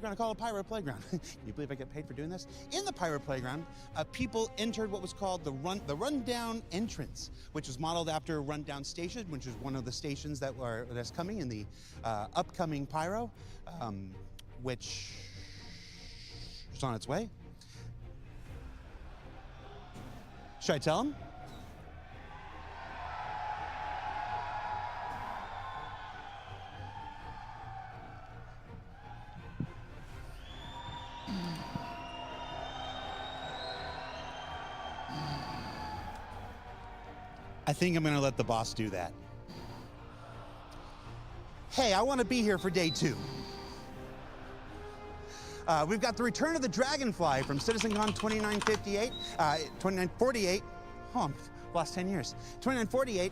playground. I call it Pyro Playground. Can you believe I get paid for doing this? In the Pyro Playground, people entered what was called the rundown entrance, which was modeled after Rundown Station, which is one of the stations that's coming in the upcoming Pyro, which is on its way. Should I tell him? I think I'm gonna let the boss do that. Hey, I wanna be here for day 2. We've got the return of the Dragonfly from CitizenCon 2948. Oh, I've lost 10 years. 2948,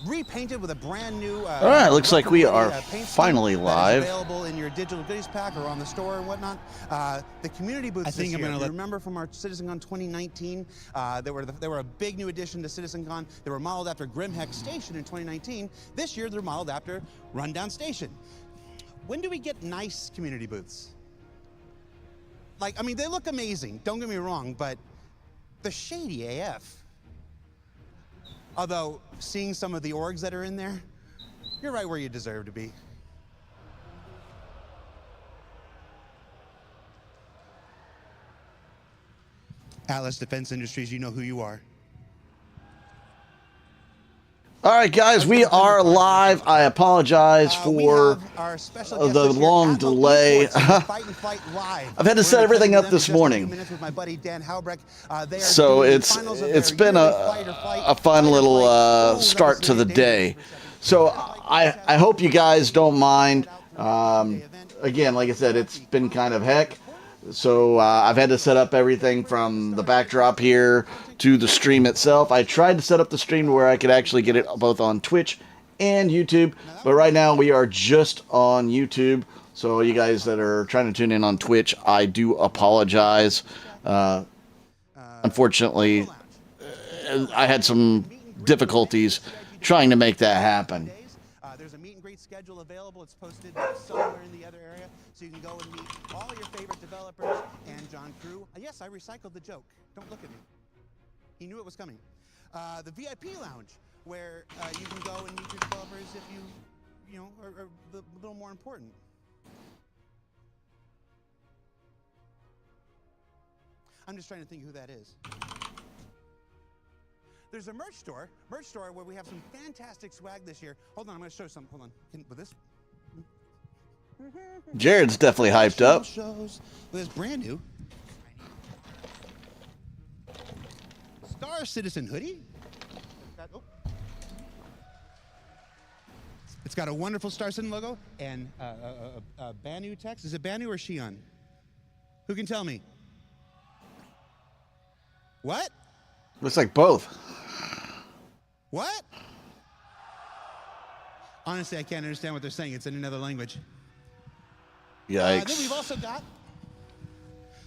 repainted with a brand new. All right, looks like we are finally live. Available in your digital goodies pack or on the store and whatnot. The community booths. I think I'm going to remember from our CitizenCon 2019. They were a big new addition to CitizenCon. They were modeled after Grimheck Station in 2019. This year they're modeled after Rundown Station. When do we get nice community booths? Like, I mean, they look amazing. Don't get me wrong, but they're shady AF. Although, seeing some of the orgs that are in there, you're right where you deserve to be. Atlas Defense Industries, you know who you are. All right, guys, we are live. I apologize for the long delay. I've had to set everything up this morning, so it's been a fun little start to the day. So I hope you guys don't mind. Again, like I said, it's been kind of heck. So I've had to set up everything from the backdrop here to the stream itself. I tried to set up the stream where I could actually get it both on Twitch and YouTube, but right now we are just on YouTube. So you guys that are trying to tune in on Twitch, I do apologize. Unfortunately, I had some difficulties trying to make that happen. There's a meet and greet schedule available. It's posted somewhere in the other area, so you can go and meet all your favorite developers and John Crew. Yes, I recycled the joke. Don't look at me. He knew it was coming. The VIP lounge, where you can go and meet your developers if you know, are a little more important. I'm just trying to think who that is. There's a merch store where we have some fantastic swag this year. Hold on, I'm going to show some. Hold on. With this? Jared's definitely hyped up. Shows. Well, it's brand new. Star Citizen hoodie. It's got a wonderful Star Citizen logo and a Banu text. Is it Banu or Shion? Who can tell me? What? Looks like both. What? Honestly, I can't understand what they're saying. It's in another language. Yikes. Then we've also got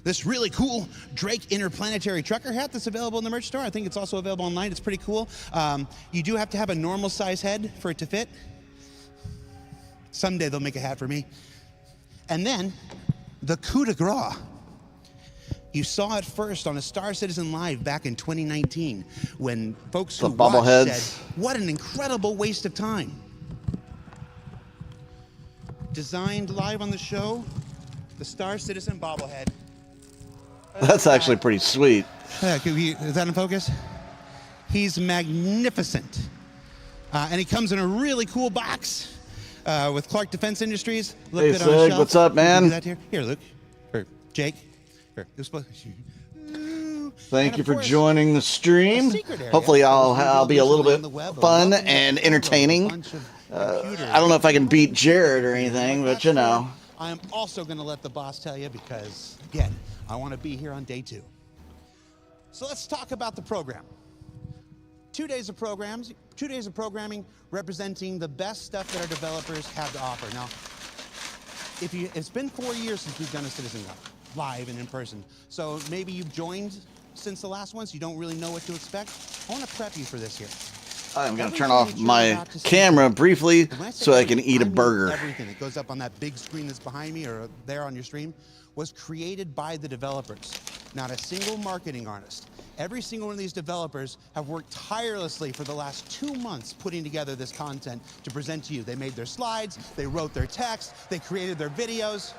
this really cool Drake Interplanetary Trucker hat that's available in the merch store. I think it's also available online. It's pretty cool. You do have to have a normal size head for it to fit. Someday they'll make a hat for me. And then the coup de grace. You saw it first on a Star Citizen Live back in 2019 when folks who watched said, what an incredible waste of time. Designed live on the show, the Star Citizen bobblehead. That's actually pretty sweet. Is that in focus? He's magnificent. And he comes in a really cool box with Clark Defense Industries. Hey, Sig, what's up, man? Here, Luke. Or Jake. Thank you for joining the stream. Hopefully I'll be a little bit fun and entertaining. I don't know if I can beat Jared or anything, but you know. I'm also going to let the boss tell you because, again, I want to be here on day 2. So let's talk about the program. 2 days of programs, 2 days of programming representing the best stuff that our developers have to offer. Now, it's been 4 years since we've done a CitizenCon. Live and in person. So maybe you've joined since the last one, so you don't really know what to expect. I want to prep you for this here. I'm going to turn off my camera briefly so I can eat a burger. Everything that goes up on that big screen that's behind me or there on your stream was created by the developers, not a single marketing artist. Every single one of these developers have worked tirelessly for the last 2 months putting together this content to present to you. They made their slides, they wrote their text, they created their videos,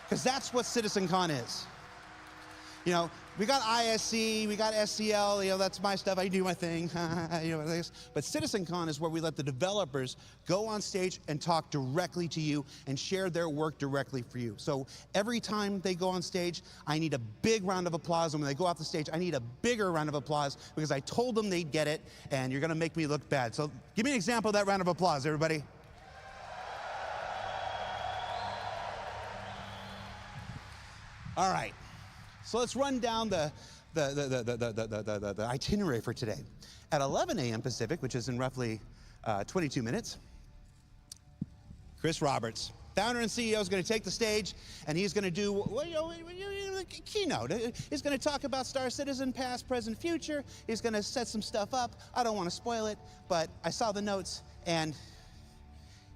because that's what CitizenCon is. You know, we got ISC, we got SCL, you know, that's my stuff, I do my thing, you know, but CitizenCon is where we let the developers go on stage and talk directly to you and share their work directly for you. So every time they go on stage, I need a big round of applause, and when they go off the stage, I need a bigger round of applause because I told them they'd get it, and you're gonna make me look bad. So give me an example of that round of applause, everybody. All right. So let's run down the itinerary for today. At 11 a.m. Pacific, which is in roughly 22 minutes, Chris Roberts, founder and CEO, is going to take the stage, and he's going to do a keynote. He's going to talk about Star Citizen, past, present, future. He's going to set some stuff up. I don't want to spoil it, but I saw the notes, and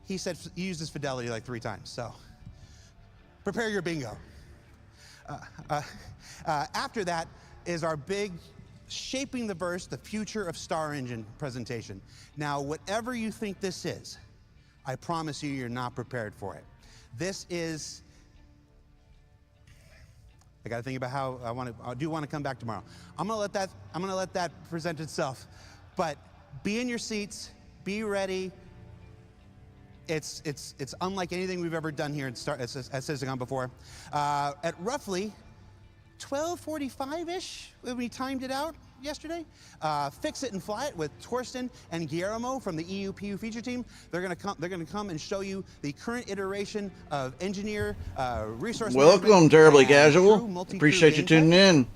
he said he uses fidelity like 3 times. So prepare your bingo. After that is our big Shaping the Verse, the Future of Star Engine presentation. Now, whatever you think this is, I promise you, you're not prepared for it. This is, I gotta think about how I do want to come back tomorrow. I'm gonna let that present itself, but be in your seats, be ready. It's unlike anything we've ever done here at CitizenCon before. At roughly 12:45-ish, when we timed it out yesterday, Fix It and Fly It with Torsten and Guillermo from the EUPU feature team. They're gonna come and show you the current iteration of engineer resource. Welcome, Terribly Casual. Appreciate you tuning in.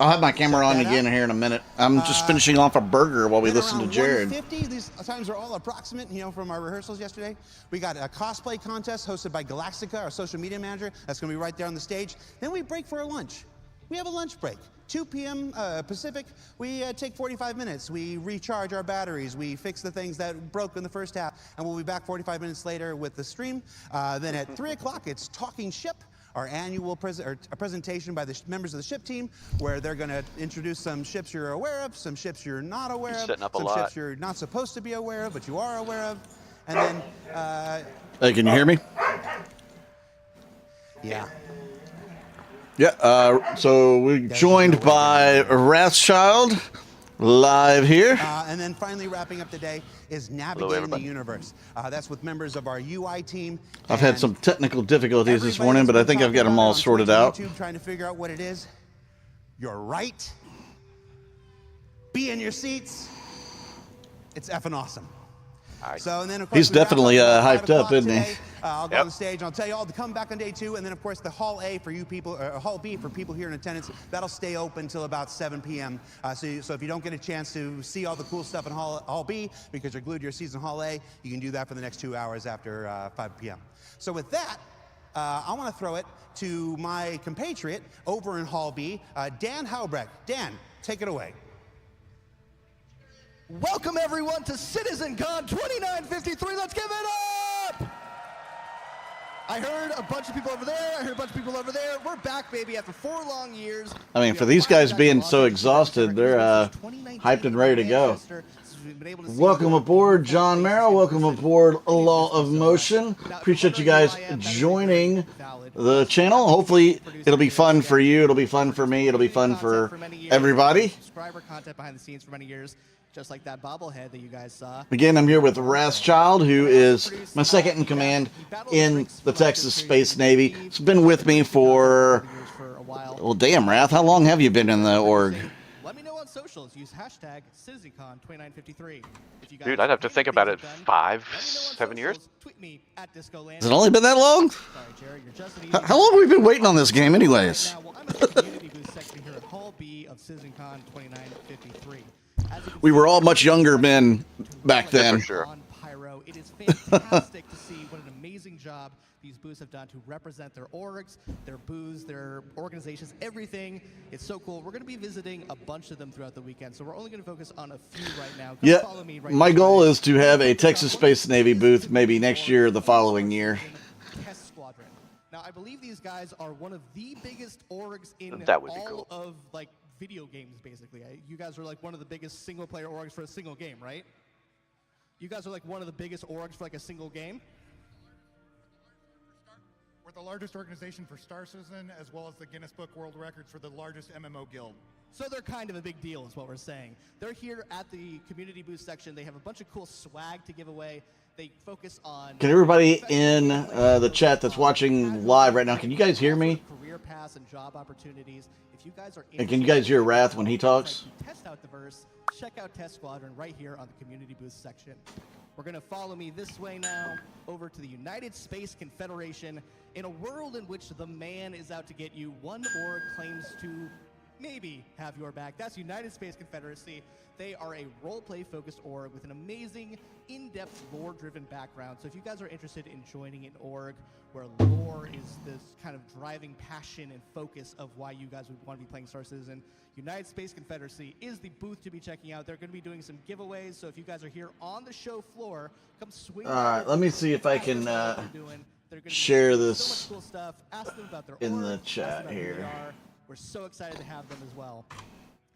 I'll have my camera on again here in a minute. I'm just finishing off a burger while we listen to Jared. 150, these times are all approximate, you know, from our rehearsals yesterday. We got a cosplay contest hosted by Galactica, our social media manager. That's going to be right there on the stage. Then we break for a lunch. We have a lunch break. 2 p.m. Pacific, we take 45 minutes. We recharge our batteries. We fix the things that broke in the first half, and we'll be back 45 minutes later with the stream. Then at 3 o'clock, it's Talking Ship, our annual presentation by the members of the ship team, where they're going to introduce some ships you're aware of, some ships you're not aware of, some ships you're not supposed to be aware of, but you are aware of. And then... hey, can you hear me? Yeah. Yeah, so we're joined by Wrathchild, live here. And then finally wrapping up the day is Navigating the Universe. That's with members of our UI team. I've had some technical difficulties this morning, but I think I've got them all sorted out. YouTube trying to figure out what it is. You're right. Be in your seats. It's effing awesome. So, and then of course, he's definitely hyped up, isn't he? I'll go on the stage and I'll tell you all to come back on day 2, and then of course the Hall A for you people, Hall B for people here in attendance, that'll stay open until about 7 p.m. So if you don't get a chance to see all the cool stuff in Hall B because you're glued to your seats in Hall A, you can do that for the next 2 hours after 5 p.m. So with that, I want to throw it to my compatriot over in Hall B, Dan Haubrecht. Dan, take it away. Welcome everyone to CitizenCon 2953. Let's give it up! I heard a bunch of people over there. I heard a bunch of people over there. We're back, baby, after 4 long years. I mean, for these guys being so exhausted, they're hyped and ready to go. Welcome aboard, John Merrill. Welcome aboard, Law of Motion. Appreciate you guys joining the channel. Hopefully, it'll be fun for you. It'll be fun for me. It'll be fun for everybody. Subscriber content behind the scenes for many years. Just like that bobblehead that you guys saw. Again, I'm here with Wrathchild, who is my second in command in the Texas Space Navy. He's been with me for, well, damn, Wrath, how long have you been in the org? Let me know on socials. Use hashtag CitizenCon2953. Dude, I'd have to think about it. 5, 7 years? Tweet me at Discoland. Has it only been that long? Sorry, Jared, you're just How long have we been waiting on this game anyways? Now, well, I'm in the community booth section here at Hall B of CitizenCon 2953. We were all much younger men back then. For sure. On Pyro. It is fantastic to see what an amazing job these booths have done to represent their orgs, their booths, their organizations, everything. It's so cool. We're going to be visiting a bunch of them throughout the weekend, so we're only going to focus on a few right now. Yeah, Follow me right my now. goal is to have a Texas Space Navy booth maybe next year or the following year. Test Squadron. Now, I believe these guys are one of the biggest orgs in That would be all cool. of like video games, basically. You guys are like one of the biggest single-player orgs for a single game, right? You guys are like one of the biggest orgs for like a single game. We're the largest organization for Star Citizen, as well as the Guinness Book World Records for the largest MMO guild. So they're kind of a big deal is what we're saying. They're here at the community booth section. They have a bunch of cool swag to give away. They focus on... Can everybody in the chat that's watching live right now, can you guys hear me? Career paths and job opportunities. If you guys are And can you guys hear Wrath when he talks? Test out the verse. Check out Test Squadron right here on the community booth section. We're going to follow me this way now over to the United Space Confederation. In a world in which the man is out to get you, one org claims to maybe have your back. That's United Space Confederacy. They are a role-play focused org with an amazing, in-depth, lore-driven background. So if you guys are interested in joining an org where lore is this kind of driving passion and focus of why you guys would want to be playing Star Citizen, United Space Confederacy is the booth to be checking out. They're going to be doing some giveaways. So if you guys are here on the show floor, come swing. All right, let me see if I can share this so much cool stuff. Ask them about their in the org, ask them chat about who they here. are. We're so excited to have them as well.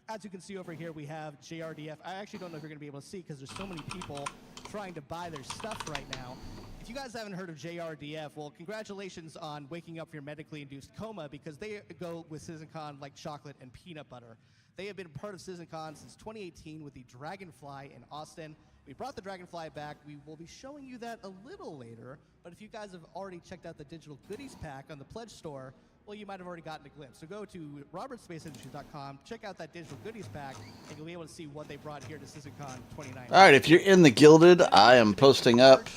As you can see over here, we have JRDF. I actually don't know if you're going to be able to see because there's so many people trying to buy their stuff right now. If you guys haven't heard of JRDF, well, congratulations on waking up from your medically induced coma, because they go with CitizenCon like chocolate and peanut butter. They have been part of CitizenCon since 2018 with the Dragonfly in Austin. We brought the Dragonfly back. We will be showing you that a little later, but if you guys have already checked out the digital goodies pack on the Pledge store, well, you might have already gotten a glimpse. So go to robertspaceindustrials.com, check out that digital goodies pack, and you'll be able to see what they brought here to CitizenCon 2019. All right, if you're in the Gilded, I am posting up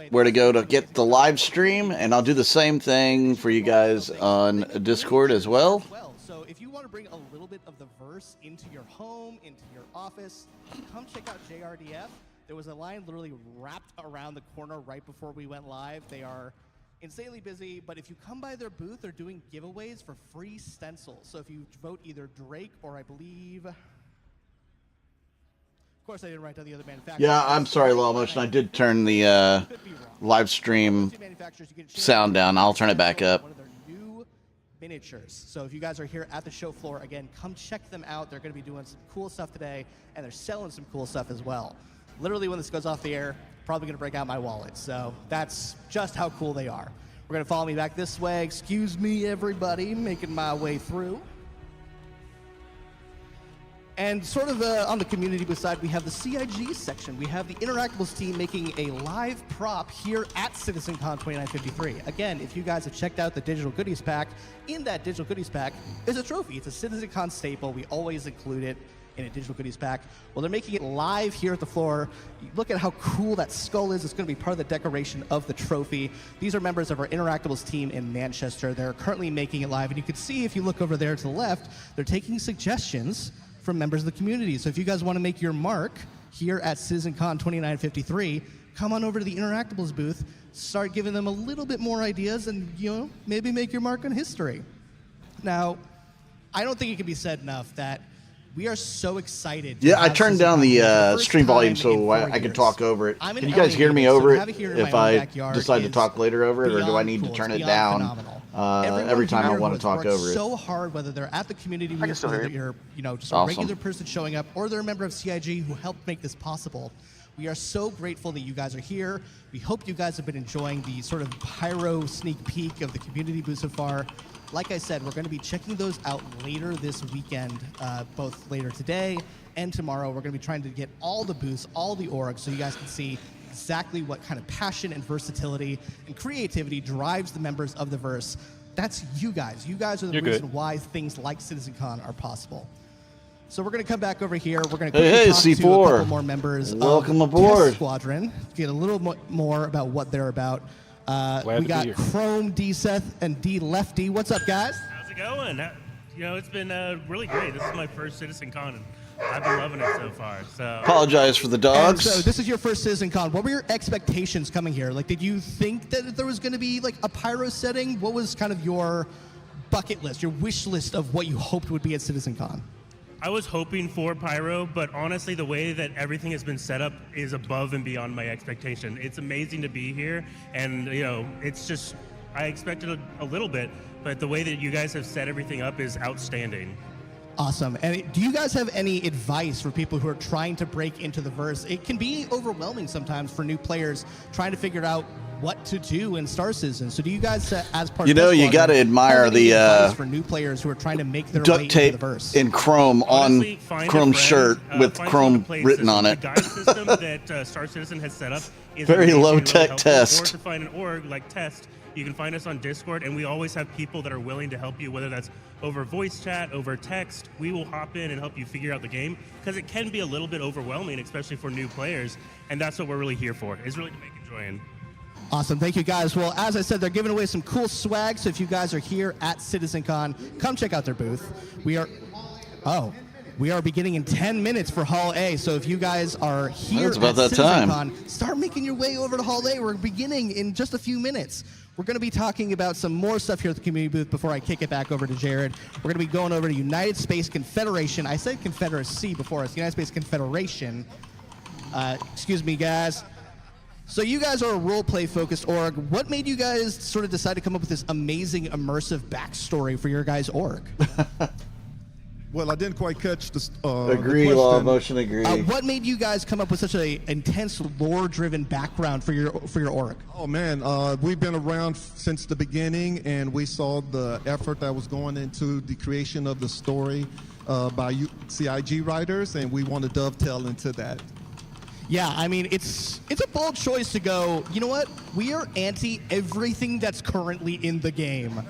where to go to get the live stream, and I'll do the same thing for you guys on Discord as well. So if you want to bring a little bit of the verse into your home, into your office, come check out JRDF. There was a line literally wrapped around the corner right before we went live. They are insanely busy, but if you come by their booth, they're doing giveaways for free stencils. So if you vote either Drake or I believe... Of course, I didn't write down the other manufacturer. Yeah, I'm sorry, Law Motion. I did turn the live stream sound down. I'll turn it back up. One of their new miniatures. So if you guys are here at the show floor, again, come check them out. They're going to be doing some cool stuff today, and they're selling some cool stuff as well. Literally, when this goes off the air, probably going to break out my wallet. So that's just how cool they are. We're going to follow me back this way. Excuse me, everybody, making my way through. And sort of on the community booth side, we have the CIG section. We have the Interactables team making a live prop here at CitizenCon 2953. Again, if you guys have checked out the digital goodies pack, in that digital goodies pack is a trophy. It's a CitizenCon staple. We always include it in a digital goodies pack. Well, they're making it live here at the floor. Look at how cool that skull is. It's going to be part of the decoration of the trophy. These are members of our Interactables team in Manchester. They're currently making it live, and you can see if you look over there to the left, they're taking suggestions from members of the community. So if you guys want to make your mark here at CitizenCon 2953, come on over to the Interactables booth, start giving them a little bit more ideas, and maybe make your mark on history. Now, I don't think it can be said enough that we are so excited. Yeah, I turned down the stream volume so I could talk over it. Can you guys hear me over it if I decide to talk later over it, or do I need to turn it down every time I want to talk over it? So hard, whether they're at the community booth, whether you're just a regular person showing up, or they're a member of CIG who helped make this possible. We are so grateful that you guys are here. We hope you guys have been enjoying the sort of Pyro sneak peek of the community booth so far. Like I said, we're going to be checking those out later this weekend, both later today and tomorrow. We're going to be trying to get all the booths, all the orgs, so you guys can see exactly what kind of passion and versatility and creativity drives the members of the verse. That's you guys. You guys are the reason why things like CitizenCon are possible. So we're going to come back over here. We're going to quickly talk C4. to a couple more members Welcome of aboard. Test Squadron, get a little more about what they're about. We got Chrome, D-Seth, and D-Lefty. What's up, guys? How's it going? It's been really great. This is my first CitizenCon, and I've been loving it so far. So Apologize for the dogs. So this is your first CitizenCon. What were your expectations coming here? Like, did you think that there was going to be like a Pyro setting? What was kind of your bucket list, your wish list of what you hoped would be at CitizenCon? I was hoping for Pyro, but honestly, the way that everything has been set up is above and beyond my expectation. It's amazing to be here, and it's just I expected a little bit, but the way that you guys have set everything up is outstanding. Awesome. And do you guys have any advice for people who are trying to break into the verse? It can be overwhelming sometimes for new players trying to figure out what to do in Star Citizen. So do you guys, as part of you got to admire the for new players who are trying to make their way duct into tape the verse? in Chrome Honestly, on Chrome's shirt with Chrome written on it. The guide system that Star Citizen has set up is very amazing, low tech really test. Or to find an org like Test, you can find us on Discord, and we always have people that are willing to help you, whether that's over voice chat, over text. We will hop in and help you figure out the game, because it can be a little bit overwhelming, especially for new players, and that's what we're really here for, is really to make enjoying. Awesome. Thank you, guys. Well, as I said, they're giving away some cool swag, so if you guys are here at CitizenCon, come check out their booth. We are beginning in 10 minutes for Hall A, so if you guys are here It's about at that time. CitizenCon, start making your way over to Hall A. We're beginning in just a few minutes. We're going to be talking about some more stuff here at the community booth before I kick it back over to Jared. We're going to be going over to United Space Confederation. I said Confederacy before. It's United Space Confederation. Excuse me, guys. So you guys are a role-play focused org. What made you guys sort of decide to come up with this amazing immersive backstory for your guys' org? Well, I didn't quite catch the Agree, the law of question. motion, agree. What made you guys come up with such an intense lore-driven background for your org? Oh man, we've been around since the beginning, and we saw the effort that was going into the creation of the story by CIG writers, and we want to dovetail into that. Yeah, I mean, it's a bold choice to go, you know what? We are anti everything that's currently in the game.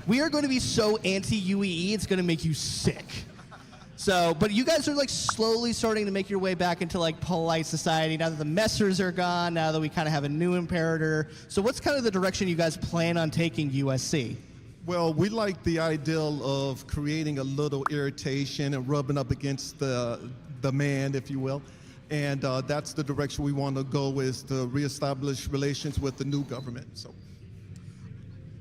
We are going to be so anti-UEE, it's going to make you sick. So, but you guys are like slowly starting to make your way back into like polite society now that the messers are gone, now that we kind of have a new imperator. So what's kind of the direction you guys plan on taking USC? Well, we like the ideal of creating a little irritation and rubbing up against the man, if you will. And that's the direction we want to go, is to reestablish relations with the new government. So.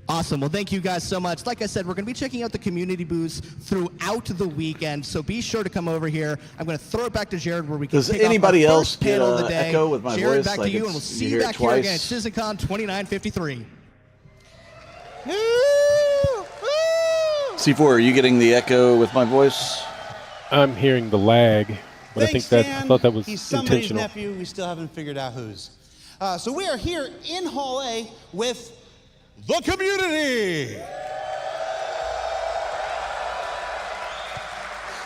Awesome. Well, thank you guys so much. Like I said, we're going to be checking out the community booths throughout the weekend, so be sure to come over here. I'm going to throw it back to Jared where we can Does kick anybody off our else first panel of the get day. echo with my Jared, voice? back Like to you, and it's- we'll see you you hear it back here again at twice? CitizenCon 2953. C4, are you getting the echo with my voice? I'm hearing the lag, but I think I thought that was He's somebody's intentional. nephew. We still haven't figured out whose. So we are here in Hall A with the community.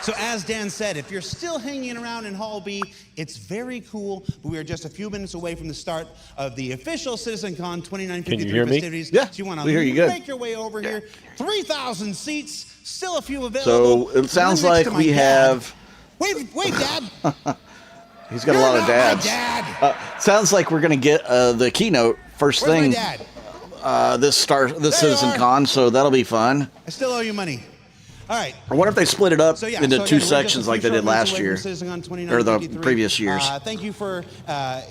So as Dan said, if you're still hanging around in Hall B, it's very cool, but we are just a few minutes away from the start of the official CitizenCon 2953 Can you hear me? festivities. Yeah, so you want we hear you good. make your way over here. 3,000 seats, still a few available. So it sounds We're next like to we my dad. have... Wait, Dad. He's got You're a lot not of dads. my dad. Sounds like we're going to get the keynote first Where's thing my dad? this There you CitizenCon, so that'll be fun. I still owe you money. All right. I wonder if they split it up So, yeah, into so two again, we're just sections a like few they did short minutes last away year, from CitizenCon or the 2953. previous years. Thank you for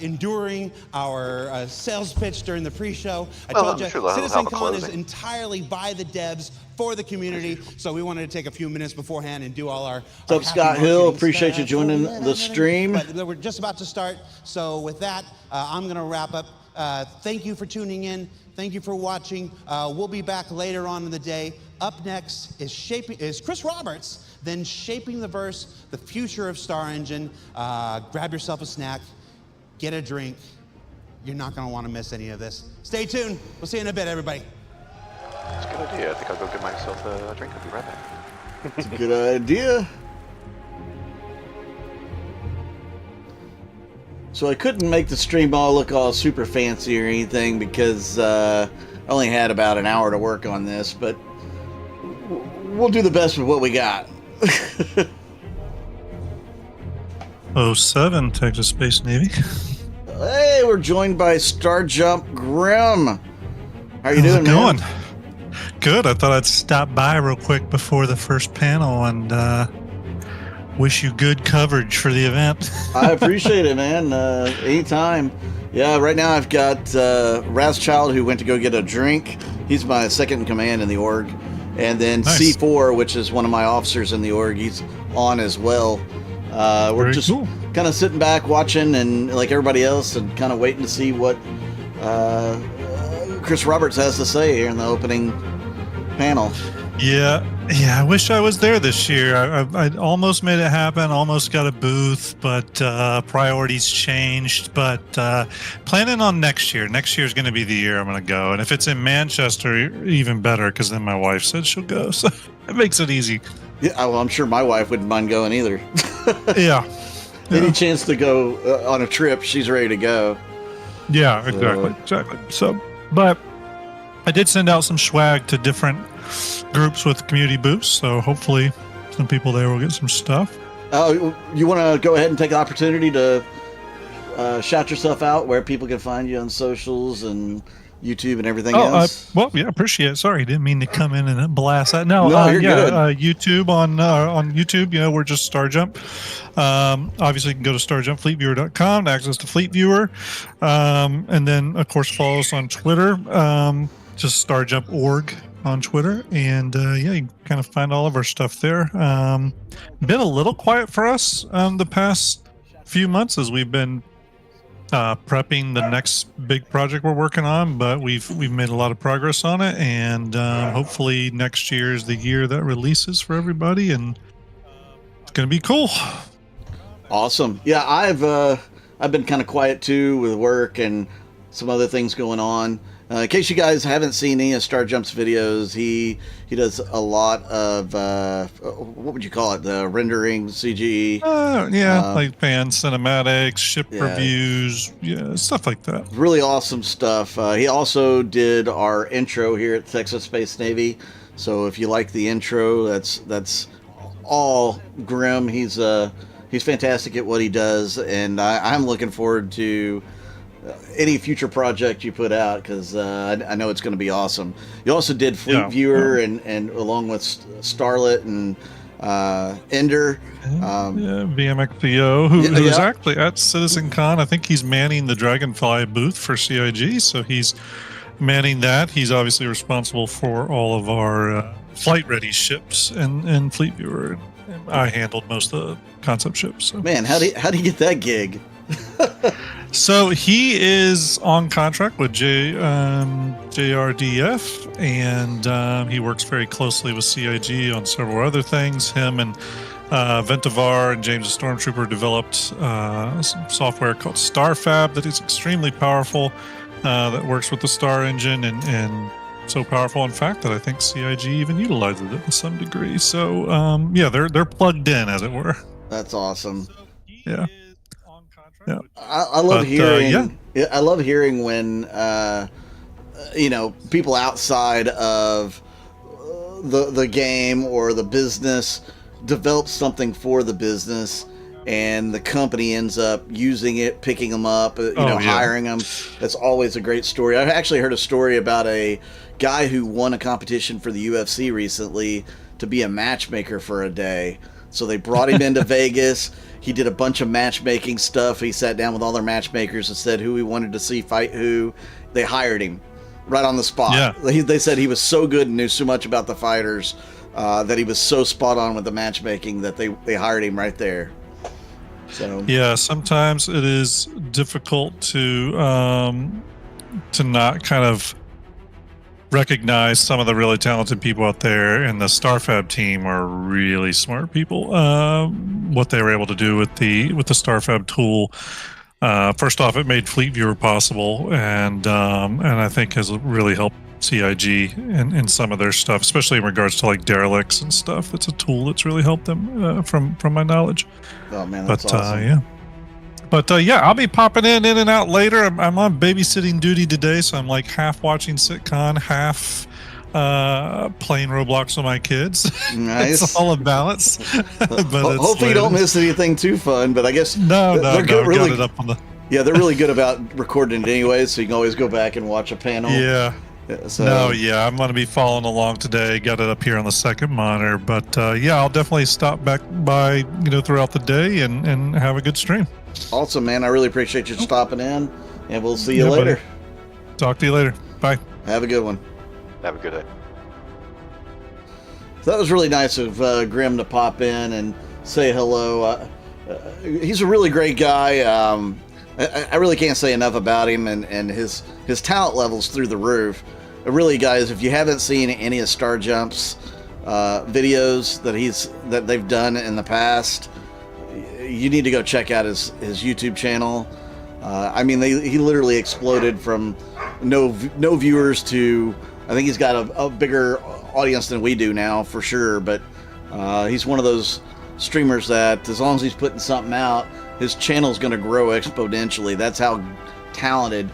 enduring our sales pitch during the pre-show. I Well, told I'm you, sure they'll have a CitizenCon is closing. entirely by the devs for the community, so we wanted to take a few minutes beforehand and do all our What's up, happy Scott Hill? marketing Appreciate you stuff. joining the stream. But we're just about to start, so with that, I'm going to wrap up. Thank you for tuning in. Thank you for watching. We'll be back later on in the day. Up next is Chris Roberts, then Shaping the Verse, the future of Star Engine. Grab yourself a snack, get a drink. You're not going to want to miss any of this. Stay tuned. We'll see you in a bit, everybody. That's a good idea. I think I'll go get myself a drink. I'll be right back. It's a good idea. So I couldn't make the stream all look all super fancy or anything because I only had about an hour to work on this, but we'll do the best with what we got. 07, Texas Space Navy. Hey, we're joined by Star Jump Grim. How are you How's doing, it going? man? Good. I thought I'd stop by real quick before the first panel and wish you good coverage for the event. I appreciate it, man. Anytime. Yeah, right now I've got Razchild, who went to go get a drink. He's my second in command in the org. And then Nice. C4, which is one of my officers in the org, he's on as well. We're Very just cool. kind of sitting back watching, and like everybody else, and kind of waiting to see what Chris Roberts has to say here in the opening panel. Yeah, I wish I was there this year. I almost made it happen, almost got a booth, but priorities changed. But planning on next year. Next year is going to be the year I'm going to go. And if it's in Manchester, even better, because then my wife said she'll go. So it makes it easy. Yeah, well, I'm sure my wife wouldn't mind going either. Yeah. Any chance to go on a trip, she's ready to go. Yeah, exactly. So, but I did send out some swag to different groups with community booths, so hopefully some people there will get some stuff. You want to go ahead and take the opportunity to shout yourself out, where people can find you on socials and YouTube and everything else? Well, yeah, appreciate it. Sorry, didn't mean to come in and blast that. No, you're good. YouTube on YouTube, we're just Starjump. Obviously, you can go to starjumpfleetviewer.com to access to Fleet Viewer, and then of course follow us on Twitter, just Starjump.org on Twitter, and you can kind of find all of our stuff there. Been a little quiet for us the past few months as we've been prepping the next big project we're working on, but we've made a lot of progress on it, and hopefully next year is the year that releases for everybody, and it's gonna be cool. Awesome. Yeah, I've been kind of quiet too with work and some other things going on. In case you guys haven't seen any of Starjump's videos, he does a lot of what would you call it? The rendering, CG. Like fan cinematics, ship reviews, stuff like that. Really awesome stuff. He also did our intro here at Texas Space Navy. So if you like the intro, that's all Grim. He's fantastic at what he does, and I'm looking forward to any future project you put out, because I know it's going to be awesome. You also did Fleet Viewer and along with Starlet and Ender. VMXPO, who is actually at CitizenCon. I think he's manning the Dragonfly booth for CIG, so he's manning that. He's obviously responsible for all of our flight-ready ships and Fleet Viewer. And I handled most of the concept ships. So. Man, how do you get that gig? So he is on contract with JRDF, and he works very closely with CIG on several other things. Him and Ventivar and James the Stormtrooper developed some software called StarFab that is extremely powerful, that works with the Star engine, and so powerful, in fact, that I think CIG even utilizes it to some degree. So they're plugged in, as it were. That's awesome. Yeah. Yeah. I love hearing. I love hearing when people outside of the game or the business develop something for the business, and the company ends up using it, picking them up, hiring them. That's always a great story. I've actually heard a story about a guy who won a competition for the UFC recently to be a matchmaker for a day. So they brought him into Vegas. He did a bunch of matchmaking stuff. He sat down with all their matchmakers and said who he wanted to see fight who. They hired him right on the spot. Yeah. They said he was so good and knew so much about the fighters that he was so spot on with the matchmaking that they hired him right there. So yeah, sometimes it is difficult to not kind of recognize some of the really talented people out there, and the StarFab team are really smart people. What they were able to do with the StarFab tool, first off, it made Fleet Viewer possible, and I think has really helped CIG in some of their stuff, especially in regards to like derelicts and stuff. It's a tool that's really helped them from my knowledge. Oh man, that's awesome. I'll be popping in and out later. I'm on babysitting duty today, so I'm like half watching sitcom, half playing Roblox with my kids. Nice. It's all a balance. But hopefully you don't miss anything too fun, but I guess they're really good up on the... Yeah, they're really good about recording it anyway, so you can always go back and watch a panel. Yeah. So, No, yeah, I'm going to be following along today. Got it up here on the second monitor, but yeah, I'll definitely stop back by throughout the day and have a good stream. Awesome, man. I really appreciate you stopping in, and we'll see you Yeah, later. buddy. Talk to you later. Bye. Have a good one. Have a good day. So that was really nice of Grim to pop in and say hello. He's a really great guy. I really can't say enough about him, and his talent level's through the roof. Really, guys, if you haven't seen any of Star Jump's videos that they've done in the past, you need to go check out his YouTube channel. I mean, he literally exploded from no viewers to, I think he's got a bigger audience than we do now, for sure. But he's one of those streamers that, as long as he's putting something out, his channel's going to grow exponentially. That's how talented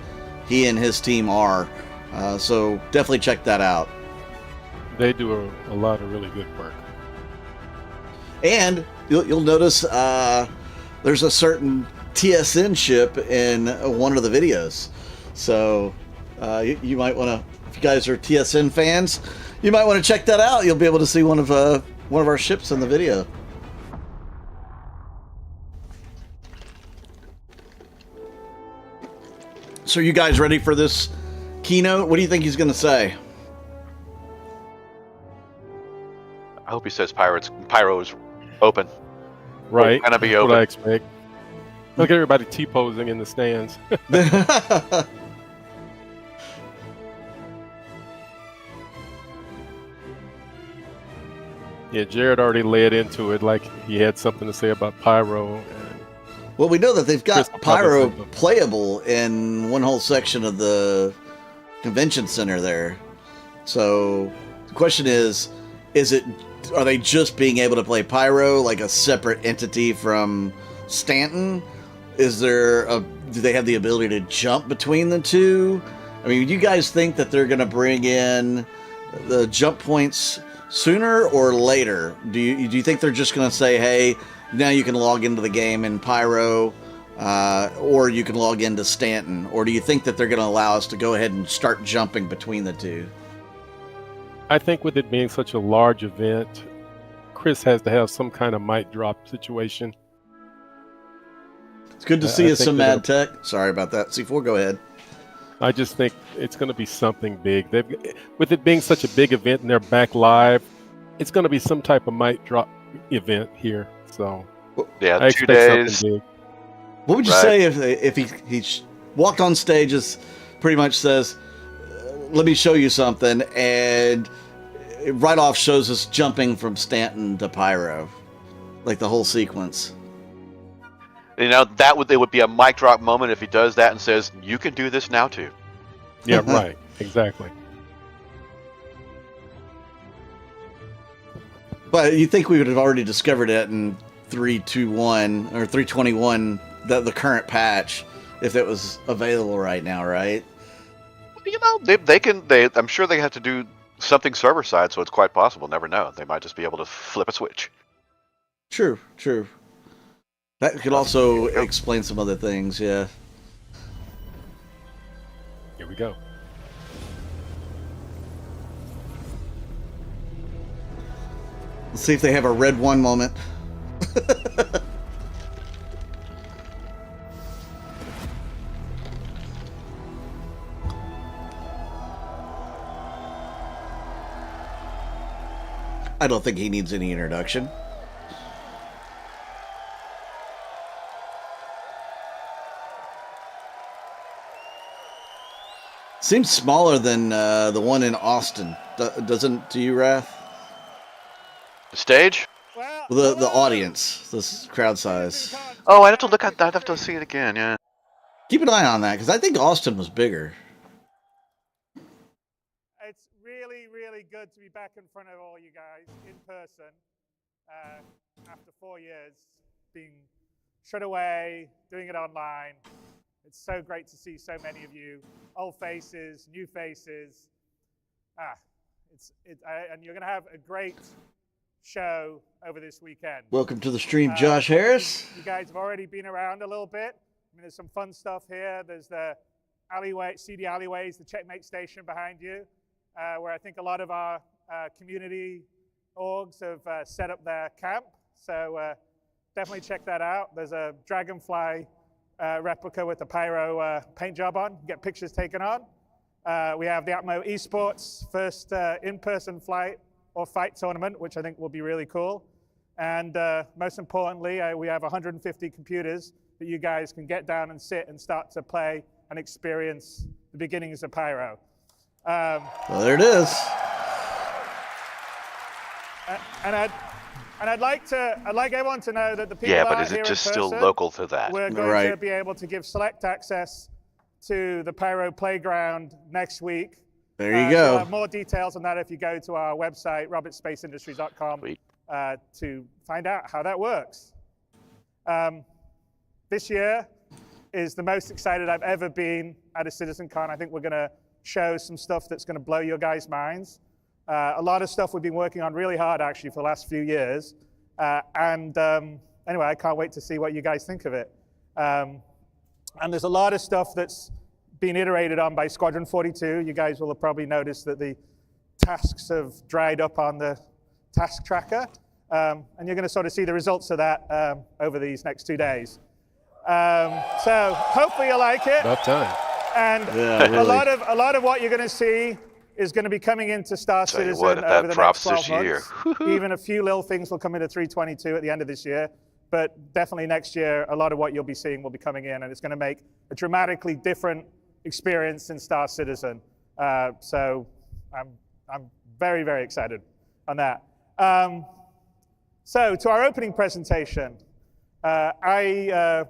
he and his team are. So definitely check that out. They do a lot of really good work. And you'll notice there's a certain TSN ship in one of the videos. So you might want to, if you guys are TSN fans, you might want to check that out. You'll be able to see one of our ships in the video. So are you guys ready for this keynote? What do you think he's going to say? I hope he says Pyro is open. Right. Gonna be That's open. what I expect. Look at everybody T-posing in the stands. Yeah, Jared already led into it like he had something to say about Pyro. Well, we know that they've got Chris Pyro probably- playable in one whole section of the convention center there. So the question is are they just being able to play Pyro like a separate entity from Stanton? Do they have the ability to jump between the two? I mean, do you guys think that they're going to bring in the jump points sooner or later? Do you think they're just going to say, hey, now you can log into the game in Pyro, or you can log into Stanton? Or do you think that they're going to allow us to go ahead and start jumping between the two? I think with it being such a large event, Chris has to have some kind of mic drop situation. It's good to see us some Mad Tech. Sorry about that. C4, go ahead. I just think it's going to be something big. With it being such a big event and they're back live, it's going to be some type of mic drop event here. So Yeah, I 2 expect days. something big. What would you say if he walked on stage, as pretty much says, let me show you something, and right off shows us jumping from Stanton to Pyro, like the whole sequence? You know, it would be a mic drop moment if he does that and says, you can do this now too. Yeah, right. Exactly. But you think we would have already discovered it in 3.2.1 or 3.21, the current patch, if it was available right now, right? You know, I'm sure they have to do something server side, so it's quite possible. Never know. They might just be able to flip a switch. True. That could also explain some other things, yeah. Here we go. Let's see if they have a red one moment. I don't think he needs any introduction. Seems smaller than the one in Austin, doesn't to you, Wrath? The stage? The audience, this crowd size. Oh, I'd have to look at that. I'd have to see it again, yeah. Keep an eye on that, because I think Austin was bigger. It's really, really good to be back in front of all you guys in person after 4 years being shut away, doing it online. It's so great to see so many of you, old faces, new faces. And you're going to have a great show over this weekend. Welcome to the stream, Josh Harris. You guys have already been around a little bit. I mean, there's some fun stuff here. There's the alleyway, seedy alleyways, the checkmate station behind you, where I think a lot of our community orgs have set up their camp. So definitely check that out. There's a dragonfly replica with the Pyro paint job on. Get pictures taken on. We have the Atmo Esports first in-person flight or fight tournament, which I think will be really cool. And most importantly, we have 150 computers that you guys can get down and sit and start to play and experience the beginnings of Pyro. Well, there it is. And I'd like everyone to know that the people yeah, that but are is here it just in still person, local to that? we're going to be able to give select access to the Pyro Playground next week. There you So go. we'll have more details on that if you go to our website, robertspaceindustries.com, to find out how that works. This year is the most excited I've ever been at a CitizenCon. I think we're going to show some stuff that's going to blow your guys' minds. A lot of stuff we've been working on really hard, actually, for the last few years. Anyway, I can't wait to see what you guys think of it. And there's a lot of stuff that's been iterated on by Squadron 42. You guys will have probably noticed that the tasks have dried up on the task tracker. And you're going to sort of see the results of that over these next 2 days. So hopefully you like it. About time. And Yeah, really. a lot of what you're going to see is going to be coming into Star Tell you Citizen what, if over that the drops next 12 this months. year. Even a few little things will come into 322 at the end of this year. But definitely next year, a lot of what you'll be seeing will be coming in, and it's going to make a dramatically different experience in Star Citizen. So I'm very, very excited on that. So to our opening presentation, I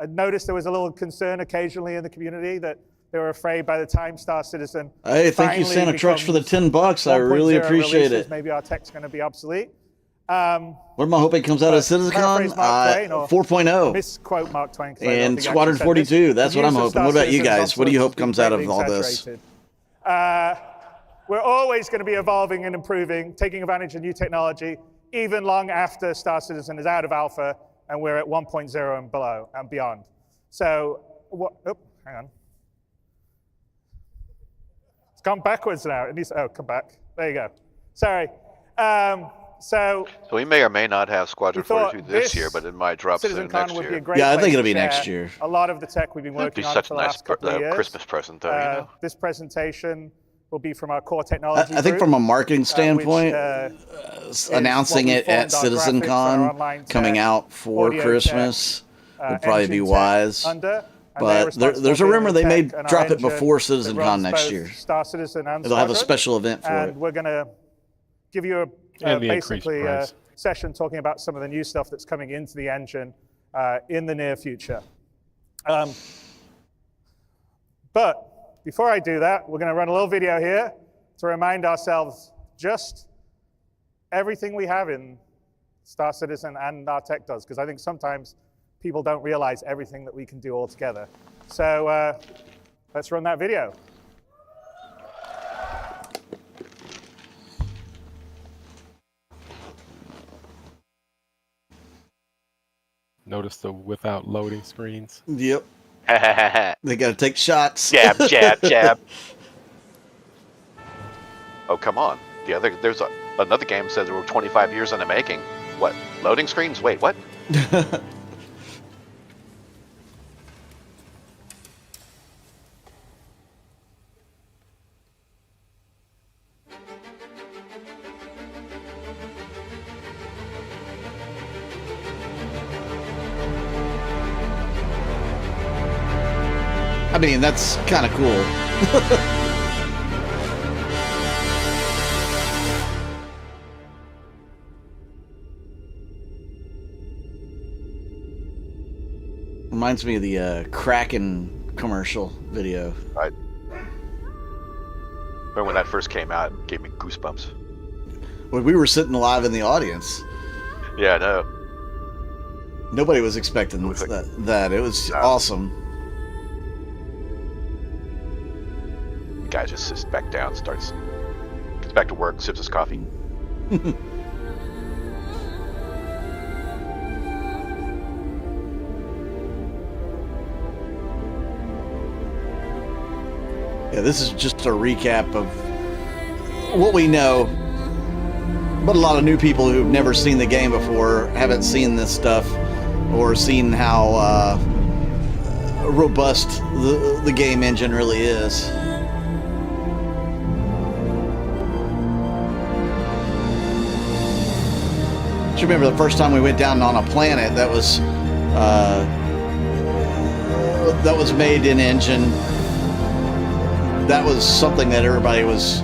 noticed there was a little concern occasionally in the community that they were afraid by the time Star Citizen Hey, thank you, Santa Trucks, for the $10. I really appreciate it. Maybe our tech's going to be obsolete. What am I hoping comes out of CitizenCon? 4.0. Misquote Mark Twain. And Squadron 42. That's what I'm hoping. What about you guys? What do you hope comes out of all this? We're always going to be evolving and improving, taking advantage of new technology, even long after Star Citizen is out of alpha and we're at 1.0 and below and beyond. So, hang on. It's gone backwards now. It needs, come back. There you go. Sorry. So we may or may not have Squadron 42 this year, but it might drop soon next year. Yeah, I think it'll be next year. A lot of the tech we've been working on for the last couple of years. Christmas present, though. You know? This presentation will be from our core technology I think from a marketing standpoint, announcing it at CitizenCon, coming out for Christmas, would probably be wise. But there's a rumor they may drop it before CitizenCon next year. Star Citizen and They'll have a special event for it. And we're going to give you basically a session talking about some of the new stuff that's coming into the engine in the near future. But before I do that, we're going to run a little video here to remind ourselves just everything we have in Star Citizen and our tech does, because I think sometimes people don't realize everything that we can do all together. So let's run that video. Notice the without loading screens. Yep. They got to take shots. Jab, jab, jab. Oh, come on. There's another game that says there were 25 years in the making. What? Loading screens? Wait, what? I mean, that's kind of cool. Reminds me of the Kraken commercial video. Right. Remember when that first came out, it gave me goosebumps. When we were sitting live in the audience. Yeah, I know. Nobody was expecting that. It was awesome. The guy just sits back down, gets back to work, sips his coffee. Yeah, this is just a recap of what we know, but a lot of new people who've never seen the game before haven't seen this stuff or seen how robust the game engine really is. Do you remember the first time we went down on a planet that was made in engine? That was something that everybody was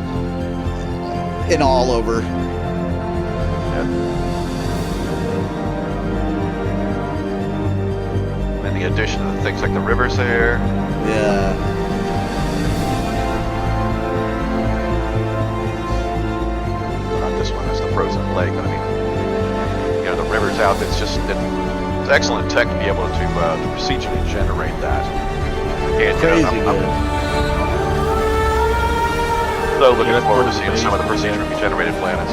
in all over. And the addition of things like the rivers there. Yeah. Not this one, that's the frozen lake, but I mean, you know, the river's out. It's just it's excellent tech to be able to procedurally generate that. And Crazy I'm so looking forward to seeing some of the procedurally generated planets.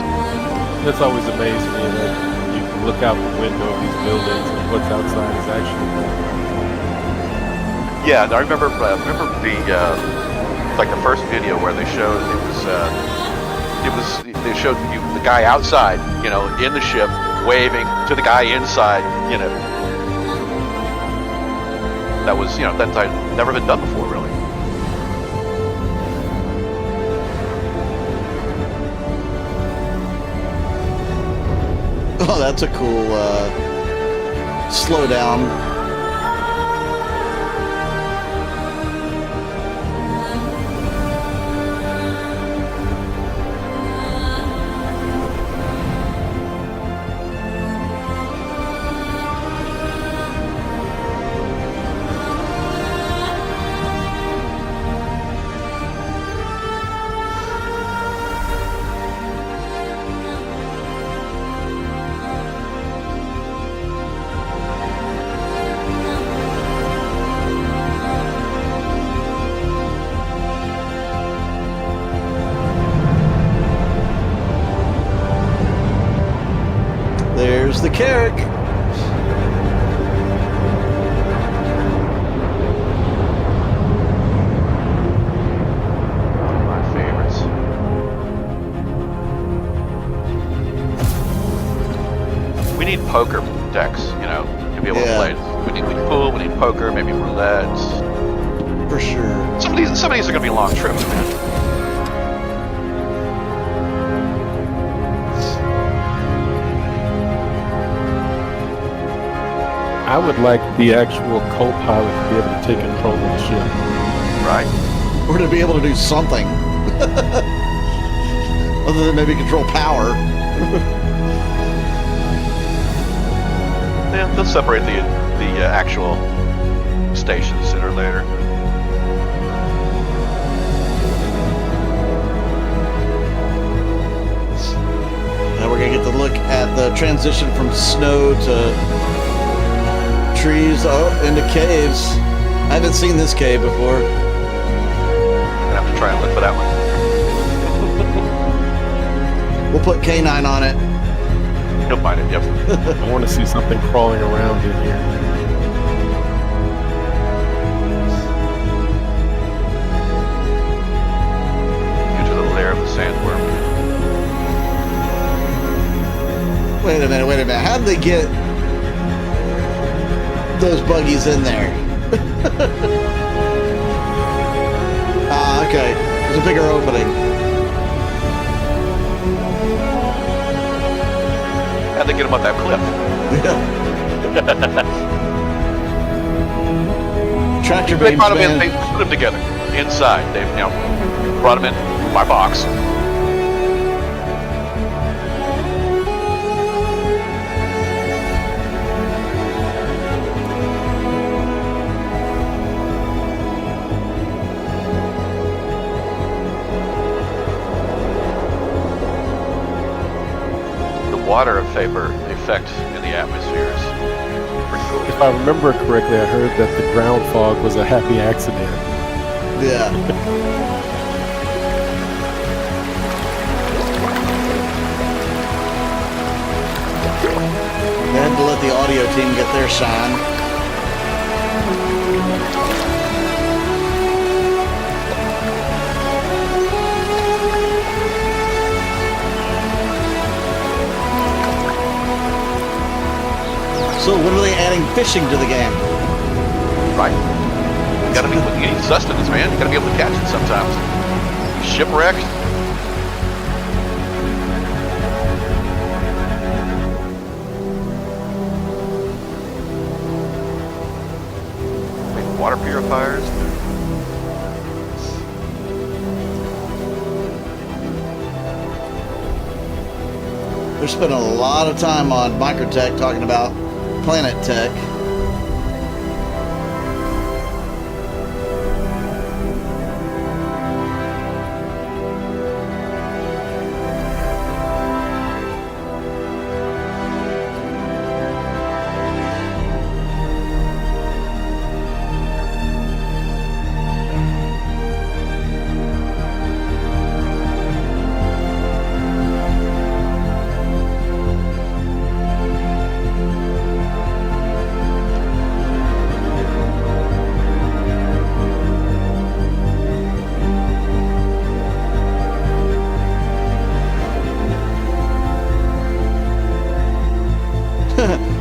That's always amazing me that you can look out the window of these buildings and what's outside is actually. Yeah, I remember the like the first video where they showed they showed you the guy outside, you know, in the ship waving to the guy inside, you know. That was, you know, that's never been done before, really. Oh, that's a cool slowdown. There's the Carrick. My favorites. We need poker decks, you know, to be able to play. We need pool, we need poker, maybe roulette. For sure. Some of these are going to be long trips, man. I would like the actual co-pilot to be able to take control of the ship. Right. Or to be able to do something. Other than maybe control power. Yeah, they'll separate the actual stations sooner or later. Now we're going to get to look at the transition from snow to trees into caves. I haven't seen this cave before. I have to try and look for that one. We'll put K9 on it. You'll find it, yep. I want to see something crawling around in here. Into the lair of the sandworm. Wait a minute. How did they get those buggies in there? Okay. There's a bigger opening. How'd they get them up that cliff? Tractor They beams, brought them in, man. they put them together inside. They, you know, brought them in by box. Water vapor effect in the atmosphere is pretty cool. If I remember correctly, I heard that the ground fog was a happy accident. Yeah. They had to let the audio team get their shine. also literally adding fishing to the game. Right. You need sustenance, man. You gotta be able to catch it sometimes. Shipwrecked. Water purifiers. They're spending a lot of time on Microtech talking about Planet Tech.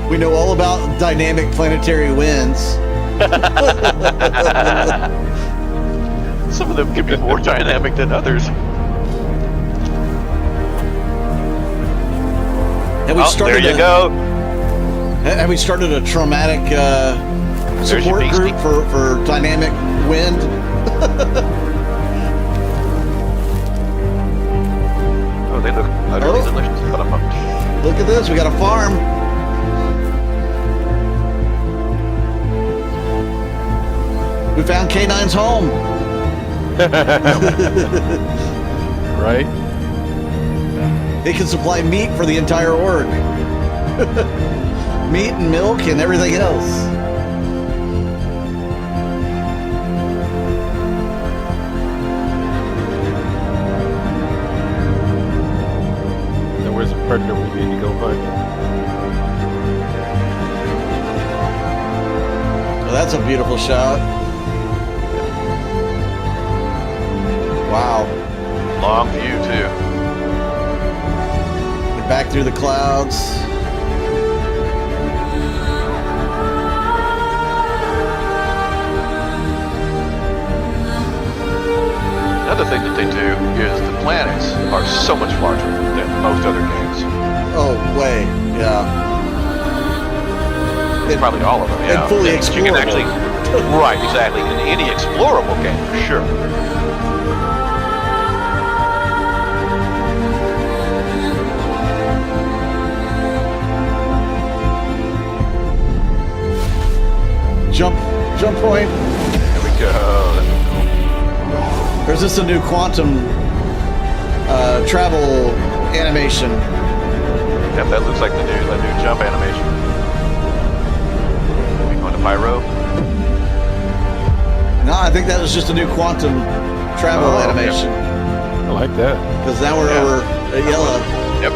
We know all about dynamic planetary winds. Some of them can be more dynamic than others. There you go. Have we started a traumatic support group for dynamic wind? Oh, they look utterly delicious. Look at this. We got a farm. We found K9's home. Right? It can supply meat for the entire org. Meat and milk and everything else. Now where's the predator we need to go hunt? Well, that's a beautiful shot. Wow. Long view, too. Back through the clouds. Another thing that they do is the planets are so much larger than most other games. Oh, way, yeah. Probably all of them, yeah. And fully explorable. You can actually, right, exactly. In any explorable game, for sure. Jump point. There we go. That's cool. Or is this a new quantum travel animation? Yep, that looks like the new jump animation. Are we going to Pyro? No, I think that was just a new quantum travel animation. Yep. I like that. Because now we're over at yellow. Yep.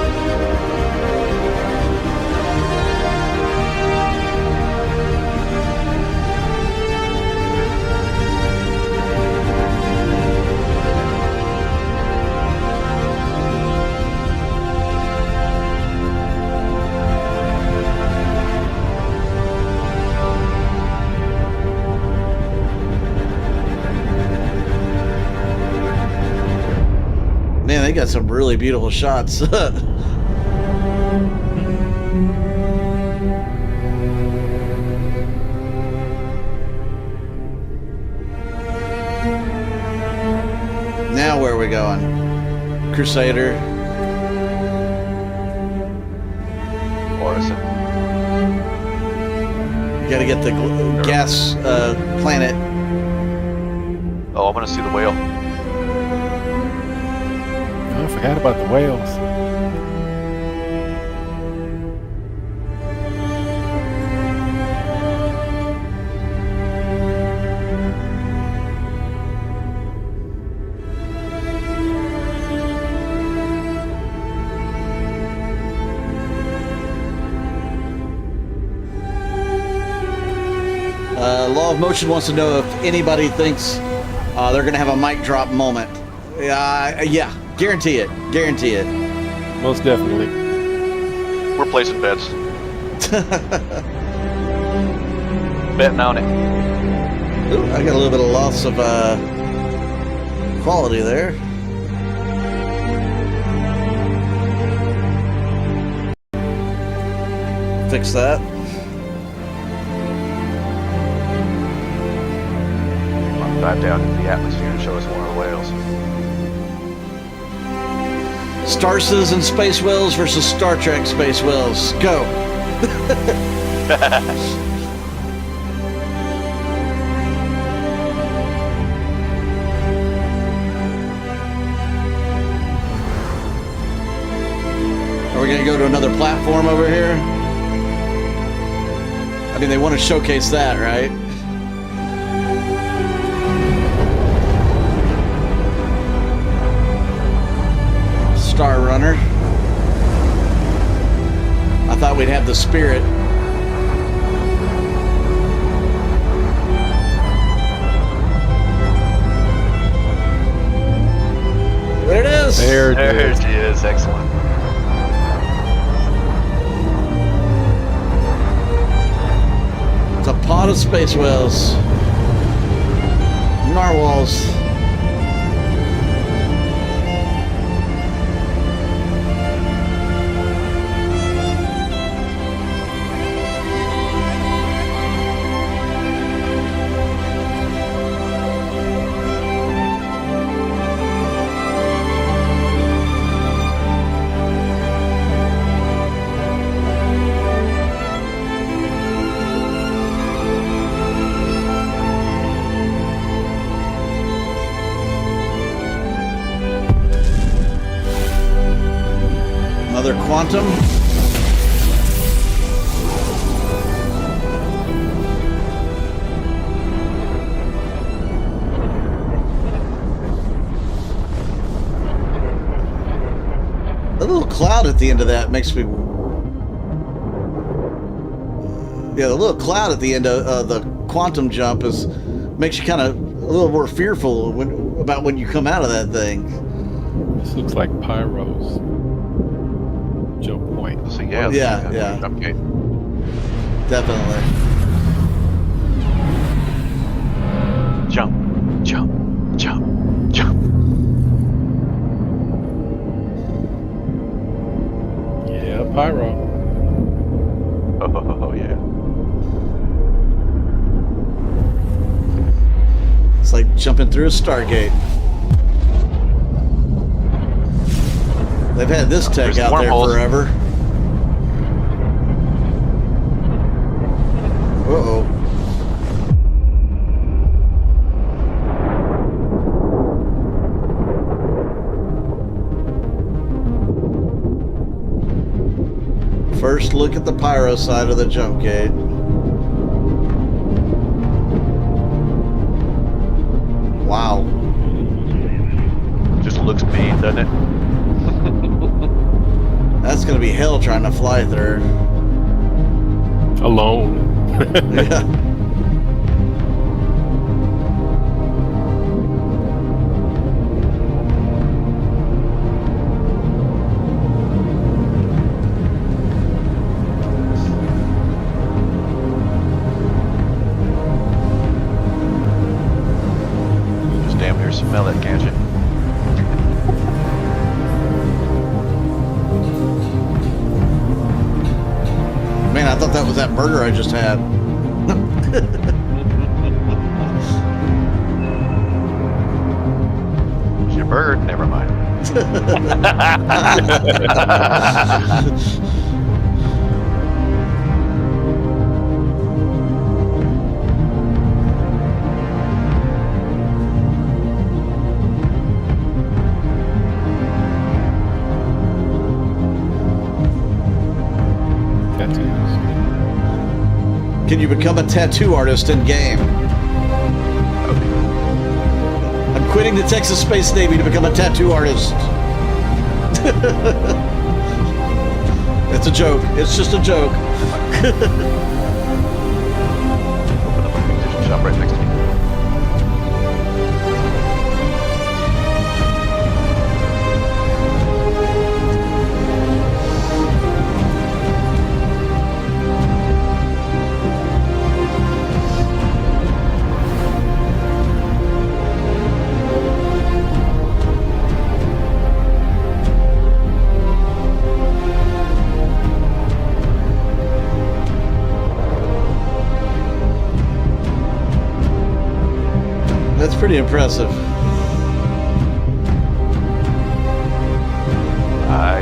Man, they got some really beautiful shots. Now where are we going? Crusader. Morrison. You gotta get the gas planet. Oh, I want to see the whale. I forgot about the whales. Law of Motion wants to know if anybody thinks they're going to have a mic drop moment. Yeah, guarantee it. Guarantee it. Most definitely. We're placing bets. Betting on it. Ooh, I got a little bit of loss of quality there. Fix that. I'll dive down into the atmosphere and show us one of the whales. Star Citizen Space Whales versus Star Trek Space Whales. Go. Are we going to go to another platform over here? I mean, they want to showcase that, right? Star Runner. I thought we'd have the Spirit. There it is. There she is. Excellent. It's a pod of space whales. Narwhals. Another quantum. A little cloud at the end of that makes me... Yeah, the little cloud at the end of the quantum jump makes you kind of a little more fearful about when you come out of that thing. This looks like Pyro's jump point. So yeah. Jump gate. Definitely. Jump, jump, jump, jump. Yeah, Pyro. Oh yeah. It's like jumping through a Stargate. They've had this tech out there forever. Uh-oh. First look at the Pyro side of the jump gate. Wow. Just looks mean, doesn't it? That's gonna be hell trying to fly through. Alone. Yeah. Just damn near smell it, can't you? Man, I thought that was that burger I just had. It's your bird? Never mind. Can you become a tattoo artist in game? I'm quitting the Texas Space Navy to become a tattoo artist. It's a joke. It's just a joke. Open up a musician shop right next to you. pretty impressive.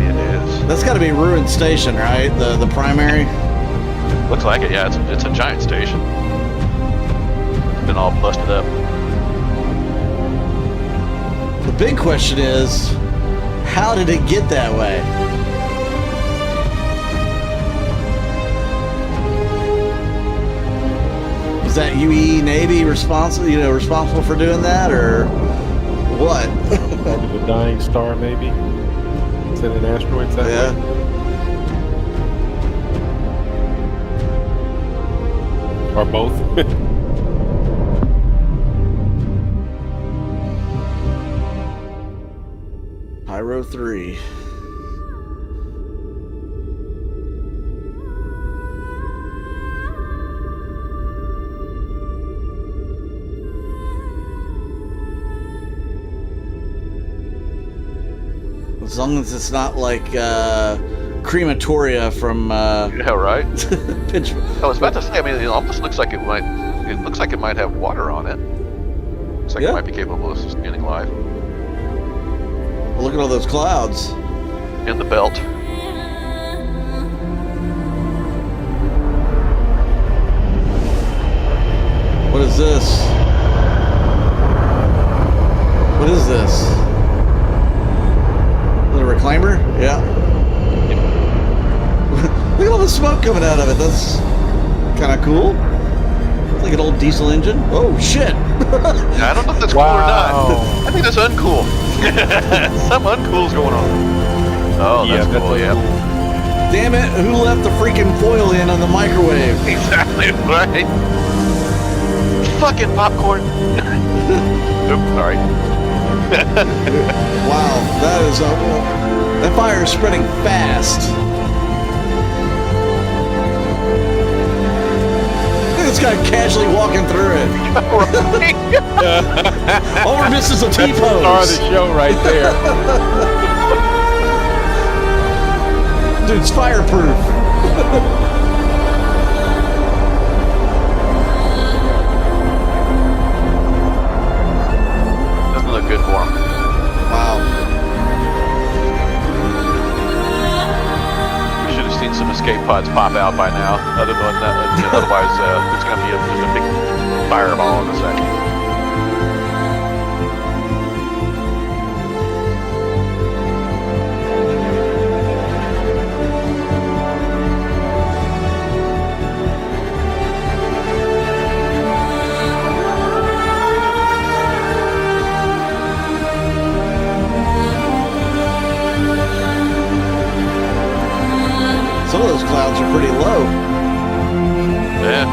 It is. That's got to be Ruined Station, right? The primary. Looks like it. Yeah, it's a giant station. It's been all busted up. The big question is, how did it get that way? Was that UE Navy responsible for doing that, or what? Probably the dying star, maybe. Sending asteroids that way. Or both. Pyro 3. As long as it's not like crematoria from yeah, right. Pitch. I was about to say. I mean, it almost looks like it might. It looks like it might have water on it. Looks like it might be capable of sustaining life. Well, look at all those clouds in the belt. What is this? What is this? Is it a reclaimer? Yeah. Look at all the smoke coming out of it. That's kind of cool. It's like an old diesel engine. Oh, shit. I don't know if that's cool or not. I think that's uncool. Some uncool's going on. Oh, that's cool, yeah. Damn it, who left the freaking foil in on the microwave? Exactly right. Fucking popcorn. Oops, sorry. Wow, that is that fire is spreading fast. Look at this guy casually walking through it. Over misses a T-pose. Star of the show right there. Dude, it's fireproof. Doesn't look good for him. Wow. We should have seen some escape pods pop out by now. Other than that, otherwise, it's going to be just a big fireball in a second. Some of those clouds are pretty low. Yeah.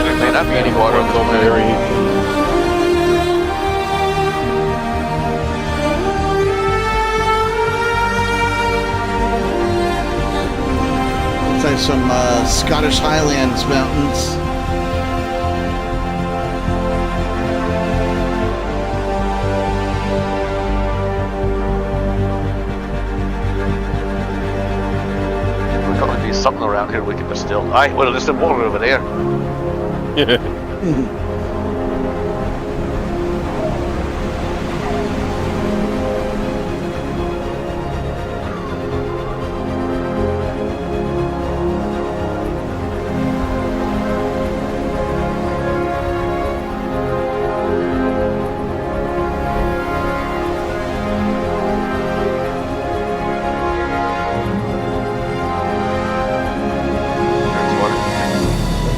There may not be any water in this area. Looks like some Scottish Highlands mountains. Something around here we can distill. Well, there's some water over there. Yeah.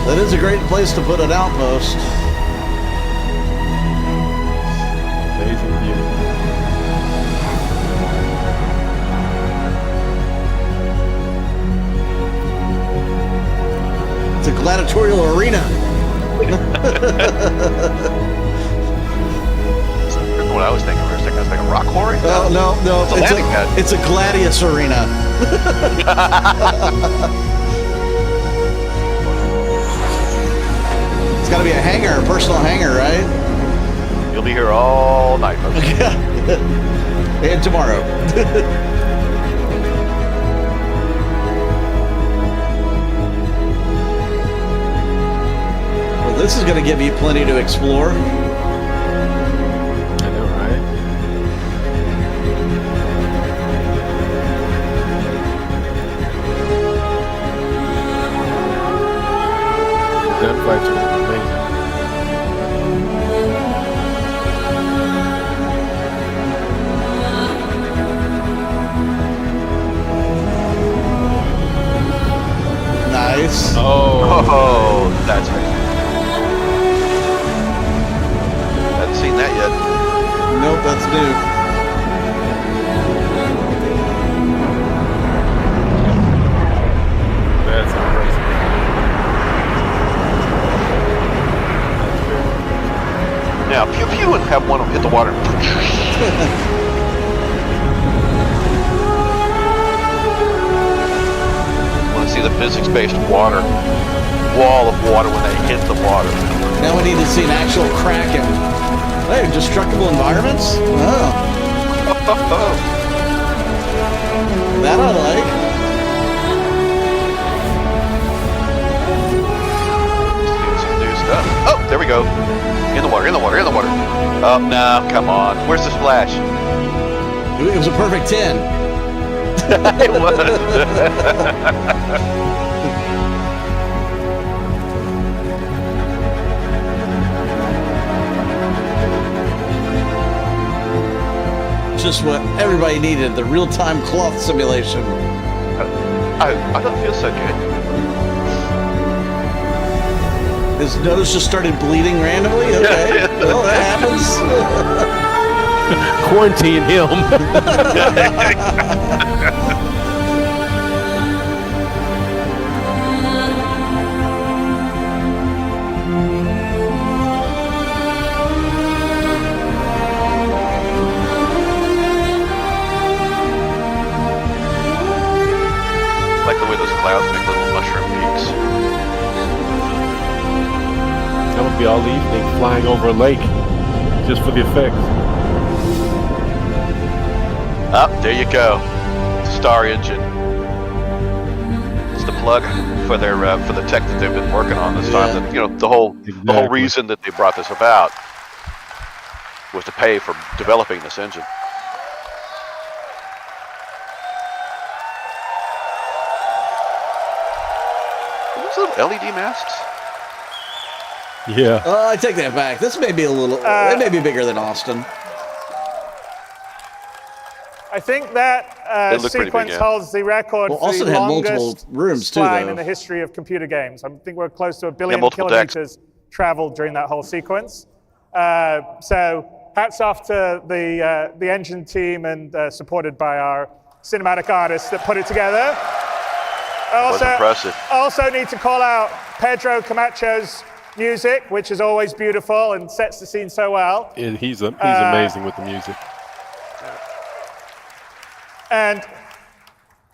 That is a great place to put an outpost. Amazing view. It's a gladiatorial arena. What I was thinking for a second, I was thinking rock quarry? Oh, no. It's a gladius arena. It's got to be a hangar, a personal hangar, right? You'll be here all night, folks. And tomorrow. Well, this is going to give you plenty to explore. I know, right? The gunfights are amazing. Nice. Oh, that's amazing. Haven't seen that yet. Nope, that's new. That's impressive. Now, pew pew, and have one of them hit the water. Want to see the physics-based water wall of water when they hit the water. Now we need to see an actual Kraken. Hey, destructible environments? Oh. That I like. Some new stuff. Oh, there we go. In the water, in the water, in the water. Oh, no, come on. Where's the splash? It was a perfect 10. It was. Just what everybody needed, the real-time cloth simulation. I don't feel so good. His nose just started bleeding randomly? Okay, well, that happens. Quarantine him. Like the way those clouds make little mushroom peaks. That would be all evening flying over a lake just for the effects. Up, there you go. Star engine. It's the plug for their for the tech that they've been working on this time. That, you know, the whole reason that they brought this about was to pay for developing this engine. Those little LED masks. Yeah. I take that back. This may be a little. It may be bigger than Austin. I think that sequence holds the record for Austin the had longest multiple rooms too, spline though. in the history of computer games. I think we're close to 1 billion multiple kilometers traveled during that whole sequence. So hats off to the engine team and supported by our cinematic artists that put it together. Was impressive. Also need to call out Pedro Camacho's music, which is always beautiful and sets the scene so well. He's amazing with the music. And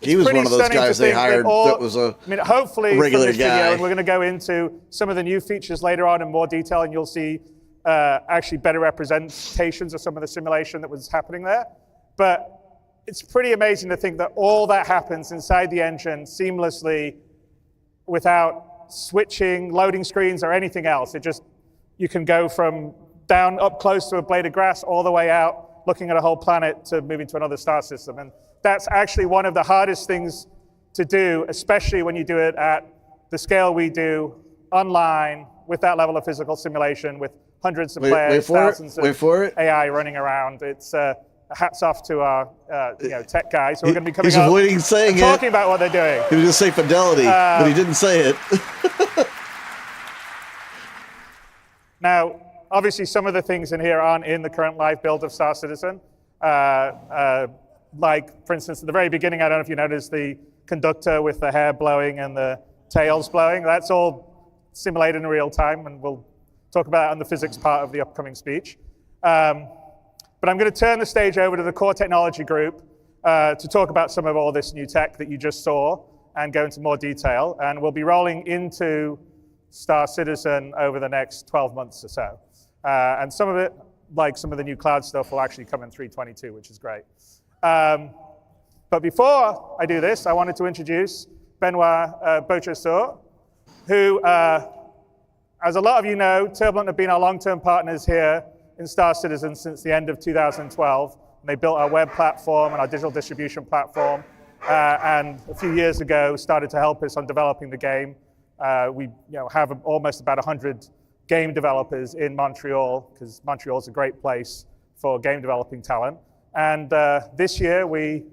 he was one of those guys they hired that was a hopefully regular from this guy. Video, and we're going to go into some of the new features later on in more detail, and you'll see actually better representations of some of the simulation that was happening there. But it's pretty amazing to think that all that happens inside the engine seamlessly without switching, loading screens, or anything else. You can go from down up close to a blade of grass all the way out, looking at a whole planet, to moving to another star system. And that's actually one of the hardest things to do, especially when you do it at the scale we do online with that level of physical simulation, with hundreds of players, thousands of AI running around. It's hats off to our tech guys who are going to be coming up avoiding saying talking about what they're doing. He was going to say fidelity, but he didn't say it. Now, obviously, some of the things in here aren't in the current live build of Star Citizen. Like, for instance, at the very beginning, I don't know if you noticed the conductor with the hair blowing and the tails blowing. That's all simulated in real time, and we'll talk about it on the physics part of the upcoming speech. But I'm going to turn the stage over to the core technology group to talk about some of all this new tech that you just saw and go into more detail. And we'll be rolling into Star Citizen over the next 12 months or so. And some of it, like some of the new cloud stuff, will actually come in 3.22, which is great. But before I do this, I wanted to introduce Benoit Beautresor, who As a lot of you know, Turbulent have been our long-term partners here in Star Citizen since the end of 2012. And they built our web platform and our digital distribution platform, and a few years ago started to help us on developing the game. We have almost about 100 game developers in Montreal, because Montreal is a great place for game developing talent. And this year we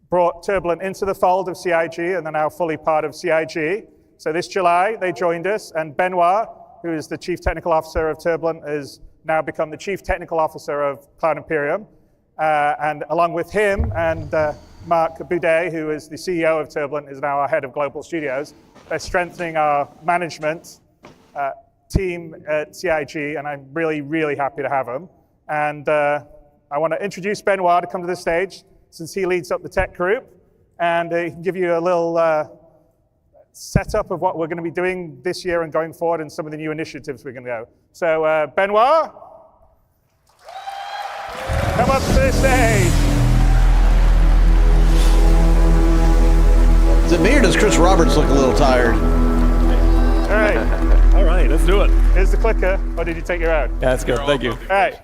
brought Turbulent into the fold of CIG, and they're now fully part of CIG. So this July they joined us, and Benoit, who is the Chief Technical Officer of Turbulent, has now become the Chief Technical Officer of Cloud Imperium. And along with him and Marc Boudet, who is the CEO of Turbulent, is now our head of global studios. They're strengthening our management team at CIG, and I'm really, really happy to have them. And I want to introduce Benoit to come to the stage, since he leads up the tech group, and he can give you a little setup of what we're going to be doing this year and going forward, and some of the new initiatives we're going to go. So Benoit, come up to the stage. Is it me or does Chris Roberts look a little tired? All right. All right, let's do it. Here's the clicker. Or did you take your own? Yeah, that's good. Thank you. All right.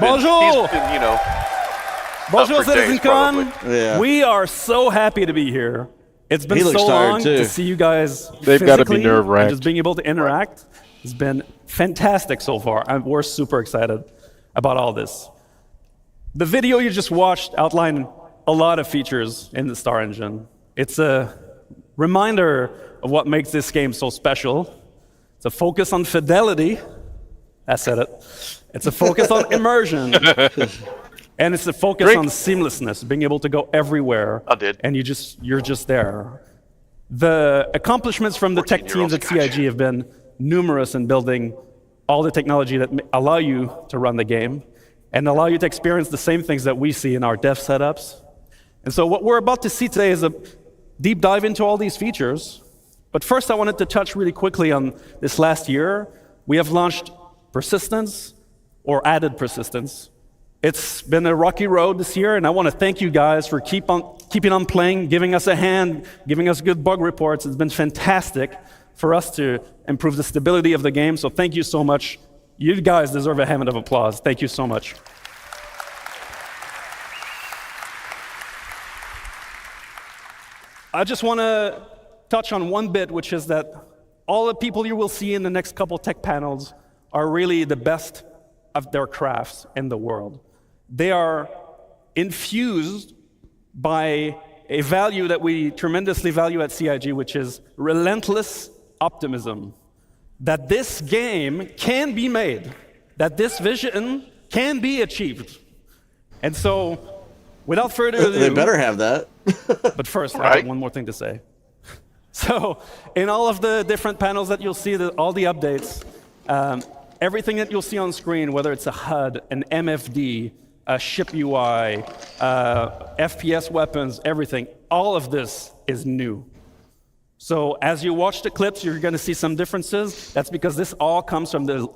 Bonjour. Bonjour, for days, CitizenCon. Yeah. We are so happy to be here. It's been so long to see you guys They've got to be physically, nerve-wracked. and just being able to interact has been fantastic so far. We're super excited about all this. The video you just watched outlined a lot of features in the Star Engine. It's a reminder of what makes this game so special. It's a focus on fidelity. I said it. It's a focus on immersion. And it's a focus on seamlessness, being able to go everywhere. I did. And you're just there. The accomplishments from the tech teams at CIG have been numerous in building all the technology that allow you to run the game and allow you to experience the same things that we see in our dev setups. And so what we're about to see today is a deep dive into all these features. But first I wanted to touch really quickly on this last year. We have launched persistence, or added persistence. It's been a rocky road this year, and I want to thank you guys for keeping on playing, giving us a hand, giving us good bug reports. It's been fantastic for us to improve the stability of the game, so thank you so much. You guys deserve a hand of applause. Thank you so much. I just want to touch on one bit, which is that all the people you will see in the next couple tech panels are really the best of their crafts in the world. They are infused by a value that we tremendously value at CIG, which is relentless optimism. That this game can be made, that this vision can be achieved. And so, without further ado... They better have that. But first, I have one more thing to say. So, in all of the different panels that you'll see, all the updates, everything that you'll see on screen, whether it's a HUD, an MFD, a ship UI, FPS weapons, everything, all of this is new. So as you watch the clips, you're going to see some differences. That's because this all comes from the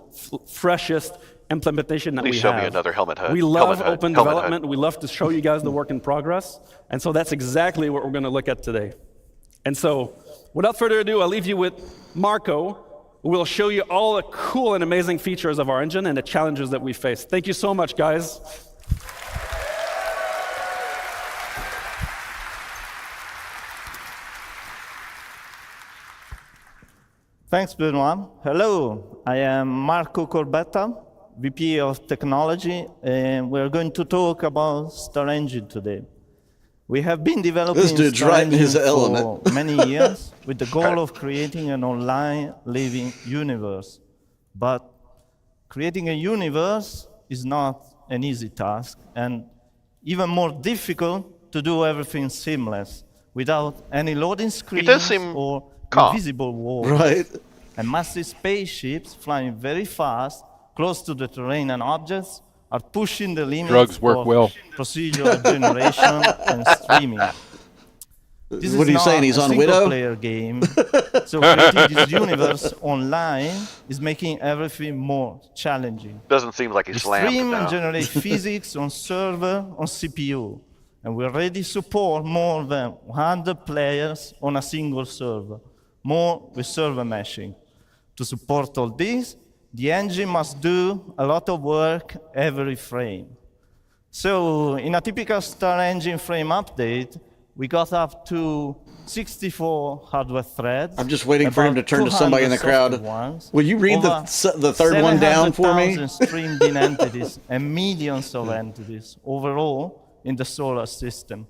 freshest implementation that we have. Please show me another helmet HUD. We love open development. We love to show you guys the work in progress. And so that's exactly what we're going to look at today. And so without further ado, I'll leave you with Marco, who will show you all the cool and amazing features of our engine and the challenges that we face. Thank you so much, guys. Thanks, Benoit. Hello, I am Marco Corbetta, VP of Technology, and we're going to talk about Star Engine today. We have been developing Star Engine for many years with the goal of creating an online living universe. But creating a universe is not an easy task, and even more difficult to do everything seamless without any loading screens or invisible walls. Right. And massive spaceships flying very fast, close to the terrain and objects, are pushing the limits Drugs work of well. procedural generation and streaming. This what are you saying? He's on Widow? Player game. So creating this universe online is making everything more challenging. Doesn't seem like he's slammed. Stream and generate physics on server on CPU. And we already support more than 100 players on a single server. more with server meshing. To support all this, the engine must do a lot of work every frame. So in a typical Star Engine frame update, we got up to 64 hardware threads. I'm just waiting for him to turn to somebody in the crowd. Will you read the third one down for me? 700,000 streamed-in entities and millions of entities overall in the solar system.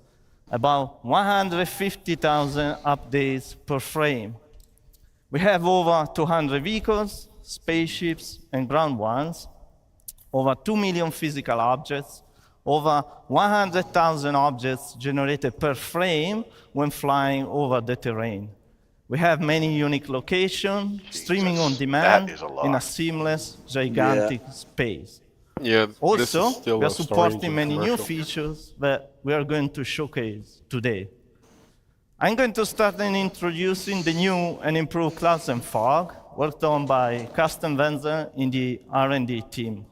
About 150,000 updates per frame. We have over 200 vehicles, spaceships, and ground ones, over 2 million physical objects, over 100,000 objects generated per frame when flying over the terrain. We have many unique locations, streaming on demand in a seamless, gigantic space. Yeah. Also, we are supporting many new features that we are going to showcase today. I'm going to start in introducing the new and improved clouds and fog, worked on by Carsten Wenzel in the R&D team.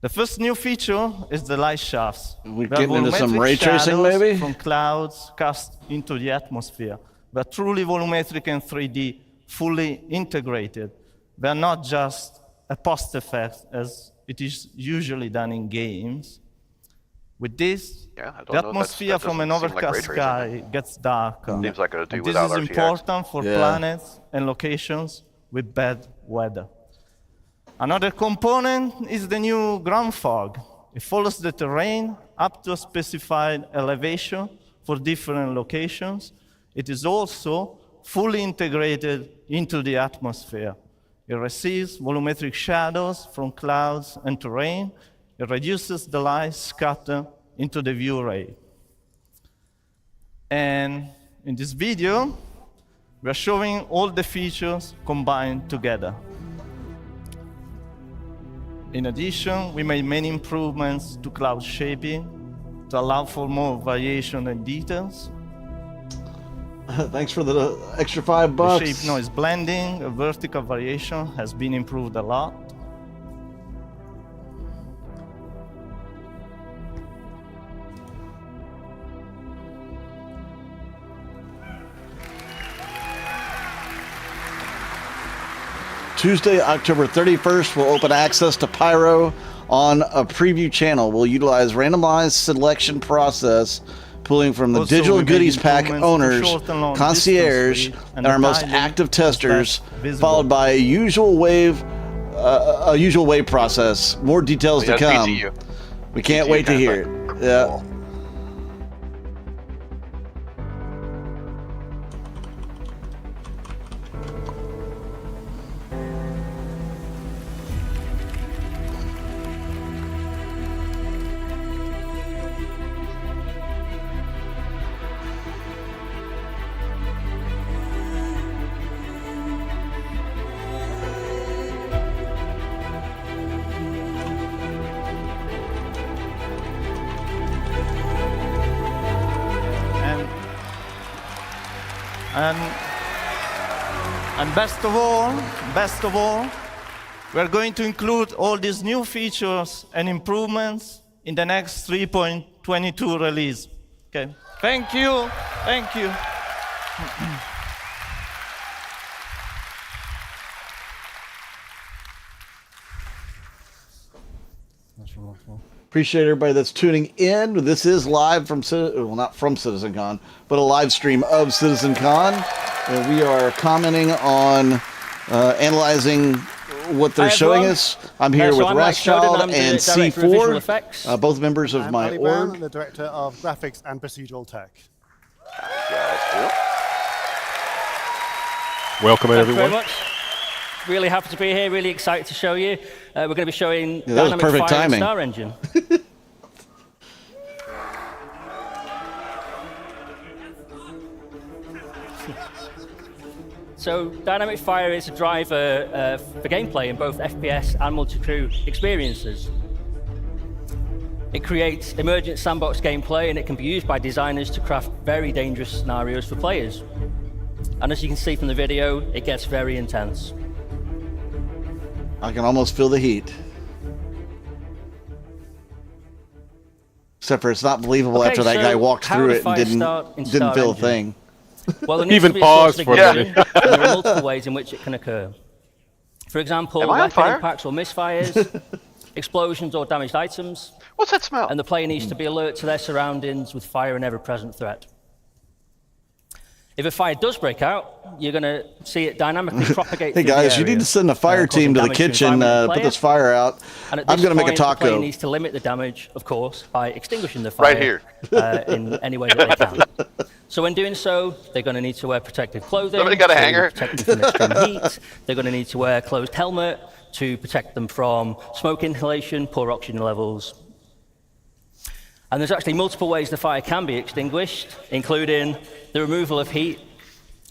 The first new feature is the light shafts. We're getting into some ray tracing, maybe? From clouds cast into the atmosphere. They're truly volumetric and 3D, fully integrated. They're not just a post effect, as it is usually done in games. With this, the atmosphere from an overcast sky gets darker. Seems like it'll do and without this is RTX. important for planets and locations with bad weather. Another component is the new ground fog. It follows the terrain up to a specified elevation for different locations. It is also fully integrated into the atmosphere. It receives volumetric shadows from clouds and terrain. It reduces the light scatter into the view ray. And in this video, we are showing all the features combined together. In addition, we made many improvements to cloud shaping to allow for more variation and details. Thanks for the extra $5. The shape noise blending, a vertical variation has been improved a lot. Tuesday, October 31st, we'll open access to Pyro on a preview channel. We'll utilize randomized selection process, pulling from the Also, digital we made goodies pack improvements owners, for short and long concierge, distance read, and our the most tiling active testers, visible. followed by a usual wave process. More details to come. We can't wait to hear it. Yeah. And best of all, we're going to include all these new features and improvements in the next 3.22 release. Okay. Thank you. Thank you. Appreciate everybody that's tuning in. This is live from, well, not from CitizenCon, but a live stream of CitizenCon. We are commenting on analyzing what they're showing us. I'm here with Rothschild and C4, both members of my org. I'm the Director of Graphics and Procedural Tech. Welcome, everyone. Thank you very much. Really happy to be here, really excited to show you. We're going to be showing that was Dynamic perfect Fire and timing. Star Engine. So Dynamic Fire is a driver for gameplay in both FPS and multi-crew experiences. It creates emergent sandbox gameplay, and it can be used by designers to craft very dangerous scenarios for players. And as you can see from the video, it gets very intense. I can almost feel the heat. Except for it's not believable after that guy walked through it and didn't feel a thing. Well, there needs Even to be a source pause of for a ignition, minute. and there are multiple ways in which it can occur. For example, Am I on weapon fire? impacts or misfires, explosions or damaged items. What's that smell? And the player needs to be alert to their surroundings with fire an ever-present threat. If a fire does break out, you're going to see it dynamically propagate. Hey guys, you need to send a fire team to the kitchen, put this fire out. I'm going to make a taco. The player needs to limit the damage, of course, by extinguishing the fire Right here. In any way that they can. So when doing so, they're going to need to wear protective clothing. Somebody got a hanger? To protect them from extreme heat. They're going to need to wear a closed helmet to protect them from smoke inhalation, poor oxygen levels. And there's actually multiple ways the fire can be extinguished, including the removal of heat.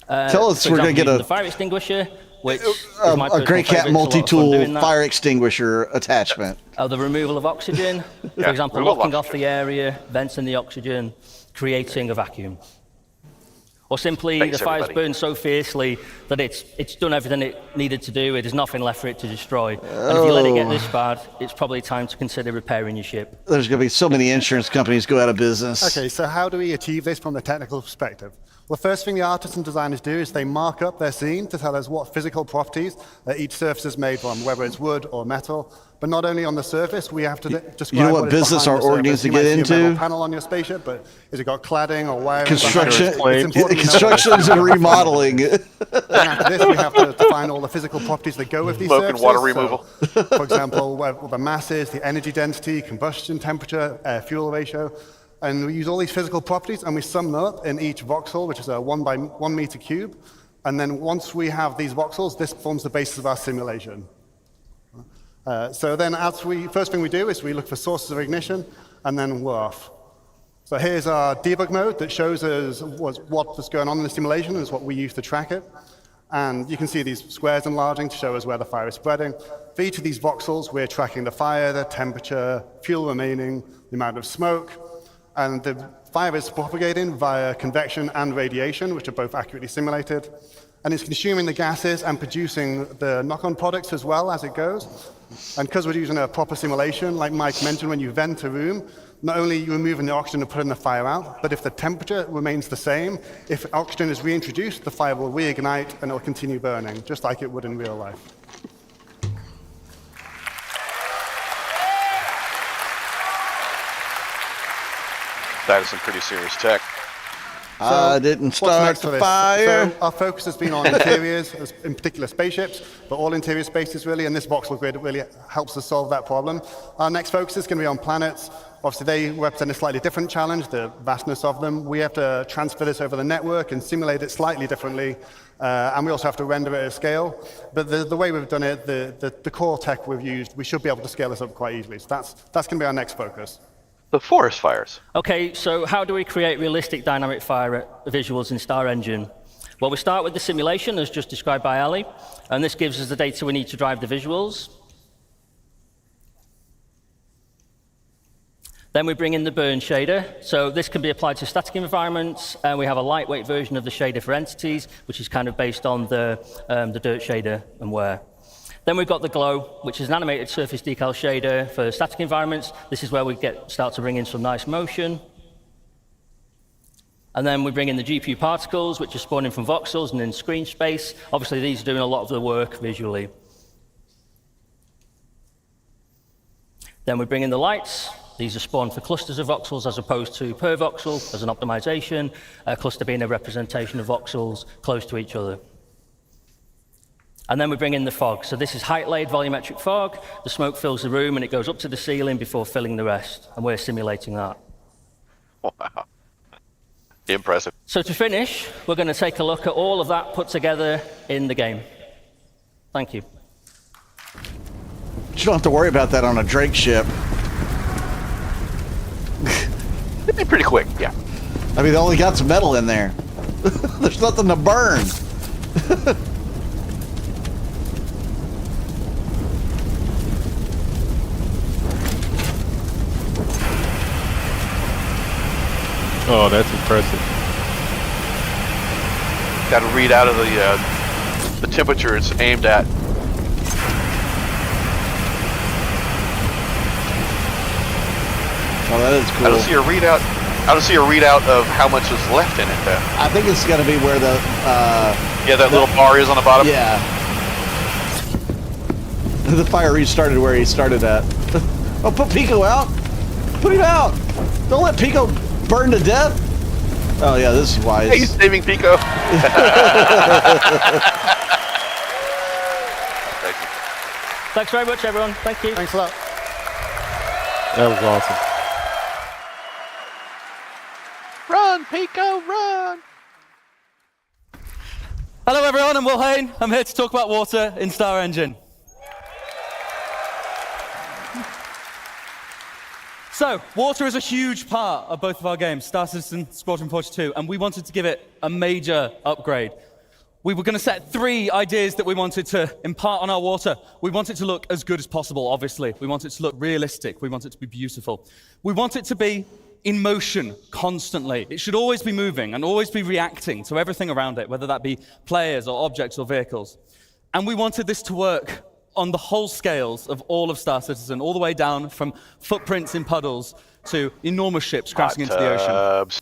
Tell us, for we're going to example, get the fire extinguisher, which a Grey Cat multi-tool fire extinguisher attachment. The removal of oxygen, for example, locking off the area, venting the oxygen, creating a vacuum. Or simply, the fire's burned so fiercely that it's done everything it needed to do. There's nothing left for it to destroy. And if you let it get this bad, it's probably time to consider repairing your ship. There's going to be so many insurance companies go out of business. Okay, so how do we achieve this from the technical perspective? Well, the first thing the artists and designers do is they mark up their scene to tell us what physical properties each surface is made from, whether it's wood or metal. But not only on the surface, we have to describe you know what business our org needs to get into? You might see a metal panel on your spaceship, but has it got cladding or wiring? Construction and remodeling. And after this, we have to define all the physical properties that go with these surfaces. Smoke and water removal. So, for example, the masses, the energy density, combustion temperature, fuel ratio. And we use all these physical properties and we sum them up in each voxel, which is a 1 by 1 meter cube. And then once we have these voxels, this forms the basis of our simulation. So then first thing we do is we look for sources of ignition and then we're off. So here's our debug mode that shows us what's going on in the simulation, is what we use to track it. And you can see these squares enlarging to show us where the fire is spreading. For each of these voxels, we're tracking the fire, the temperature, fuel remaining, the amount of smoke. And the fire is propagating via convection and radiation, which are both accurately simulated. And it's consuming the gases and producing the knock-on products as well as it goes. And because we're using a proper simulation, like Mike mentioned, when you vent a room, not only are you removing the oxygen and putting the fire out, but if the temperature remains the same, if oxygen is reintroduced, the fire will reignite and it will continue burning, just like it would in real life. That is some pretty serious tech. I didn't start the fire. So our focus has been on interiors, in particular spaceships, but all interior spaces really, and this voxel grid really helps us solve that problem. Our next focus is going to be on planets. Obviously, they represent a slightly different challenge, the vastness of them. We have to transfer this over the network and simulate it slightly differently, and we also have to render it at scale. But the way we've done it, the core tech we've used, we should be able to scale this up quite easily. So that's going to be our next focus. The forest fires. Okay, so how do we create realistic dynamic fire visuals in Star Engine? Well, we start with the simulation, as just described by Ali, and this gives us the data we need to drive the visuals. Then we bring in the burn shader. So this can be applied to static environments, and we have a lightweight version of the shader for entities, which is kind of based on the dirt shader and wear. Then we've got the glow, which is an animated surface decal shader for static environments. This is where we start to bring in some nice motion. And then we bring in the GPU particles, which are spawning from voxels and in screen space. Obviously, these are doing a lot of the work visually. Then we bring in the lights. These are spawned for clusters of voxels as opposed to per voxel as an optimization, a cluster being a representation of voxels close to each other. And then we bring in the fog. So this is height-laid volumetric fog. The smoke fills the room and it goes up to the ceiling before filling the rest. And we're simulating that. Wow. Impressive. So to finish, we're going to take a look at all of that put together in the game. Thank you. You don't have to worry about that on a Drake ship. It'd be pretty quick, yeah. I mean, they only got some metal in there. There's nothing to burn. Oh, that's impressive. Got to read out of the temperature it's aimed at. Oh, that is cool. I don't see a readout. I don't see a readout of how much is left in it, though. I think it's going to be where the... yeah, that little bar is on the bottom? Yeah. The fire restarted where he started at. Oh, put Pico out! Put him out! Don't let Pico burn to death! Oh yeah, this is wise. Hey, he's saving Pico. Thank you. Thanks very much, everyone. Thank you. Thanks a lot. That was awesome. Run, Pico, run! Hello, everyone. I'm Will Hain. I'm here to talk about water in Star Engine. So, water is a huge part of both of our games, Star Citizen, Squadron 42, and we wanted to give it a major upgrade. We were going to set 3 ideas that we wanted to impart on our water. We want it to look as good as possible, obviously. We want it to look realistic. We want it to be beautiful. We want it to be in motion constantly. It should always be moving and always be reacting to everything around it, whether that be players or objects or vehicles. And we wanted this to work on the whole scales of all of Star Citizen, all the way down from footprints in puddles to enormous ships crashing into the ocean.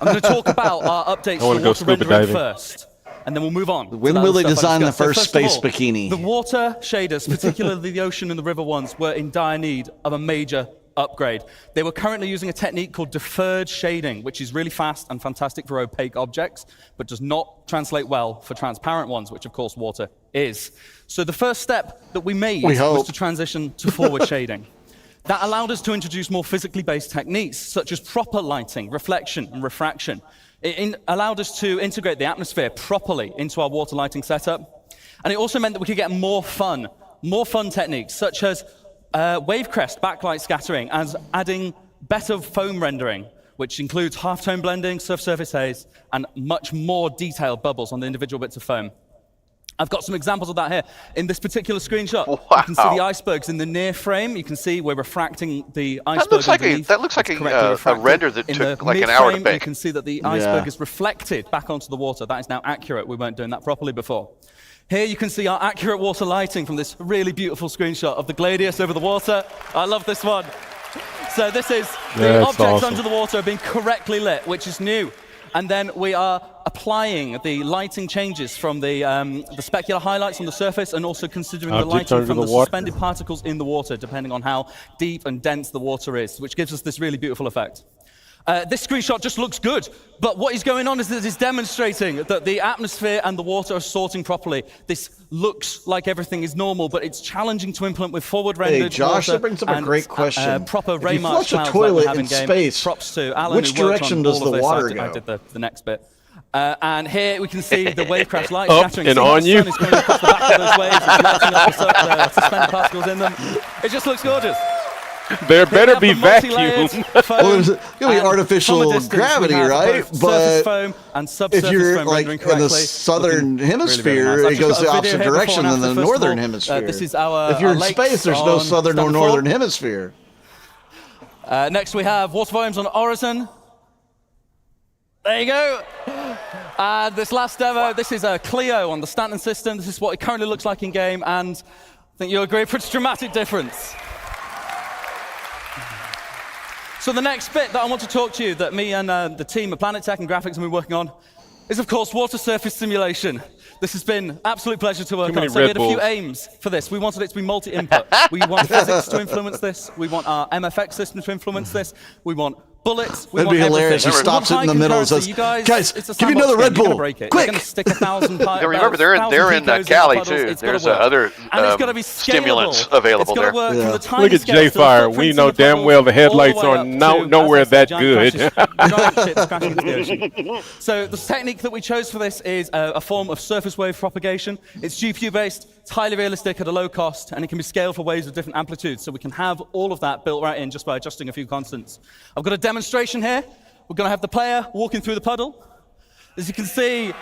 I'm going to talk about our updates to water rendering first, and then we'll move on. When will they design the first space bikini? The water shaders, particularly the ocean and the river ones, were in dire need of a major upgrade. They were currently using a technique called deferred shading, which is really fast and fantastic for opaque objects, but does not translate well for transparent ones, which of course water is. So the first step that we made was to transition to forward shading. That allowed us to introduce more physically based techniques, such as proper lighting, reflection, and refraction. It allowed us to integrate the atmosphere properly into our water lighting setup. And it also meant that we could get more fun techniques, such as wave crest backlight scattering, and adding better foam rendering, which includes halftone blending, surface haze, and much more detailed bubbles on the individual bits of foam. I've got some examples of that here. In this particular screenshot, you can see the icebergs in the near frame. You can see we're refracting the iceberg underneath. That looks like a render that took like an hour to make. You can see that the iceberg is reflected back onto the water. That is now accurate. We weren't doing that properly before. Here you can see our accurate water lighting from this really beautiful screenshot of the Gladius over the water. I love this one. So this is the objects under the water being correctly lit, which is new. And then we are applying the lighting changes from the specular highlights on the surface, and also considering the lighting from the suspended particles in the water, depending on how deep and dense the water is, which gives us this really beautiful effect. This screenshot just looks good, but what is going on is that it is demonstrating that the atmosphere and the water are sorting properly. This looks like everything is normal, but it's challenging to implement with forward-rendered water. Hey, Josh, that brings up a great question. Proper if you Raymark flush a toilet in game. space, Props to Alan, which direction does the water go? I did the next bit. And here we can see the wave crash light scattering. And on you. The sun is coming across the back of those waves. It's lighting up the suspended particles in them. It just looks gorgeous. There better be vacuum. Well, there's going to be artificial gravity, right? But foam and if you're like in the southern hemisphere, it goes the opposite direction than the northern hemisphere. This is our if you're in space, there's no southern or northern hemisphere. Next we have water volumes on Horizon. There you go. And this last demo, this is a Clio on the Stanton system. This is what it currently looks like in game, and I think you'll agree, pretty dramatic difference. So the next bit that I want to talk to you, that me and the team at Planet Tech and Graphics have been working on, is of course water surface simulation. This has been an absolute pleasure to work on. So we had a few aims for this. We wanted it to be multi-input. We want physics to influence this. We want our MFX system to influence this. We want bullets. That'd be hilarious. He stops it in the middle and says, guys, give me another Red Bull, quick! They're going to stick 1,000 remember, they're in Cali, too. There's other stimulants available there. Look at J-Fire. We know damn well the headlights are nowhere that good. So the technique that we chose for this is a form of surface wave propagation. It's GPU-based, it's highly realistic at a low cost, and it can be scaled for waves of different amplitudes. So we can have all of that built right in just by adjusting a few constants. I've got a demonstration here. We're going to have the player walking through the puddle. As you can see,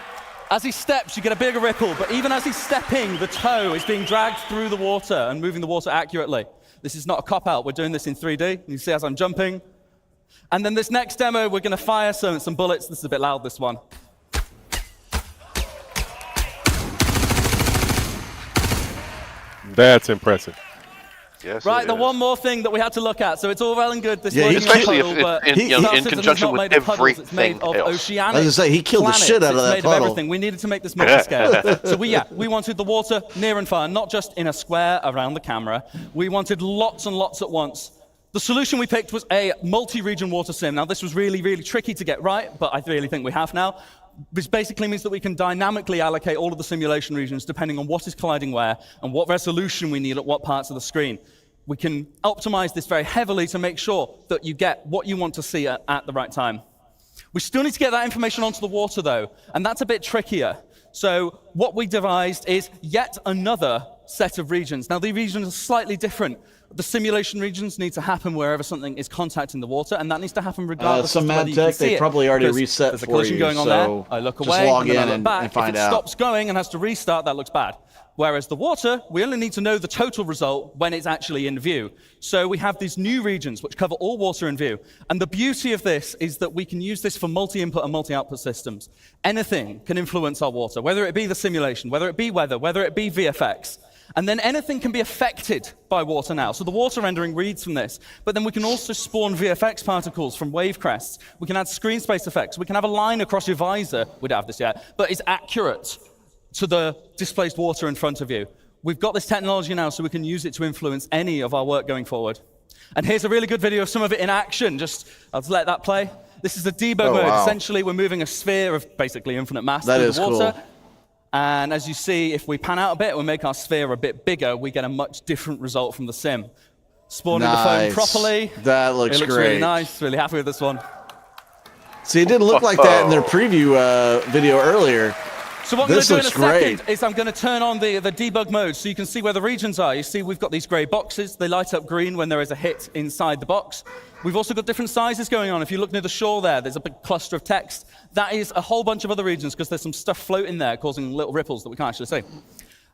as he steps, you get a bigger ripple, but even as he's stepping, the toe is being dragged through the water and moving the water accurately. This is not a cop-out. We're doing this in 3D. You see as I'm jumping. And then this next demo, we're going to fire some bullets. This is a bit loud, this one. That's impressive. Yes, right, it the is. one more thing that we had to look at. So it's all well and good, this Yeah, working especially puddle, but in Star conjunction Citizen is not with made of puddles, it's made everything of else. oceanic I was gonna say, he killed the planets. shit out of It's that made puddle. of everything. We needed to make this multi-scale. So we wanted the water near and far, not just in a square around the camera. We wanted lots and lots at once. The solution we picked was a multi-region water sim. Now, this was really, really tricky to get right, but I really think we have now. Which basically means that we can dynamically allocate all of the simulation regions depending on what is colliding where and what resolution we need at what parts of the screen. We can optimize this very heavily to make sure that you get what you want to see at the right time. We still need to get that information onto the water, though, and that's a bit trickier. So what we devised is yet another set of regions. Now, the regions are slightly different. The simulation regions need to happen wherever something is contacting the water, and that needs to happen regardless of whether you can see it. They probably already reset there's a for collision you, going on so there. I look just away, log and then I in look and back. find if it out. stops going and has to restart, that looks bad. Whereas the water, we only need to know the total result when it's actually in view. So we have these new regions which cover all water in view. And the beauty of this is that we can use this for multi-input and multi-output systems. Anything can influence our water, whether it be the simulation, whether it be weather, whether it be VFX. And then anything can be affected by water now. So the water rendering reads from this. But then we can also spawn VFX particles from wave crests. We can add screen space effects. We can have a line across your visor. We don't have this yet, but it's accurate to the displaced water in front of you. We've got this technology now, so we can use it to influence any of our work going forward. And here's a really good video of some of it in action. I'll just let that play. This is the debug mode. Wow. Essentially, we're moving a sphere of basically infinite mass That through is the water. cool. And as you see, if we pan out a bit, we make our sphere a bit bigger, we get a much different result from the sim. Spawning the phone properly. That looks it looks great. really nice. Really happy with this one. See, it didn't look like that in their preview video earlier. So what I'm going to do in a great. second is I'm going to turn on the debug mode so you can see where the regions are. You see we've got these gray boxes. They light up green when there is a hit inside the box. We've also got different sizes going on. If you look near the shore there's a big cluster of text. That is a whole bunch of other regions because there's some stuff floating there causing little ripples that we can't actually see.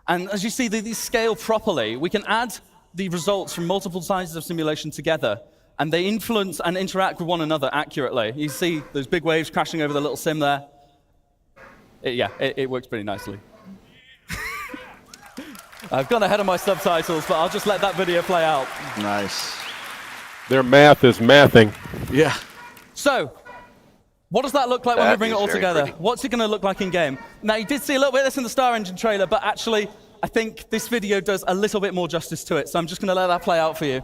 And as you see, these scale properly. We can add the results from multiple sizes of simulation together, and they influence and interact with one another accurately. You see those big waves crashing over the little sim there. It works pretty nicely. I've gone ahead of my subtitles, but I'll just let that video play out. Nice. Their math is mathing. Yeah. So, what does that look like when we bring it all together? What's it going to look like in game? Now, you did see a little bit of this in the Star Engine trailer, but actually, I think this video does a little bit more justice to it. So I'm just going to let that play out for you.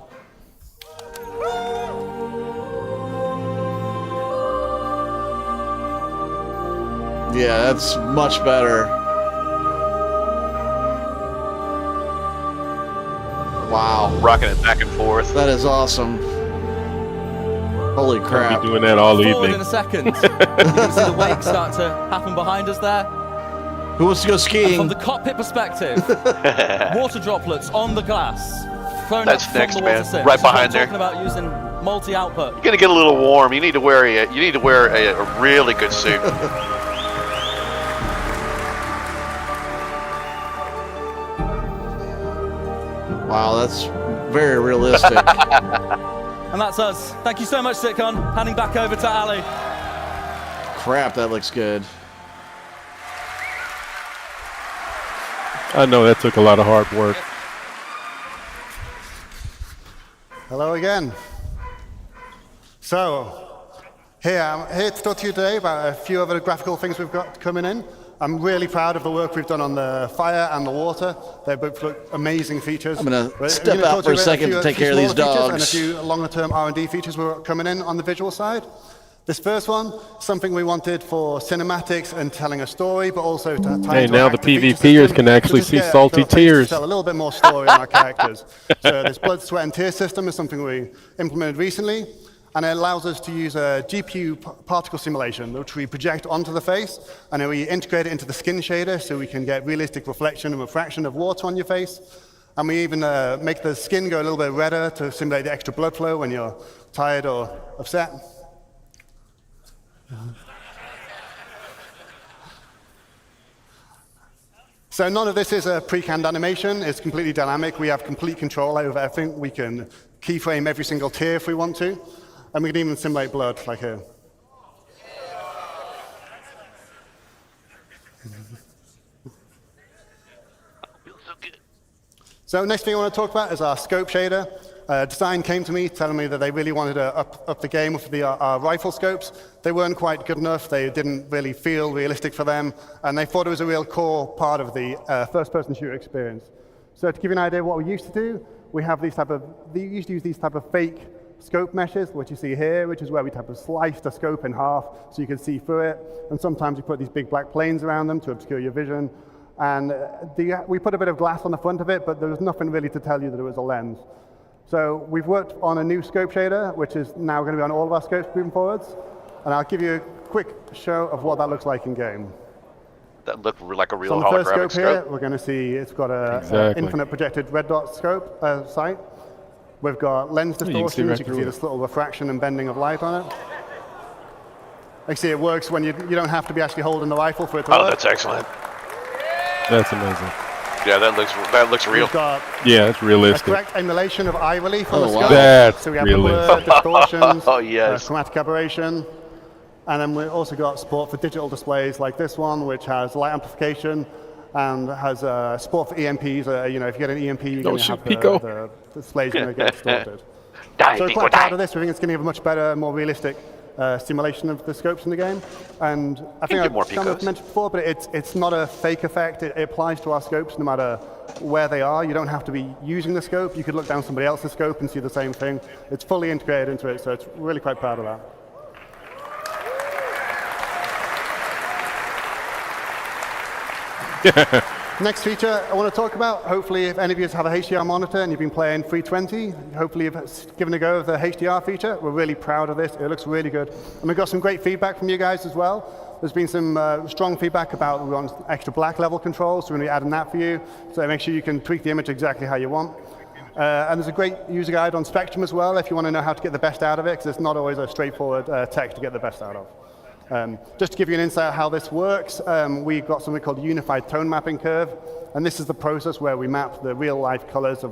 Yeah, that's much better. Wow. Rocking it back and forth. That is awesome. Holy crap. I'll be doing that all Forward evening. in a second. You can see the wake start to happen behind us there. Who wants to go skiing? And from the cockpit perspective, water droplets on the glass. That's up next, from the man. water sim. Right This is what behind I'm there. talking about using multi-output. You're gonna get a little warm. You need to wear a really good suit. Wow, that's very realistic. And that's us. Thank you so much, CitizenCon. Handing back over to Ali. Crap, that looks good. I know that took a lot of hard work. Hello again. So, I'm here to talk to you today about a few other graphical things we've got coming in. I'm really proud of the work we've done on the fire and the water. They both look amazing features. I'm going to step out for a second to take care of these dogs. And a few longer-term R&D features were coming in on the visual side. This first one, something we wanted for cinematics and telling a story, but also to tie into now an the active feature PvPers system can to actually just see get salty the face to tears. tell a little bit more story on our characters. So this blood, sweat, and tear system is something we implemented recently, and it allows us to use a GPU particle simulation, which we project onto the face, and then we integrate it into the skin shader so we can get realistic reflection and refraction of water on your face. And we even make the skin go a little bit redder to simulate the extra blood flow when you're tired or upset. So none of this is a pre-canned animation. It's completely dynamic. We have complete control over everything. We can keyframe every single tear if we want to. And we can even simulate blood, like here. So next thing I want to talk about is our scope shader. Design came to me telling me that they really wanted to up the game for our rifle scopes. They weren't quite good enough. They didn't really feel realistic for them. And they thought it was a real core part of the first-person shooter experience. So to give you an idea of what we used to do, we used to use these type of fake scope meshes, which you see here, which is where we type of slice the scope in half so you can see through it. And sometimes you put these big black planes around them to obscure your vision. And we put a bit of glass on the front of it, but there was nothing really to tell you that it was a lens. So we've worked on a new scope shader, which is now going to be on all of our scopes moving forwards. And I'll give you a quick show of what that looks like in game. That looked like a real so on the first holographic scope here, we're going to see it's got an infinite projected red dot scope sight. We've got lens distortion, so you can see this little refraction and bending of light on it. You see it works when you don't have to be actually holding the rifle for it to work. Oh, that's excellent. That's amazing. Yeah, that looks real. Yeah, it's realistic. A correct emulation of eye relief on the scope. That's so we have realistic. blur, distortions, oh, yes. chromatic aberration. And then we've also got support for digital displays like this one, which has light amplification and has support for EMPs. If you get an EMP, you're going to have the display's going to get distorted. So we're quite proud of this. We think it's going to give a much better, more realistic simulation of the scopes in the game. And I think I've mentioned before, but it's not a fake effect. It applies to our scopes no matter where they are. You don't have to be using the scope. You could look down somebody else's scope and see the same thing. It's fully integrated into it, so it's really quite proud of that. Next feature I want to talk about, hopefully if any of you have a HDR monitor and you've been playing 320, hopefully you've given a go of the HDR feature. We're really proud of this. It looks really good. And we've got some great feedback from you guys as well. There's been some strong feedback about we want extra black level controls, so we're going to be adding that for you. So make sure you can tweak the image exactly how you want. And there's a great user guide on Spectrum as well if you want to know how to get the best out of it, because it's not always a straightforward tech to get the best out of. Just to give you an insight of how this works, we've got something called Unified Tone Mapping Curve, and this is the process where we map the real-life colors of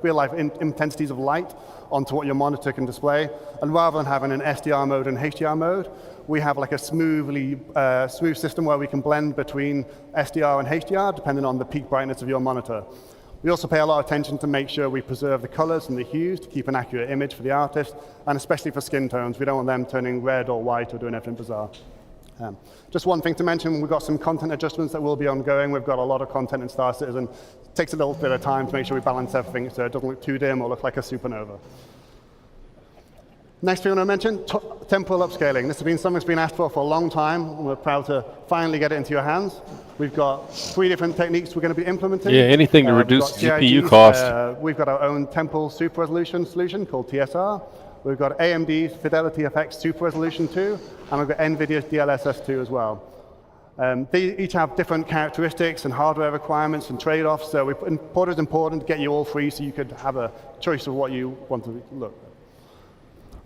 real-life intensities of light onto what your monitor can display. And rather than having an SDR mode and HDR mode, we have like a smooth system where we can blend between SDR and HDR depending on the peak brightness of your monitor. We also pay a lot of attention to make sure we preserve the colors and the hues to keep an accurate image for the artist, and especially for skin tones. We don't want them turning red or white or doing everything bizarre. Just one thing to mention, we've got some content adjustments that will be ongoing. We've got a lot of content in Star Citizen. It takes a little bit of time to make sure we balance everything so it doesn't look too dim or look like a supernova. Next thing I want to mention, temporal upscaling. This has been something that's been asked for a long time, and we're proud to finally get it into your hands. We've got 3 different techniques we're going to be implementing. Yeah, anything to reduce GPU cost. We've got our own temporal super resolution solution called TSR. We've got AMD's Fidelity FX Super Resolution 2, and we've got NVIDIA's DLSS 2 as well. They each have different characteristics and hardware requirements and trade-offs, so it's important to get you all 3 so you could have a choice of what you want to look.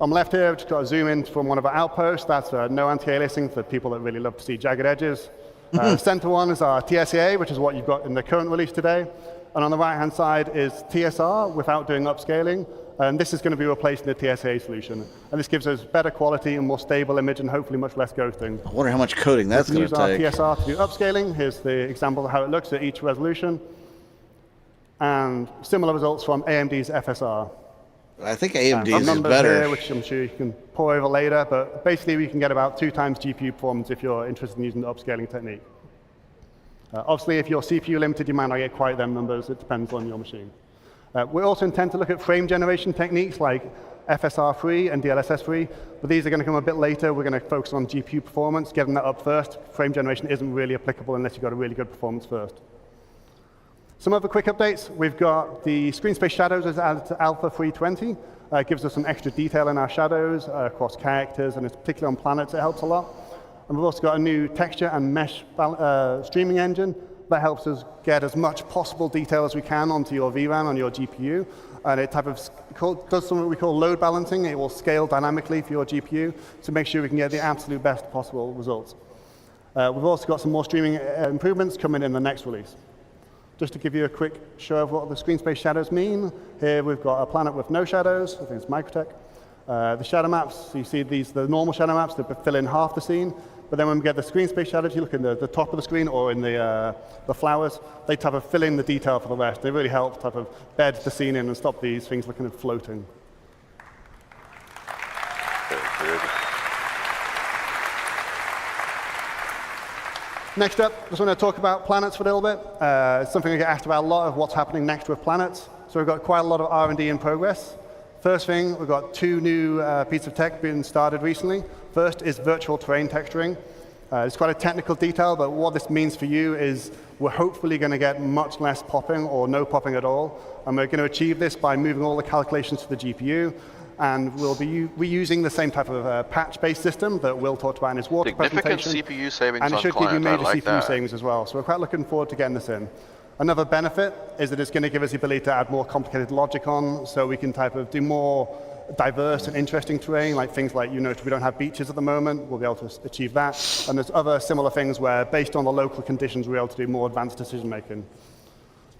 On the left here, I've just got a zoom in from one of our outposts. That's no anti-aliasing for people that really love to see jagged edges. The center one is our TSA, which is what you've got in the current release today. And on the right-hand side is TSR without doing upscaling. And this is going to be replacing the TSA solution. And this gives us better quality and more stable image and hopefully much less ghosting. I wonder how much coding that's going to take. Use our TSR to do upscaling. Here's the example of how it looks at each resolution. And similar results from AMD's FSR. I think AMD's is better. Here, which I'm sure you can pour over later, but basically we can get about 2 times GPU performance if you're interested in using the upscaling technique. Obviously, if you're CPU limited, you might not get quite them numbers. It depends on your machine. We also intend to look at frame generation techniques like FSR-free and DLSS-free, but these are going to come a bit later. We're going to focus on GPU performance, getting that up first. Frame generation isn't really applicable unless you've got a really good performance first. Some other quick updates. We've got the screen space shadows as added to Alpha 320. It gives us some extra detail in our shadows across characters, and it's particularly on planets. It helps a lot. And we've also got a new texture and mesh streaming engine that helps us get as much possible detail as we can onto your VRAM on your GPU. And it does something we call load balancing. It will scale dynamically for your GPU to make sure we can get the absolute best possible results. We've also got some more streaming improvements coming in the next release. Just to give you a quick show of what the screen space shadows mean, here we've got a planet with no shadows. I think it's Microtech. The shadow maps, so you see the normal shadow maps that fill in half the scene, but then when we get the screen space shadows, you look in the top of the screen or in the flowers, they type of fill in the detail for the rest. They really help type of bed the scene in and stop these things looking at floating. Very good. Next up, I just want to talk about planets for a little bit. It's something I get asked about a lot of what's happening next with planets. So we've got quite a lot of R&D in progress. First thing, we've got 2 new pieces of tech being started recently. First is virtual terrain texturing. It's quite a technical detail, but what this means for you is we're hopefully going to get much less popping or no popping at all. And we're going to achieve this by moving all the calculations to the GPU. And we'll be reusing the same type of patch-based system that Will talked about in his water Significant presentation. CPU savings and it on should give you client. major I like CPU that. savings as well. So we're quite looking forward to getting this in. Another benefit is that it's going to give us the ability to add more complicated logic on, so we can type of do more diverse and interesting terrain, like things like, you know, we don't have beaches at the moment. We'll be able to achieve that. And there's other similar things where, based on the local conditions, we're able to do more advanced decision making.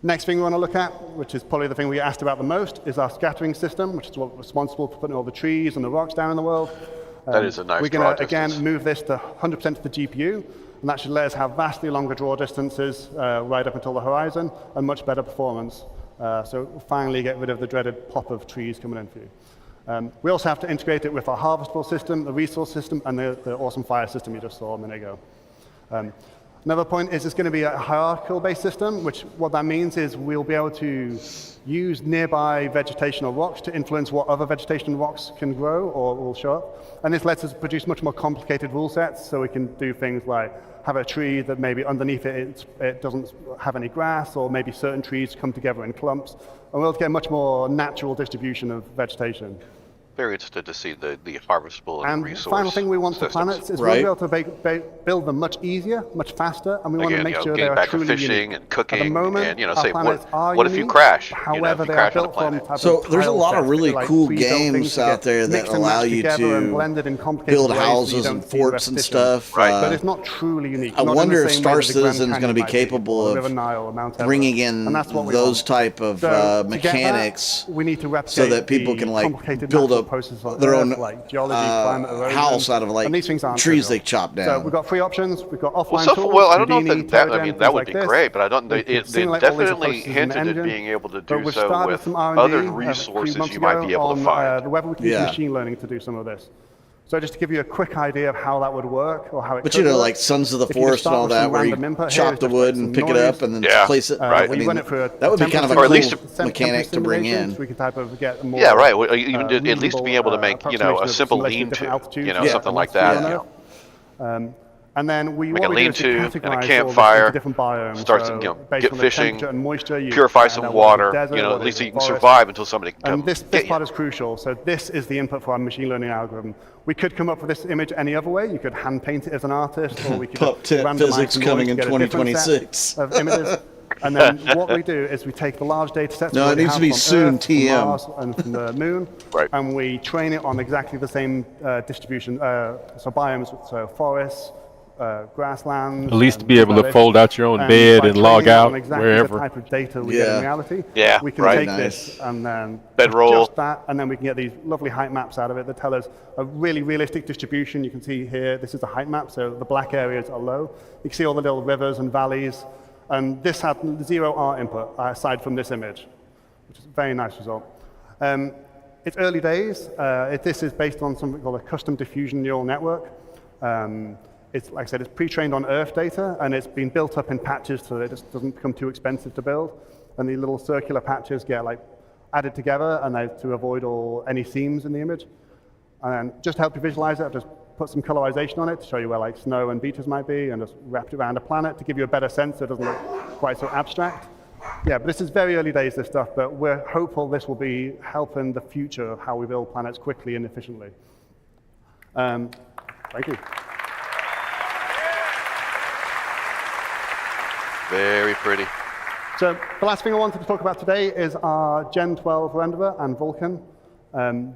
Next thing we want to look at, which is probably the thing we get asked about the most, is our scattering system, which is what's responsible for putting all the trees and the rocks down in the world. That is a nice We're draw going to, again, distance. move this to 100% to the GPU, and that should let us have vastly longer draw distances right up until the horizon, and much better performance. So we'll finally get rid of the dreaded pop of trees coming in for you. We also have to integrate it with our harvestable system, the resource system, and the awesome fire system you just saw a minute ago. Another point is it's going to be a hierarchical-based system, which what that means is we'll be able to use nearby vegetation or rocks to influence what other vegetation and rocks can grow or will show up. And this lets us produce much more complicated rule sets, so we can do things like have a tree that maybe underneath it doesn't have any grass, or maybe certain trees come together in clumps. And we'll get a much more natural distribution of vegetation. Very interested to see the harvestable and resource final thing we want for systems. planets is we'll be able to build them much easier, much faster, and we want to make sure they are truly fishing unique. and cooking At the moment, and, you know, our say, planets are what if you unique, crash? However, You know, if you they crash are on a built from planet. type So of there's a tile lot of sets, really like cool pre-built things games that out there that mix and allow match you together and to blended in complicated build ways so you houses don't and see forts and repetition. stuff. But it's not truly unique. I Not in wonder the if same Star way that the Grand Citizen's going to Canyon be might be, capable or the of River Nile or Mount Everest. bringing in And that's what we those want. type of So, to get that, mechanics we need to replicate so that people the can like complicated build natural up processes on their Earth, own like geology, climate, erosion, house out of like and these things aren't trees trivial. they chop down. So we've got 3 options. We've got offline Well, tools. well, I don't know if Houdini, that I Terragen, mean, that things would like be this. great, but I don't. We They can simulate all these definitely processes in hinted the at engine. being able to But do we've so started with some R&D other a few resources months you might be ago able to find. on the web we can use machine learning to do some of this. So just to give you a quick idea of how that would work, or how it But could you know, work, like Sons of the if you Forest just and start all with that, some where you random input, chop here is the just wood some and pick it noise. up and then Yeah, place it. right. We run it through a that would be kind of a Or at cool least mechanic to bring in. So we can type of get a more, Yeah, right. Well, even at least being able to make, you know, approximation a of simple simulation of different lean-to, altitudes you know, and something like atmosphere that. on Earth. And then we Make a what we do is we lean-to and a categorize all this campfire, into different biomes. start to, So you know, based get on the fishing, temperature and moisture, you purify find some out what is water, desert, you know, what at is least so you can forest. survive until somebody can come And this get part you. is crucial. So this is the input for our machine learning algorithm. We could come up with this image any other way. You could hand paint it as an artist, or we could Top tip, randomize physics some coming noise in to get a different 2026. set of images. And then what we do is we take the large data sets No, we it needs to already be have soon, from Earth, from TM. Mars, and from the moon, and we train it on exactly the same distribution, so biomes, so forests, grasslands. At least to be able to fold out your own bed by and log training it out on exactly wherever. the type of data we get in reality, Yeah, we can right. take Nice. this and then Bedroll. just that, and then we can get these lovely height maps out of it that tell us a really realistic distribution. You can see here, this is the height map, so the black areas are low. You can see all the little rivers and valleys, and this had 0 art input aside from this image, which is a very nice result. It's early days. This is based on something called a custom diffusion neural network. It's, like I said, it's pre-trained on Earth data, and it's been built up in patches so that it just doesn't become too expensive to build. And the little circular patches get like added together, and to avoid any seams in the image. And just to help you visualize it, I've just put some colorization on it to show you where like snow and beaches might be, and just wrapped it around a planet to give you a better sense so it doesn't look quite so abstract. Yeah, but this is very early days, this stuff, but we're hopeful this will be helping the future of how we build planets quickly and efficiently. Thank you. Very pretty. So the last thing I wanted to talk about today is our Gen 12 renderer and Vulkan.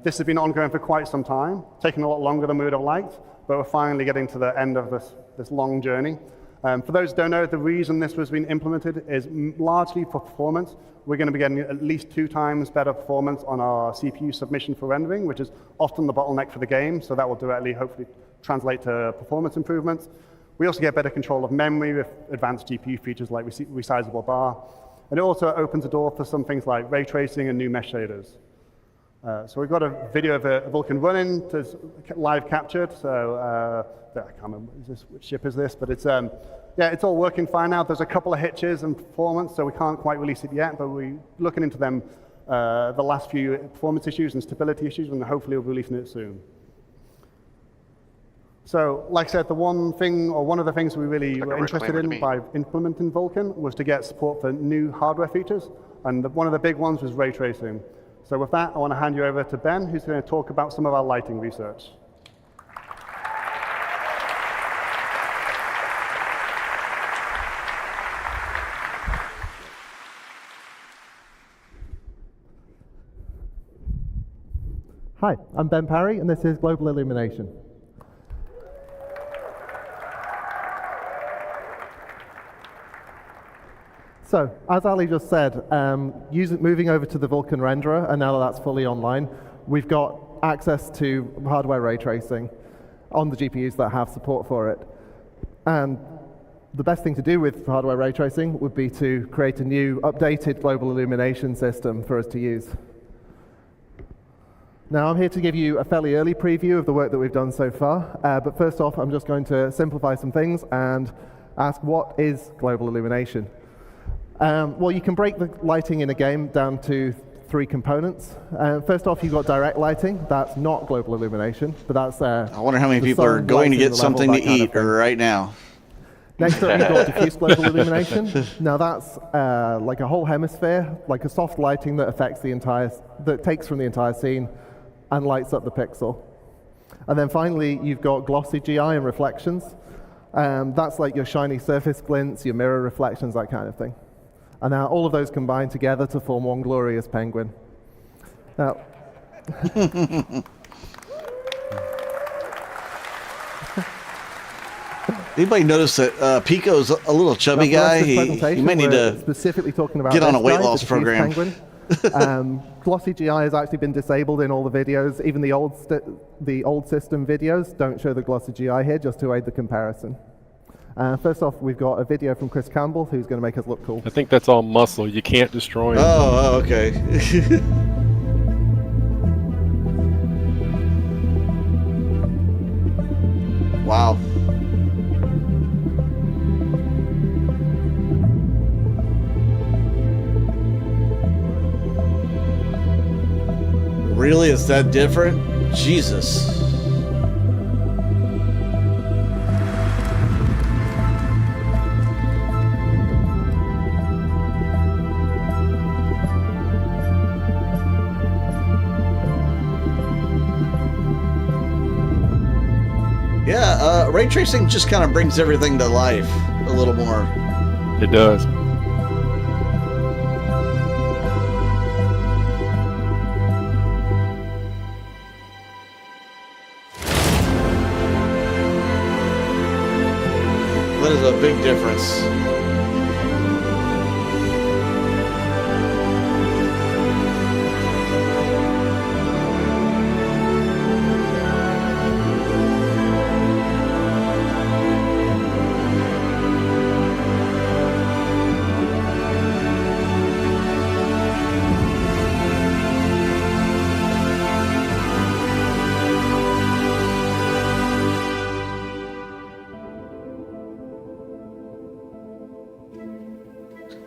This has been ongoing for quite some time, taking a lot longer than we would have liked, but we're finally getting to the end of this long journey. For those who don't know, the reason this was being implemented is largely for performance. We're going to be getting at least 2 times better performance on our CPU submission for rendering, which is often the bottleneck for the game, so that will directly, hopefully, translate to performance improvements. We also get better control of memory with advanced GPU features like resizable bar. And it also opens the door for some things like ray tracing and new mesh shaders. So we've got a video of a Vulkan running, it's live captured. So I can't remember which ship is this, but it's yeah, it's all working fine now. There's a couple of hitches in performance, so we can't quite release it yet, but we're looking into them, the last few performance issues and stability issues, and hopefully we'll be releasing it soon. So, like I said, one of the things we really were interested in by implementing Vulkan was to get support for new hardware features, and one of the big ones was ray tracing. So with that, I want to hand you over to Ben, who's going to talk about some of our lighting research. Hi, I'm Ben Parry, and this is Global Illumination. So, as Ali just said, moving over to the Vulkan renderer, and now that that's fully online, we've got access to hardware ray tracing on the GPUs that have support for it. And the best thing to do with hardware ray tracing would be to create a new, updated global illumination system for us to use. Now, I'm here to give you a fairly early preview of the work that we've done so far, but first off, I'm just going to simplify some things and ask, what is global illumination? Well, you can break the lighting in a game down to 3 components. First off, you've got direct lighting. That's not global illumination, but that's I wonder how many people are going to get something to eat right now. Next up, you've got diffuse global illumination. Now that's like a whole hemisphere, like a soft lighting that affects that takes from the entire scene and lights up the pixel. And then finally, you've got glossy GI and reflections. That's like your shiny surface glints, your mirror reflections, that kind of thing. And now all of those combine together to form one glorious penguin. Now, anybody notice that Pico's a little chubby guy? He may need to specifically talking about get on a weight loss program. Glossy GI has actually been disabled in all the videos. Even the old system videos don't show the glossy GI here, just to aid the comparison. First off, we've got a video from Chris Campbell, who's going to make us look cool. I think that's all muscle. You can't destroy him. Oh, okay. Wow. Really? Is that different? Jesus. Yeah, ray tracing just kind of brings everything to life a little more. It does. That is a big difference.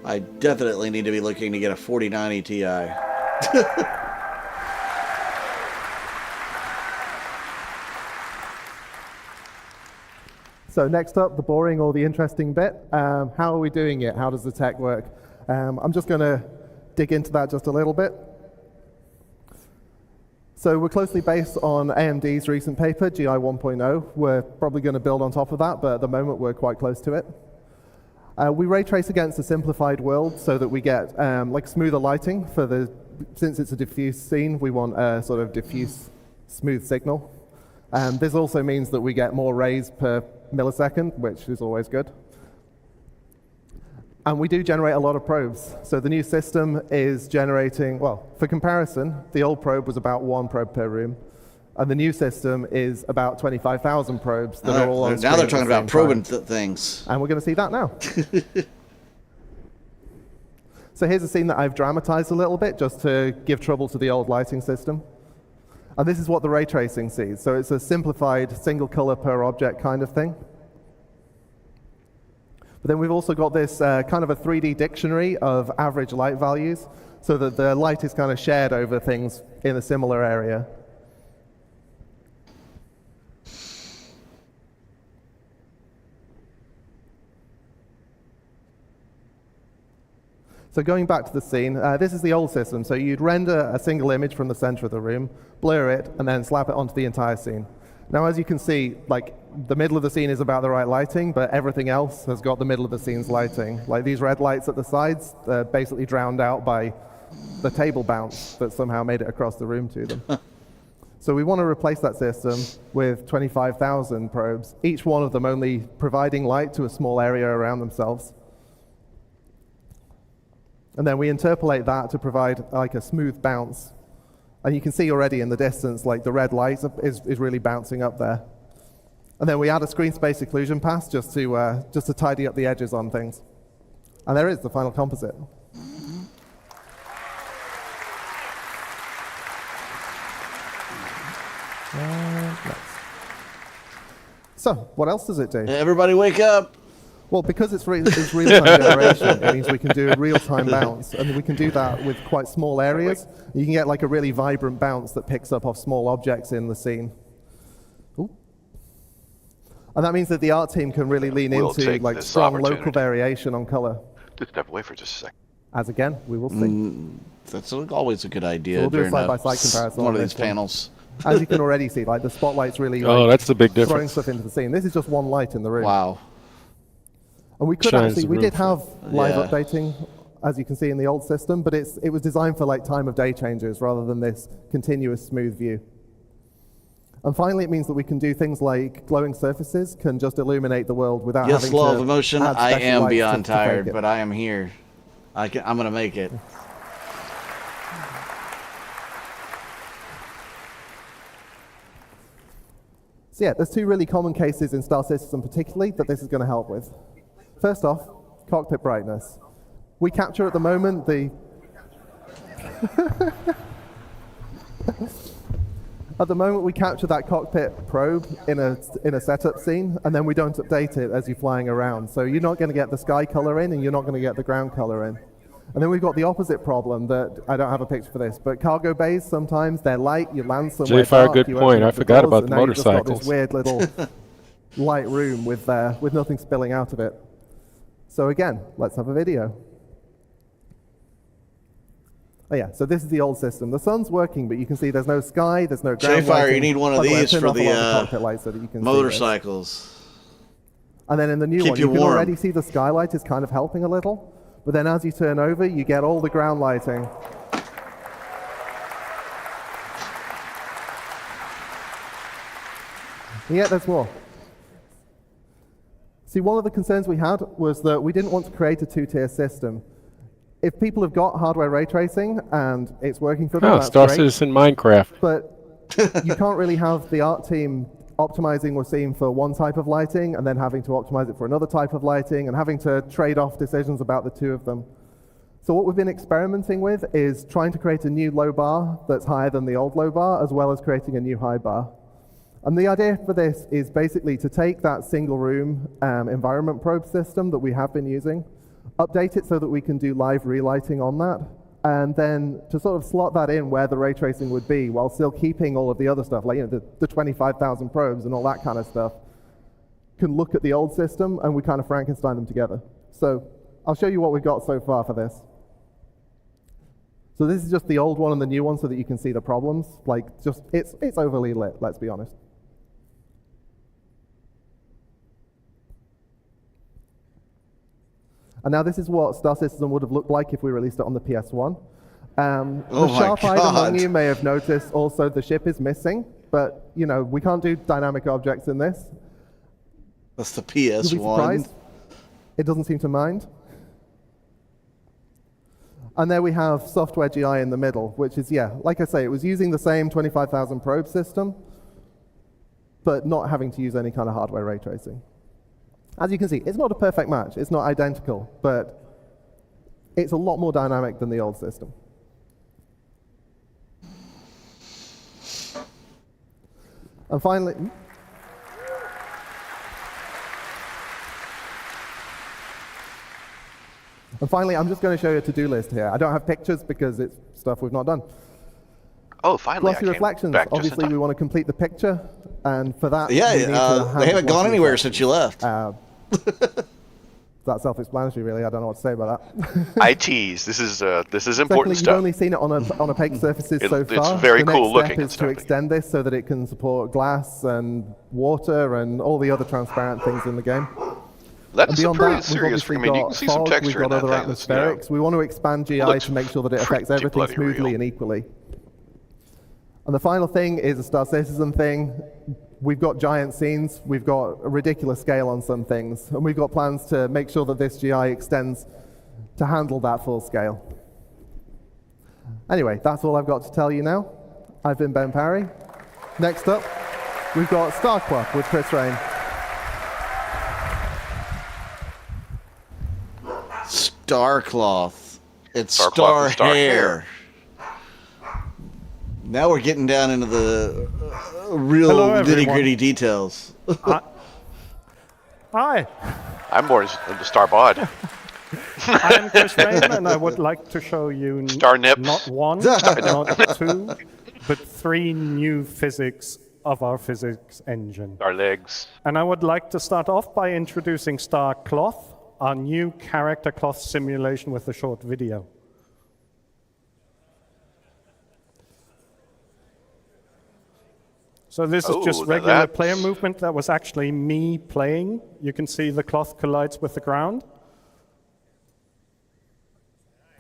I definitely need to be looking to get a 4090 Ti. So next up, the boring or the interesting bit. How are we doing it? How does the tech work? I'm just going to dig into that just a little bit. So we're closely based on AMD's recent paper, GI 1.0. We're probably going to build on top of that, but at the moment we're quite close to it. We ray trace against a simplified world so that we get like smoother lighting since it's a diffuse scene, we want a sort of diffuse, smooth signal. This also means that we get more rays per millisecond, which is always good. And we do generate a lot of probes. So the new system is generating, well, for comparison, the old probe was about 1 probe per room. And the new system is about 25,000 probes that are all on screen. Now they're talking about probing time. things. And we're going to see that now. So here's a scene that I've dramatized a little bit just to give trouble to the old lighting system. And this is what the ray tracing sees. So it's a simplified single color per object kind of thing. But then we've also got this kind of a 3D dictionary of average light values so that the light is kind of shared over things in a similar area. So going back to the scene, this is the old system. So you'd render a single image from the center of the room, blur it, and then slap it onto the entire scene. Now, as you can see, like the middle of the scene is about the right lighting, but everything else has got the middle of the scene's lighting. Like these red lights at the sides, they're basically drowned out by the table bounce that somehow made it across the room to them. So we want to replace that system with 25,000 probes, each one of them only providing light to a small area around themselves. And then we interpolate that to provide like a smooth bounce. And you can see already in the distance, like the red light is really bouncing up there. And then we add a screen space occlusion pass just to tidy up the edges on things. And there is the final composite. So, what else does it do? Everybody wake up. Well, because it's real-time generation, it means we can do a real-time bounce, and we can do that with quite small areas. You can get like a really vibrant bounce that picks up off small objects in the scene. Ooh. And that means that the art team can really lean into like strong local variation on color. Just step away for just a second. As again, we will see. That's always a good idea. So we'll do a side-by-side comparison. One of these panels. As you can already see, like the spotlight's really that's the big throwing difference. stuff into the scene. This is just one light in the room. Wow. And we could actually, we did have live updating, as you can see in the old system, but it was designed for like time of day changes rather than this continuous smooth view. And finally, it means that we can do things like glowing surfaces can just illuminate the world without having to. Yes, law of emotion. I am beyond to fake tired, it. but I am here. I'm going to make it. So yeah, there's two really common cases in Star Citizen particularly that this is going to help with. First off, cockpit brightness. We capture at the moment the at the moment we capture that cockpit probe in a setup scene, and then we don't update it as you're flying around. So you're not going to get the sky color in, and you're not going to get the ground color in. And then we've got the opposite problem that I don't have a picture for this, but cargo bays sometimes they're light. You land somewhere dark. Good point. I forgot about the motorcycles. You've got this weird little light room with nothing spilling out of it. So again, let's have a video. Oh yeah, so this is the old system. The sun's working, but you can see there's no sky, there's no ground lighting. You need one of these for the motorcycles. And then in the new one, you can already see the skylight is kind of helping a little. But then as you turn over, you get all the ground lighting. And yet there's more. See, one of the concerns we had was that we didn't want to create a two-tier system. If people have got hardware ray tracing and it's working for them, that's Star great. Citizen Minecraft. But you can't really have the art team optimizing we're seeing for one type of lighting and then having to optimize it for another type of lighting and having to trade off decisions about the two of them. So what we've been experimenting with is trying to create a new low bar that's higher than the old low bar, as well as creating a new high bar. And the idea for this is basically to take that single room environment probe system that we have been using, update it so that we can do live relighting on that, and then to sort of slot that in where the ray tracing would be while still keeping all of the other stuff, like the 25,000 probes and all that kind of stuff, can look at the old system and we kind of Frankenstein them together. So I'll show you what we've got so far for this. So this is just the old one and the new one so that you can see the problems. Like just, it's overly lit, let's be honest. And now this is what Star Citizen would have looked like if we released it on the PS1. The sharp-eyed among you may have noticed also the ship is missing, but you know we can't do dynamic objects in this. That's the PS1. You'll be surprised. It doesn't seem to mind. And there we have software GI in the middle, which is, yeah, like I say, it was using the same 25,000 probe system, but not having to use any kind of hardware ray tracing. As you can see, it's not a perfect match. It's not identical, but it's a lot more dynamic than the old system. And finally, I'm just going to show you a to-do list here. I don't have pictures because it's stuff we've not done. Oh, finally! Glossy reflections. Obviously, we want to complete the picture, and for that, yeah, they haven't gone anywhere since you left. That's self-explanatory, really. I don't know what to say about that. I tease. This is important Secondly, stuff. You've only seen it on opaque surfaces so far. It's very cool The looking. next step is to extend this so that it can support glass and water and all the other transparent things in the game. That's beyond pretty that, serious. we've I mean, you got can see some fog, texture we've got in that other thing. That's, you know, atmospherics. We want to expand GI looks to make sure that it affects pretty everything bloody smoothly real. and equally. And the final thing is a Star Citizen thing. We've got giant scenes, we've got a ridiculous scale on some things, and we've got plans to make sure that this GI extends to handle that full scale. Anyway, that's all I've got to tell you now. I've been Ben Parry. Next up, we've got Starcloth with Chris Rain. Starcloth. It's Starcloth and star hair. Now we're getting down into the real nitty-gritty details. Hi. I'm more into Starbod. I am Chris Rain, and I would like to show you not one, not two, but 3 new physics of our physics engine. Our legs. And I would like to start off by introducing Starcloth, our new character cloth simulation with a short video. So this is just regular player movement. That was actually me playing. You can see the cloth collides with the ground.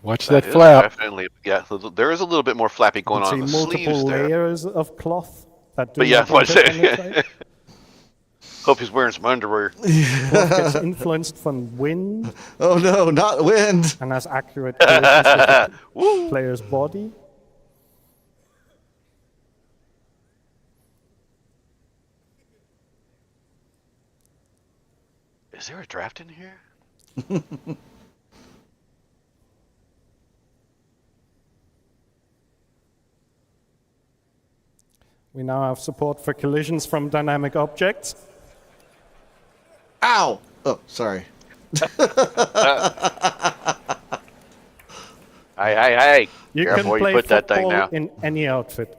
Watch that flap. Definitely, yeah. There is a little bit more flappy going on in the sleeves there. Multiple layers of cloth that do but yeah, not penetrate. Hope he's wearing some underwear. Cloth gets influenced from wind. Oh no, not wind. And has accurate collisions with the player's body. Is there a draft in here? We now have support for collisions from dynamic objects. Ow! Oh, sorry. Hey. You Careful can where play you put that thing football now. in any outfit.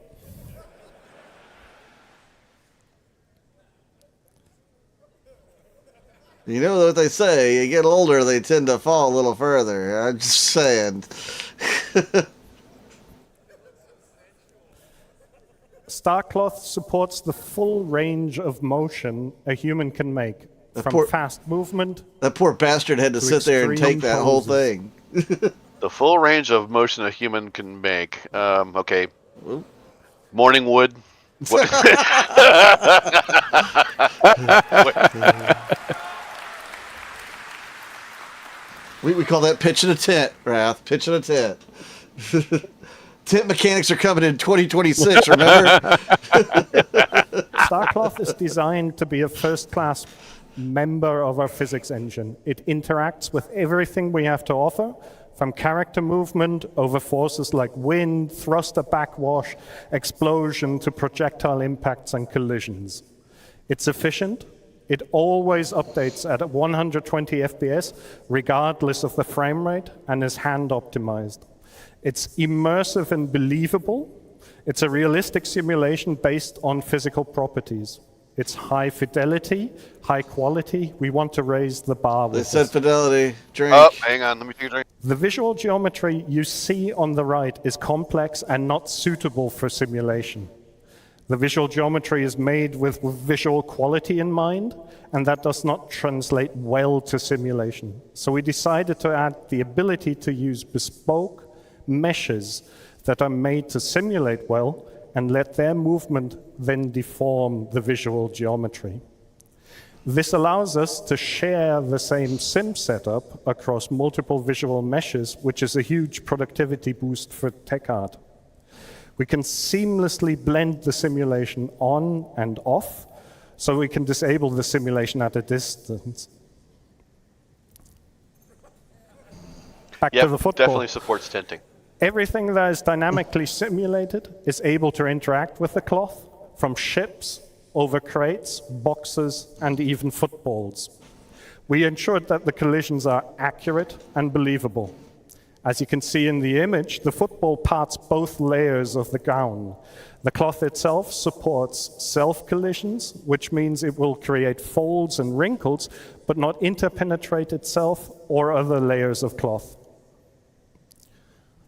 You know what they say, you get older, they tend to fall a little further. I'm just saying. Starcloth supports the full range of motion a human can make, from fast movement. That poor bastard had to sit there and take that whole thing. The full range of motion a human can make. Okay. Morning wood. We call that pitching a tent, Wrath. Pitching a tent. Tent mechanics are coming in 2026, remember? Starcloth is designed to be a first-class member of our physics engine. It interacts with everything we have to offer, from character movement over forces like wind, thruster backwash, explosion, to projectile impacts and collisions. It's efficient. It always updates at 120 FPS, regardless of the frame rate, and is hand-optimized. It's immersive and believable. It's a realistic simulation based on physical properties. It's high fidelity, high quality. We want to raise the bar with They said fidelity. Drink. Oh, hang on. Let me take a drink. The visual geometry you see on the right is complex and not suitable for simulation. The visual geometry is made with visual quality in mind, and that does not translate well to simulation. So we decided to add the ability to use bespoke meshes that are made to simulate well and let their movement then deform the visual geometry. This allows us to share the same sim setup across multiple visual meshes, which is a huge productivity boost for tech art. We can seamlessly blend the simulation on and off, so we can disable the simulation at a distance. Back to the football. Definitely supports tinting. Everything that is dynamically simulated is able to interact with the cloth, from ships, over crates, boxes, and even footballs. We ensured that the collisions are accurate and believable. As you can see in the image, the football parts both layers of the gown. The cloth itself supports self-collisions, which means it will create folds and wrinkles, but not interpenetrate itself or other layers of cloth.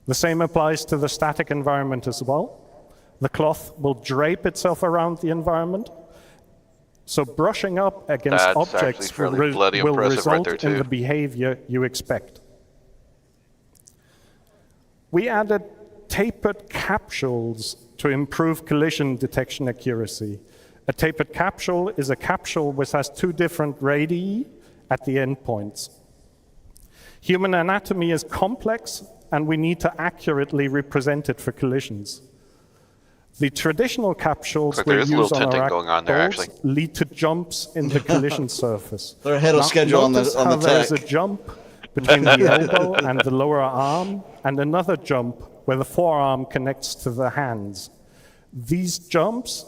The same applies to the static environment as well. The cloth will drape itself around the environment, so brushing up against objects will result in the behavior you expect. We added tapered capsules to improve collision detection accuracy. A tapered capsule is a capsule which has two different radii at the endpoints. Human anatomy is complex, and we need to accurately represent it for collisions. The traditional capsules we use on our dolls lead to jumps in the collision surface. They're ahead of schedule on the tech. There's a jump between the elbow and the lower arm, and another jump where the forearm connects to the hands. These jumps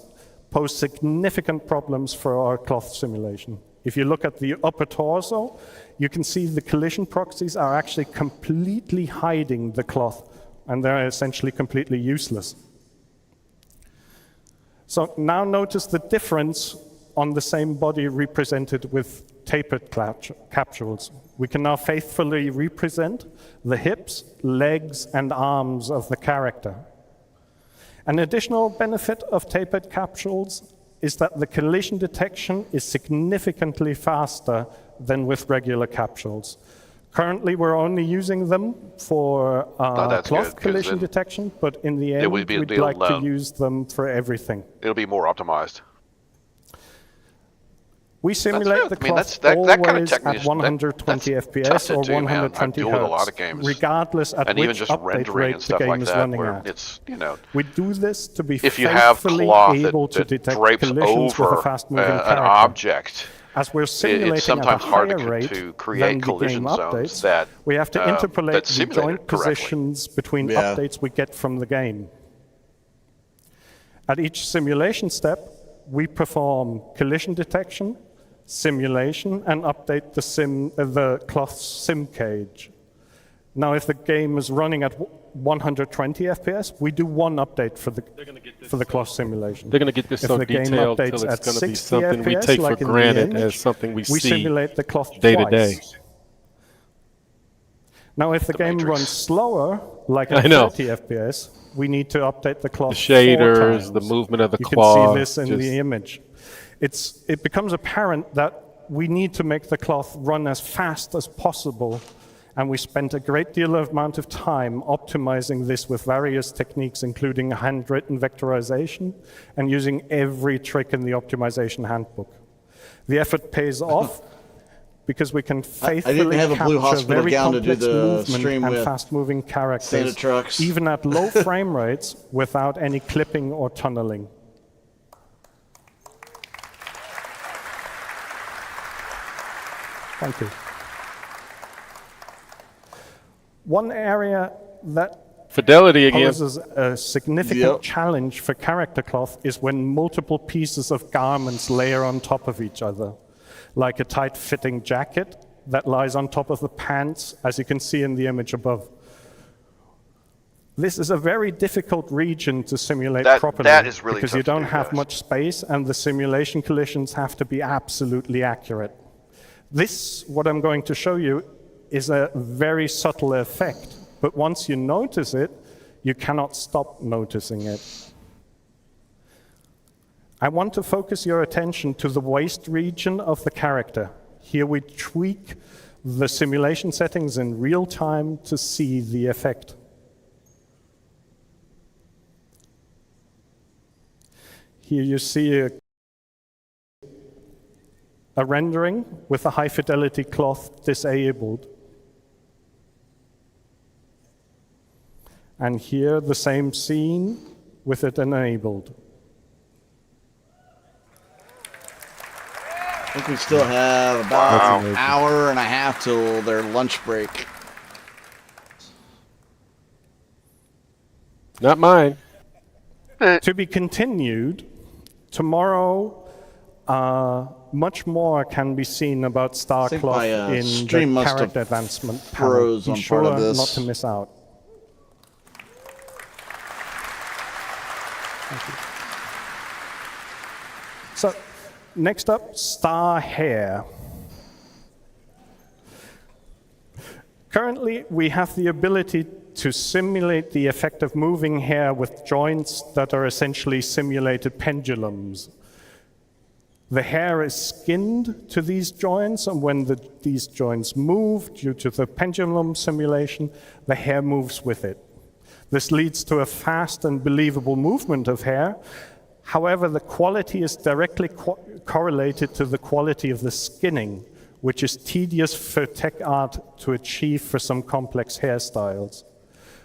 pose significant problems for our cloth simulation. If you look at the upper torso, you can see the collision proxies are actually completely hiding the cloth, and they're essentially completely useless. So now notice the difference on the same body represented with tapered capsules. We can now faithfully represent the hips, legs, and arms of the character. An additional benefit of tapered capsules is that the collision detection is significantly faster than with regular capsules. Currently, we're only using them for cloth collision detection, but in the end, we'd like to use them for everything. It'll be more optimized. We simulate the cloth always at 120 FPS or 120 Hz, regardless at which update rate the game is running at. We do this to be faithfully able to detect collisions with a fast-moving character. An object, as we're simulating at a higher rate than the game updates, we have to interpolate the joint positions between updates we get from the game. At each simulation step, we perform collision detection, simulation, and update the cloth sim cage. Now, if the game is running at 120 FPS, we do one update for the cloth simulation. They're going to get this so detailed until it's going to be something we take for granted as something we see simulate the cloth day to day. Now, if the game runs slower, like at 30 FPS, we need to update the cloth. The shaders, the movement of the claw. You can see this in the image. It becomes apparent that we need to make the cloth run as fast as possible, and we spent a great deal of amount of time optimizing this with various techniques, including handwritten vectorization and using every trick in the optimization handbook. The effort pays off because we can faithfully capture very complex movement and fast-moving characters, even at low frame rates, without any clipping or tunneling. Thank you. One area that poses a significant challenge for character cloth is when multiple pieces of garments layer on top of each other, like a tight-fitting jacket that lies on top of the pants, as you can see in the image above. This is a very difficult region to simulate properly because you don't have much space, and the simulation collisions have to be absolutely accurate. This, what I'm going to show you, is a very subtle effect, but once you notice it, you cannot stop noticing it. I want to focus your attention to the waist region of the character. Here we tweak the simulation settings in real time to see the effect. Here you see a rendering with the high fidelity cloth disabled. And here the same scene with it enabled. I think we still have about an hour and a half till their lunch break. Not mine. To be continued. Tomorrow, much more can be seen about StarCloth in the character advancement panel. Be sure not to miss out. Thank you. So, next up, Star Hair. Currently, we have the ability to simulate the effect of moving hair with joints that are essentially simulated pendulums. The hair is skinned to these joints, and when these joints move due to the pendulum simulation, the hair moves with it. This leads to a fast and believable movement of hair. However, the quality is directly correlated to the quality of the skinning, which is tedious for tech art to achieve for some complex hairstyles.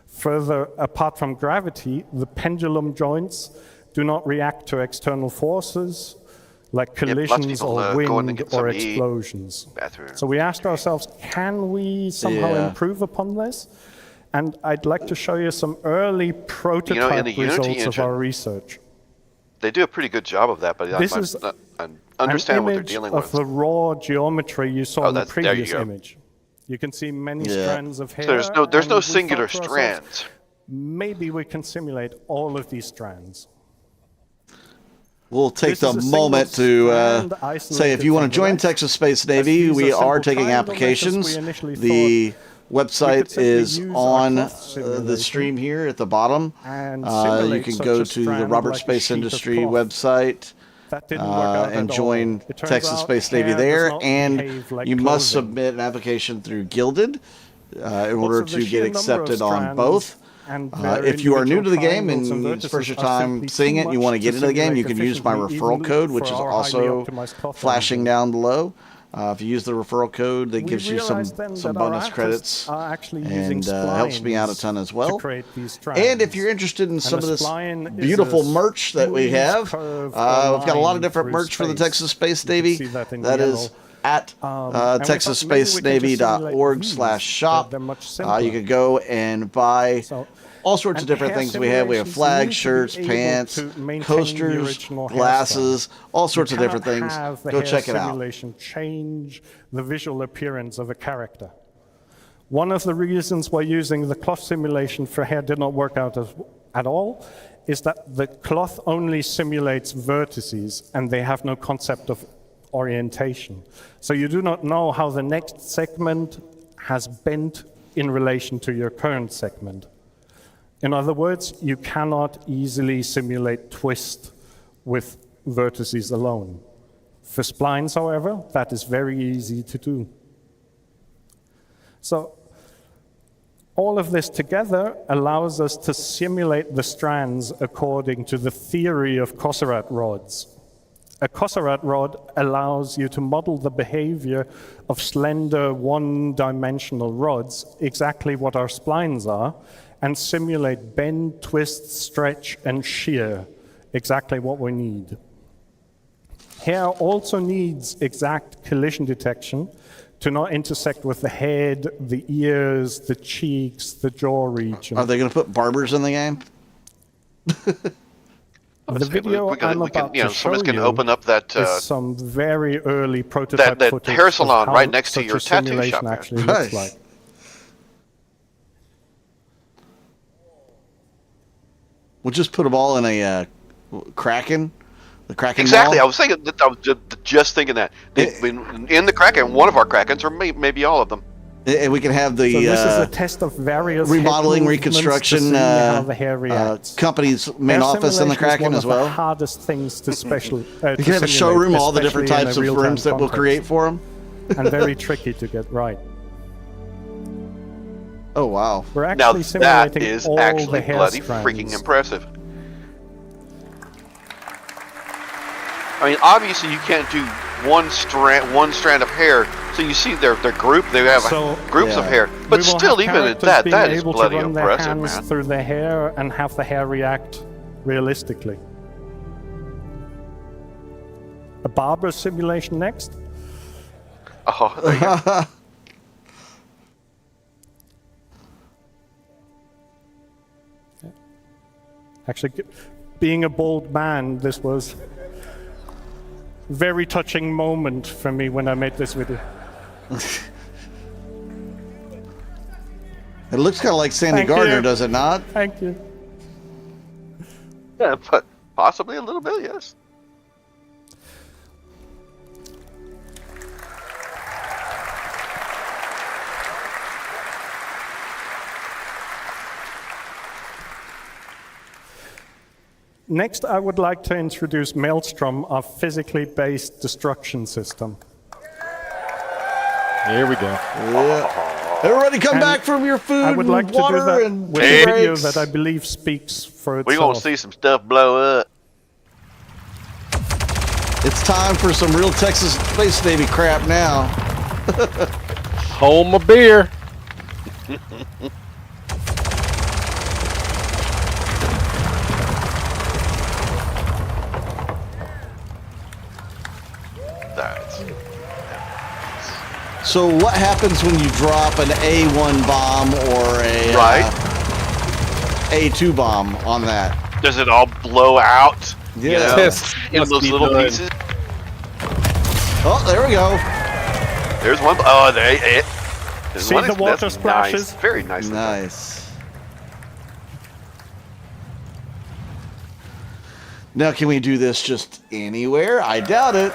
Further, apart from gravity, the pendulum joints do not react to external forces like collisions or wind or explosions. So we asked ourselves, can we somehow improve upon this? And I'd like to show you some early prototype results of our research. They do a pretty good job of that, but I understand what they're dealing with. Of the raw geometry you saw in the previous image. You can see many strands of hair. So there's no singular strands. Maybe we can simulate all of these strands. We'll take the moment to say if you want to join Texas Space Navy, we are taking applications. The website is on the stream here at the bottom. You can go to the Robert Space Industry website and join Texas Space Navy there. And you must submit an application through Gilded in order to get accepted on both. If you are new to the game and it's first your time seeing it and you want to get into the game, you can use my referral code, which is also flashing down below. If you use the referral code, that gives you some bonus credits and helps me out a ton as well. And if you're interested in some of this beautiful merch that we have, we've got a lot of different merch for the Texas Space Navy. That is at texasspacenavy.org/shop. You can go and buy all sorts of different things we have. We have flags, shirts, pants, coasters, glasses, all sorts of different things. Go check it out. Change the visual appearance of a character. One of the reasons why using the cloth simulation for hair did not work out at all is that the cloth only simulates vertices and they have no concept of orientation. So you do not know how the next segment has bent in relation to your current segment. In other words, you cannot easily simulate twist with vertices alone. For splines, however, that is very easy to do. So all of this together allows us to simulate the strands according to the theory of Cossarat rods. A Cossarat rod allows you to model the behavior of slender one-dimensional rods, exactly what our splines are, and simulate bend, twist, stretch, and shear, exactly what we need. Hair also needs exact collision detection to not intersect with the head, the ears, the cheeks, the jaw region. Are they going to put barbers in the game? The video I'm about to show you open up that, is some very early prototype that hair salon right next to your tattoo shop. Actually looks like. We'll just put them all in a Kraken. The Kraken exactly. mall. I was just thinking that. In the Kraken, one of our Krakens, or maybe all of them. And we can have the so this is a test of various remodeling, reconstruction company's main office in the Kraken as well. The hardest things to special. You can have a showroom, all the different types of rooms that we'll create for them. And very tricky to get right. Oh wow! We're actually simulating that is all actually the hair bloody strands. Freaking impressive. I mean, obviously you can't do one strand of hair. So you see their group. They have groups of hair, but still, even at that, that is bloody impressive, man. Through their hair and have the hair react realistically. A barber simulation next. Oh, there you go. Actually, being a bald man, this was a very touching moment for me when I made this video. It looks kind of like Sandy Gardner, does it not? Thank you. Yeah, but possibly a little bit, yes. Next, I would like to introduce Maelstrom, our physically based destruction system. Here we go. Yeah. Everybody come back from your food I would like and water to do that and with a video that I believe speaks for itself. We're going to see some stuff blow up. It's time for some real Texas Space Navy crap now. Hold my beer. So what happens when you drop an A1 bomb or a A2 bomb on that? Does it all blow out? Yeah. In those little pieces? Oh, there we go. There's one. Oh, there's See one. the water That's splashes? Nice. Very nice. Nice. Now, can we do this just anywhere? I doubt it.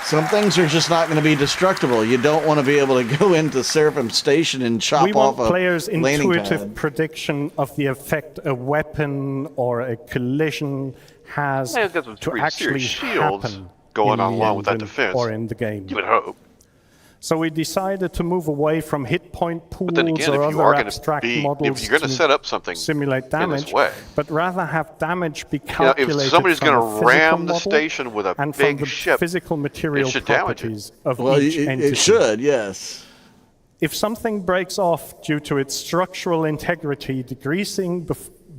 Some things are just not going to be destructible. You don't want to be able to go into Seraphim Station and chop We off want a players' landing intuitive pad. prediction of the effect a weapon or a collision has Yeah, got some to pretty actually serious shields happen going in on the along with that engine defense. or in the game. You would hope. So we decided to move away from hit point pools But then again, or if you other are going abstract to models if you're going to set up something simulate in damage, this way, but rather have damage be you know, calculated if somebody's from going a to physical ram the model station with a and from big the ship, physical material it should damage properties it. of Well, each entity. it should, yes. If something breaks off due to its structural integrity decreasing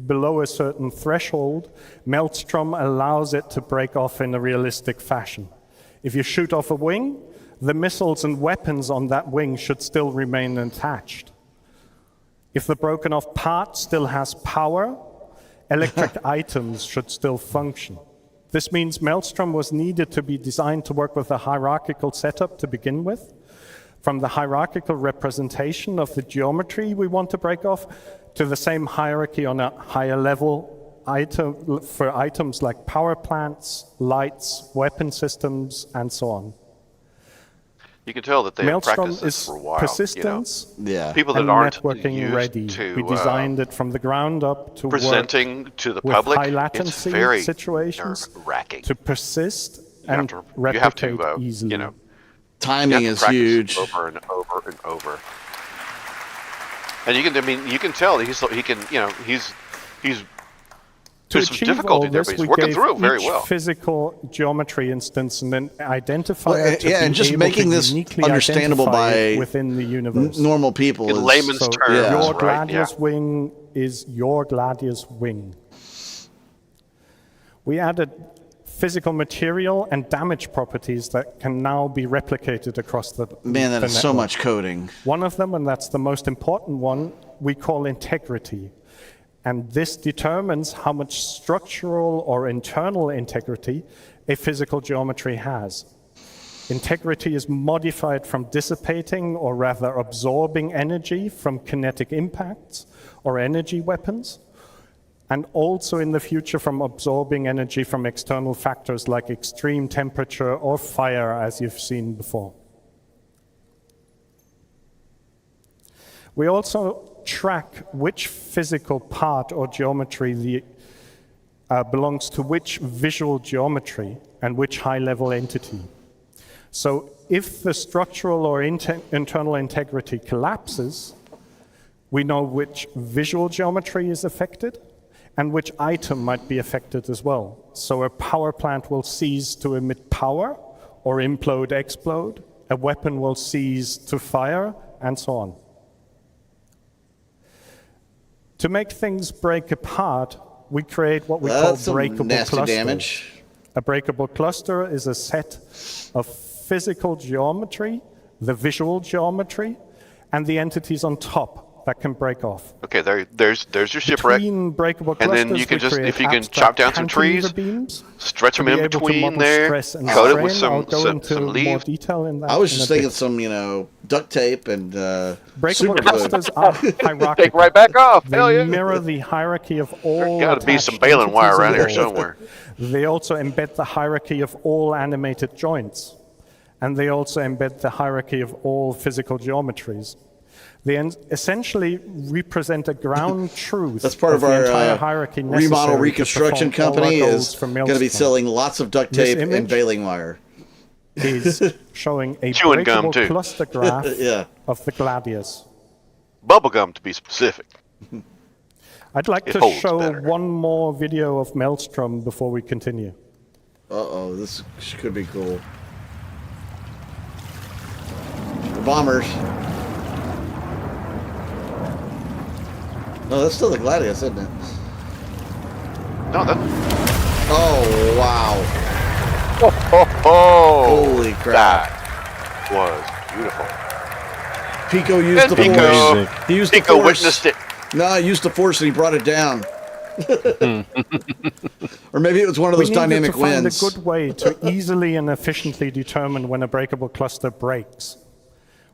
below a certain threshold, Maelstrom allows it to break off in a realistic fashion. If you shoot off a wing, the missiles and weapons on that wing should still remain attached. If the broken off part still has power, electric items should still function. This means Maelstrom was needed to be designed to work with a hierarchical setup to begin with. From the hierarchical representation of the geometry we want to break off to the same hierarchy on a higher level item for items like power plants, lights, weapon systems, and so on. You can tell that they have Maelstrom practiced this is for a while. persistence People that and aren't networking used ready. to We designed it from the ground up to presenting work to the with public. high It's latency very situations nerve-wracking. to persist You have and to replicate easily. you know, Timing you have is to practice huge. over and over and over. And you can, I mean, you can tell that he can, you know, he's. To There's some achieve difficulty all there, this, but he's we working gave through it very each well. physical geometry instance and then identify Well, it to yeah, be and just able making to this uniquely understandable identify it by within the universe. normal people. In is, layman's terms, Your right? Gladius wing is your Gladius wing. We added physical material and damage properties that can now be replicated across the Man, that the is so network. much coding. One of them, and that's the most important one, we call integrity. And this determines how much structural or internal integrity a physical geometry has. Integrity is modified from dissipating or rather absorbing energy from kinetic impacts or energy weapons, and also in the future from absorbing energy from external factors like extreme temperature or fire, as you've seen before. We also track which physical part or geometry belongs to which visual geometry and which high-level entity. So if the structural or internal integrity collapses, we know which visual geometry is affected and which item might be affected as well. So a power plant will cease to emit power or implode, explode. A weapon will cease to fire, and so on. To make things break apart, we create what we call breakable clusters. Damage. A breakable cluster is a set of physical geometry, the visual geometry, and the entities on top that can break off. Okay, there's your shipwreck. And then you can just, if you can chop down some trees, stretch them in between there, coat it with some leaves. I was just thinking some, you know, duct tape and breakable super clusters are hierarchical. Take right back off. They Hell yeah. mirror the hierarchy of all. There's got to be some baling wire around here somewhere. They also embed the hierarchy of all animated joints. And they also embed the hierarchy of all physical geometries. They essentially represent a ground truth. That's part of the our entire hierarchy remodel reconstruction company is going to be selling lots of duct tape and baling wire. Is showing a chewing breakable gum too. cluster graph of the gladius. Bubblegum to be specific. I'd like It to holds show better. one more video of Maelstrom before we continue. Uh-oh, this could be cool. The bombers. No, that's still the Gladius, isn't it? No, that. Oh, wow. Holy crap. That was beautiful. Pico used And the Pico- force. He used Pico the force. witnessed it. No, he used the force and he brought it down. Or maybe it was one of those dynamic we needed winds. to find a good way to easily and efficiently determine when a breakable cluster breaks.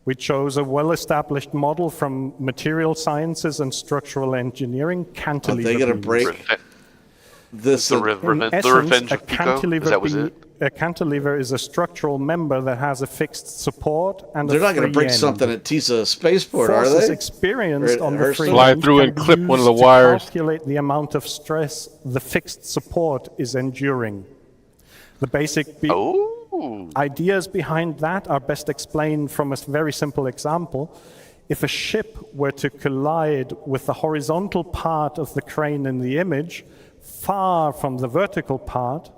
We chose a well-established model from material sciences and structural engineering, cantilever Are they going to beams. break this? The In revenge essence, of Pico? Is that was it? A cantilever is a structural member that has a fixed support and They're a not going to break free something end. at Tisa Spaceport, are Forces they? experienced Or on the free Fly end through can and be clip one of the used to wires. calculate the amount of stress the fixed support is enduring. The basic ideas behind that are best explained from a very simple example. If a ship were to collide with the horizontal part of the crane in the image, far from the vertical part,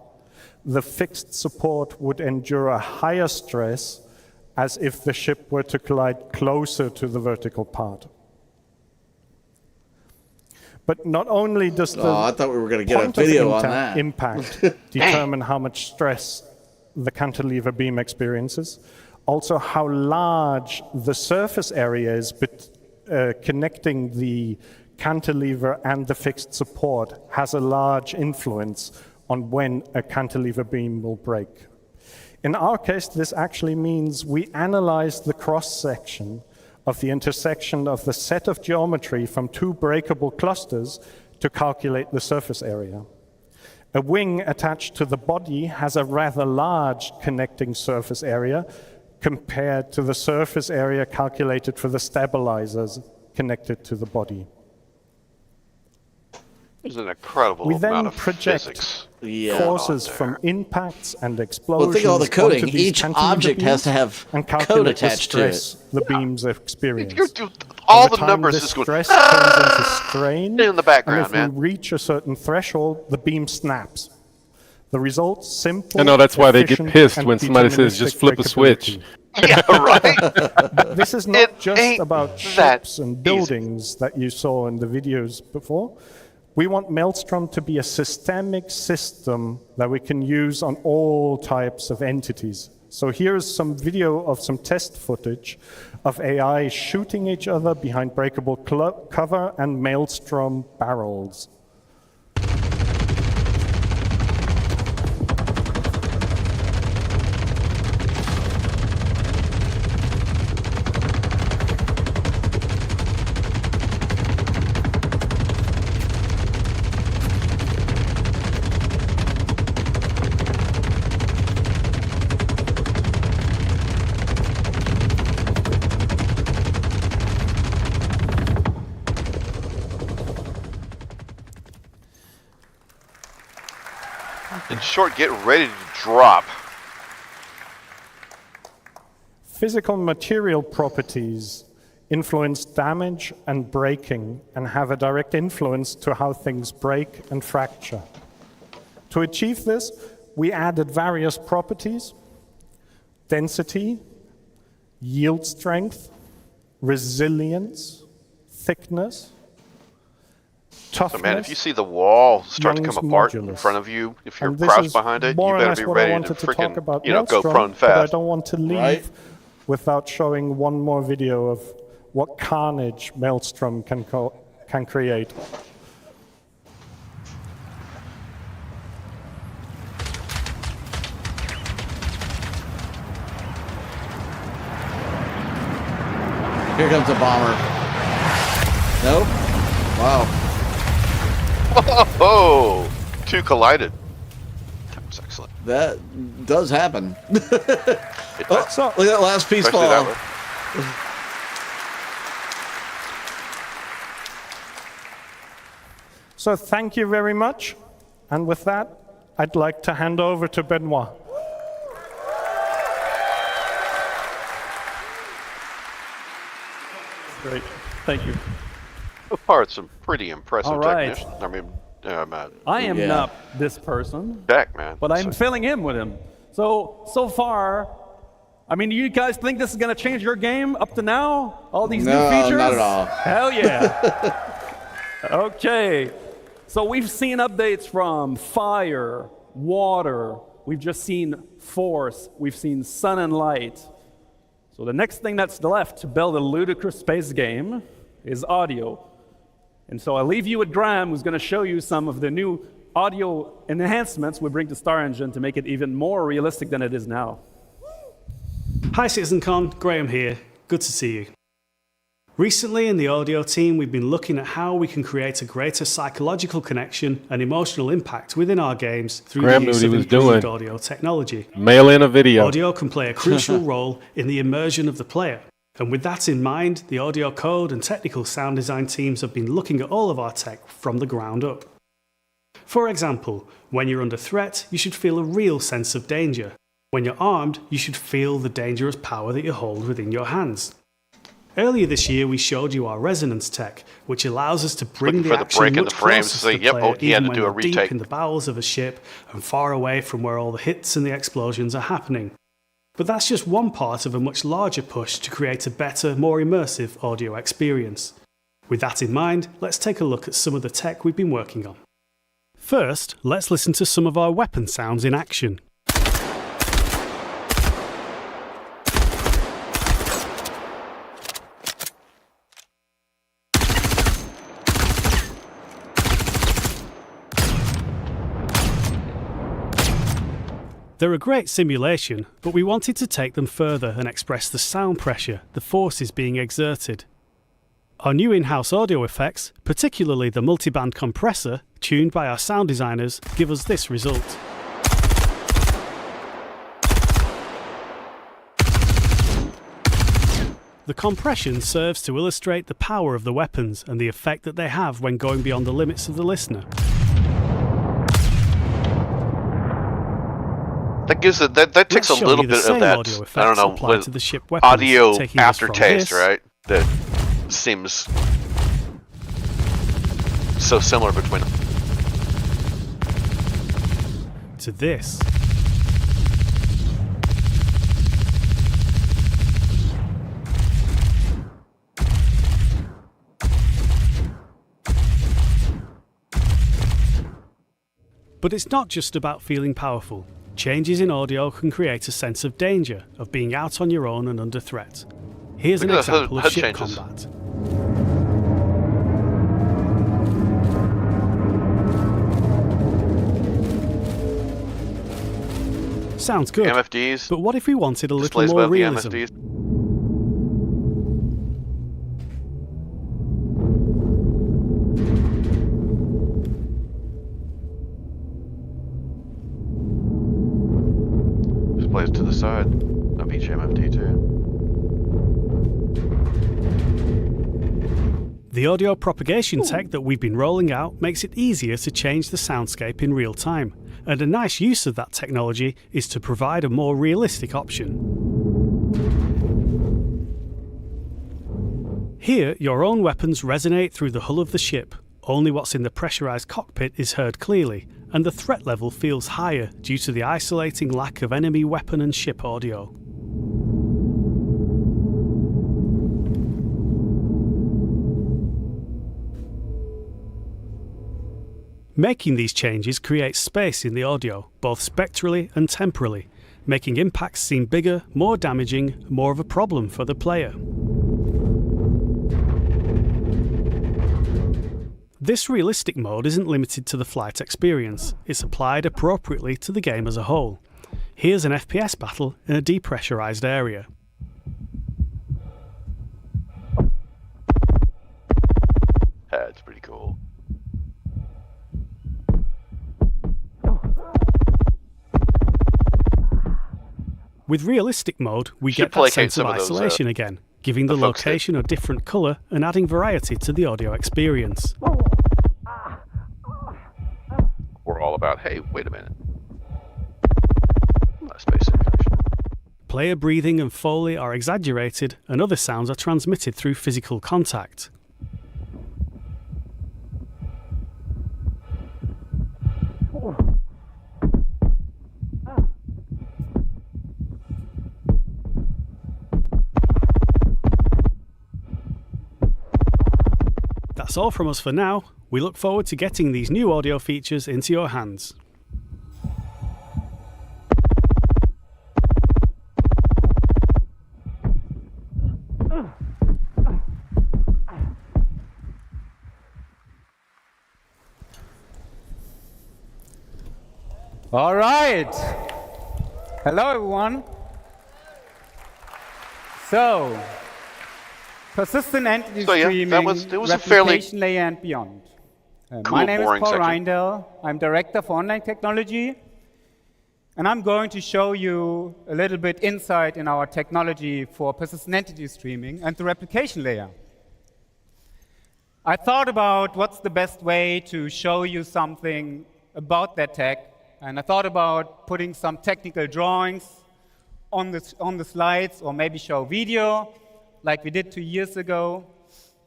the fixed support would endure a higher stress as if the ship were to collide closer to the vertical part. But not only does the I thought we were going to get a point of video on that. impact determine how much stress the cantilever beam experiences, also how large the surface area is connecting the cantilever and the fixed support has a large influence on when a cantilever beam will break. In our case, this actually means we analyze the cross-section of the intersection of the set of geometry from two breakable clusters to calculate the surface area. A wing attached to the body has a rather large connecting surface area compared to the surface area calculated for the stabilizers connected to the body. There's an incredible We amount then of project physics. forces from impacts and explosions. Well, think of all the coding. onto these Each cantilever object has beams to have and code calculate the attached to it. stress the beams experience. All Over the time, numbers this is going stress turns into strain. in the background, and if man. we reach a certain threshold, the beam snaps. The result, simple. I know that's why they get efficient, pissed and when somebody says just deterministic flip a switch. Yeah, right. But this is not just about that ships and buildings that you saw in the videos before. We want Maelstrom to be a systemic system that we can use on all types of entities. So here's some video of some test footage of AI shooting each other behind breakable cover and Maelstrom barrels. In short, get ready to drop. Physical material properties influence damage and breaking and have a direct influence to how things break and fracture. To achieve this, we added various properties. density, yield strength, resilience, thickness, toughness. So man, if you see the wall start to come apart in modulus. front of you, if you're And this crouched is behind it, you more or better less be what I ready to wanted to talk freaking, about go Maelstrom, prone but I fast. don't want to leave without showing one more video of what carnage Maelstrom can create. Here comes a bomber. Nope. Wow. Oh, two collided. That was excellent. That does happen. Oh, So, look at that last piece Especially fall. that one. So thank you very much. And with that, I'd like to hand over to Benoit. Great. Thank you. So far, it's some pretty impressive All right. technician. I mean, I am not this person, Jack, man. but I'm filling in with him. So far, I mean, you guys think this is going to change your game up to now? All these new features? Not at all. Hell yeah. Okay. So we've seen updates from fire, water, we've just seen force, we've seen sun and light. So the next thing that's left to build a ludicrous space game is audio. And so I'll leave you with Graham, who's going to show you some of the new audio enhancements we bring to Star Engine to make it even more realistic than it is now. Hi CitizenCon, Graham here. Good to see you. Recently in the audio team, we've been looking at how we can create a greater psychological connection and emotional impact within our games through Graham the use knew of what he was improved doing. audio technology. Mail in a video. Audio can play a crucial role in the immersion of the player. And with that in mind, the audio code and technical sound design teams have been looking at all of our tech from the ground up. For example, when you're under threat, you should feel a real sense of danger. When you're armed, you should feel the dangerous power that you hold within your hands. Earlier this year, we showed you our resonance tech, which allows us to bring the action much closer to the player, even when we're deep in the bowels of a ship and far away from where all the hits and the explosions are happening. But that's just one part of a much larger push to create a better, more immersive audio experience. With that in mind, let's take a look at some of the tech we've been working on. First, let's listen to some of our weapon sounds in action. They're a great simulation, but we wanted to take them further and express the sound pressure, the forces being exerted. Our new in-house audio effects, particularly the multiband compressor, tuned by our sound designers, give us this result. The compression serves to illustrate the power of the weapons and the effect that they have when going beyond the limits of the listener. That gives it that takes a little bit of that, I don't know, with audio aftertaste, right? That seems so similar between them. To this. But it's not just about feeling powerful. Changes in audio can create a sense of danger, of being out on your own and under threat. Here's an example of ship combat. Sounds good, MFDs, but what if we wanted a little more realism? Displays to the side of each MFD too. The audio propagation tech that we've been rolling out makes it easier to change the soundscape in real time, and a nice use of that technology is to provide a more realistic option. Here, your own weapons resonate through the hull of the ship. Only what's in the pressurized cockpit is heard clearly, and the threat level feels higher due to the isolating lack of enemy weapon and ship audio. Making these changes creates space in the audio, both spectrally and temporally, making impacts seem bigger, more damaging, more of a problem for the player. This realistic mode isn't limited to the flight experience, it's applied appropriately to the game as a whole. Here's an FPS battle in a depressurized area. That's pretty cool. With realistic mode, we get that sense of isolation again, giving the location a different colour and adding variety to the audio experience. We're all about, hey, wait a minute. Space simulation. Player breathing and foley are exaggerated, and other sounds are transmitted through physical contact. That's all from us for now. We look forward to getting these new audio features into your hands. All right. Hello, everyone. So, persistent entity streaming, replication layer and beyond. My name is Paul Reindel. I'm Director for Online Technology. And I'm going to show you a little bit insight in our technology for persistent entity streaming and the replication layer. I thought about what's the best way to show you something about that tech. And I thought about putting some technical drawings on the slides, or maybe show video, like we did 2 years ago.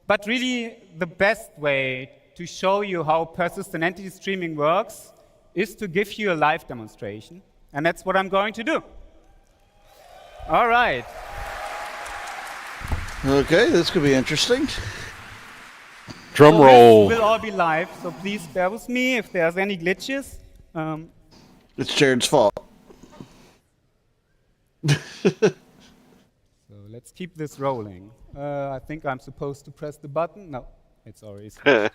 But really, the best way to show you how persistent entity streaming works is to give you a live demonstration. And that's what I'm going to do. All right. Okay, this could be interesting. Drum roll. This will all be live, so please bear with me if there's any glitches. It's Jared's fault. So let's keep this rolling. I think I'm supposed to press the button. No, it's already set.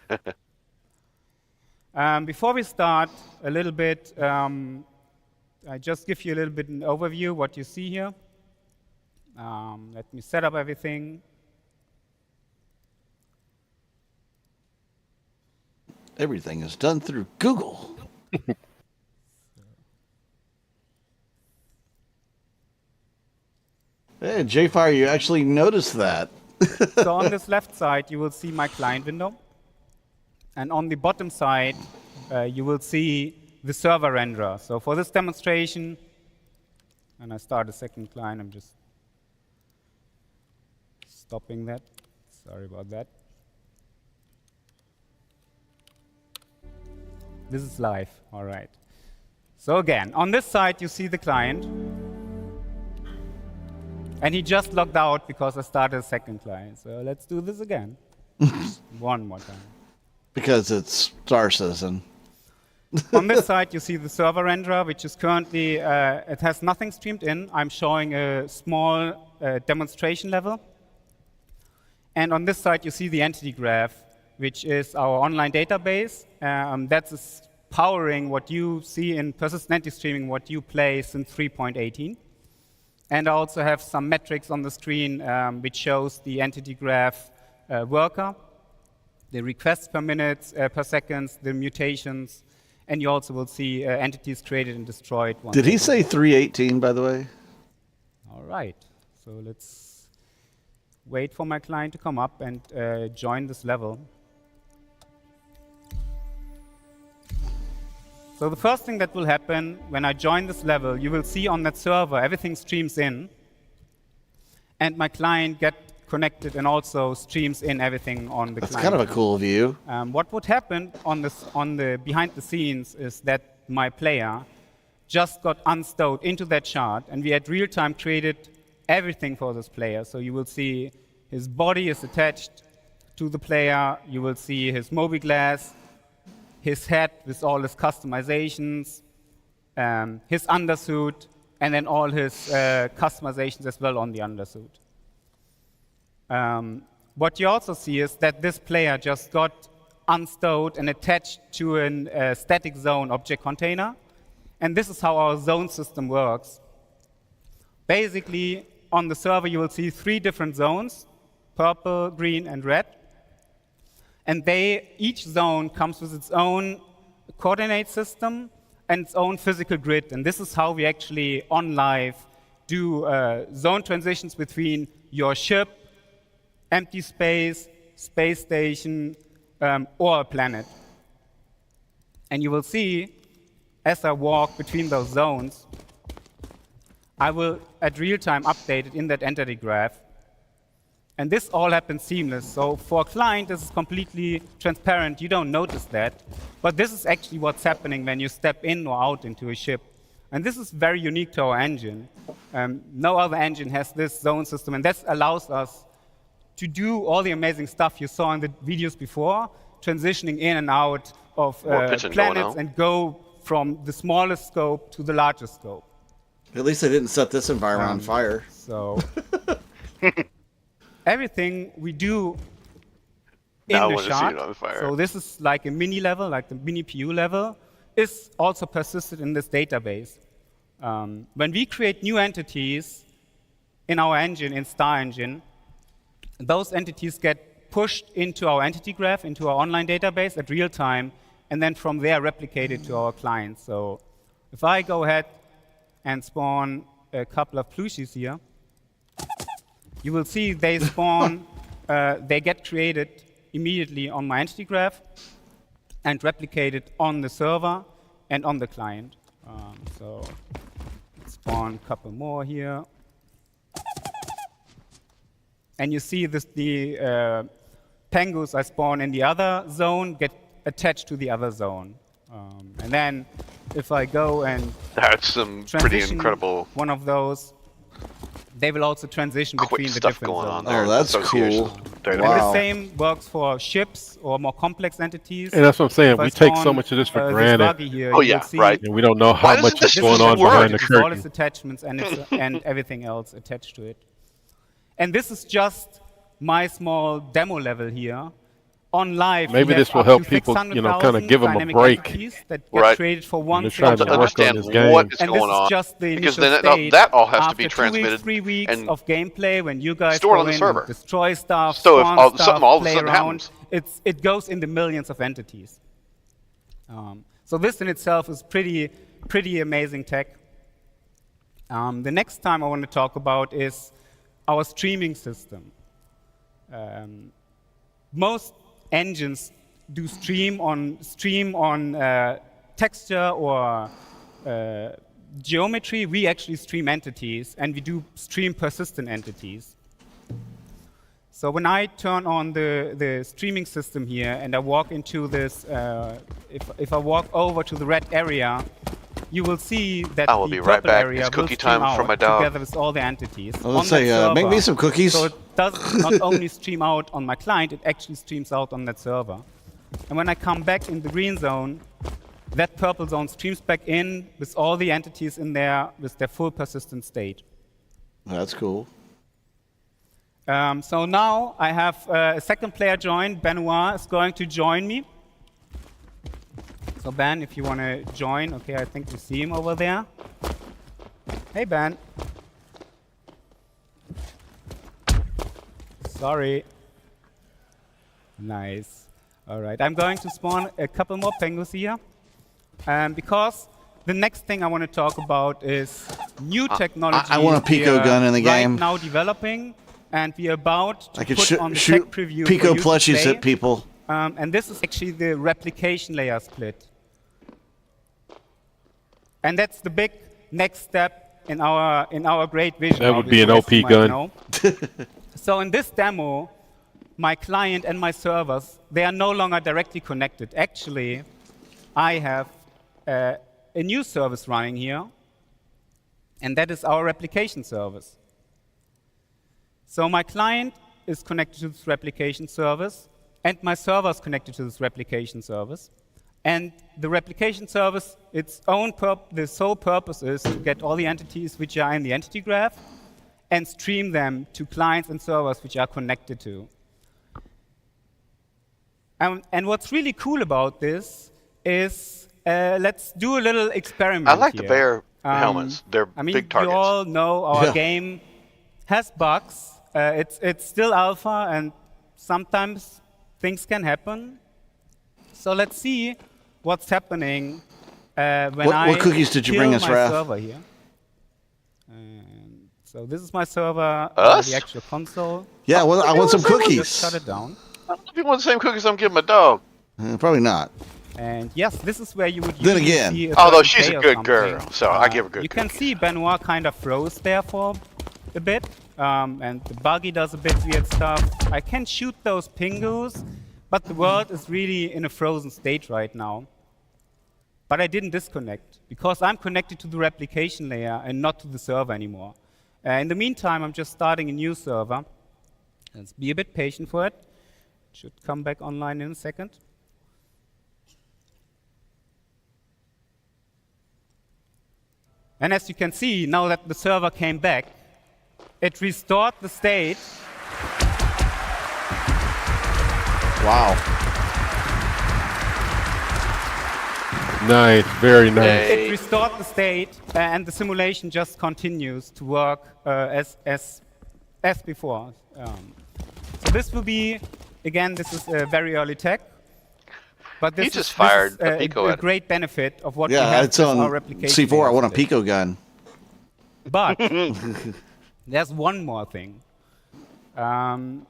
Before we start, a little bit, I just give you a little bit an overview what you see here. Let me set up everything. Everything is done through Google. Hey, J-Fire, you actually noticed that. So on this left side, you will see my client window. And on the bottom side, you will see the server renderer. So for this demonstration, and I start a second client, I'm just stopping that. Sorry about that. This is live, all right. So again, on this side, you see the client. And he just logged out because I started a second client. So let's do this again. One more time. Because it's Star Citizen. On this side, you see the server renderer, which is currently, it has nothing streamed in. I'm showing a small demonstration level. And on this side, you see the entity graph, which is our online database. That's powering what you see in persistent entity streaming, what you play since 3.18. And I also have some metrics on the screen, which shows the entity graph worker, the requests per minute, per second, the mutations, and you also will see entities created and destroyed. Did he say 318, by the way? All right. So let's wait for my client to come up and join this level. So the first thing that will happen when I join this level, you will see on that server, everything streams in. And my client gets connected and also streams in everything on the client. That's kind of a cool view. What would happen on the behind the scenes is that my player just got unstowed into that chart, and we at real time created everything for this player. So you will see his body is attached to the player. You will see his mobi glass, his head with all his customizations, his undersuit, and then all his customizations as well on the undersuit. What you also see is that this player just got unstowed and attached to a static zone object container. And this is how our zone system works. Basically, on the server, you will see 3 different zones, purple, green, and red. And each zone comes with its own coordinate system and its own physical grid. And this is how we actually, on live, do zone transitions between your ship, empty space, space station, or a planet. And you will see, as I walk between those zones, I will, at real time, update it in that entity graph. And this all happens seamless. So for a client, this is completely transparent. You don't notice that. But this is actually what's happening when you step in or out into a ship. And this is very unique to our engine. No other engine has this zone system. And that allows us to do all the amazing stuff you saw in the videos before, transitioning in and out of planets and go from the smallest scope to the largest scope. At least I didn't set this environment on fire. So everything we do in the shot, so this is like a mini level, like the mini PU level, is also persisted in this database. When we create new entities in our engine, in Star Engine, those entities get pushed into our entity graph, into our online database at real time, and then from there replicated to our clients. So if I go ahead and spawn a couple of plushies here, you will see they spawn, they get created immediately on my entity graph and replicated on the server and on the client. So spawn a couple more here. And you see this, the pengus I spawn in the other zone get attached to the other zone. And then if I go and that's some pretty incredible one of those, they will also transition between the different zones. Oh, that's cool. And the same works for ships or more complex entities. And that's what I'm saying. We take so much of this for granted. Here, oh yeah, right. And we don't know how much is going on behind the curtain. All its attachments and and everything else attached to it. And this is just my small demo level here. On live, maybe this will help people, kind of give them a break. That get created for one trying to understand what is going on. Just the because then that all has to be transmitted 3 weeks of gameplay when you guys stored on the server, destroy stuff, so if spawn stuff, something all of a play sudden around, happens, it goes in the millions of entities. So this in itself is pretty amazing tech. The next time I want to talk about is our streaming system. Most engines do stream on texture or geometry. We actually stream entities, and we do stream persistent entities. So when I turn on the streaming system here and I walk into this, if I walk over to the red area, you will see that I will be right back. It's cookie time for my dog. Together with all the entities. Let's say, make me some cookies. So it does not only stream out on my client, it actually streams out on that server. And when I come back in the green zone, that purple zone streams back in with all the entities in there with their full persistent state. That's cool. So now I have a second player joined. Benoit is going to join me. So Ben, if you want to join, okay, I think you see him over there. Hey, Ben. Sorry. Nice. All right, I'm going to spawn a couple more penguins here. Because the next thing I want to talk about is new technology. I want a Pico gun in the game. Right now developing, and we're about to put on the shoot tech preview Pico for you plushies today. at people. And this is actually the replication layer split. And that's the big next step in our great vision. That would be an OP gun. So in this demo, my client and my servers, they are no longer directly connected. Actually, I have a new service running here, and that is our replication service. So my client is connected to this replication service, and my server is connected to this replication service. And the replication service, the sole purpose is to get all the entities which are in the entity graph and stream them to clients and servers which are connected to. And what's really cool about this is, let's do a little experiment I like here. the bear helmets. They're I mean, big targets. you all know our game has bugs. It's still alpha, and sometimes things can happen. So let's see what's happening when what cookies did you bring us, my Raph? server here. So this is my server, Us? the actual console. Yeah, well, I want some cookies. Just shut it down. I don't know if you want the same cookies I'm giving my dog. Probably not. And yes, this is where you would Then usually again. see a Although certain she's pay a or good something. girl, so I give her good You can see Benoit kind of froze there for a bit, and the buggy does a bit weird stuff. I can shoot those pingus, but the world is really in a frozen state right now. But I didn't disconnect, because I'm connected to the replication layer and not to the server anymore. In the meantime, I'm just starting a new server. Let's be a bit patient for it. It should come back online in a second. And as you can see, now that the server came back, it restored the state. Wow. Nice, very nice. It restored the state, and the simulation just continues to work as before. So this will be, again, this is very early tech. But this just fired this a Pico a great benefit of what we Yeah, have it's with on our replication. C4. I want a today. Pico gun. But there's one more thing. And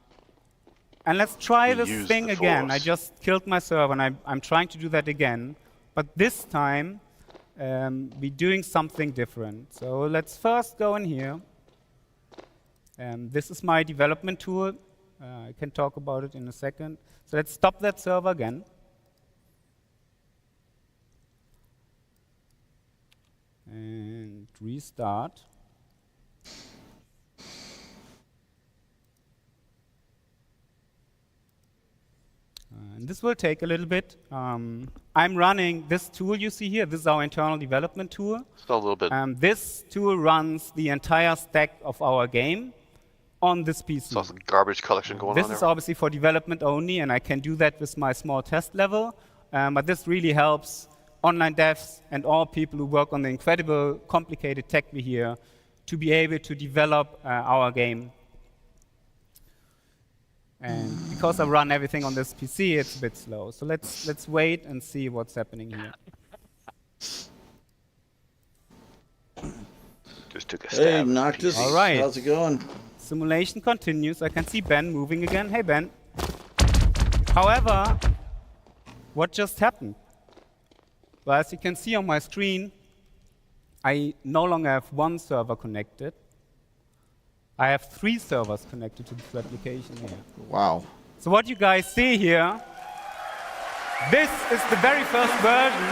let's try this use thing the again. I force. just killed my server, and I'm trying to do that again. But this time, we're doing something different. So let's first go in here. This is my development tool. I can talk about it in a second. So let's stop that server again. And restart. And this will take a little bit. I'm running this tool you see here. This is our internal development tool. Still a little bit. This tool runs the entire stack of our game on this PC. Saw some garbage collection going This on is there. obviously for development only, and I can do that with my small test level. But this really helps online devs and all people who work on the incredible, complicated tech we hear to be able to develop our game. And because I run everything on this PC, it's a bit slow. So let's wait and see what's happening here. Just took a Hey, stab. Noctis. All right. How's it going? Simulation continues. I can see Ben moving again. Hey, Ben. However, what just happened? Well, as you can see on my screen, I no longer have one server connected. I have 3 servers connected to this replication here. Wow. So what you guys see here, this is the very first version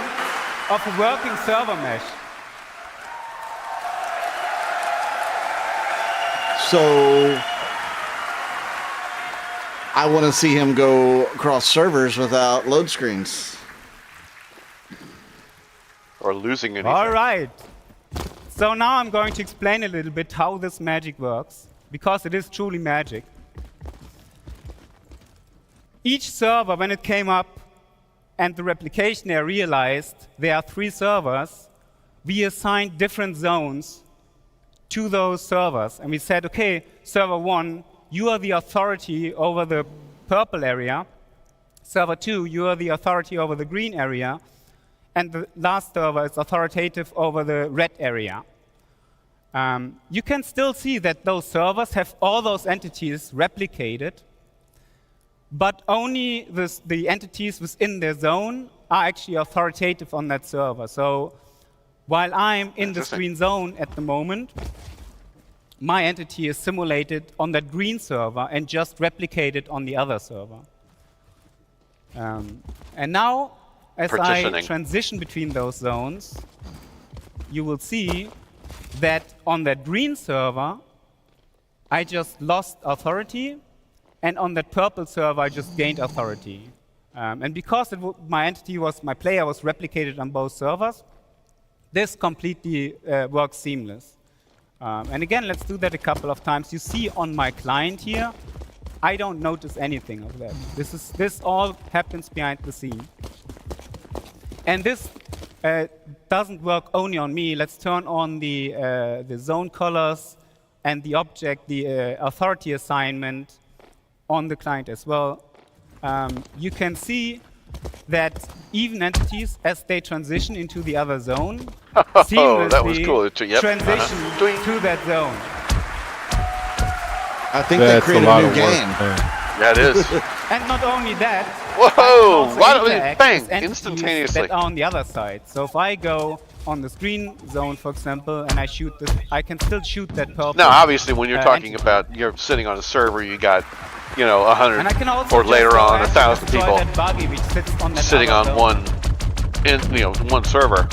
of a working server mesh. So I want to see him go across servers without load screens. Or losing anything. All right. So now I'm going to explain a little bit how this magic works, because it is truly magic. Each server, when it came up and the replication layer realized there are 3 servers, we assigned different zones to those servers. And we said, okay, server 1, you are the authority over the purple area. Server 2, you are the authority over the green area. And the last server is authoritative over the red area. You can still see that those servers have all those entities replicated, but only the entities within their zone are actually authoritative on that server. So while I'm in this green zone at the moment, my entity is simulated on that green server and just replicated on the other server. And now, as I transition between those zones, you will see that on that green server, I just lost authority, and on that purple server, I just gained authority. And because my player was replicated on both servers, this completely works seamless. And again, let's do that a couple of times. You see on my client here, I don't notice anything of that. This all happens behind the scene. And this doesn't work only on me. Let's turn on the zone colors and the object, the authority assignment on the client as well. You can see that even entities, as they transition into the other zone, seamlessly that was cool. Yep. transition to that zone. I think they created a new game. Yeah, it is. And not only that, whoa! Why don't we interact bang with entities instantaneously? that are on the other side. So if I go on the screen zone, for example, and I shoot this, I can still shoot that purple. Now, obviously, when you're talking about you're sitting on a server, you got 100 or later on 1,000 people sitting on one server.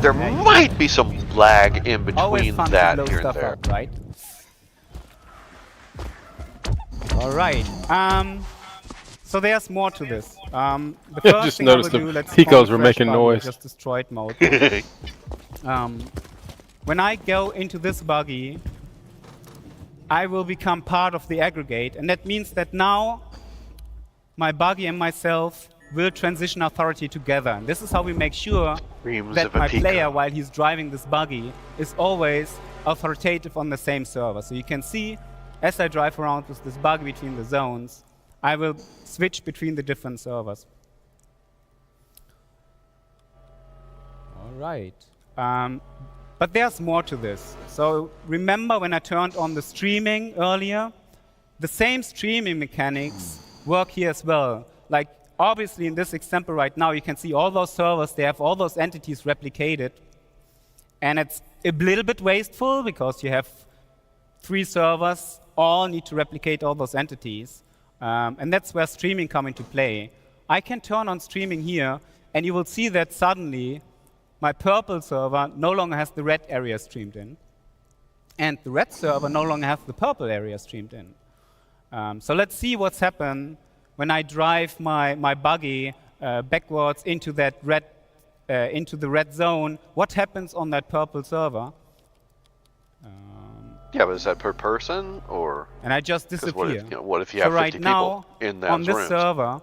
There might be some lag in between that here and there. Up, right? All right. So there's more to this. The first just thing noticed I will do, the let's Picos were fresh making buggy, noise. Just destroyed mode. When I go into this buggy, I will become part of the aggregate, and that means that now my buggy and myself will transition authority together. And this is how we make sure that my player, while he's driving this buggy, is always authoritative on the same server. So you can see, as I drive around with this buggy between the zones, I will switch between the different servers. All right. But there's more to this. So remember when I turned on the streaming earlier? The same streaming mechanics work here as well. Like, obviously, in this example right now, you can see all those servers, they have all those entities replicated. And it's a little bit wasteful because you have 3 servers, all need to replicate all those entities. And that's where streaming comes into play. I can turn on streaming here, and you will see that suddenly my purple server no longer has the red area streamed in. And the red server no longer has the purple area streamed in. So let's see what's happened when I drive my buggy backwards into that into the red zone. What happens on that purple server? Yeah, but is that per person or? And I just disappear. What if you have 50 people in those on this rooms? server,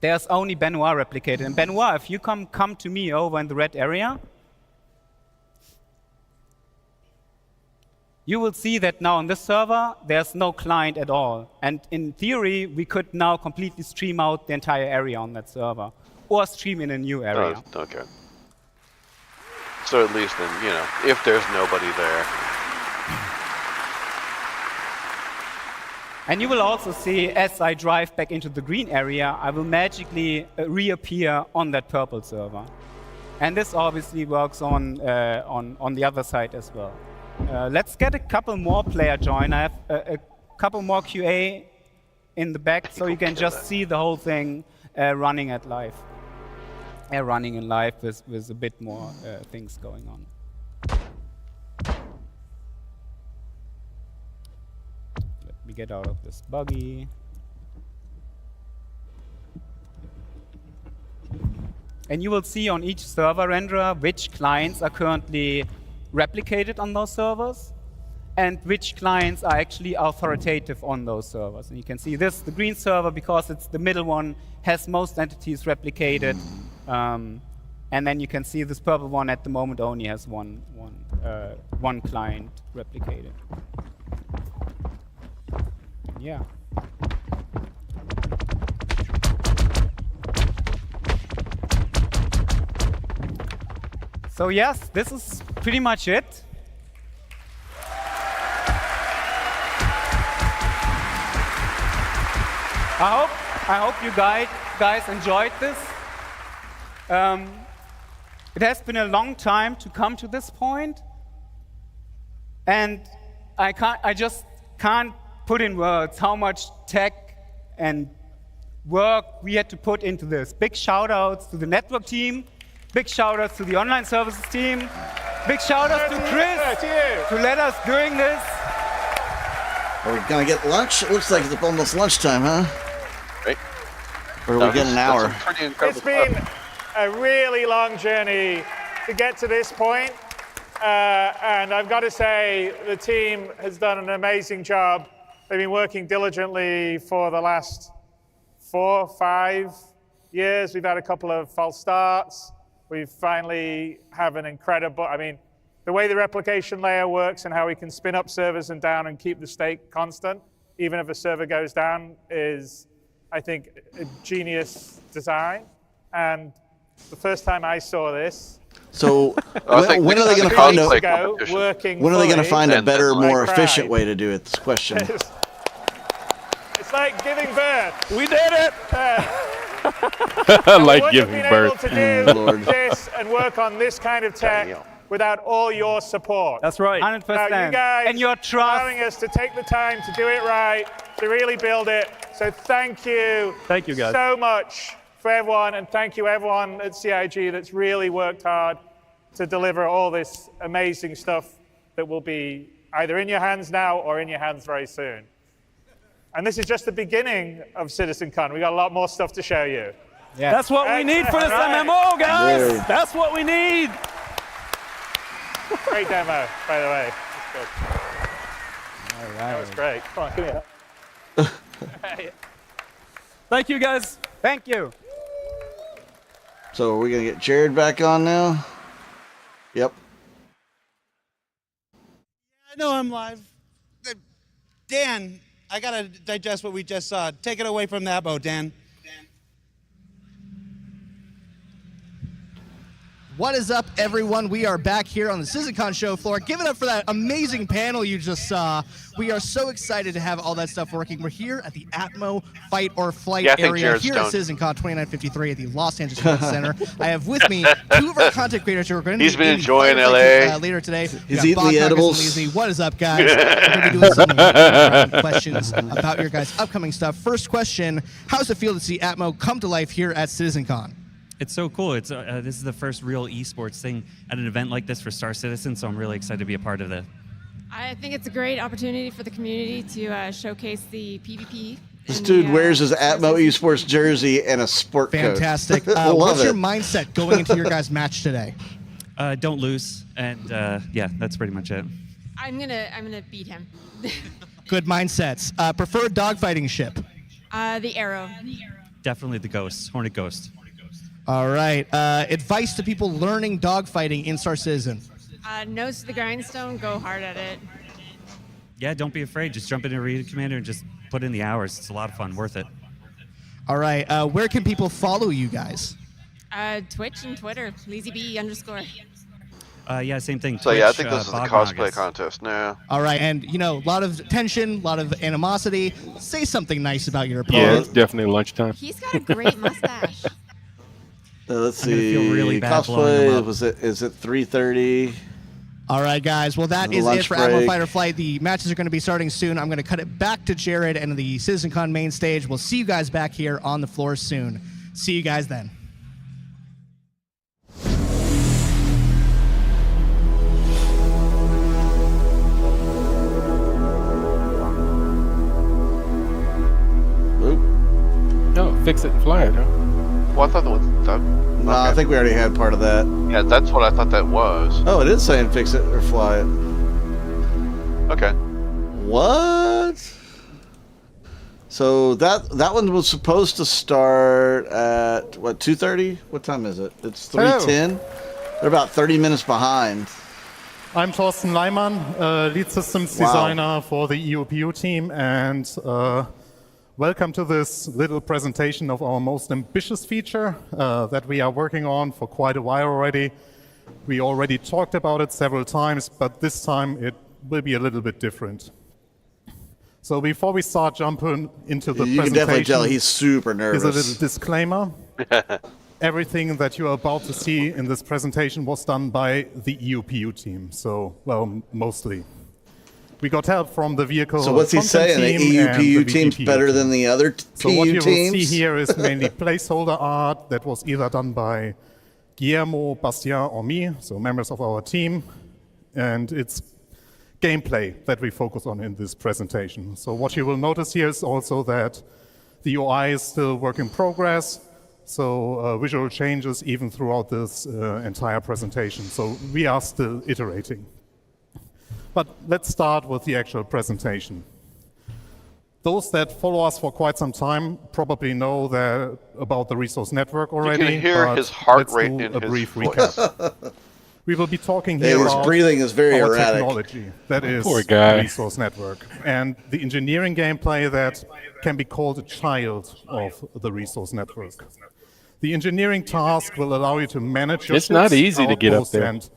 there's only Benoit replicated. And Benoit, if you come to me over in the red area, you will see that now on this server, there's no client at all. And in theory, we could now completely stream out the entire area on that server, or stream in a new area. Oh, okay. So at least then, if there's nobody there. And you will also see, as I drive back into the green area, I will magically reappear on that purple server. And this obviously works on the other side as well. Let's get a couple more player join. I have a couple more QA in the back, so you can just see the whole thing running at live. Running in live with a bit more things going on. We get out of this buggy. And you will see on each server renderer which clients are currently replicated on those servers and which clients are actually authoritative on those servers. And you can see this, the green server, because it's the middle one, has most entities replicated. And then you can see this purple one at the moment only has one client replicated. Yeah. So yes, this is pretty much it. I hope you guys enjoyed this. It has been a long time to come to this point, and I just can't put in words how much tech and work we had to put into this. Big shout outs to the network team, big shout outs to the online services team, big shout outs to Chris to let us doing this. Are we gonna get lunch? It looks like it's almost lunchtime, huh? Right. Or we get an hour? It's been a really long journey to get to this point. And I've got to say, the team has done an amazing job. They've been working diligently for the last 4 or 5 years. We've had a couple of false starts. We finally have an incredible, I mean, the way the replication layer works and how we can spin up servers and down and keep the state constant, even if a server goes down, is, I think, a genius design. And the first time I saw this, So when are they going to find a better, more efficient way to do it? This question. It's like giving birth. We did it. Like giving birth. To do this and work on this kind of tech without all your support. That's right. 100%. Now, you guys and your trust. allowing us to take the time to do it right, to really build it. So thank you. Thank you, guys. So much for everyone, and thank you everyone at CIG that's really worked hard to deliver all this amazing stuff that will be either in your hands now or in your hands very soon. And this is just the beginning of CitizenCon. We got a lot more stuff to show you. Yeah. That's what we need for this MMO, guys. Yeah. That's what we need. Great demo, by the way. That's good. All right. That was great. Come on, give me that. Thank you, guys. Thank you. So are we going to get Jared back on now? Yep. I know I'm live. Dan, I got to digest what we just saw. Take it away from that boat, Dan. What is up, everyone? We are back here on the CitizenCon show floor. Give it up for that amazing panel you just saw. We are so excited to have all that stuff working. We're here at the Atmo Fight or Flight area here at CitizenCon 2953 at the Los Angeles Convention Center. I have with me 2 of our content creators who are going to be enjoying LA later today. He's eating the edibles. What is up, guys? We're going to be doing some rapid questions about your guys' upcoming stuff. First question, how does it feel to see Atmo come to life here at CitizenCon? It's so cool. It's this is the first real esports thing at an event like this for Star Citizen, so I'm really excited to be a part of it. I think it's a great opportunity for the community to showcase the PvP. This dude wears his Atmo esports jersey and a sport coat. Fantastic. What's your mindset going into your guys' match today? Don't lose, and yeah, that's pretty much it. I'm gonna beat him. Good mindsets. Preferred dogfighting ship? The Arrow. Definitely the Ghost, Hornet Ghost. All right. Advice to people learning dogfighting in Star Citizen. Nose to the grindstone, go hard at it. Yeah, don't be afraid. Just jump into Arena Commander and just put in the hours. It's a lot of fun, worth it. All right. Where can people follow you guys? Twitch and Twitter, LazyB_. Yeah, same thing. So Twitch, yeah, I think this is a cosplay contest now. All right, and you know, a lot of tension, a lot of animosity. Say something nice about your opponent. Yeah, it's definitely lunchtime. He's got a great mustache. Let's I'm gonna see. feel really bad blowing him Cosplay, up. is it 3:30? All right, guys. Well, that is Lunch it for break. Atmo Fight or Flight. The matches are going to be starting soon. I'm going to cut it back to Jared and the CitizenCon main stage. We'll see you guys back here on the floor soon. See you guys then. No, fix it and fly it, huh? Well, I thought that was that. No, I think we already had part of that. Yeah, that's what I thought that was. Oh, it is saying fix it or fly it. Okay. What? So that one was supposed to start at what, 2:30? What time is it? It's 3:10. They're about 30 minutes behind. I'm Thorsten Leimann, lead systems designer for the EUPU team, and welcome to this little presentation of our most ambitious feature that we are working on for quite a while already. We already talked about it several times, but this time it will be a little bit different. So before we start jumping into the presentation, you can definitely tell he's super nervous. Here's a little disclaimer. Everything that you are about to see in this presentation was done by the EUPU team. So, well, mostly. We got help from the vehicle. So what's he saying? The EUPU team's better than the other PU teams? So what you will see here is mainly placeholder art that was either done by Guillermo, Bastien, or me, so members of our team, and it's gameplay that we focus on in this presentation. So what you will notice here is also that The UI is still work in progress, so visual changes even throughout this entire presentation. So we are still iterating. But let's start with the actual presentation. Those that follow us for quite some time probably know about the resource network already. You can hear his heart rate in his brief voice. Recap. We will be talking here his about breathing is very our erratic. technology, that is Poor guy. the resource network, and the engineering gameplay that can be called a child of the resource network. The engineering task will allow you to manage your It's not ships, easy to get up outposts, there. and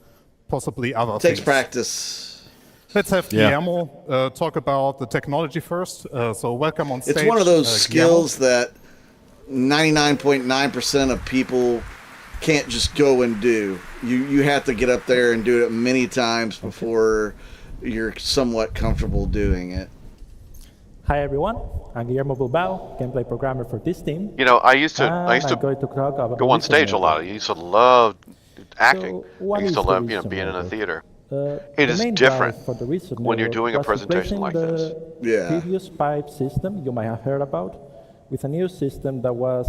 possibly other Takes things. practice. Let's have Guillermo talk about the technology first. So welcome on stage. It's one of those Guillermo. skills that 99.9% of people can't just go and do. You have to get up there and do it many times before you're somewhat comfortable doing it. Hi everyone, I'm Guillermo Bilbao, gameplay programmer for this team. You know, I used to I'm going to talk about go on the stage a lot. I used to love acting. what I used is to the love, reason being in a network? theater. The It is main different drive for the research when you're network doing a was presentation like replacing this. the previous pipe system you might have heard about with a new system that was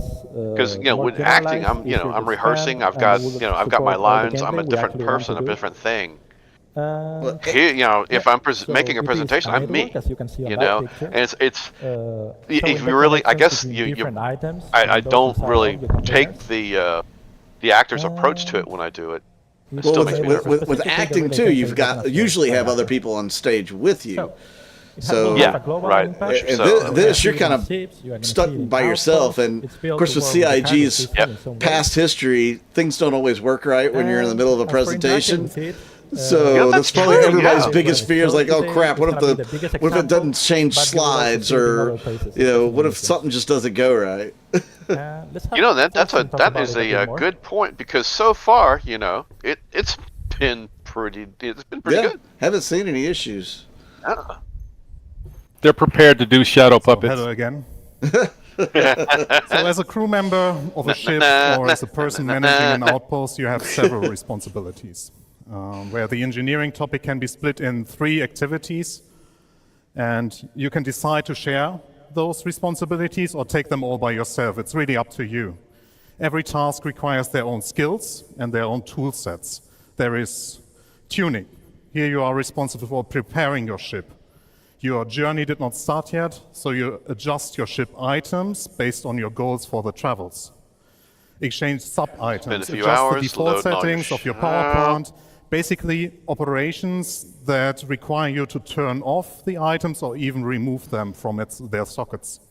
Because more with acting, generalized, I'm easier to I'm rehearsing. understand, I've got and would I've got my support all the lines. I'm a gameplay we different actually want person, to a do. different thing. And Here, if I'm making a it is presentation, a I'm me. network, as you can see on You that know, picture. and it's So if in the you really, I connections guess between you different items I and those don't inside really of the containers. take the actor's approach to it when I do it. It Well, still makes me nervous. with acting too, you've got usually have other people on stage with you. So yeah, right. And So, this you're kind of stuck by yourself, and of course with CIG's past history, things don't always work right when you're in the middle of a presentation. So that's probably everybody's biggest fear is like, oh crap, what if it doesn't change slides, or what if something just doesn't go right? You know, that is a good point, because so far, it's been pretty good. Haven't seen any issues. They're prepared to do shadow puppets. Hello again. So as a crew member of a ship or as a person managing an outpost, you have several responsibilities. Where the engineering topic can be split in 3 activities, and you can decide to share those responsibilities or take them all by yourself. It's really up to you. Every task requires their own skills and their own tool sets. There is tuning. Here you are responsible for preparing your ship. Your journey did not start yet, so you adjust your ship items based on your goals for the travels. Exchange sub-items, adjust the default settings of your power plant, basically operations that require you to turn off the items or even remove them from their sockets.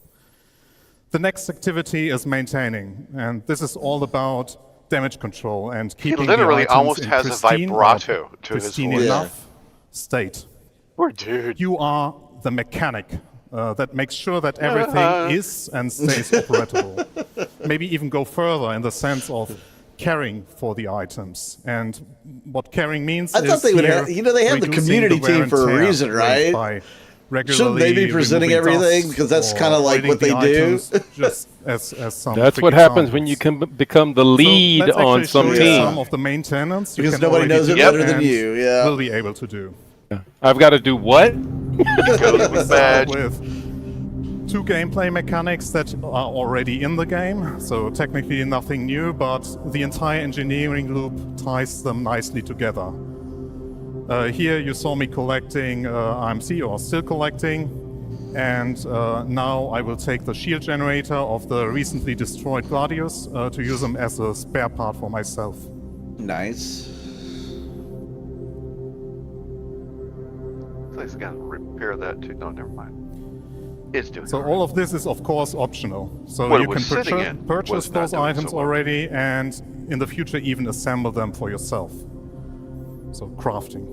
The next activity is maintaining, and this is all about damage control and keeping literally the items almost in has a pristine vibrato to his pristine voice. enough state. Poor dude. You are the mechanic that makes sure that everything is and stays operable. Maybe even go further in the sense of caring for the items. And what caring means I thought they would have, they have the community team for a reason, right? Shouldn't they be presenting everything? Because that's kind of like what they do. Just as some That's quick what happens examples. when you can become the lead let's on actually some show you team. some of the main tenants you Because can nobody already knows it do better than and you, yeah. will be able to do. I've got to do what? We start with 2 gameplay mechanics that are already in the game, so technically nothing new, but the entire engineering loop ties them nicely together. Here you saw me collecting IMC, or still collecting, and now I will take the shield generator of the recently destroyed Gladius to use them as a spare part for myself. Nice. Please again, repair that too. No, never mind. It's doing So all of this is of course optional. So What it you was can sitting in purchase was not those doing items so well. already, and in the future even assemble them for yourself. So crafting.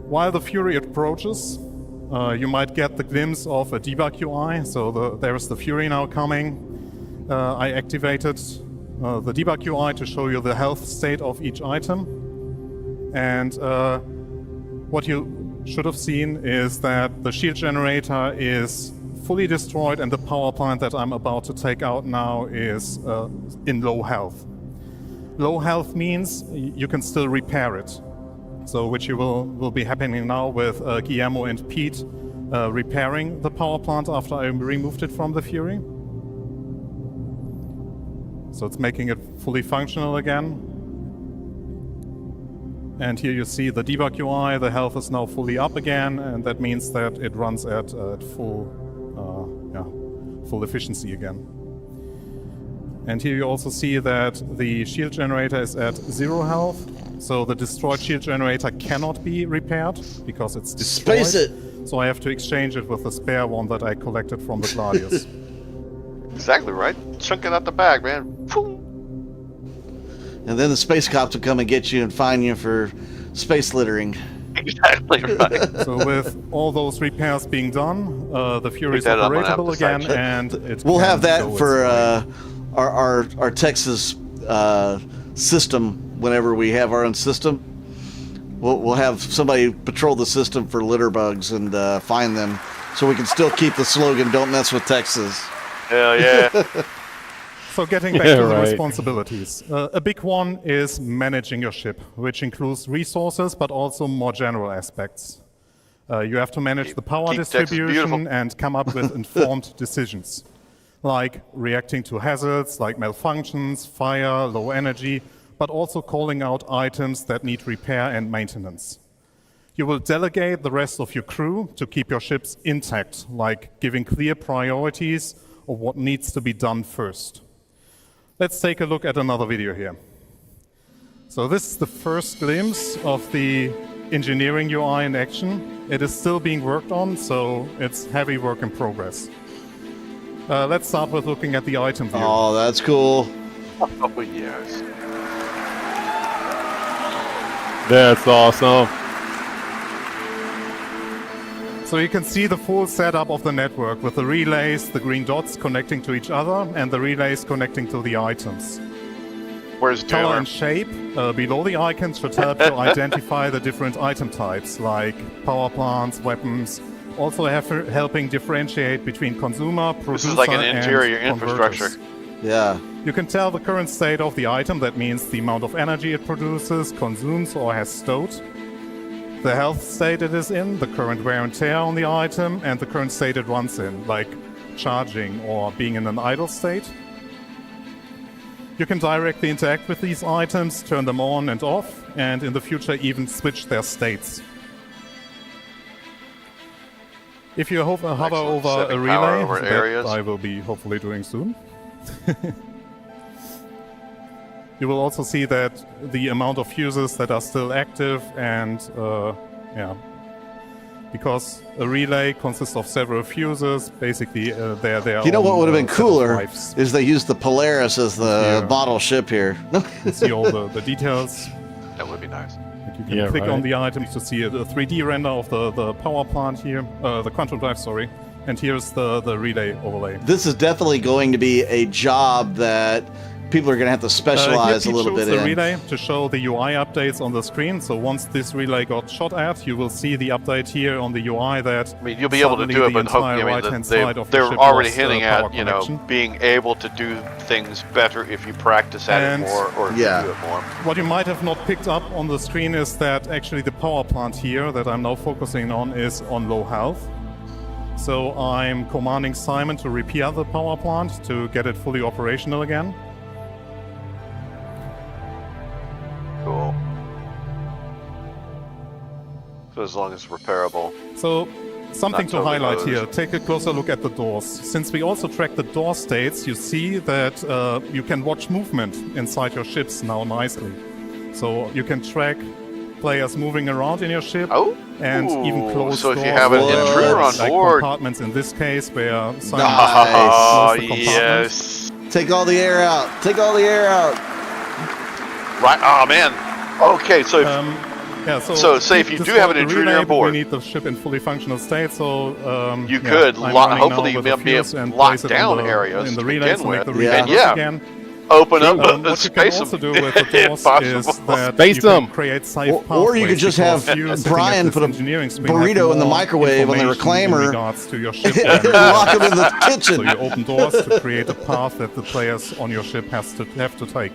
While the Fury approaches, you might get the glimpse of a debug UI. So there's the Fury now coming. I activated the debug UI to show you the health state of each item. And what you should have seen is that the shield generator is fully destroyed, and the power plant that I'm about to take out now is in low health. Low health means you can still repair it. So which you will be happening now with Guillermo and Pete repairing the power plant after I removed it from the Fury. So it's making it fully functional again. And here you see the debug UI, the health is now fully up again, and that means that it runs at full efficiency again. And here you also see that the shield generator is at 0 health, so the destroyed shield generator cannot be repaired because it's destroyed. Space it! So I have to exchange it with the spare one that I collected from the Gladius. Exactly right. Chunk it out the bag, man. And then the space cops will come and get you and fine you for space littering. Exactly right. So with all those repairs being done, the Fury is operatable again, and it we'll have that go for our Texas system. Whenever we have our own system, we'll have somebody patrol the system for litter bugs and find them, so we can still keep the slogan "Don't mess with Texas." Hell yeah. So getting back to the responsibilities. A big one is managing your ship, which includes resources, but also more general aspects. You have to manage the power distribution and come up with informed decisions, like reacting to hazards, like malfunctions, fire, low energy, but also calling out items that need repair and maintenance. You will delegate the rest of your crew to keep your ships intact, like giving clear priorities of what needs to be done first. Let's take a look at another video here. So this is the first glimpse of the engineering UI in action. It is still being worked on, so it's heavy work in progress. Let's start with looking at the item view. Oh, that's cool. Oh, yes. That's awesome. So you can see the full setup of the network with the relays, the green dots connecting to each other, and the relays connecting to the items. Where's Color Taylor? and shape below the icons should help you identify the different item types, like power plants, weapons, also helping differentiate between consumer, producer, This is like an interior and infrastructure. Yeah. You can tell the current state of the item, that means the amount of energy it produces, consumes, or has stowed. The health state it is in, the current wear and tear on the item, and the current state it runs in, like charging or being in an idle state. You can directly interact with these items, turn them on and off, and in the future even switch their states. If you hover over a relay, that I will be hopefully doing soon, you will also see that the amount of fuses that are still active and, because a relay consists of several fuses, basically they're You know what would have been cooler is they used the Polaris as the model ship here. You can see all the details. That would be nice. You can click on the items to see a 3D render of the power plant here, the quantum drive, sorry. And here's the relay overlay. This is definitely going to be a job that people are going to have to specialize a little bit in. The relay to show the UI updates on the screen. So once this relay got shot at, you will see the update here on the UI that. I mean, you'll be able to do it, but they're already hinting at, being able to do things better if you practice at it more or if you do it more. What you might have not picked up on the screen is that actually the power plant here that I'm now focusing on is on low health. So I'm commanding Simon to repair the power plant to get it fully operational again. Cool. So as long as it's repairable. So something to highlight here, take a closer look at the doors. Since we also track the door states, you see that you can watch movement inside your ships now nicely. So you can track players moving around in your ship and even close so doors. if you have an intruder on like board. Compartments in this case where Simon Yes. Take all the air out. Take all the air out. Right. Oh man. Okay. So if, so say if you do have an intruder on board, we need the ship in fully functional state. So you could hopefully be locked down areas to begin with, and open up what you can also do with the doors is that you can create safe pathways. Or you could just have Brian put a burrito in the microwave on the reclaimer and lock him in the kitchen. So you open doors to create a path that the players on your ship have to take.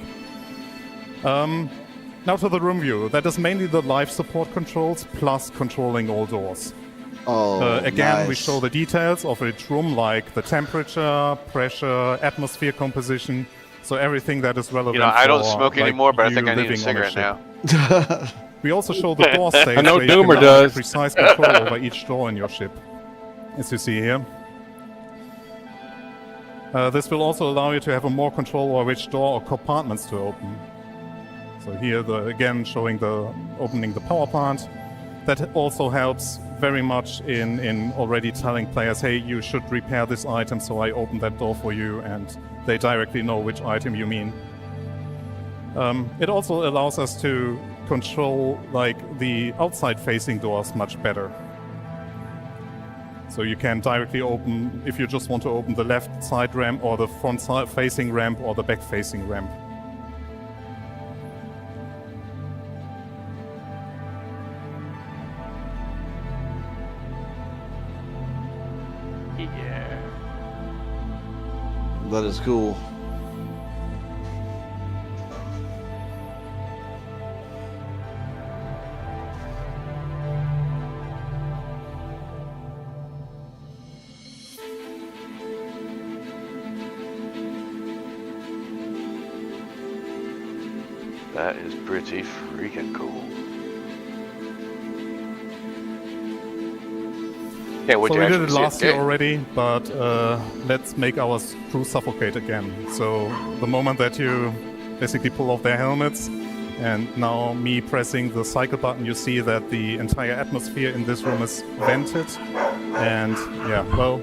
Now to the room view. That is mainly the life support controls plus controlling all doors. Again, we nice. show the details of each room, like the temperature, pressure, atmosphere composition, so everything that is relevant. You know, I don't for, smoke like, anymore, but I you think I need a living on cigarette ship. now. We also show the door states. I know where you Doomer can does. precise control over each door in your ship, as you see here. This will also allow you to have more control over which door or compartments to open. So here, again, showing opening the power plant. That also helps very much in already telling players, hey, you should repair this item, so I open that door for you, and they directly know which item you mean. It also allows us to control like the outside-facing doors much better. So you can directly open, if you just want to open the left side ramp, or the front facing ramp, or the back facing ramp. Yeah. That is cool. That is pretty freaking cool. Yeah, So we did it last year already, but let's make our crew suffocate again. So the moment that you basically pull off their helmets, and now me pressing the cycle button, you see that the entire atmosphere in this room is vented. And yeah, well,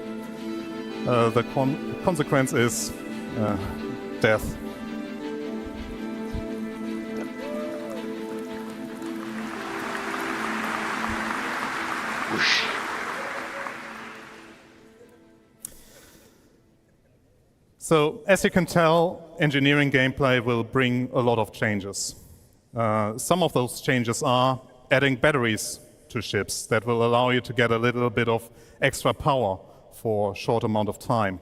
the consequence is death. So, as you can tell, engineering gameplay will bring a lot of changes. Some of those changes are adding batteries to ships that will allow you to get a little bit of extra power for a short amount of time.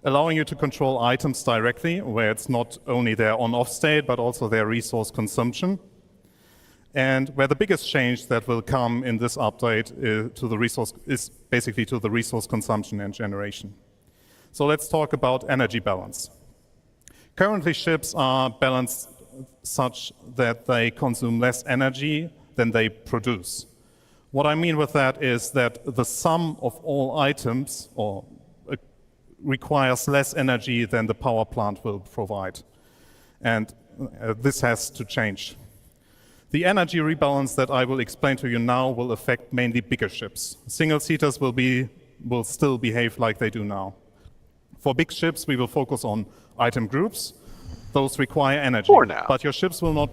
Allowing you to control items directly, where it's not only their on-off state, but also their resource consumption. And where the biggest change that will come in this update is basically to the resource consumption and generation. So let's talk about energy balance. Currently, ships are balanced such that they consume less energy than they produce. What I mean with that is that the sum of all items requires less energy than the power plant will provide. And this has to change. The energy rebalance that I will explain to you now will affect mainly bigger ships. Single-seaters will still behave like they do now. For big ships, we will focus on item groups. Those require energy. But your ships will not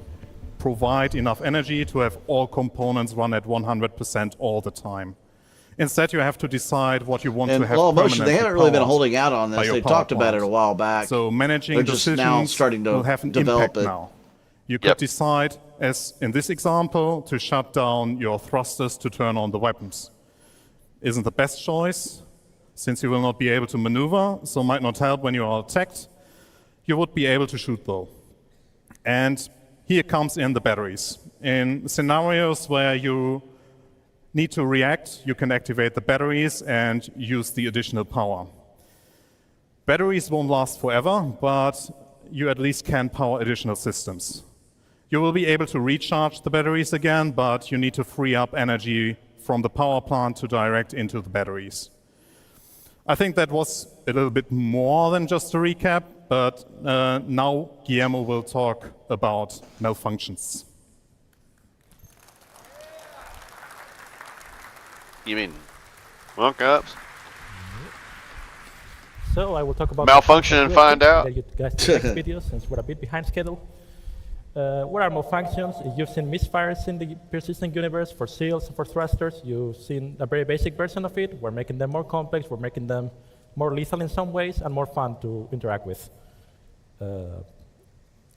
provide enough energy to have all components run at 100% all the time. Instead, you have to decide what you want to have permanently. They haven't really been holding out on this. They talked about it a plant. while back. So managing They're just decisions now starting to will have an develop impact it. now. You could decide, as in this example, to shut down your thrusters to turn on the weapons. Isn't the best choice, since you will not be able to maneuver, so might not help when you are attacked. You would be able to shoot though. And here comes in the batteries. In scenarios where you need to react, you can activate the batteries and use the additional power. Batteries won't last forever, but you at least can power additional systems. You will be able to recharge the batteries again, but you need to free up energy from the power plant to direct into the batteries. I think that was a little bit more than just a recap, but now Guillermo will talk about malfunctions. You mean mock-ups? So I will talk about malfunction and find out. You guys see next video since we're a bit behind schedule. What are malfunctions? You've seen misfires in the persistent universe for seals, for thrusters. You've seen a very basic version of it. We're making them more complex. We're making them more lethal in some ways and more fun to interact with.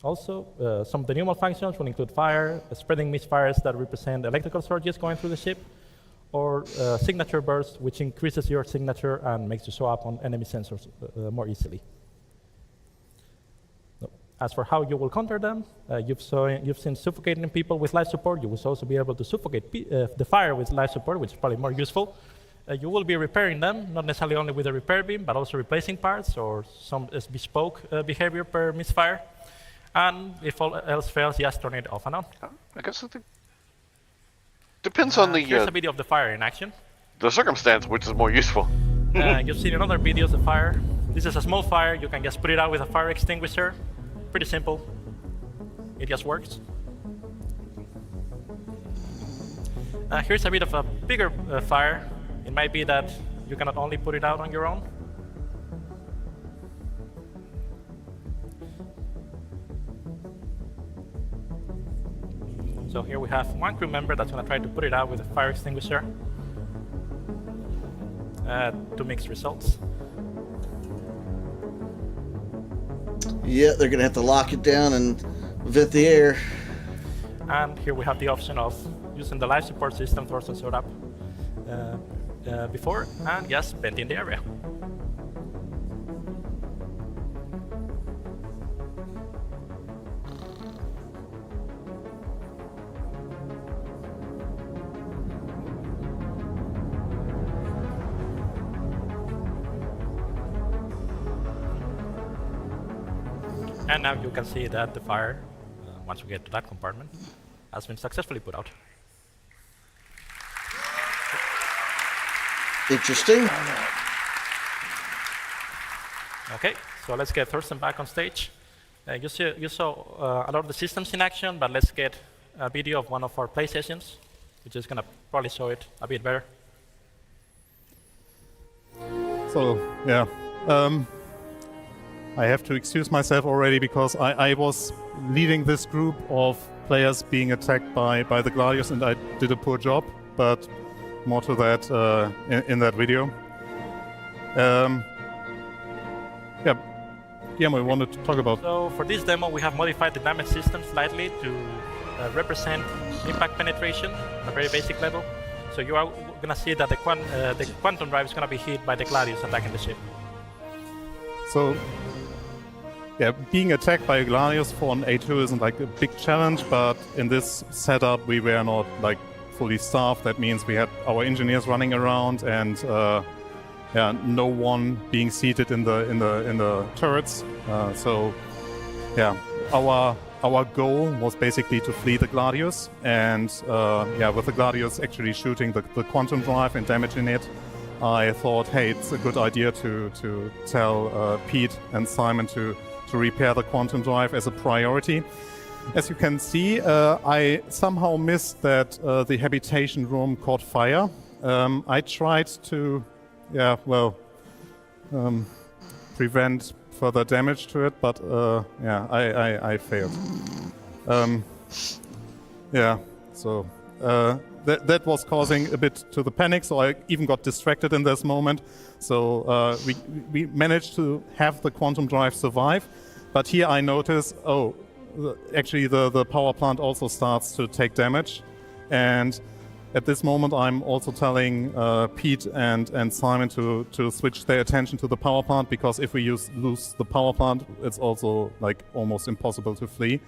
Also, some of the new malfunctions will include fire, spreading misfires that represent electrical surges going through the ship, or signature burst, which increases your signature and makes you show up on enemy sensors more easily. As for how you will counter them, you've seen suffocating people with life support. You will also be able to suffocate the fire with life support, which is probably more useful. You will be repairing them, not necessarily only with a repair beam, but also replacing parts or some bespoke behavior per misfire. And if all else fails, just turn it off and on. I guess it depends on the... Here's a video of the fire in action. The circumstance, which is more useful. You've seen in other videos the fire. This is a small fire. You can just put it out with a fire extinguisher. Pretty simple. It just works. Here's a bit of a bigger fire. It might be that you cannot only put it out on your own. So here we have one crew member that's going to try to put it out with a fire extinguisher. Two mixed results. Yeah, they're going to have to lock it down and vent the air. And here we have the option of using the life support system Thorsten showed up before, and just venting the area. And now you can see that the fire, once we get to that compartment, has been successfully put out. Interesting. Okay, so let's get Thorsten back on stage. You saw a lot of the systems in action, but let's get a video of one of our play sessions, which is going to probably show it a bit better. So, yeah. I have to excuse myself already because I was leading this group of players being attacked by the Gladius, and I did a poor job, but more to that in that video. Yeah, Guillermo, we wanted to talk about... So for this demo, we have modified the damage system slightly to represent impact penetration on a very basic level. So you are going to see that the quantum drive is going to be hit by the Gladius attacking the ship. So, yeah, being attacked by a Gladius for an A2 isn't like a big challenge, but in this setup we were not like fully staffed. That means we had our engineers running around and yeah, no one being seated in the turrets. So, yeah, our goal was basically to flee the Gladius, and yeah, with the Gladius actually shooting the quantum drive and damaging it, I thought, hey, it's a good idea to tell Pete and Simon to repair the quantum drive as a priority. As you can see, I somehow missed that the habitation room caught fire. I tried to, yeah, well, prevent further damage to it, but yeah, I failed. Yeah, so that was causing a bit to the panic, so I even got distracted in this moment. So we managed to have the quantum drive survive, but here I notice, oh, actually the power plant also starts to take damage, and at this moment I'm also telling Pete and Simon to switch their attention to the power plant, because if we lose the power plant, it's also like almost impossible to flee.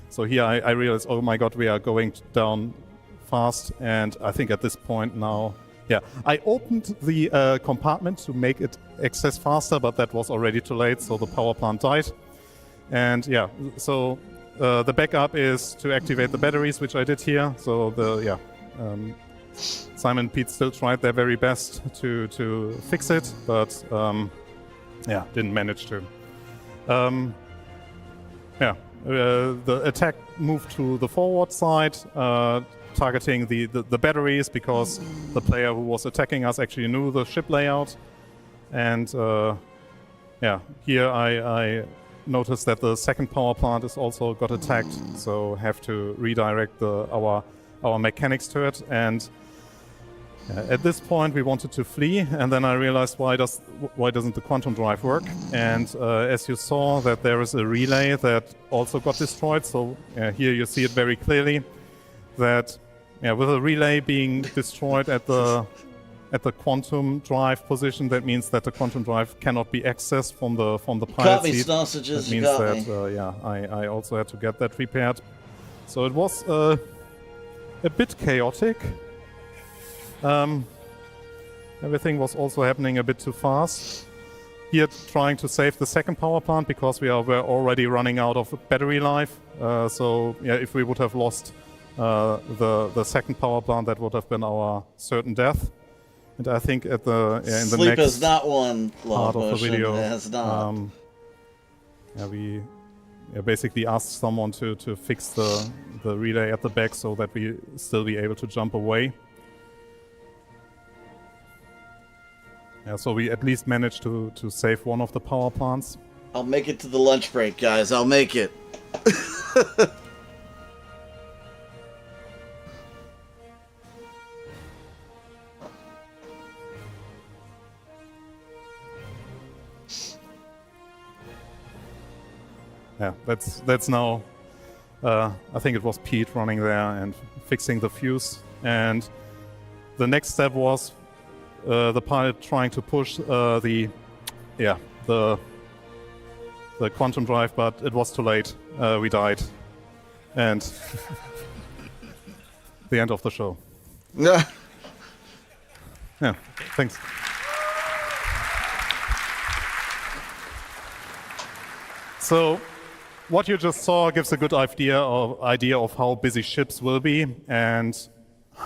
So here I realized, oh my god, we are going down fast, and I think at this point now, yeah, I opened the compartment to make it access faster, but that was already too late, so the power plant died. And yeah, so the backup is to activate the batteries, which I did here. So Simon and Pete still tried their very best to fix it, but yeah, didn't manage to. Yeah, the attack moved to the forward side, targeting the batteries, because the player who was attacking us actually knew the ship layout. And yeah, here I noticed that the second power plant is also got attacked, so have to redirect our mechanics to it. And at this point we wanted to flee, and then I realized why doesn't the quantum drive work? And as you saw, that there is a relay that also got destroyed. So here you see it very clearly that, yeah, with a relay being destroyed at the at the quantum drive position. That means that the quantum drive cannot be accessed from the pilot Got me, seat. sausages, That you means got me. that yeah, I also had to get that repaired. So it was a bit chaotic. Everything was also happening a bit too fast. Here, trying to save the second power plant because we're already running out of battery life. So yeah, if we would have lost the second power plant, that would have been our certain death. And I think at the in the Sleep next is not one part of the motion, video, it has not. we basically asked someone to fix the relay at the back so that we still be able to jump away. Yeah, so we at least managed to save one of the power plants. I'll make it to the lunch break, guys. I'll make it. Yeah, that's now. I think it was Pete running there and fixing the fuse. And the next step was the pilot trying to push the quantum drive, but it was too late. We died, and the end of the show. Yeah. Yeah. Thanks. So, what you just saw gives a good idea of how busy ships will be and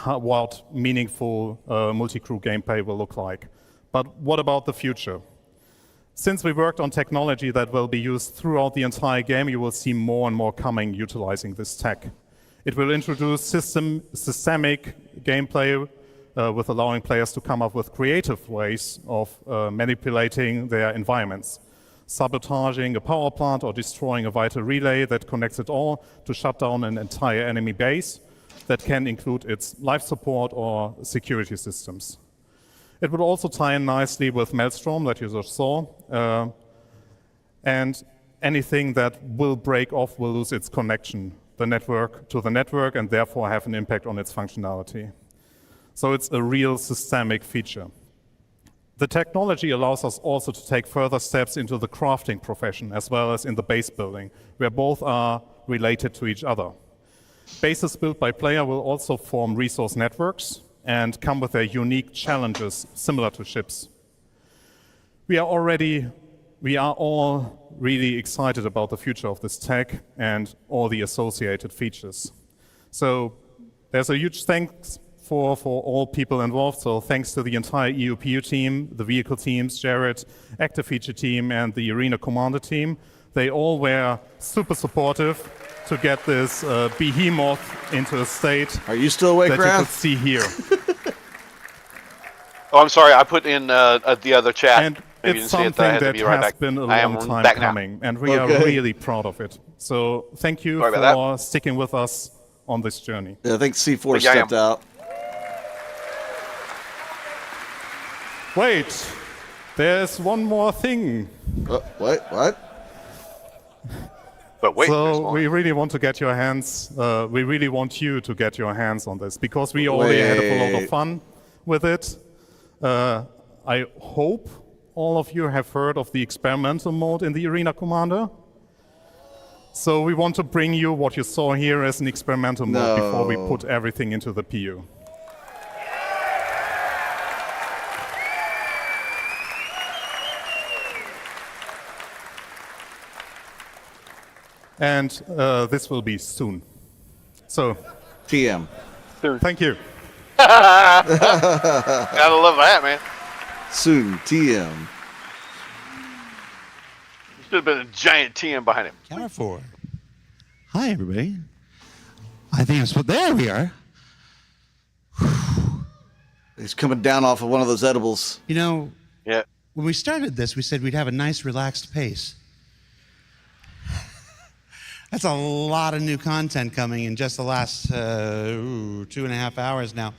what meaningful multi-crew gameplay will look like. But what about the future? Since we worked on technology that will be used throughout the entire game, you will see more and more coming utilizing this tech. It will introduce systemic gameplay with allowing players to come up with creative ways of manipulating their environments. Sabotaging a power plant or destroying a vital relay that connects it all to shut down an entire enemy base that can include its life support or security systems. It would also tie in nicely with Maelstrom that you just saw, and anything that will break off will lose its connection to the network and therefore have an impact on its functionality. So it's a real systemic feature. The technology allows us also to take further steps into the crafting profession as well as in the base building, where both are related to each other. Bases built by player will also form resource networks and come with their unique challenges similar to ships. We are all really excited about the future of this tech and all the associated features. So there's a huge thanks for all people involved. So thanks to the entire EUPU team, the vehicle teams, Jared, active feature team, and the Arena Commander team. They all were super supportive to get this behemoth into a state. Are you still awake, that Graf? you could see here. Oh, I'm sorry. I put in the other chat. And Maybe it's you didn't see it, I something had to that be right has back. been a I am long time back now. coming, and we are really proud of it. So thank you Sorry about for sticking with us on this journey. Yeah, I think C4 stepped out. Wait, there's one more thing. What? But wait, so we really want to get your hands. We really want you to get your hands on this because we already had a lot of fun with it. I hope all of you have heard of the experimental mode in the Arena Commander. So we want to bring you what you saw here as an experimental mode before we put everything into the PU. And this will be soon. So, TM. Thank you. Gotta love that, man. Soon, TM. Should have been a giant TM behind him. Camera 4. Hi, everybody. I think I'm supposed. There we are. He's coming down off of one of those edibles. You know, yeah. When we started this, we said we'd have a nice, relaxed pace. That's a lot of new content coming in just the last 2.5 hours now.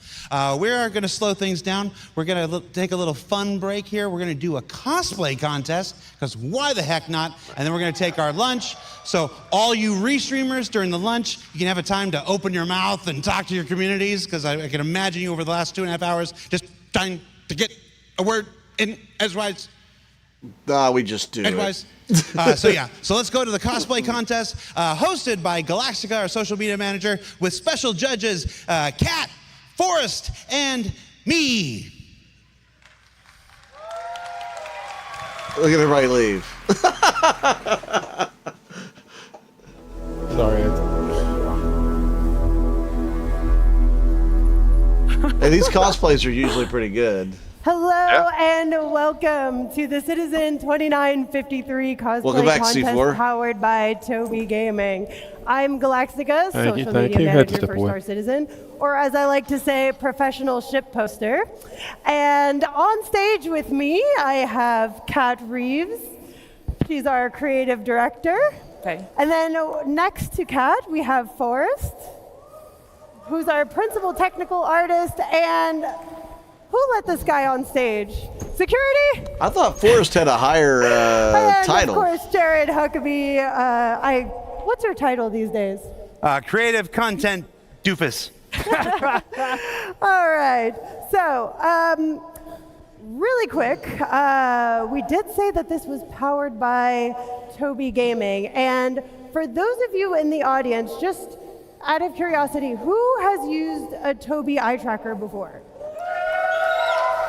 We are going to slow things down. We're going to take a little fun break here. We're going to do a cosplay contest, because why the heck not? And then we're going to take our lunch. So all you restreamers during the lunch, you can have a time to open your mouth and talk to your communities, because I can imagine you over the last 2.5 hours just to get a word in edgewise. We just do edgewise. So let's go to the cosplay contest, hosted by Galactica, our social media manager, with special judges Kat, Forrest, and me. Look at everybody leave. Sorry. Hey, these cosplays are usually pretty good. Hello and welcome to the Citizen 2953 cosplay contest C4. powered by Toby Gaming. I'm Galactica, Thank you, social thank media you. manager Heads for boy. Star Citizen, or as I like to say, professional ship poster. And on stage with me, I have Kat Reeves. She's our creative director. Okay. And then next to Kat, we have Forrest, who's our principal technical artist. And who let this guy on stage? Security? I thought Forrest had a higher and title. of course, Jared Huckabee. What's your title these days? Creative content doofus. All right. So, really quick, we did say that this was powered by Toby Gaming. And for those of you in the audience, just out of curiosity, who has used a Toby eye tracker before?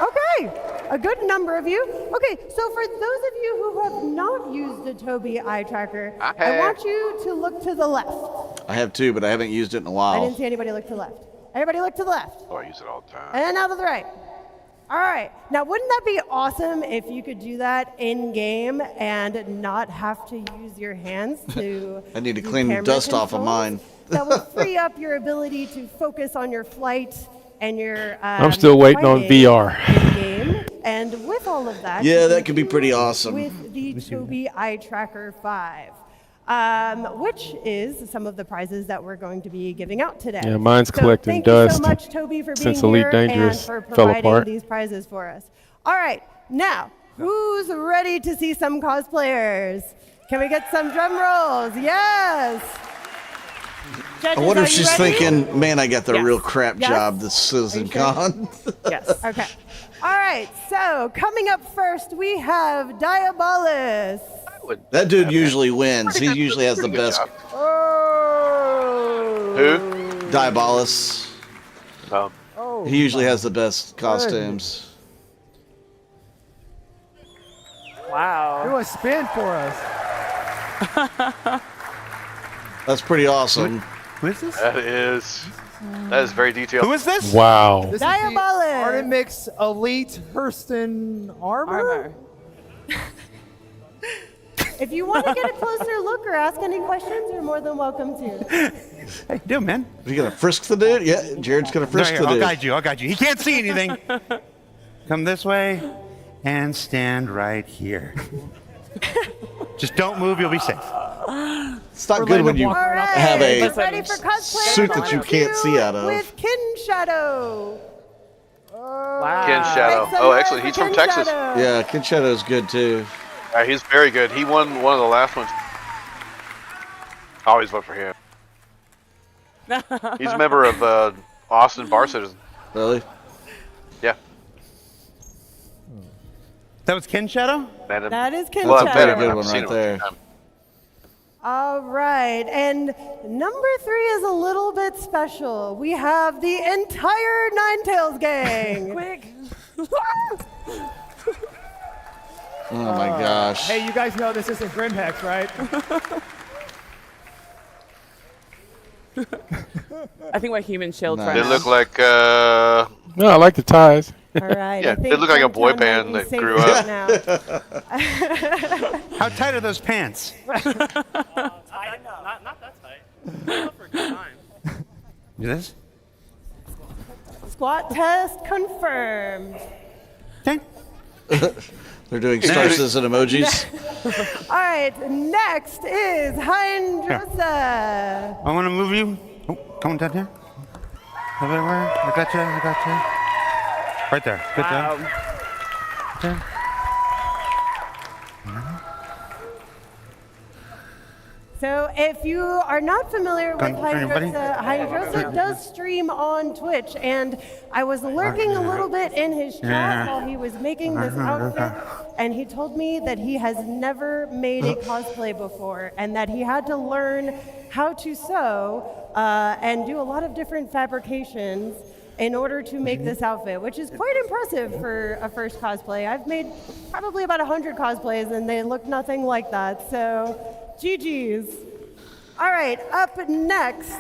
Okay, a good number of you. Okay, so for those of you who have not used a Toby eye tracker, I want you to look to the left. I have two, but I haven't used it in a I while. didn't see anybody look to the left. Everybody look to the left. Oh, I use it all the time. And now to the right. All right. Now, wouldn't that be awesome if you could do that in game and not have to use your hands to I need to do clean the camera dust off of controls? mine. That would free up your ability to focus on your flight and your I'm still waiting on fighting VR. in-game. And with all of that, Yeah, you that can could be do pretty it awesome. with the Toby Eye Tracker 5. Which is some of the prizes that we're going to be giving out today. Yeah, mine's collecting thank you dust so much, Toby, for since being Elite here Dangerous and for fell providing apart. these prizes for us. All right, now, who's ready to see some cosplayers? Can we get some drum rolls? Yes. Judges, I wonder if are you she's ready? thinking, man, I got the Yes. real crap Yes? job this CitizenCon. Yes. Okay. All right, so coming up first, we have Diabolus. That dude usually wins. He usually has the best. Who? Diabolus. Oh. He usually has the best costumes. Wow. Do a spin for us. That's pretty awesome. Who is this? That is very detailed. Who is this? Wow. This Diabolus. is the Artemix Elite Hurston armor. If you want to get a closer look or ask any questions, you're more than welcome to. Hey, do man. Are you gonna frisk the dude? Yeah, Jared's gonna frisk Here, the I'll dude. guide you. I'll guide you. He can't see anything. Come this way and stand right here. Just don't move. You'll be safe. It's not good when you have a Ready for cosplay suit that you can't see out of. with Kin Shadow. Ken Shadow. Oh, actually, he's from Texas. Yeah, Kin Shadow's good too. He's very good. He won one of the last ones. I always vote for him. He's a member of Austin Bar Citizen. Really? Yeah. That was Kin Shadow? That is Kin That's a Shadow. pretty good one right there. All right, and number 3 is a little bit special. We have the entire Ninetales gang. Quick. Oh my gosh. Hey, you guys know this isn't Grimhex, right? I think we're human shield Nice. They right look now. like No, I like the ties. All right. yeah, I think they look like a boy Downtown band might be that safe grew right up. now. How tight are those pants? Not that tight. For a good time. This? Squat test confirmed. Okay. They're doing Star Citizen emojis. All right, next is Hindrosa. I want to move you. Oh, come on down here. Over there. I got you. I got you. Right there. Good job. Okay. So if you are not familiar with Hydrosa does stream on Twitch, and I was lurking a little bit in his chat while he was making this outfit, and he told me that he has never made a cosplay before, and that he had to learn how to sew and do a lot of different fabrications in order to make this outfit, which is quite impressive for a first cosplay. I've made probably about 100 cosplays, and they look nothing like that, so GG's. All right, up next,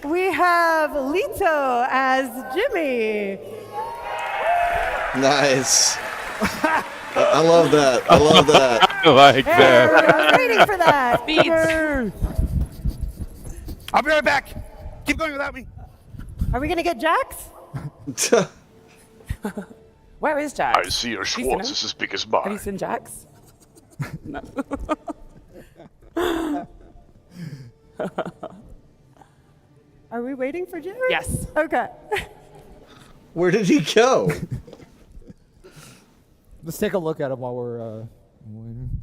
we have Lito as Jimmy. Nice. I love that. I love that. I like that. I was waiting for that. I'll be right back. Keep going without me. Are we gonna get Jax? Where is Jax? I see your Schwartz is as big as mine. Have you seen Jax? No. Are we waiting for Jax? Yes. Okay. Where did he go? Let's take a look at him while we're waiting.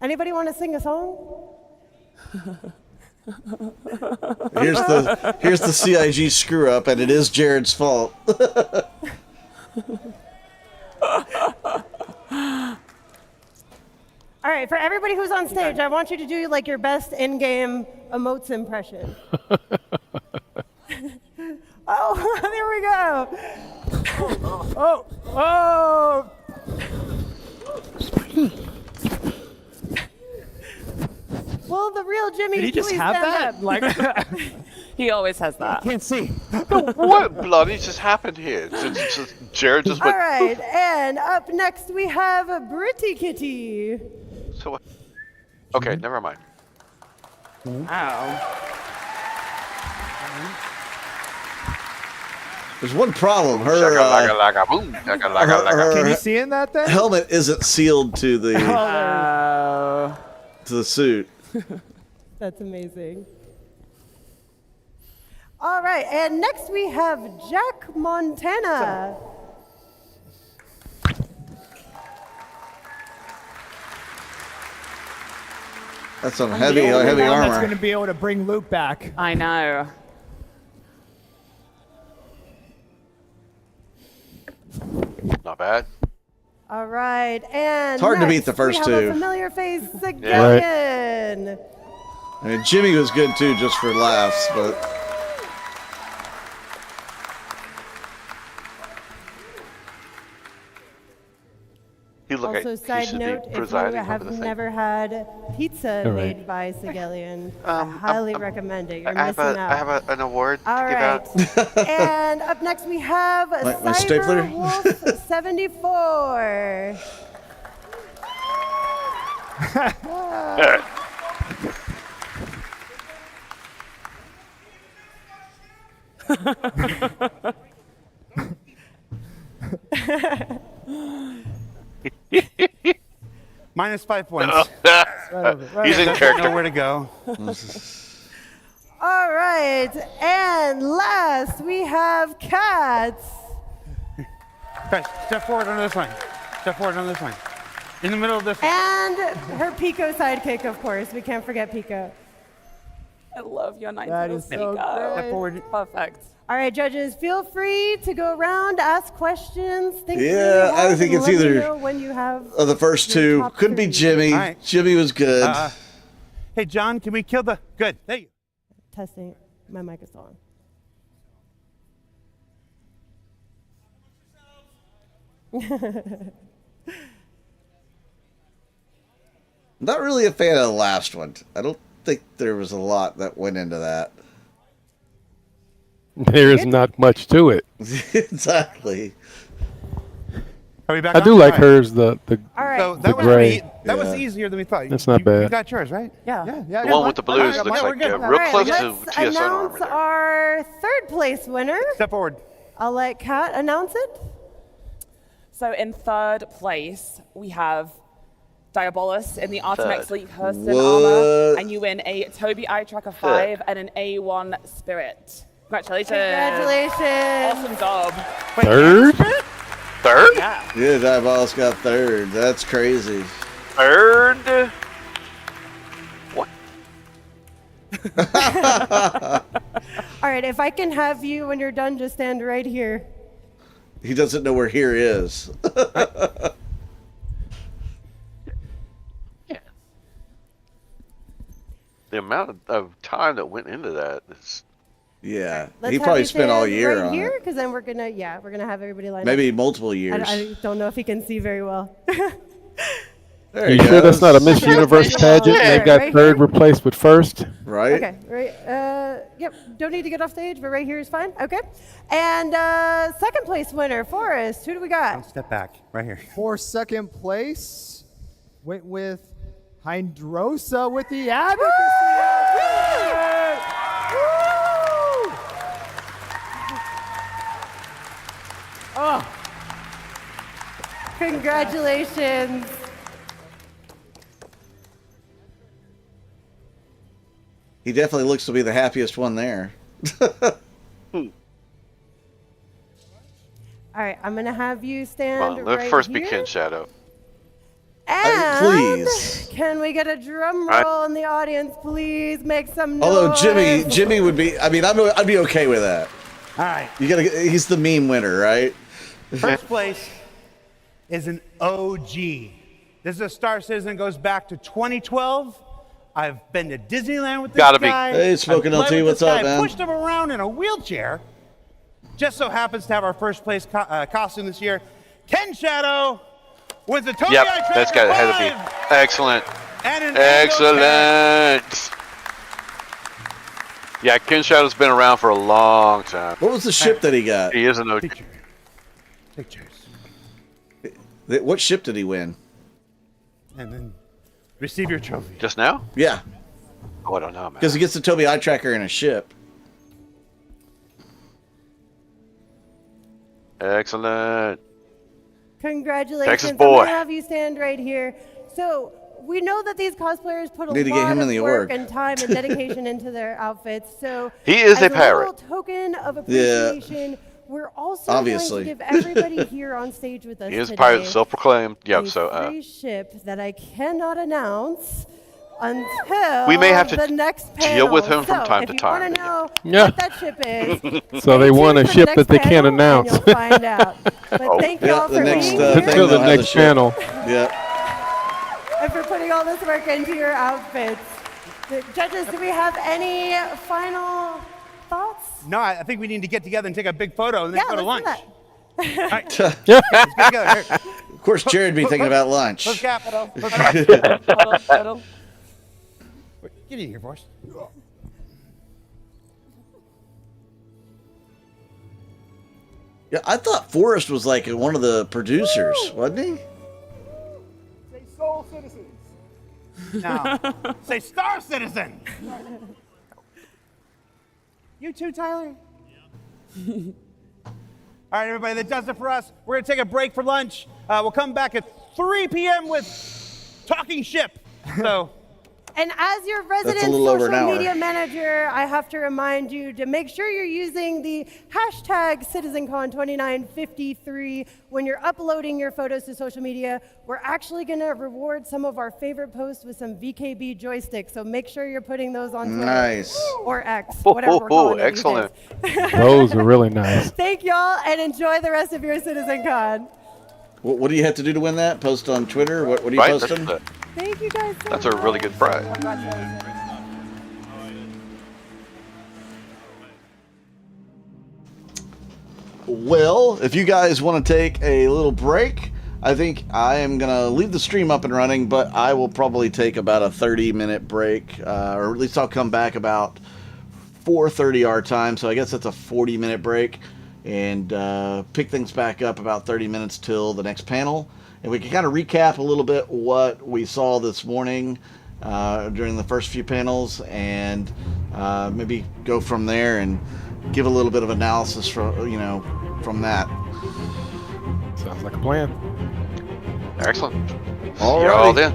Anybody want to sing a song? Here's the CIG screw up, and it is Jared's fault. All right, for everybody who's on stage, I want you to do like your best in-game emotes impression. Oh, there we go. Oh. Well, the real Jimmy, Did he just please have stand that? up. Like, He always has that. can't see. What bloody just happened here? Jared just All went. right, and up next we have Britty Kitty. So what? Okay, never mind. Wow. There's one problem. Her Can you see in that thing? helmet isn't sealed to the to the suit. That's amazing. All right, and next we have Jack Montana. That's some heavy That's going armor. to be able to bring Luke back. I know. Not bad. All right, and It's hard to beat next the first we have two. a familiar face, Sigillian. I mean, Jimmy was good too, just for laughs, but Also, side note, if you have never had pizza All right. made by Sigillian, I highly recommend it. You're I missing out. have an award All to give right. out. And up next we have My stapler? Cyber Wolf 74. Minus 5 points. He's in character. Know where to go. All right, and last we have Cats. Okay, step forward on this line. Step forward on this line. In the middle of this. And her Pico sidekick, of course. We can't forget Pico. I love your 90s That is so Pico. great. Step forward. Perfect. All right, judges, feel free to go around, ask questions. Think Yeah, really I hard, think and it's let me either know when you have of the first your two. top Could be three. Jimmy. All right. Jimmy was good. Hey, John, can we kill the... Good. There you Testing. My mic is on. Not really a fan of the last one. I don't think there was a lot that went into that. There is not much to it. Exactly. Are we back I on? do like All right. hers, the So the that was gray. that was easier than we thought. That's not You bad. got yours, right? Yeah. The one with the blues looks like real close to Let's TSN announce armor there. our third place winner. Step forward. I'll let Kat announce it. So in third place, we have Diabolus in the Artemex Third. League Hurston What? armor, and you win a Tobii Eye Tracker 5 and an A1 Spirit. Congratulations. Congratulations. Awesome job. Third? Third? Yeah. Yeah, Diabolus got third. That's crazy. Third? All right, if I can have you when you're done, just stand right here. He doesn't know where here is. The amount of time that went into that is... Yeah, Let's he have probably you spent all stand year right on here, it. because then we're gonna have everybody line up. Maybe multiple years. I don't know if he can see very well. There You he sure that's goes. not a Miss Universe pageant? They've got Right third here. replaced with first. Right. Okay, right. Yep, don't need to get off stage, but right here is fine. Okay. And second place winner, Forrest. Who do we got? Step back, right here. For second place, went with Hydrosa with the advocacy. Oh. Congratulations. He definitely looks to be the happiest one there. All right, I'm gonna have you stand Come on, let right first here. be Ken Shadow. And please. Can we get a drum roll in the audience, please? Make some noise. Although Jimmy would be. I mean, I'd be okay with that. All right. You gotta. He's the meme winner, right? First place is an OG. This is a Star Citizen, goes back to 2012. I've been to Disneyland with this Gotta be. guy. Hey, Smoking I've played LT, with what's this up, guy, man? Pushed him around in a wheelchair. Just so happens to have our first place costume this year. Ken Shadow with the Tobii Yep, Eye that's Tracker got had to 5 be excellent. and an Excellent. Yeah, Ken Shadow's been around for a long time. What was the ship that he got? He is an OG. Pictures. What ship did he win? And then receive your trophy. Just now? Yeah. Oh, I don't know, man. Because he gets the Tobii Eye Tracker in a ship. Excellent. Congratulations. Texas I'm boy. gonna have you stand right here. So we know that these cosplayers put a Need to get lot him in of the work org. and time and dedication into their outfits. So He is as a pirate. little token of Yeah. appreciation, we're also Obviously. going to give everybody here on stage with us He is a today pirate, self-proclaimed. Yep, a so... free ship that I cannot announce until We may have to the next deal panel. with him from So time if to you time. want to know Yeah. what that ship is, So they stay want a tuned for the ship next that they can't panel and announce. you'll find out. But thank you Yeah, all the for next being thing here Until the they'll have next ship. panel. Yeah. and for putting all this work into your outfits. The judges, do we have any final thoughts? No, I think we need to get together and take a big photo and then go to let's lunch. do All right. Of Let's get together. Here. course, Jared would be thinking about lunch. Let's capital. Get in here, boys. Yeah, I thought Forrest was like one of the producers, wasn't he? Say Soul Citizens. Now, say Star Citizen. You too, Tyler? All right, everybody, that does it for us. We're going to take a break for lunch. We'll come back at 3 p.m. with Talking Ship. So, And as your a resident little over an social hour. media manager, I have to remind you to make sure you're using the hashtag CitizenCon2953 when you're uploading your photos to social media. We're actually going to reward some of our favorite posts with some VKB joysticks, so make sure you're putting those on Twitter Nice. or X, whatever we're calling it these Excellent. days. Those are really nice. Thank y'all, and enjoy the rest of your CitizenCon. What do you have to do to win that? Post on Twitter? What are you Right? posting? Thank you guys so That's a really good prize. Congratulations. Well, if you guys want to take a little break, I think I am going to leave the stream up and running, but I will probably take about a 30-minute break, or at least I'll come back about 4:30 our time, so I guess that's a 40-minute break, and pick things back up about 30 minutes till the next panel. And we can kind of recap a little bit what we saw this morning during the first few panels, and maybe go from there and give a little bit of analysis from that. Sounds like a plan. Excellent. All You're right. all in.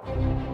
your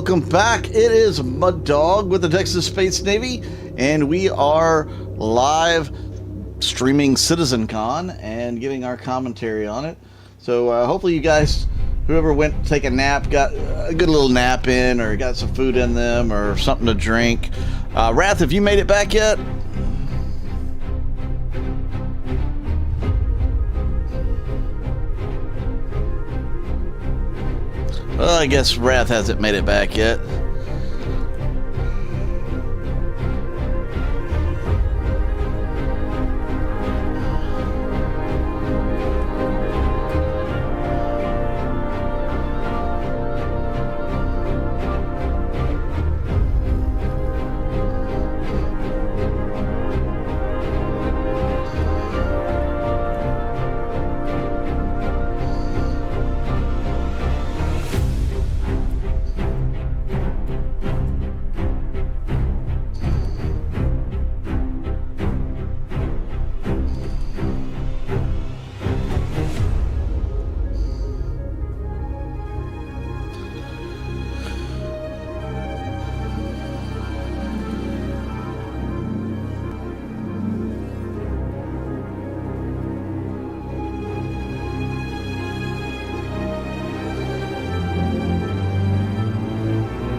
welcome back. It is Mud Dog with the Texas Space Navy, and we are live streaming CitizenCon and giving our commentary on it. So hopefully you guys, whoever went to take a nap, got a good little nap in, or got some food in them, or something to drink. Wrath, have you made it back yet? Well, I guess Wrath hasn't made it back yet.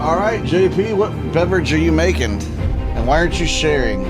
All right, JP, what beverage are you making? And why aren't you sharing?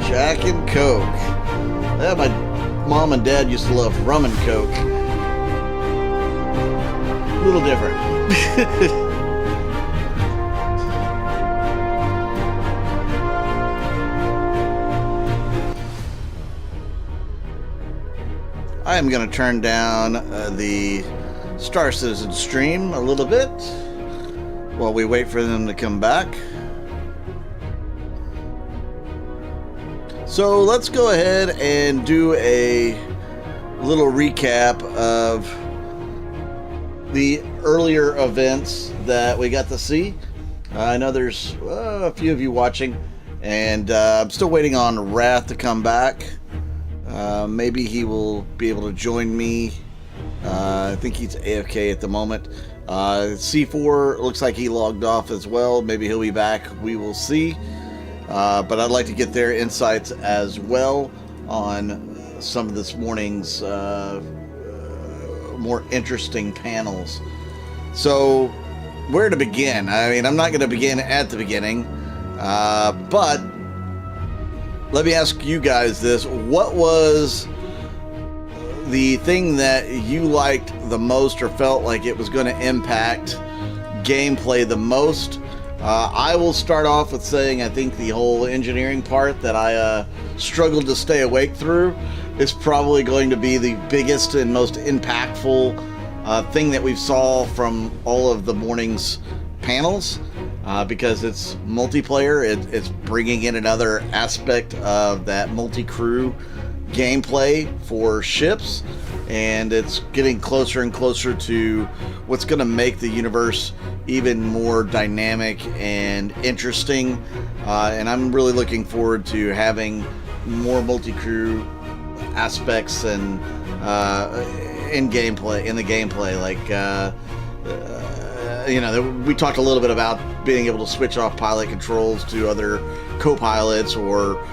Jack and Coke. Yeah, my mom and dad used to love rum and Coke. A little different. I am going to turn down the Star Citizen stream a little bit while we wait for them to come back. So let's go ahead and do a little recap of the earlier events that we got to see. I know there's a few of you watching, and I'm still waiting on Wrath to come back. Maybe he will be able to join me. I think he's AFK at the moment. C4 looks like he logged off as well. Maybe he'll be back. We will see. But I'd like to get their insights as well on some of this morning's more interesting panels. So, where to begin? I mean, I'm not going to begin at the beginning, but let me ask you guys this. What was the thing that you liked the most, or felt like it was going to impact gameplay the most? I will start off with saying I think the whole engineering part that I struggled to stay awake through is probably going to be the biggest and most impactful thing that we saw from all of the morning's panels, because it's multiplayer. It's bringing in another aspect of that multi-crew gameplay for ships, and it's getting closer and closer to what's going to make the universe even more dynamic and interesting, and I'm really looking forward to having more multi-crew aspects and in the gameplay, like you know, we talked a little bit about being able to switch off pilot controls to other co-pilots, or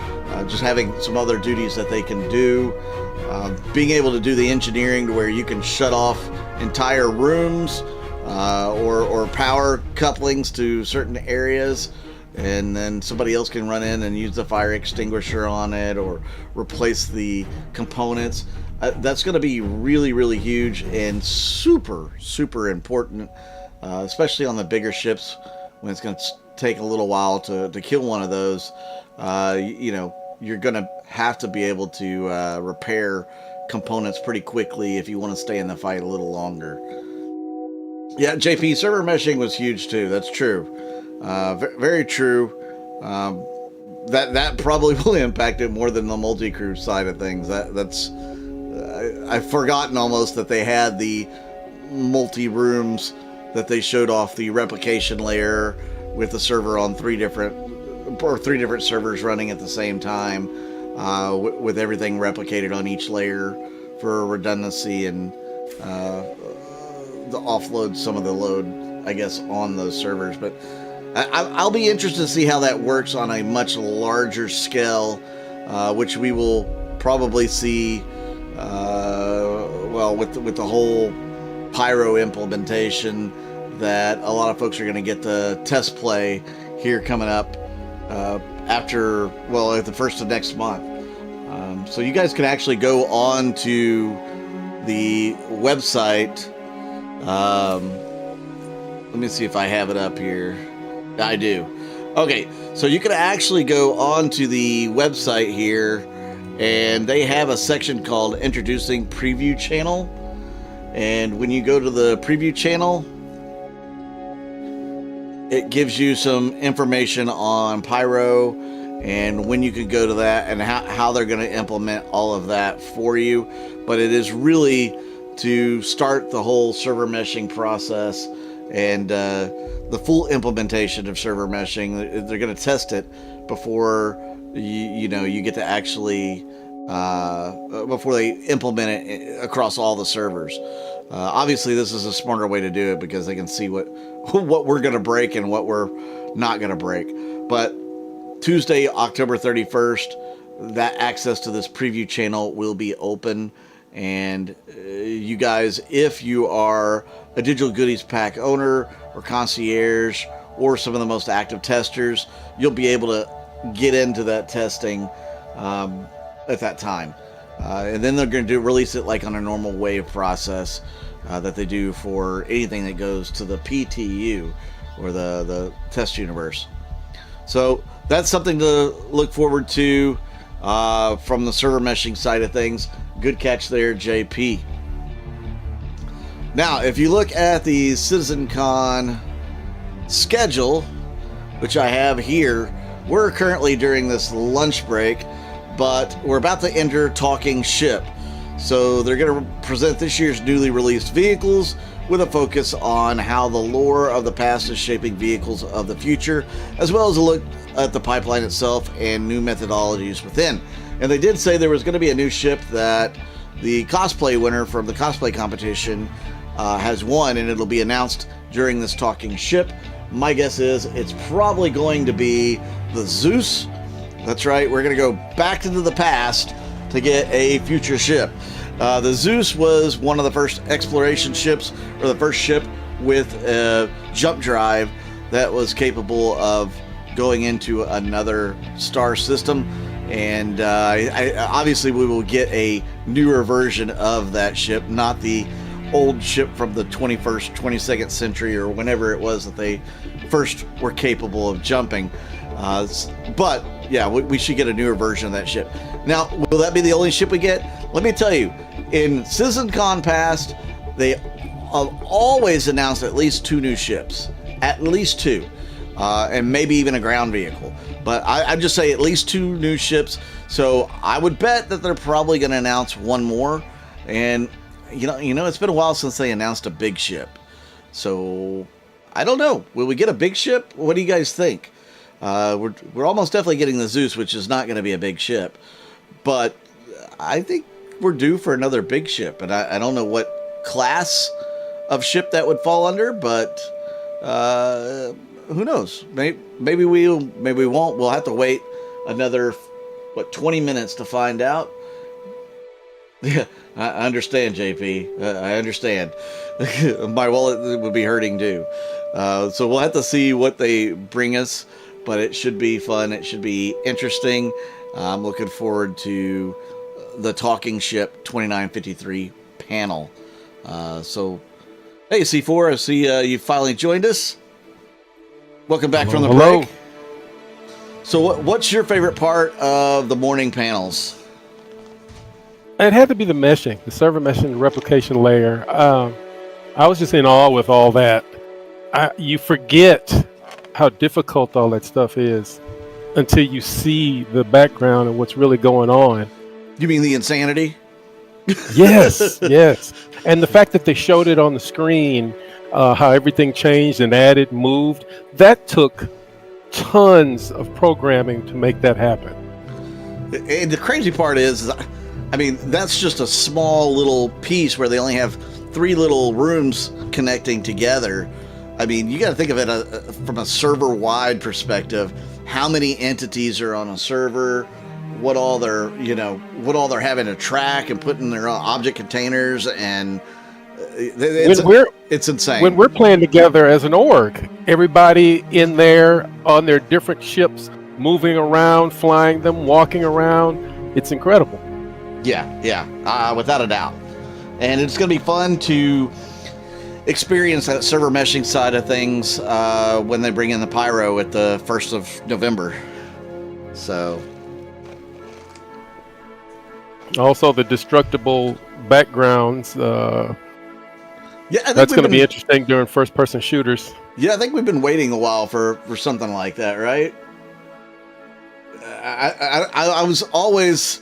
just having some other duties that they can do. Being able to do the engineering to where you can shut off entire rooms or power couplings to certain areas, and then somebody else can run in and use the fire extinguisher on it or replace the components. That's going to be really, really huge and super, super important, especially on the bigger ships when it's going to take a little while to kill one of those. You know, you're going to have to be able to repair components pretty quickly if you want to stay in the fight a little longer. Yeah, JP, server meshing was huge too. That's true. Very true. That probably will impact it more than the multi-crew side of things. That's I've forgotten almost that they had the multi-rooms that they showed off the replication layer with the server on three different servers running at the same time, with everything replicated on each layer for redundancy and to offload some of the load, I guess, on those servers. But I'll be interested to see how that works on a much larger scale, which we will probably see, well, with the whole Pyro implementation, that a lot of folks are going to get the test play here coming up after, well, at the first of next month. So you guys can actually go on to the website. Let me see if I have it up here. I do. Okay, so you can actually go on to the website here, and they have a section called Introducing Preview Channel. And when you go to the preview channel, it gives you some information on Pyro and when you can go to that and how they're going to implement all of that for you. But it is really to start the whole server meshing process and the full implementation of server meshing. They're going to test it before you get to actually before they implement it across all the servers. Obviously, this is a smarter way to do it because they can see what we're going to break and what we're not going to break. But Tuesday, October 31st, that access to this preview channel will be open. And you guys, if you are a Digital Goodies Pack owner or concierge or some of the most active testers, you'll be able to get into that testing at that time. And then they're going to release it like on a normal wave process that they do for anything that goes to the PTU or the test universe. So that's something to look forward to from the server meshing side of things. Good catch there, JP. Now, if you look at the CitizenCon schedule, which I have here, we're currently during this lunch break, but we're about to enter Talking Ship. So they're going to present this year's newly released vehicles with a focus on how the lore of the past is shaping vehicles of the future, as well as a look at the pipeline itself and new methodologies within. And they did say there was going to be a new ship that the cosplay winner from the cosplay competition has won, and it'll be announced during this Talking Ship. My guess is it's probably going to be the Zeus. That's right, we're going to go back into the past to get a future ship. The Zeus was one of the first exploration ships, or the first ship with a jump drive that was capable of going into another star system. And obviously we will get a newer version of that ship, not the old ship from the 21st, 22nd century, or whenever it was that they first were capable of jumping. But yeah, we should get a newer version of that ship. Now, will that be the only ship we get? Let me tell you, in CitizenCon past, they have always announced at least 2 new ships. At least 2. And maybe even a ground vehicle. But I'd just say at least 2 new ships. So I would bet that they're probably going to announce one more. And, you know, it's been a while since they announced a big ship. So, I don't know. Will we get a big ship? What do you guys think? We're almost definitely getting the Zeus, which is not going to be a big ship. But I think we're due for another big ship. And I don't know what class of ship that would fall under, but who knows? Maybe we won't. We'll have to wait another, 20 minutes to find out. Yeah, I understand, JP. I understand. My wallet would be hurting too. So we'll have to see what they bring us, but it should be fun. It should be interesting. I'm looking forward to the Talking Ship 2953 panel. So, hey, C4, I see you finally joined us. Welcome back from the break. So what's your favorite part of the morning panels? It had to be the meshing, the server meshing, the replication layer. I was just in awe with all that. You forget how difficult all that stuff is until you see the background and what's really going on. You mean the insanity? Yes, yes. And the fact that they showed it on the screen, how everything changed and added, moved, that took tons of programming to make that happen. And the crazy part is, I mean, that's just a small little piece where they only have 3 little rooms connecting together. I mean, you got to think of it from a server-wide perspective. How many entities are on a server? What all they're having to track and put in their object containers, and it's insane. When we're playing together as an org, everybody in there on their different ships, moving around, flying them, walking around, it's incredible. Yeah, without a doubt. And it's going to be fun to experience that server meshing side of things when they bring in the Pyro at the 1st of November. So... Also, the destructible backgrounds. That's going to be interesting during first-person shooters. Yeah, I think we've been waiting a while for something like that, right? I was always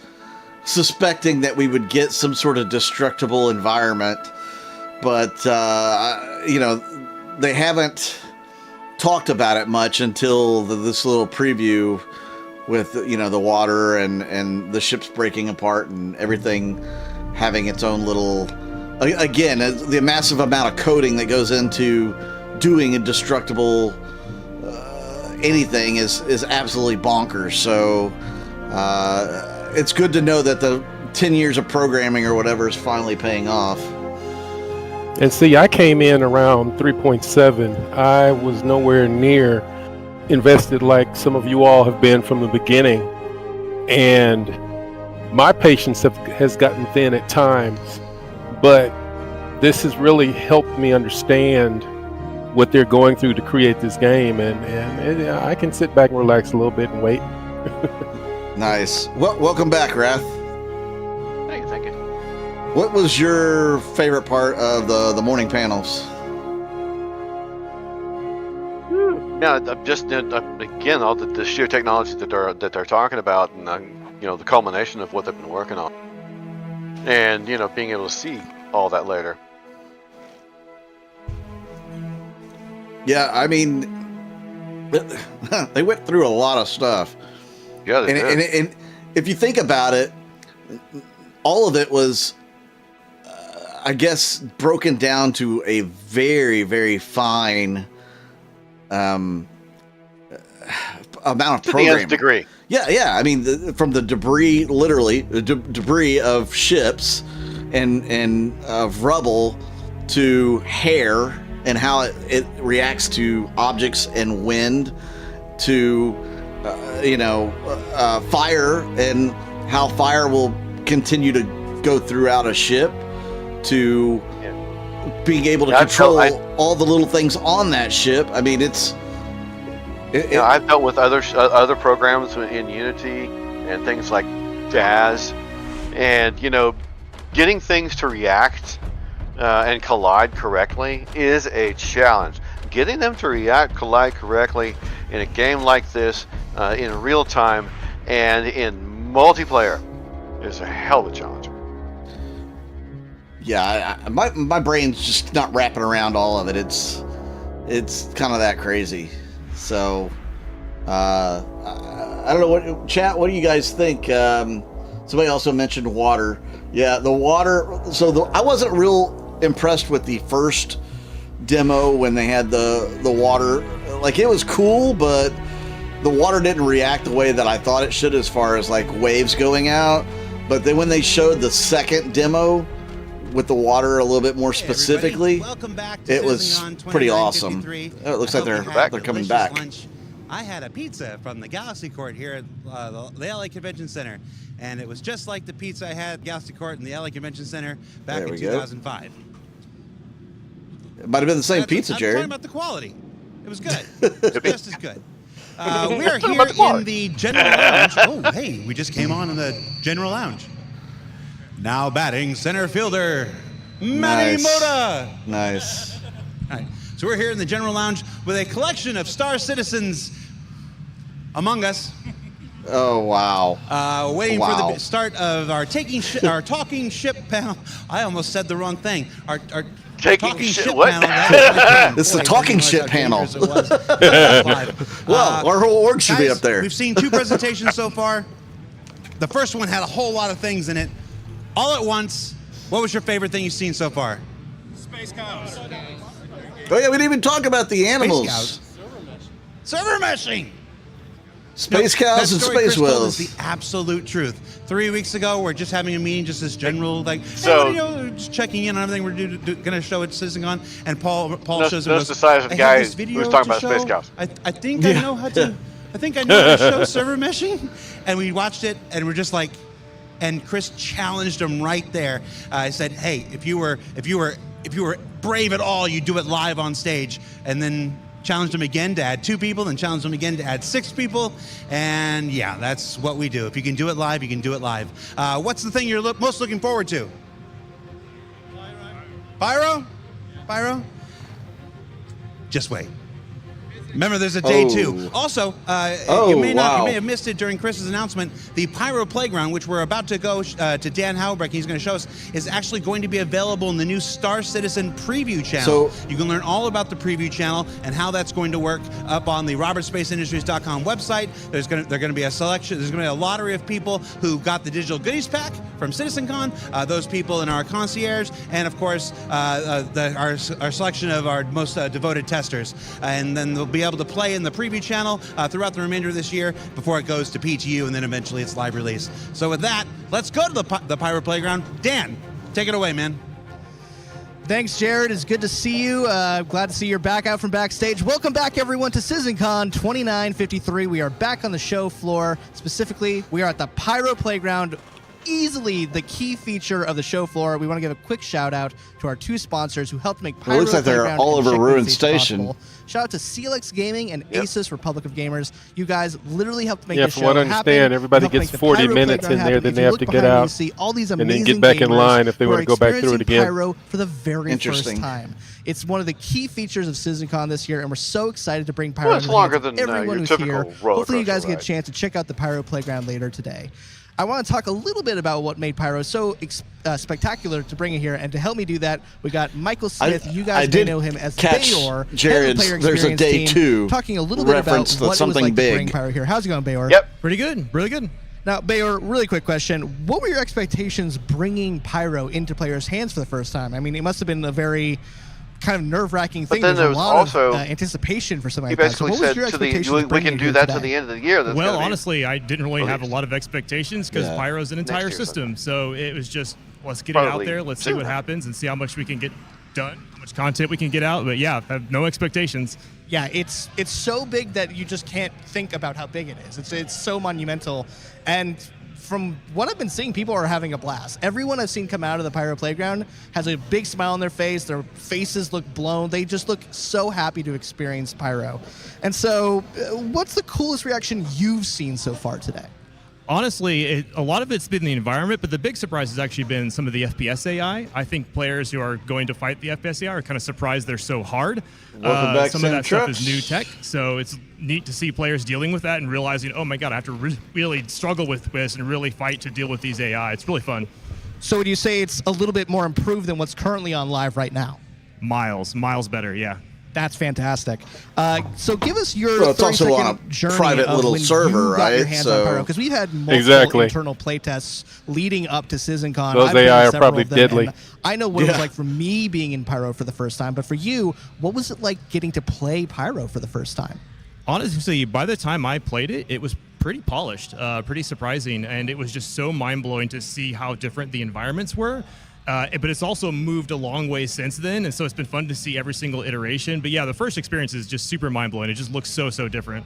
suspecting that we would get some sort of destructible environment, but they haven't talked about it much until this little preview with the water and the ships breaking apart and everything having its own little, again, the massive amount of coding that goes into doing a destructible anything is absolutely bonkers. So it's good to know that the 10 years of programming or whatever is finally paying off. And see, I came in around 3.7. I was nowhere near invested like some of you all have been from the beginning, and my patience has gotten thin at times, but this has really helped me understand what they're going through to create this game, and I can sit back and relax a little bit and wait. Nice. Well, welcome back, Wrath. Thank you. What was your favorite part of the morning panels? Yeah, just again, all the sheer technology that they're talking about, and the culmination of what they've been working on, and being able to see all that later. Yeah, I mean, they went through a lot of stuff. Yeah, they did. And if you think about it, all of it was, I guess, broken down to a very, very fine amount of programming. To the nth degree. Yeah. I mean, from the debris, literally, the debris of ships and of rubble to hair and how it reacts to objects and wind, to fire and how fire will continue to go throughout a ship, to being able to control all the little things on that ship. I mean, I've dealt with other programs in Unity and things like Jazz, and getting things to react and collide correctly is a challenge. Getting them to collide correctly in a game like this, in real time and in multiplayer, is a hell of a challenge. Yeah, my brain's just not wrapping around all of it. It's kind of that crazy. So, I don't know chat. What do you guys think? Somebody also mentioned water. Yeah, the water. So I wasn't real impressed with the first demo when they had the water. Like, it was cool, but the water didn't react the way that I thought it should, as far as like waves going out. But then when they showed the second demo with the water a little bit more specifically, it was pretty awesome. It looks like they're coming back. I had a pizza from the Galaxy Court here at the LA Convention Center. and it was just like the pizza I had at Galaxy Court in the LA Convention Center back There in we go. 2005. It might have been the same pizza, I'm Jared. talking about the quality. It was good. It was just as good. We are here in the General Lounge. Oh, hey, we just came on in the General Lounge. Now batting center fielder, Manny Mota. Nice. All right, so we're here in the General Lounge with a collection of Star Citizens among us. Oh, wow. Waiting for the start of our talking ship panel. I almost said the wrong thing. Our talking ship what? panel. It's the talking ship panel. Well, our whole org should be up there. We've seen 2 presentations so far. The first one had a whole lot of things in it. All at once, what was your favorite thing you've seen so far? Space cows. Oh, yeah, we didn't even talk about the animals. Server meshing. Space cows and space whales. Is the absolute truth. 3 weeks ago, we're just having a meeting, just this general, like, So- hey, just checking in on everything we're going to show at CitizenCon, and Paul shows Notice us. the size of the I guy have this who video was talking to about space show. cows. I think I know how to. I think I know how to show server meshing, and we watched it, and we're just like, and Chris challenged him right there. I said, hey, if you were brave at all, you'd do it live on stage, and then challenged him again to add 2 people, then challenged him again to add 6 people, and yeah, that's what we do. If you can do it live, you can do it live. What's the thing you're most looking forward to? Pyro? Pyro? Just wait. Remember, there's a day 2. Also, you may have missed it during Chris's announcement. The Pyro Playground, which we're about to go to Dan Haubeck, he's going to show us, is actually going to be available in the new Star Citizen preview channel. So you can learn all about the preview channel and how that's going to work up on the robertspaceindustries.com website. There's going to be a selection. There's going to be a lottery of people who got the digital goodies pack from CitizenCon. Those people in our concierge, and of course, our selection of our most devoted testers, and then they'll be able to play in the preview channel throughout the remainder of this year before it goes to PTU and then eventually its live release. So with that, let's go to the Pyro Playground. Dan, take it away, man. Thanks, Jared. It's good to see you. Glad to see you're back out from backstage. Welcome back, everyone, to CitizenCon 2953. We are back on the show floor. Specifically, we are at the Pyro Playground, easily the key feature of the show floor. We want to give a quick shout out to our 2 sponsors who helped make Pyro It looks like they're Playground all and over Chick Ruin Fil-A Station. possible. Shout out to Celix Gaming and Asus Republic of Gamers. You guys literally helped make Yeah, the from show what I happen. understand, everybody You helped gets make the 40 Pyro minutes Playground in there, happen. then If they you have look to get behind me, out you see all these and then amazing get back in gamers line if they who want are to go back through it experiencing again. Pyro for the very first Interesting. time. It's one of the key features of CitizenCon this year, and we're so excited to bring Pyro Well, it's into the hands longer of than, everyone your who's typical here. roller Hopefully you guys coaster get a ride. chance to check out the Pyro Playground later today. I want to talk a little bit about what made Pyro so spectacular to bring it here, and to help me do that, we got Michael Smith. You guys may know him as Bayor, Jared's, head of the player there's a experience day team, 2 talking a little bit about reference to what it was something like to bring big. Pyro here. How's it going, Bayor? Yep. Pretty good. Really good. Now, Bayor, really quick question. What were your expectations bringing Pyro into players' hands for the first time? I mean, it must have been a very kind of nerve-wracking thing. then There's a was lot also- of anticipation for something He like that. So basically what was said your to the expectations we can bringing do it that here to the today? end of the year. That's Well, gonna be honestly, I didn't really have a released. lot of expectations because Yeah. Pyro's an Next entire year system. So it was just, let's get it Probably out there. Let's see sooner. what happens and see how much we can get done, how much content we can get out. But yeah, I have no expectations. Yeah, it's so big that you just can't think about how big it is. It's so monumental. And from what I've been seeing, people are having a blast. Everyone I've seen come out of the Pyro Playground has a big smile on their face. Their faces look blown. They just look so happy to experience Pyro. And so, what's the coolest reaction you've seen so far today? Honestly, a lot of it's been the environment, but the big surprise has actually been some of the FPS AI. I think players who are going to fight the FPS AI are kind of surprised they're so hard. Welcome back, some of Sam that stuff is Trucks. new tech, so it's neat to see players dealing with that and realizing, oh my god, I have to really struggle with this and really fight to deal with these AI. It's really fun. So would you say it's a little bit more improved than what's currently on live right now? Miles better, yeah. That's fantastic. So give us your Well, it's also 30-second on a journey private of little when server, you got your right? hands So- on Pyro, because we've had multiple internal playtests leading up to CitizenCon. Those I've done AI are several probably of them, deadly. and I know what it was like for me being in Pyro for the first time, but for you, what was it like getting to play Pyro for the first time? Honestly, by the time I played it, it was pretty polished, pretty surprising, and it was just so mind-blowing to see how different the environments were. But it's also moved a long way since then, and so it's been fun to see every single iteration. But yeah, the first experience is just super mind-blowing. It just looks so different.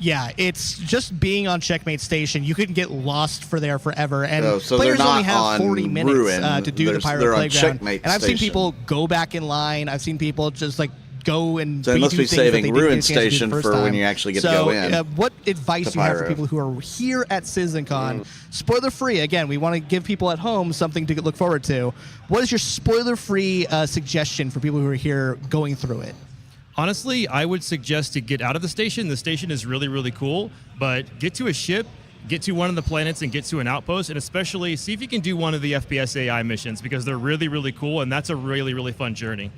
Yeah, it's just being on Checkmate Station. You could get lost there forever, and so players they're not only have 40 on minutes Ruin. to do the They're Pyro on Playground. Checkmate And I've seen Station. people go back in line. I've seen people just like go and So they must do be things that saving they didn't get a Ruin chance to do the Station first for when time. you actually get to So, go in. What advice to do you have for Pyro. people who are here at CitizenCon? Spoiler-free. Again, we want to give people at home something to look forward to. What is your spoiler-free suggestion for people who are here going through it? Honestly, I would suggest to get out of the station. The station is really, really cool, but get to a ship, get to one of the planets, and get to an outpost, and especially see if you can do one of the FPS AI missions, because they're really, really cool, and that's a really, really fun journey.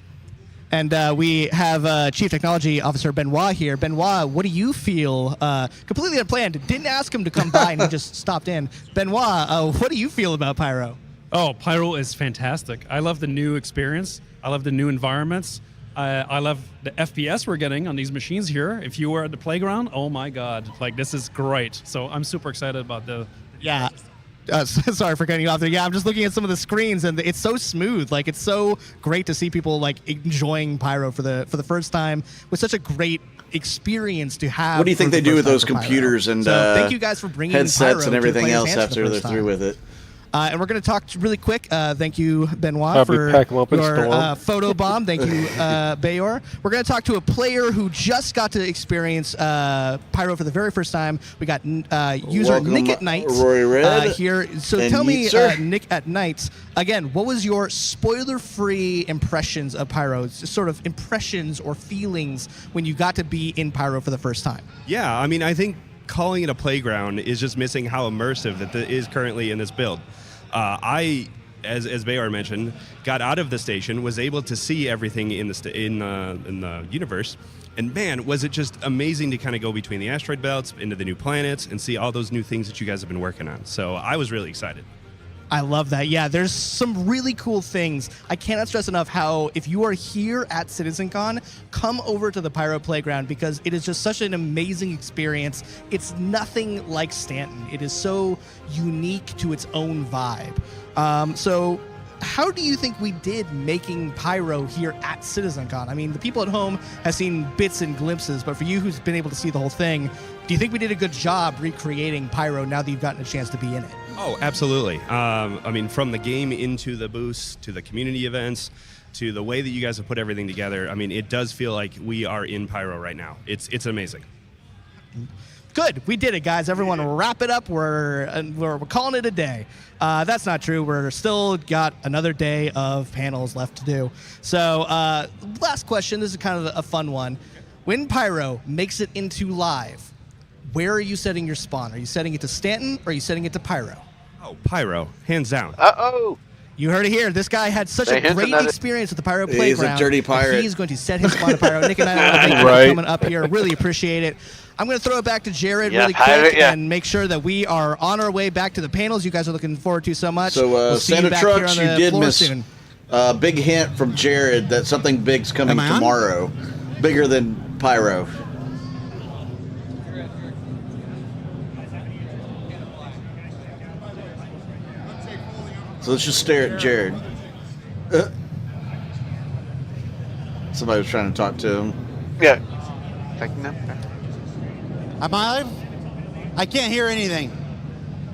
And we have Chief Technology Officer Benoit here. Benoit, what do you feel? Completely unplanned. Didn't ask him to come by, and he just stopped in. Benoit, what do you feel about Pyro? Oh, Pyro is fantastic. I love the new experience. I love the new environments. I love the FPS we're getting on these machines here. If you were at the playground, oh my God, like this is great. So I'm super excited about the. Yeah. Sorry for cutting you off there. Yeah, I'm just looking at some of the screens, and it's so smooth. Like, it's so great to see people like enjoying Pyro for the first time with such a great experience to have. What do you think for they the do first with time those for Pyro. computers and So thank you guys for bringing headsets Pyro and to everything players' else hands for after the they're first through time. with it? And we're going to talk really quick. Thank you, Benoit, I'll be for packing up and your storm. photo bomb. Thank you, Bayor. We're going to talk to a player who just got to experience Pyro for the very first time. We got user Welcome, Nick at Night Rory Red here. So and tell me, Yeetzer. Nick at Night, again, what was your spoiler-free impressions of Pyro? Just sort of impressions or feelings when you got to be in Pyro for the first time? Yeah, I mean, I think calling it a playground is just missing how immersive that is currently in this build. I, as Bayor mentioned, got out of the station, was able to see everything in the universe, and man, was it just amazing to kind of go between the asteroid belts into the new planets and see all those new things that you guys have been working on. So I was really excited. I love that. Yeah, there's some really cool things. I cannot stress enough how if you are here at CitizenCon, come over to the Pyro Playground because it is just such an amazing experience. It's nothing like Stanton. It is so unique to its own vibe. So how do you think we did making Pyro here at CitizenCon? I mean, the people at home have seen bits and glimpses, but for you who's been able to see the whole thing, do you think we did a good job recreating Pyro now that you've gotten a chance to be in it? Oh, absolutely. I mean, from the game into the booths to the community events to the way that you guys have put everything together, I mean, it does feel like we are in Pyro right now. It's amazing. Good, we did it, guys. Everyone, wrap it up. We're calling it a day. That's not true. We're still got another day of panels left to do. So, last question. This is kind of a fun one. When Pyro makes it into live, where are you setting your spawn? Are you setting it to Stanton or are you setting it to Pyro? Oh, Pyro, hands down. Uh-oh. You heard it here. This guy had such They a hinted great at it. experience with the Pyro He's a Playground. dirty that pirate. He's going to set his spawn to Pyro. Nick and I thank you Right. for coming up here. Really appreciate it. I'm going to throw it back to Jared Yeah, really quick pirate, yeah. and make sure that we are on our way back to the panels you guys are looking forward to so much. So, we'll see Santa you back Trucks, here you on the did floor miss soon. a big hint from Jared that something big's coming Am I on? tomorrow. Bigger than Pyro. So let's just stare at Jared. Somebody was trying to talk to him. Yeah. Taking them. Am I live? I can't hear anything.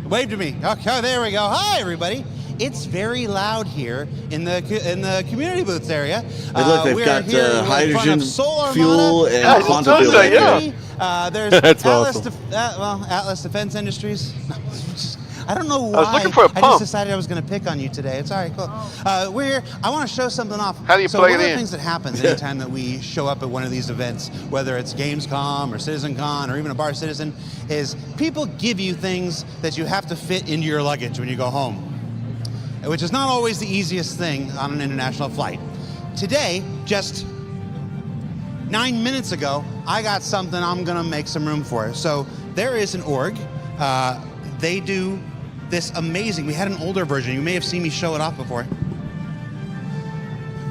Wave to me. Okay, there we go. Hi, everybody. It's very loud here in the community booths area. Hey, look, they've we're got here in front hydrogen, of Solar fuel, Armada, and quantum those are, ability. yeah. There's That's Atlas, awesome. Atlas Defense Industries. I don't know why. I was looking for a I pump. just decided I was going to pick on you today. It's all right, cool. We're here. I want to show something off. How do you so plug one it of the in? things that happens anytime that we show up at one of these events, whether it's Gamescom or CitizenCon or even a Bar Citizen, is people give you things that you have to fit into your luggage when you go home, which is not always the easiest thing on an international flight. Today, just 9 minutes ago, I got something I'm gonna make some room for. So there is an org. They do this amazing, we had an older version, you may have seen me show it off before.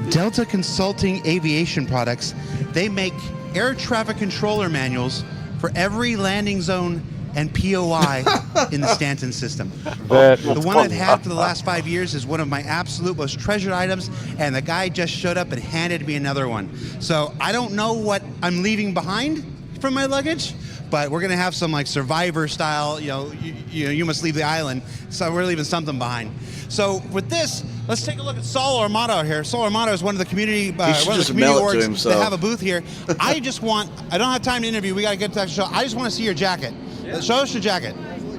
Delta Consulting Aviation Products. They make air traffic controller manuals for every landing zone and POI in the Stanton system. That The is one I've had for the last 5 years is one of my absolute most treasured items, and the guy just showed up and handed me another one. So I don't know what I'm leaving behind from my luggage, but we're going to have some like Survivor style, you must leave the island. So we're leaving something behind. So with this, let's take a look at Sol Armato here. Sol Armato is one of the community, orgs that have a booth here. I don't have time to interview. We got to get to the show. I just want to see your jacket. Yeah. Show us your jacket.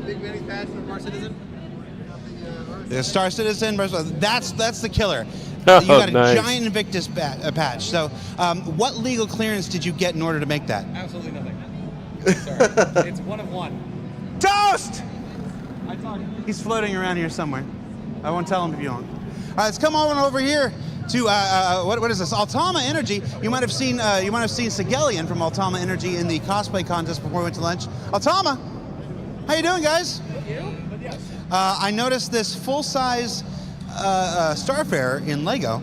Big mini patch from Star Citizen. The Star Citizen, that's the killer. You got a giant Invictus patch. So what legal clearance did you get in order to make that? Absolutely nothing. Sorry. It's one of one. Toast! He's floating around here somewhere. I won't tell him if you won't. All right, let's come on over here to what is this? Altama Energy. You might have seen Sigelian from Altama Energy in the cosplay contest before we went to lunch. Altama, how you doing, guys? I noticed this full-size Starfarer in Lego.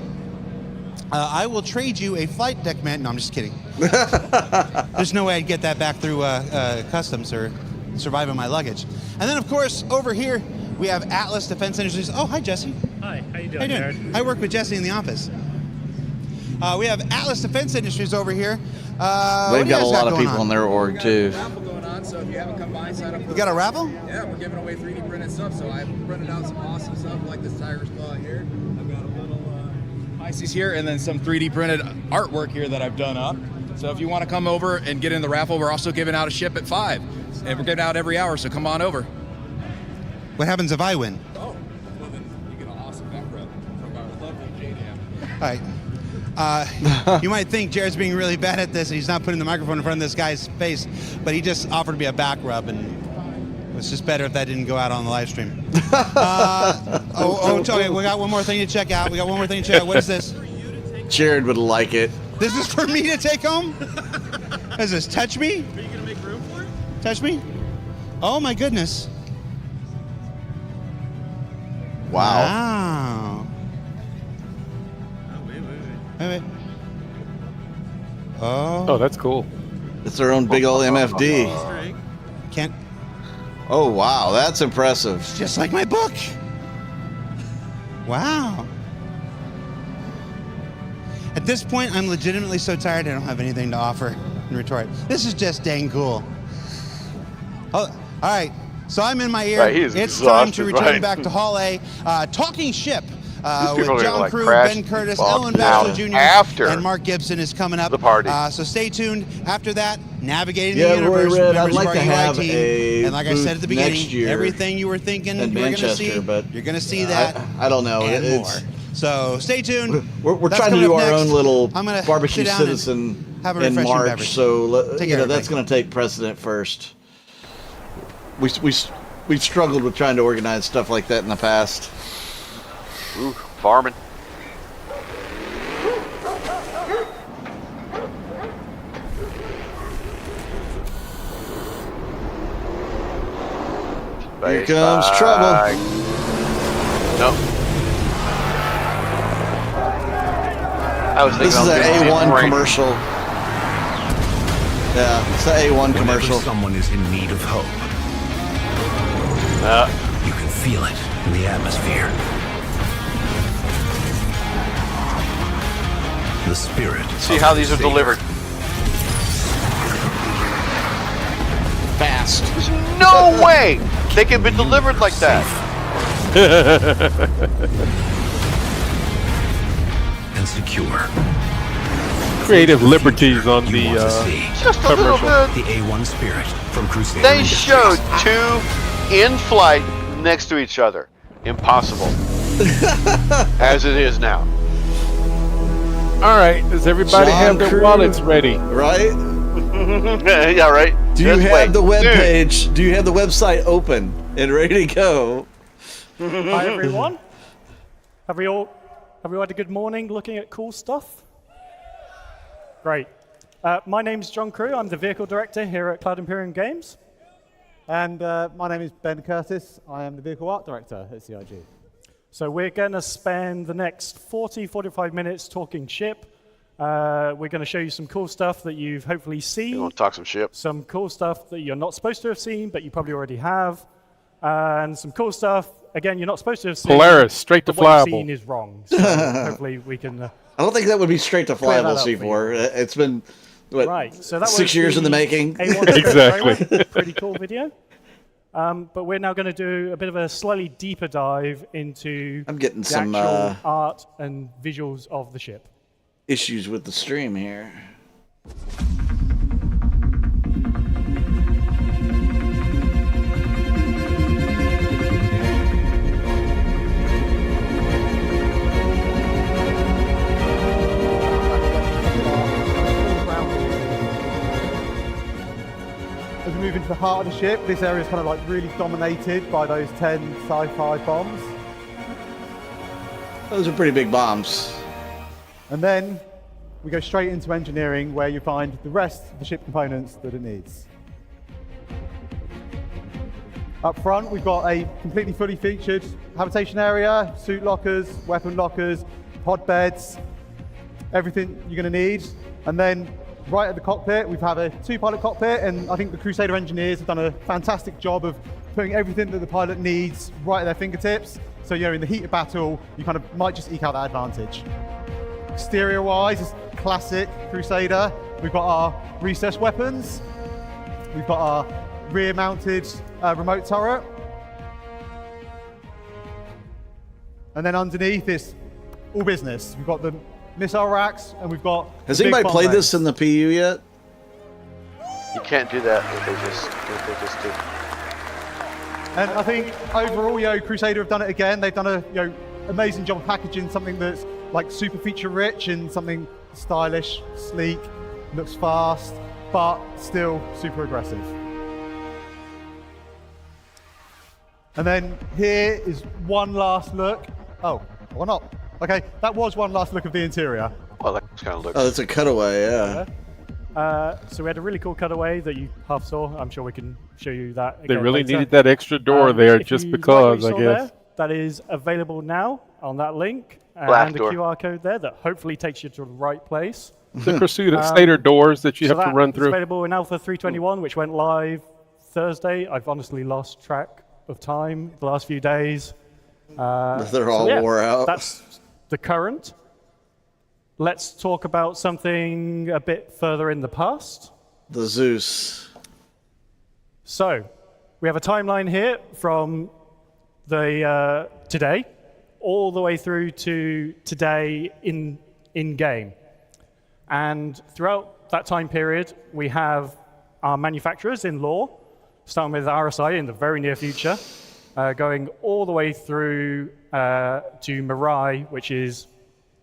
I will trade you a flight deck man. No, I'm just kidding. There's no way I'd get that back through customs or survive on my luggage. And then, of course, over here we have Atlas Defense Industries. Oh, hi, Jesse. Hi, how you doing, Jared? I work with Jesse in the office. We have Atlas Defense Industries over here. They've got a lot of people in their org too. So if you haven't come by, sign up for You got a raffle? Yeah, we're giving away 3D printed stuff. So I printed out some awesome stuff like this Tiger's Claw here. I've got a little Pisces here, and then some 3D printed artwork here that I've done up. So if you want to come over and get in the raffle, we're also giving out a ship at 5. And we're giving out every hour, so come on over. What happens if I win? Oh, well then you get an awesome back rub from our lovely JDM. All right. You might think Jared's being really bad at this and he's not putting the microphone in front of this guy's face, but he just offered to be a back rub, and it was just better if that didn't go out on the live stream. Okay, we got one more thing to check out. What is this? Jared would like it. This is for me to take home? Is this touch me? Are you going to make room for it? Touch me? Oh my goodness. Wow. Wait. Oh, that's cool. It's their own big old MFD. Can't. Oh, wow. That's impressive. Just like my book. Wow. At this point, I'm legitimately so tired I don't have anything to offer in retort. This is just dang cool. Oh, all right. So I'm in my ear. Right, it's time to return back to Hall A. Talking Ship. With John Crew, Ben Curtis, Ellen Bachelor Jr., and Mark Gibson is coming up. The party. So stay tuned. After that, navigating the universe. Red, I'd like to have a and like I said at the beginning, everything you were thinking you were going to see, you're going to see that. I don't know. And more. So stay tuned. We're trying to do our own little barbecue citizen in March, beverage. So that's going to take precedent first. We've struggled with trying to organize stuff like that in the past. Ooh, farming. Here comes trouble. Nope. This is an A1 commercial. Yeah, it's an A1 commercial. Whenever someone is in need of hope, you can feel it in the atmosphere. The spirit. See how these are delivered. Fast. There's no way they can be delivered like that. And secure. Creative liberties on the just a little bit. The A1 spirit from Crusader. They showed two in flight next to each other. Impossible. As it is now. All right, does everybody have their wallets ready? Right? Yeah, right. Do you have the web page? Do you have the website open and ready to go? Hi everyone. Have you had a good morning looking at cool stuff? Great. My name's John Crew. I'm the vehicle director here at Cloud Imperium Games. And my name is Ben Curtis. I am the vehicle art director at CIG. So we're going to spend the next 45 minutes talking ship. We're going to show you some cool stuff that you've hopefully seen. You want to talk some ship? Some cool stuff that you're not supposed to have seen, but you probably already have. And some cool stuff, again, you're not supposed to have seen. Polaris, straight to but what you've flyable. seen is wrong. So hopefully we can... I don't think that would be straight to flyable, C4. It's been What, Right, so that was 6 years in the making. A1 Exactly. trailer. Pretty cool video. But we're now going to do a bit of a slightly deeper dive into I'm getting the some actual art and visuals of the ship. issues with the stream here. As we move into the heart of the ship, this area is kind of like really dominated by those 10 sci-fi bombs. Those are pretty big bombs. And then we go straight into engineering, where you find the rest of the ship components that it needs. Up front, we've got a completely fully featured habitation area, suit lockers, weapon lockers, pod beds, everything you're going to need. And then right at the cockpit, we have a two-pilot cockpit, and I think the Crusader engineers have done a fantastic job of putting everything that the pilot needs right at their fingertips. So, you know, in the heat of battle, you kind of might just eke out that advantage. Exterior-wise, it's classic Crusader. We've got our recessed weapons. We've got our rear-mounted remote turret. And then underneath is all business. We've got the missile racks, and we've got... Has anybody played this in the PU yet? You can't do that. They just do. And I think overall, you know, Crusader have done it again. They've done a amazing job of packaging something that's like super feature rich and something stylish, sleek, looks fast, but still super aggressive. And then here is one last look. Oh, why not? Okay, that was one last look of the interior. Well, that kind of looks. Oh, that's a cutaway, yeah. So we had a really cool cutaway that you half saw. I'm sure we can show you that again They really later. needed that extra door there If just you because, like I what you saw guess. there, that is available now on that link. Black And the door. QR code there that hopefully takes you to the right place. The Crusader doors that you have to run It's through. available in Alpha 321, which went live Thursday. I've honestly lost track of time the last few days. They're all wore out. That's the current. Let's talk about something a bit further in the past. The Zeus. So, we have a timeline here from the today all the way through to today in game. And throughout that time period, we have our manufacturers in lore, starting with RSI in the very near future, going all the way through to Mirai, which is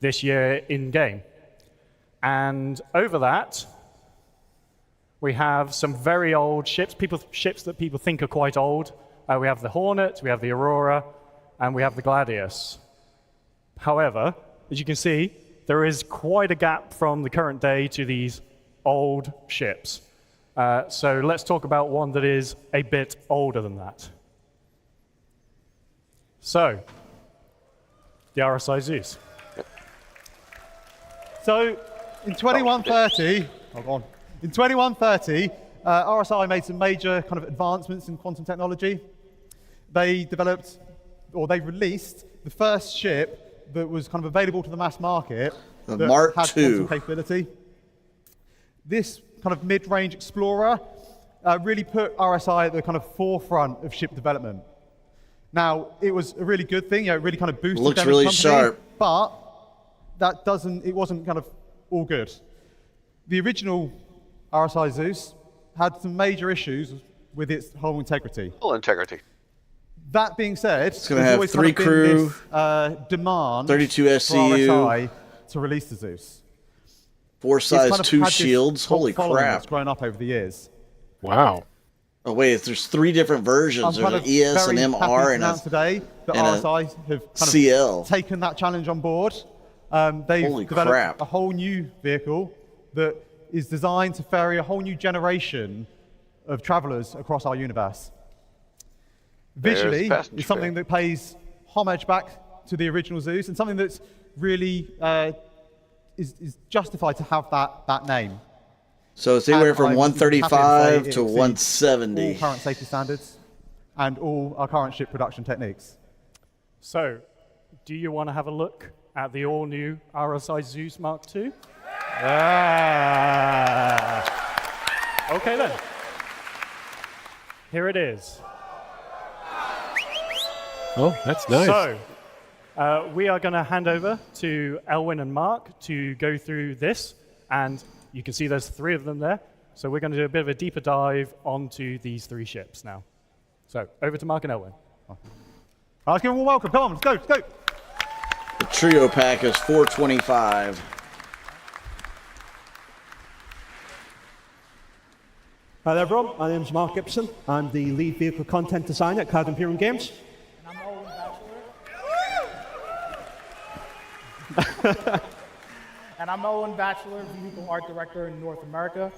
this year in game. And over that, we have some very old ships, ships that people think are quite old. We have the Hornet, we have the Aurora, and we have the Gladius. However, as you can see, there is quite a gap from the current day to these old ships. So let's talk about one that is a bit older than that. So, the RSI Zeus. So, in 2130, in 2130, RSI made some major kind of advancements in quantum technology. They developed, or they released, the first ship that was kind of available to the mass market The that Mark had II. quantum capability. This kind of mid-range explorer really put RSI at the kind of forefront of ship development. Now, it was a really good thing. It really kind of boosted Looks them as a really company, sharp. but it wasn't kind of all good. The original RSI Zeus had some major issues with its hull integrity. Full integrity. That being said, It's gonna there's have always 3 kind of been crew, this, demand 32 for SCU. RSI to release the Zeus. 4 It's size kind of 2 had this shields. cult Holy following crap. that's grown up over the years. Wow. Oh wait, there's 3 different versions. I'm There's kind an of ES, very an happy to MR, and announce today that and a RSI have kind CL. of taken that challenge on board. They've Holy developed crap. a whole new vehicle that is designed to ferry a whole new generation of travelers across our universe. Visually, passenger it's something that pays homage back to the original Zeus, and something that's really is justified to have that name. So it's anywhere from And I'm 135 happy to say to it exceeds 170. all current safety standards and all our current ship production techniques. So, do you want to have a look at the all-new RSI Zeus Mark II? Okay then. Here it is. Oh, that's nice. So, we are going to hand over to Elwin and Mark to go through this, and you can see there's 3 of them there. So we're going to do a bit of a deeper dive onto these 3 ships now. So, over to Mark and Elwin. Let's give them a welcome. Come on, let's go, let's go. The trio pack is $425. Hi there, everyone. My name is Mark Gibson. I'm the lead vehicle content designer at Cloud Imperium Games. And I'm Owen Batchelor, vehicle art director in North America.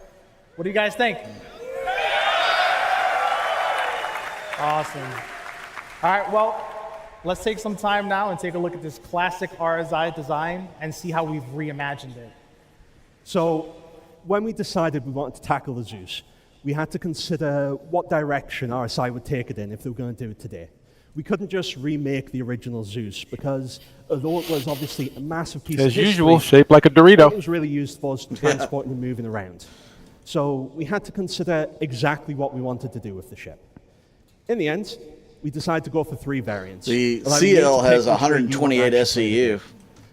What do you guys think? Awesome. All right, well, let's take some time now and take a look at this classic RSI design and see how we've reimagined it. So, when we decided we wanted to tackle the Zeus, we had to consider what direction RSI would take it in if they were going to do it today. We couldn't just remake the original Zeus because, although it was obviously a massive piece of As history, usual, shaped like a Dorito. it was really used for us transporting and moving around. So we had to consider exactly what we wanted to do with the ship. In the end, we decided to go for 3 variants. The allowing you CL to has pick which way you 128 want to actually SEU.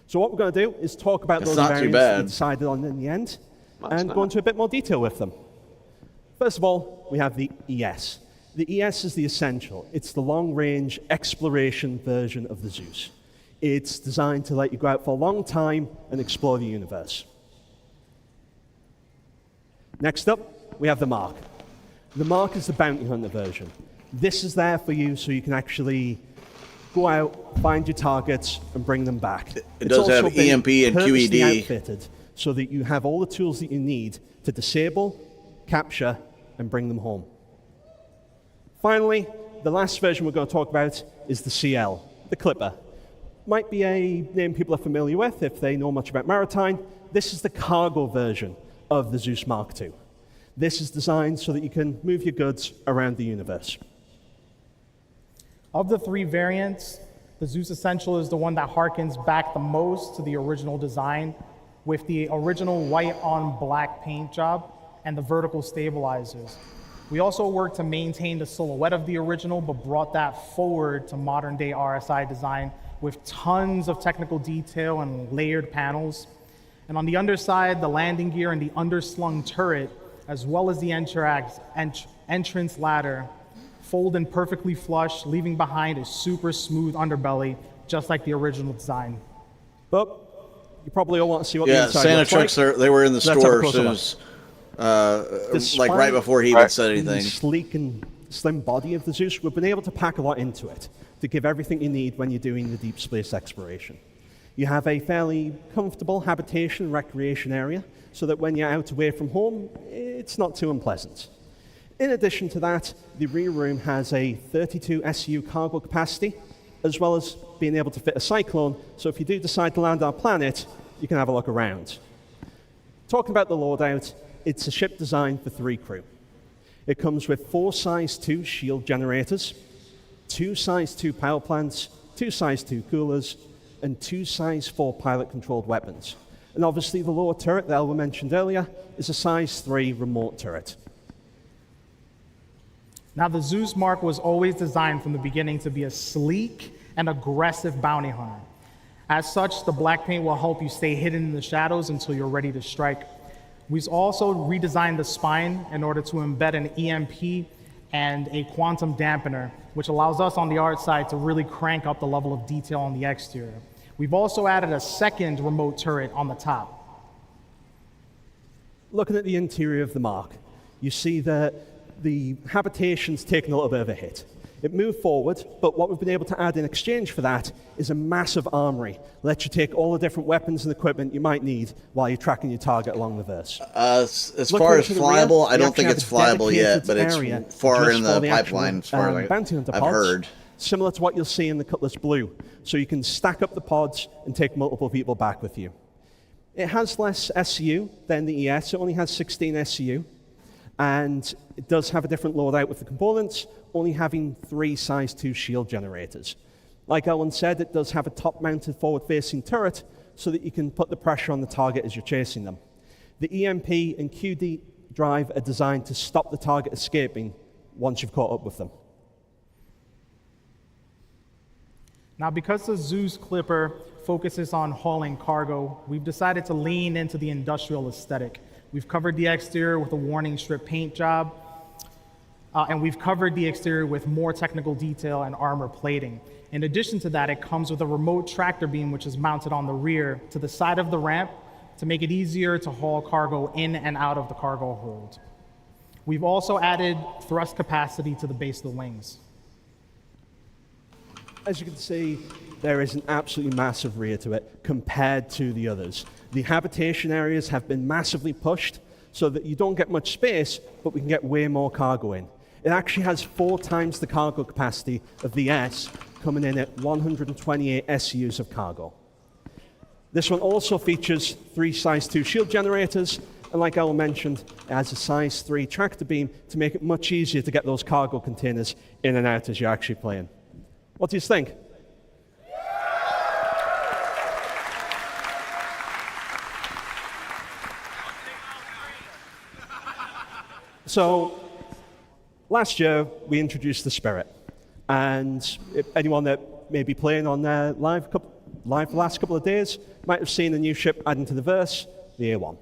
So what we're going to do is talk about It's those not too variants bad. that we decided on in the end, and not. go into a bit more detail with them. First of all, we have the ES. The ES is the essential. It's the long-range exploration version of the Zeus. It's designed to let you go out for a long time and explore the universe. Next up, we have the Mark. The Mark is the bounty hunter version. This is there for you so you can actually go out, find your targets, and bring them back. It does have EMP and purposely QED. outfitted so that you have all the tools that you need to disable, capture, and bring them home. Finally, the last version we're going to talk about is the CL, the Clipper. Might be a name people are familiar with if they know much about maritime. This is the cargo version of the Zeus Mark II. This is designed so that you can move your goods around the universe. Of the 3 variants, the Zeus Essential is the one that harkens back the most to the original design, with the original white on black paint job and the vertical stabilizers. We also worked to maintain the silhouette of the original, but brought that forward to modern day RSI design with tons of technical detail and layered panels. And on the underside, the landing gear and the underslung turret, as well as the entrance ladder, fold in perfectly flush, leaving behind a super smooth underbelly, just like the original design. But you probably all want to see what the Yeah, inside Santa looks Trucks, like. they were in the Let's have a store closer as soon look. as, like right before he even said anything. The sleek and slim body of the Zeus, we've been able to pack a lot into it to give everything you need when you're doing the deep space exploration. You have a fairly comfortable habitation recreation area so that when you're out away from home, it's not too unpleasant. In addition to that, the rear room has a 32 SU cargo capacity, as well as being able to fit a Cyclone, so if you do decide to land on our planet, you can have a look around. Talking about the loadout, it's a ship designed for 3 crew. It comes with 4 size 2 shield generators, 2 size 2 power plants, 2 size 2 coolers, and 2 size 4 pilot-controlled weapons. And obviously the lower turret that Elva mentioned earlier is a size 3 remote turret. Now, the Zeus Mark was always designed from the beginning to be a sleek and aggressive bounty hunter. As such, the black paint will help you stay hidden in the shadows until you're ready to strike. We've also redesigned the spine in order to embed an EMP and a quantum dampener, which allows us on the art side to really crank up the level of detail on the exterior. We've also added a second remote turret on the top. Looking at the interior of the Mark, you see that the habitation's taken a little bit of a hit. It moved forward, but what we've been able to add in exchange for that is a massive armory. Let you take all the different weapons and equipment you might need while you're tracking your target along the verse. As far as flyable, I don't think it's flyable yet, but it's far in the pipeline as far as I've heard. Similar to what you'll see in the Cutlass Blue. So you can stack up the pods and take multiple people back with you. It has less SCU than the ES. It only has 16 SCU. And it does have a different loadout with the components, only having 3 size 2 shield generators. Like Ellen said, it does have a top-mounted forward-facing turret so that you can put the pressure on the target as you're chasing them. The EMP and QD drive are designed to stop the target escaping once you've caught up with them. Now, because the Zeus Clipper focuses on hauling cargo, we've decided to lean into the industrial aesthetic. We've covered the exterior with a warning strip paint job, and we've covered the exterior with more technical detail and armor plating. In addition to that, it comes with a remote tractor beam, which is mounted on the rear to the side of the ramp to make it easier to haul cargo in and out of the cargo hold. We've also added thrust capacity to the base of the wings. As you can see, there is an absolutely massive rear to it compared to the others. The habitation areas have been massively pushed so that you don't get much space, but we can get way more cargo in. It actually has 4 times the cargo capacity of the S, coming in at 128 SUs of cargo. This one also features 3 size 2 shield generators, and like Al mentioned, it has a size 3 tractor beam to make it much easier to get those cargo containers in and out as you're actually playing. What do you think? So, last year we introduced the Spirit, and anyone that may be playing on live the last couple of days might have seen a new ship adding to the verse, the A1.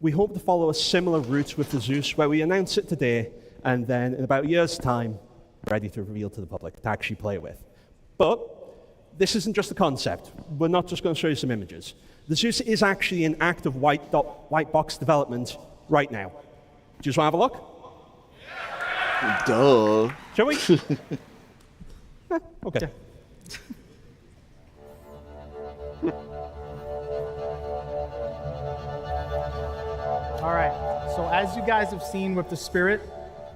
We hope to follow a similar route with the Zeus, where we announce it today, and then in about a year's time, ready to reveal to the public to actually play with. But this isn't just a concept. We're not just going to show you some images. The Zeus is actually in active white box development right now. Do you just want to have a look? Duh. Shall we? Okay. All right, so as you guys have seen with the Spirit,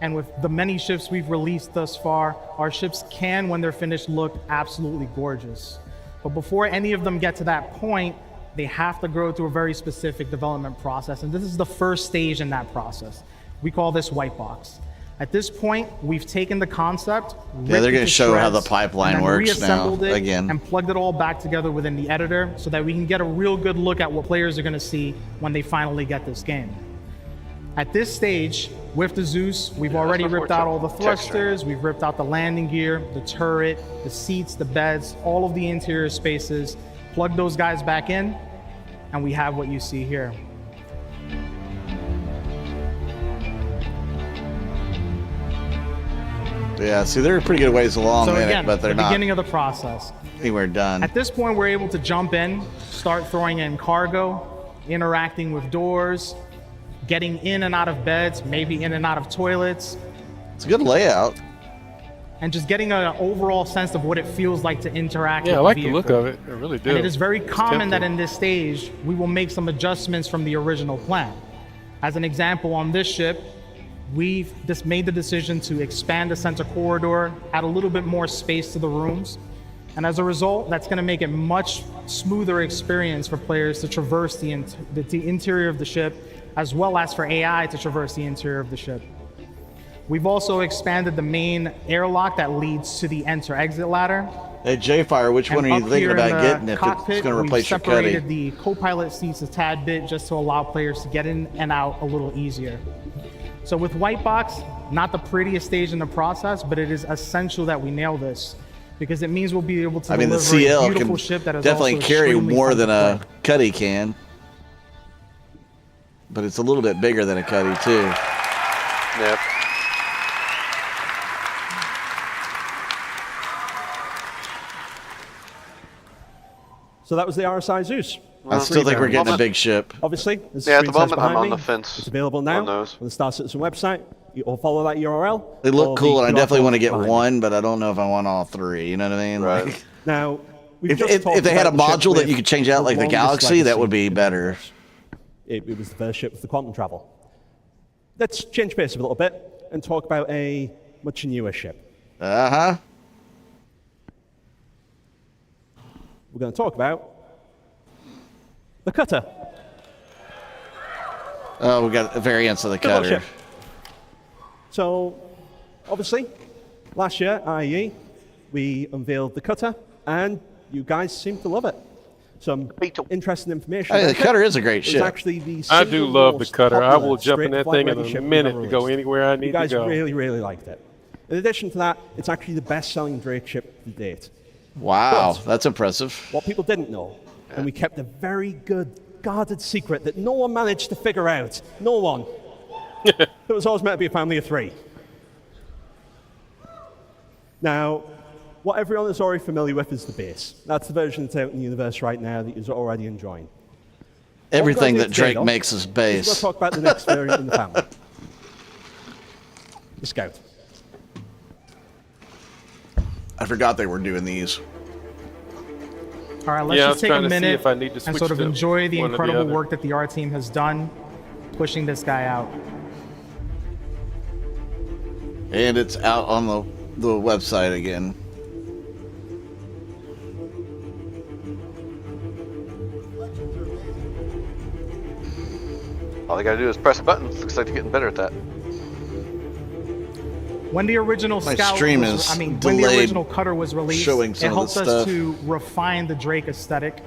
and with the many ships we've released thus far, our ships can, when they're finished, look absolutely gorgeous. But before any of them get to that point, they have to go through a very specific development process, and this is the first stage in that process. We call this white box. At this point, we've taken the concept, yeah, they're going to show how the pipeline works now, again. And plugged it all back together within the editor so that we can get a real good look at what players are going to see when they finally get this game. At this stage, with the Zeus, we've already ripped out all the thrusters, we've ripped out the landing gear, the turret, the seats, the beds, all of the interior spaces, plugged those guys back in, and we have what you see here. Yeah, see, they're a pretty good ways along So in again, it, but they're the not beginning of the process. anywhere done. At this point, we're able to jump in, start throwing in cargo, interacting with doors, getting in and out of beds, maybe in and out of toilets. It's a good layout. And just getting an overall sense of what it feels like to interact with Yeah, I the like the vehicle. look of it. I really do. And it is very common that tempting. in this stage, we will make some adjustments from the original plan. As an example, on this ship, we've just made the decision to expand the center corridor, add a little bit more space to the rooms. And as a result, that's going to make it much smoother experience for players to traverse the interior of the ship, as well as for AI to traverse the interior of the ship. We've also expanded the main airlock that leads to the enter-exit ladder. Hey, J-Fire, which one are you thinking about getting if it's going to replace your We've separated Cuddy? the co-pilot seats a tad bit just to allow players to get in and out a little easier. So with White Box, not the prettiest stage in the process, but it is essential that we nail this, because it means we'll be able to deliver the CL a beautiful can ship that is definitely also carry extremely more fun than to a play. Cuddy can. But it's a little bit bigger than a Cuddy, too. Yep. So that was the RSI Zeus. I still think we're getting a big ship. Obviously, there's Yeah, at the screenshots moment, I'm behind on me. the fence It's available now on those. on the Star Citizen website. You'll follow that URL. They look cool, and I definitely want to get behind me. one, but I don't know if I want all three. You know what I mean? Right. Like, Now, we've if just talked they had a about the ship module that with you could change out, like the longest Galaxy, that legacy. would be better. It was the first ship with the quantum travel. Let's change pace a little bit and talk about a much newer ship. Uh-huh. We're going to talk about the Cutter. Oh, we got variants of the Good little Cutter. ship. So, obviously, last year, IE, we unveiled the Cutter, and you guys seem to love it. some interesting information. Hey, the cutter is a great ship. Actually the I do love the most cutter. I will popular jump in that straight-to-flight thing in ready a ship we've minute ever to go released. anywhere I need You guys to go. really, really liked it. In addition to that, it's actually the best-selling Drake ship to date. Wow, But that's impressive. what people didn't know, and we kept a very good guarded secret that no one managed to figure out. No one. It was always meant to be a family of 3. Now, what everyone is already familiar with is the base. That's the version that's out in the universe right now that you're already enjoying. Everything What we're that gonna do today, Drake though, makes is is base. We'll talk about the next variant in the family. The Scout. I forgot they were doing these. All right, let's Yeah, I just was take a trying to see minute if I need to and switch sort of to enjoy the one or the incredible other. work that the art team has done pushing this guy out. And it's out on the website again. All they gotta do is press a button. Looks like they're getting better at that. When the original My Scout stream was, is I mean, when the delayed original Cutter was released, showing it some of helped the us stuff. to refine the Drake aesthetic.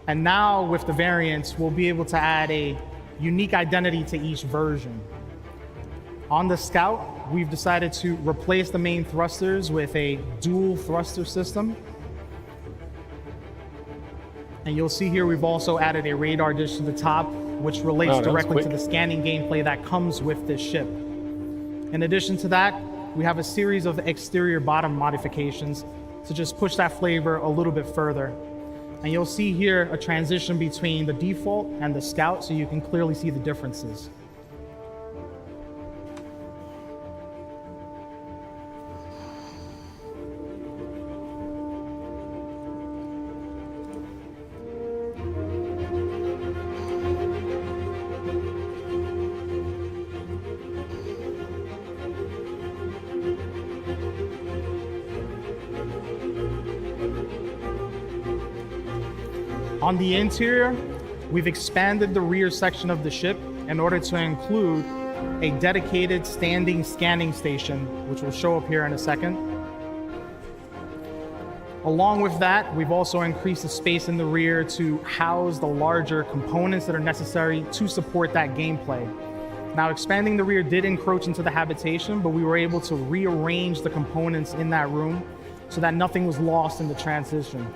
And now with the variants, we'll be able to add a unique identity to each version. On the Scout, we've decided to replace the main thrusters with a dual thruster system. And you'll see here we've also added a radar dish to the top, which relates Wow, that was directly to quick. the scanning gameplay that comes with this ship. In addition to that, we have a series of exterior bottom modifications to just push that flavor a little bit further. And you'll see here a transition between the default and the Scout, so you can clearly see the differences. On the interior, we've expanded the rear section of the ship in order to include a dedicated standing scanning station, which will show up here in a second. Along with that, we've also increased the space in the rear to house the larger components that are necessary to support that gameplay. Now, expanding the rear did encroach into the habitation, but we were able to rearrange the components in that room so that nothing was lost in the transition.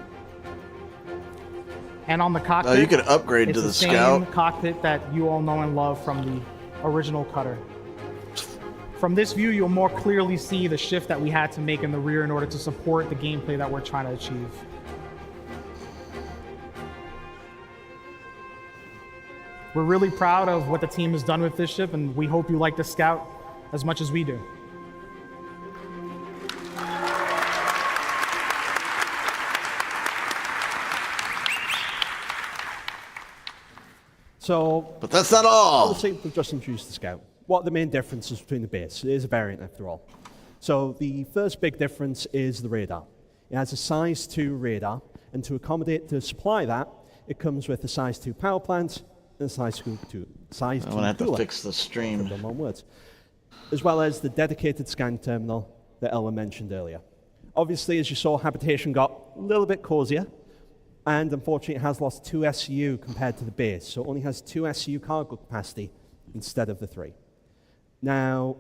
And on the cockpit, you could upgrade it's to the same Scout. cockpit that you all know and love from the original Cutter. From this view, you'll more clearly see the shift that we had to make in the rear in order to support the gameplay that we're trying to achieve. We're really proud of what the team has done with this ship, and we hope you like the Scout as much as we do. But that's not all. Obviously, we've just introduced the Scout. What are the main differences between the base? It is a variant after all. So the first big difference is the radar. It has a size 2 radar, and to supply that, it comes with a size 2 power plant and a size 2 I'm gonna have to cooler. fix the stream. In one word. As well as the dedicated scan terminal that Ella mentioned earlier. Obviously, as you saw, habitation got a little bit cozier, and unfortunately it has lost 2 SU compared to the base, so it only has 2 SU cargo capacity instead of the 3. Now,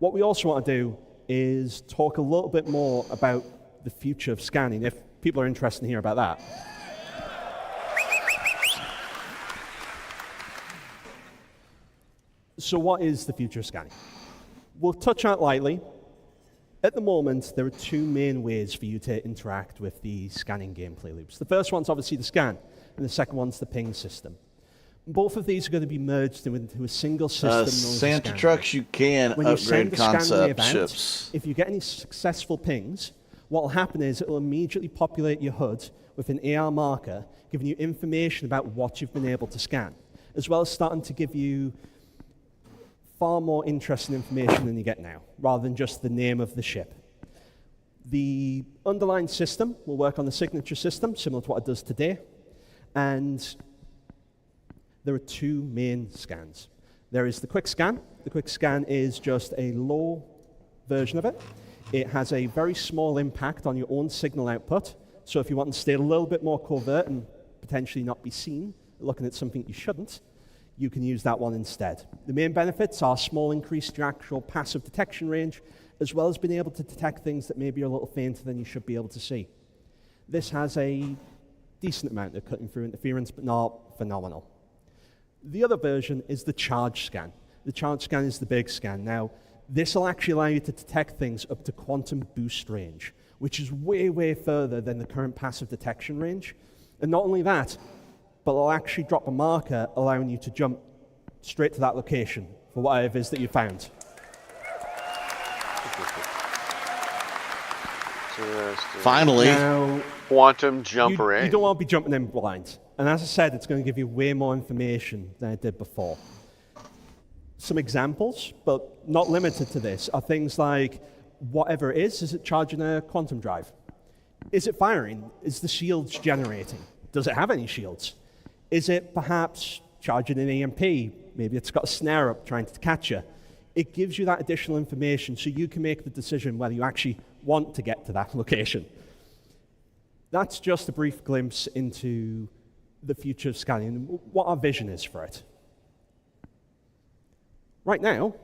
what we also want to do is talk a little bit more about the future of scanning, if people are interested in hearing about that. So what is the future of scanning? We'll touch on it lightly. At the moment, there are 2 main ways for you to interact with the scanning gameplay loops. The first one's obviously the scan, and the second one's the ping system. Both of these are going to be merged into a single system known as the Santa scan trucks, you can when you upgrade send the scan wave concept out, ships. if you get any successful pings, what will happen is it will immediately populate your HUD with an AR marker, giving you information about what you've been able to scan, as well as starting to give you far more interesting information than you get now, rather than just the name of the ship. The underlying system will work on the signature system, similar to what it does today, and there are 2 main scans. There is the quick scan. The quick scan is just a low version of it. It has a very small impact on your own signal output, So if you want to stay a little bit more covert and potentially not be seen, looking at something you shouldn't, you can use that one instead. The main benefits are small increase to your actual passive detection range, as well as being able to detect things that maybe are a little fainter than you should be able to see. This has a decent amount of cutting through interference, but not phenomenal. The other version is the charge scan. The charge scan is the big scan. Now, this will actually allow you to detect things up to quantum boost range, which is way, way further than the current passive detection range. And not only that, but it'll actually drop a marker allowing you to jump straight to that location for whatever it is that you found. Finally. Now, quantum jump range. You don't want to be jumping in blind. And as I said, it's going to give you way more information than it did before. Some examples, but not limited to this, are things like whatever it is it charging a quantum drive? Is it firing? Is the shields generating? Does it have any shields? Is it perhaps charging an EMP? Maybe it's got a snare up trying to catch you. It gives you that additional information so you can make the decision whether you actually want to get to that location. That's just a brief glimpse into the future of scanning and what our vision is for it. Right now,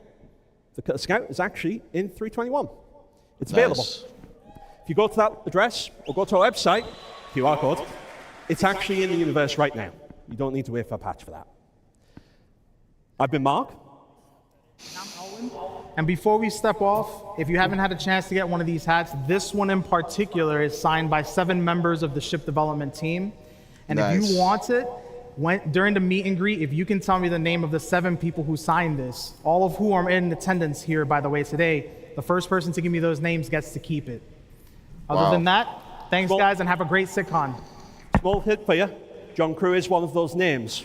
the Cutter Scout is actually in 321. It's available. If you go to that address or go to our website, QR code, it's actually in the universe right now. You don't need to wait for a patch for that. I've been Mark. And before we step off, if you haven't had a chance to get one of these hats, this one in particular is signed by 7 members of the ship development team. And if you want it, during the meet and greet, if you can tell me the name of the 7 people who signed this, all of who are in attendance here, by the way, today, the first person to give me those names gets to keep it. Other than that, thanks, guys, and have a great CitizenCon. Small hit for you. John Crew is one of those names.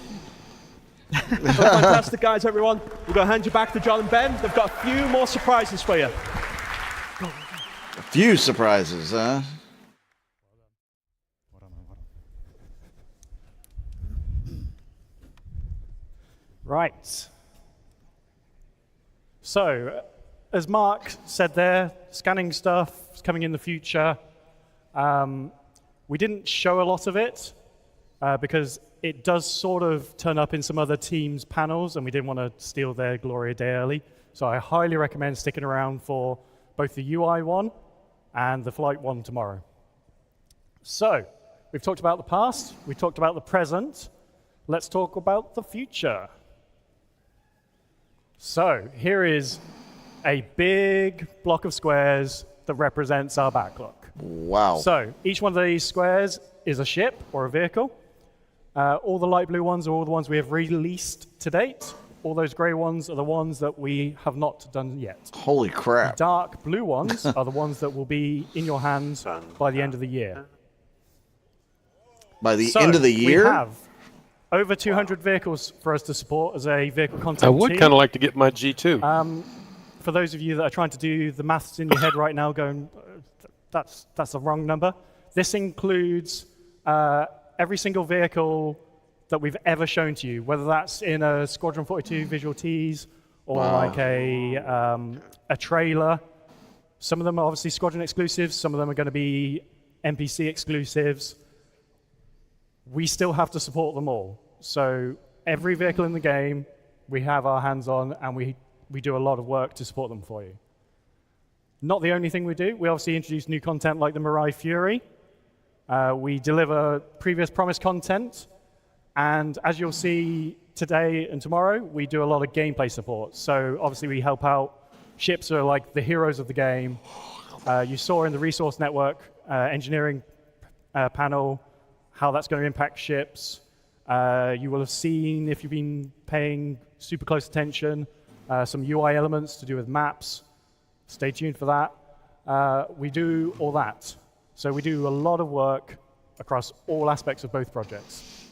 Fantastic, guys, everyone. We're going to hand you back to John and Ben. They've got a few more surprises for you. A few surprises, huh? Right. So, as Mark said there, scanning stuff is coming in the future. We didn't show a lot of it because it does sort of turn up in some other teams' panels, and we didn't want to steal their glory a day early. So I highly recommend sticking around for both the UI one and the flight one tomorrow. So, we've talked about the past, we've talked about the present. Let's talk about the future. So, here is a big block of squares that represents our backlog. Wow. So, each one of these squares is a ship or a vehicle. All the light blue ones are all the ones we have released to date. All those gray ones are the ones that we have not done yet. Holy crap. The dark blue ones are the ones that will be in your hands by the end of the year. By the end of the year? We have over 200 vehicles for us to support as a vehicle content I would team. kind of like to get my G2. For those of you that are trying to do the maths in your head right now, going, that's the wrong number. This includes every single vehicle that we've ever shown to you, whether that's in a Squadron 42 visual tease or like a trailer. Some of them are obviously Squadron exclusives. Some of them are going to be NPC exclusives. We still have to support them all. So every vehicle in the game, we have our hands on, and we do a lot of work to support them for you. Not the only thing we do. We obviously introduce new content like the Mirai Fury. We deliver previous promised content. And as you'll see today and tomorrow, we do a lot of gameplay support. So obviously we help out. Ships are like the heroes of the game. You saw in the Resource Network engineering panel how that's going to impact ships. You will have seen, if you've been paying super close attention, some UI elements to do with maps. Stay tuned for that. We do all that. So we do a lot of work across all aspects of both projects.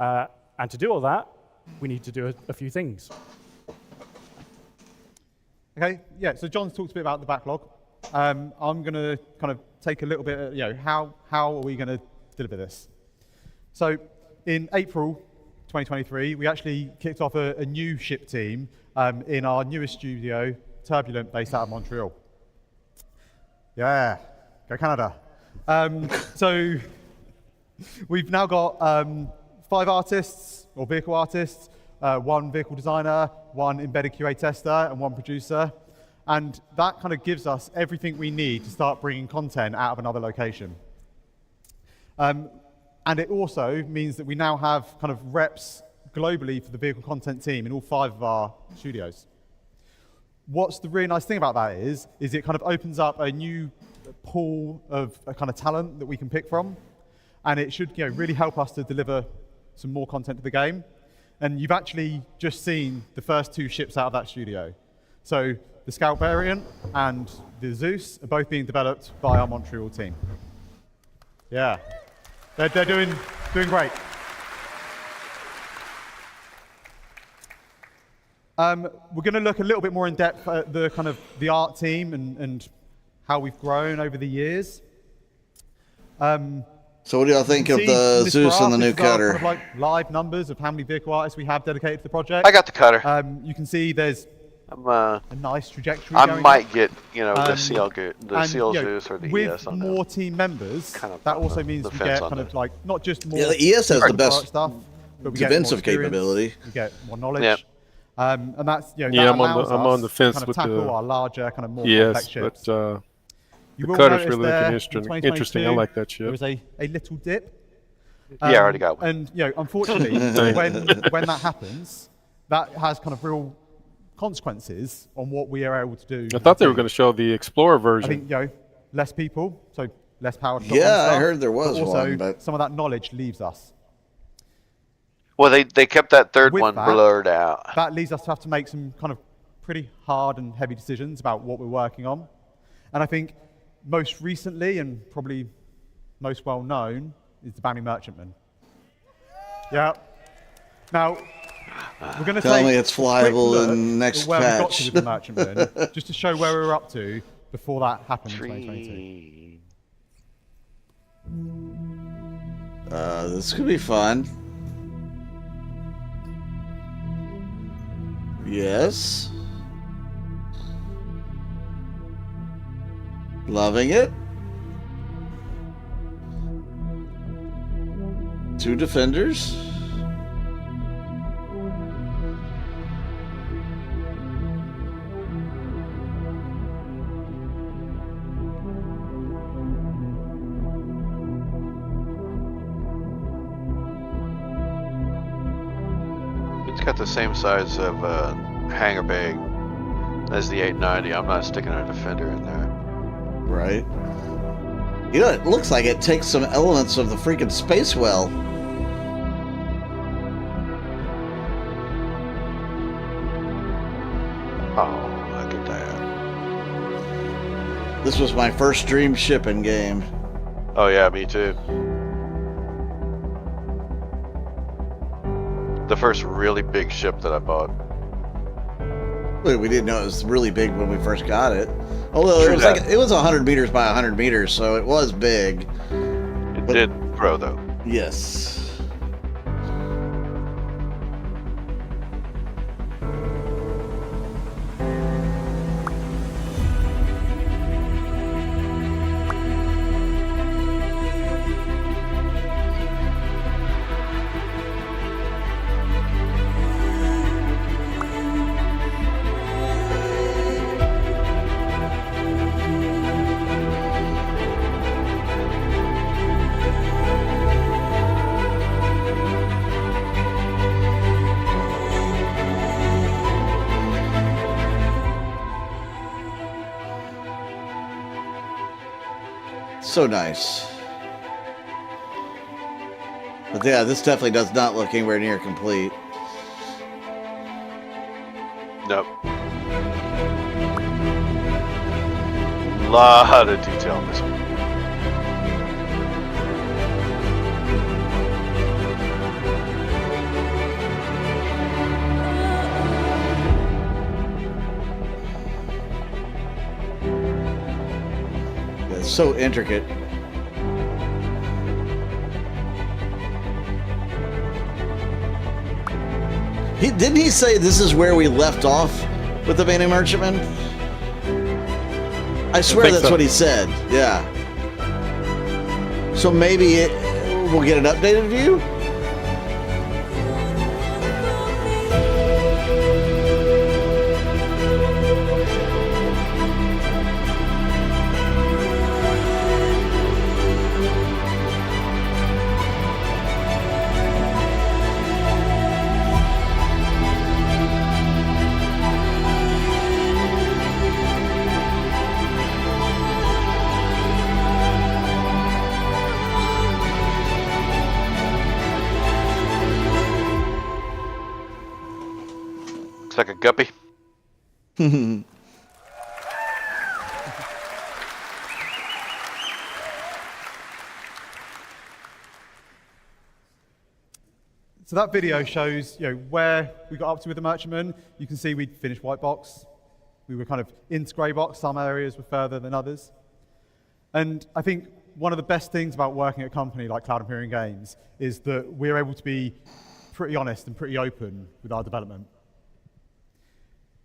And to do all that, we need to do a few things. Okay, yeah, so John's talked a bit about the backlog. I'm going to kind of take a little bit, how are we going to deliver this? So in April 2023, we actually kicked off a new ship team in our newest studio, Turbulent, based out of Montreal. Yeah, go Canada. So we've now got 5 artists, or vehicle artists, 1 vehicle designer, 1 embedded QA tester, and 1 producer. And that kind of gives us everything we need to start bringing content out of another location. And it also means that we now have kind of reps globally for the vehicle content team in all 5 of our studios. What's the really nice thing about that is it kind of opens up a new pool of a kind of talent that we can pick from, and it should really help us to deliver some more content to the game. And you've actually just seen the first 2 ships out of that studio. So the Scout variant and the Zeus are both being developed by our Montreal team. Yeah, they're doing great. We're going to look a little bit more in depth at the kind of the art team and how we've grown over the years. So what do y'all think of the Zeus and the new cutter? Kind of like live numbers of how many vehicle artists we have dedicated to the project. I got the cutter. You can see there's a nice trajectory. I going might up. get the CL Zeus or the ES on more team members, that also means we get kind of like not just more. Yeah, the ES has the best stuff, but we get more defensive capability. We get more knowledge. Yep. And that's that I'm allows on the us fence to kind of with tackle the our larger kind of more complex ships. but You the will cutter's notice really there looking in interesting. I 2022, like that ship. There was a little dip. Yeah, I already got one. And unfortunately, when that happens, that has kind of real consequences on what we are able to do. I thought they were going to show the Explorer version. I think less people, so less power. Yeah, I heard there was but also one, but some of that knowledge leaves us. Well, they kept that third With one that, blurred out. That leads us to have to make some kind of pretty hard and heavy decisions about what we're working on. And I think most recently, and probably most well known, is the Bounty Merchantman. Yeah. Now, we're going to Tell me it's flyable in next where we got patch. to with the Merchantman, just to show where we were up to before that happened in 2022. This could be fun. Yes. Loving it. 2 defenders. It's got the same size of hangar bay as the 890. I'm not sticking a defender in there. Right. You know, it looks like it takes some elements of the freaking space well. Oh, look at that. This was my first dream shipping game. Oh yeah, me too. The first really big ship that I bought. We didn't know it was really big when we first got it. Although it was 100 meters by 100 meters, so it was big. It did grow though. Yes. So nice. But yeah, this definitely does not look anywhere near complete. Nope. Lot of detail in this one. It's so intricate. Didn't he say this is where we left off with the Bounty Merchantman? I swear that's what he said. Yeah. So maybe we'll get an updated view? Looks like a guppy. So that video shows, where we got up to with the merchantman. You can see we'd finished white box. We were kind of into grey box. Some areas were further than others. And I think one of the best things about working at a company like Cloud Imperium Games is that we're able to be pretty honest and pretty open with our development.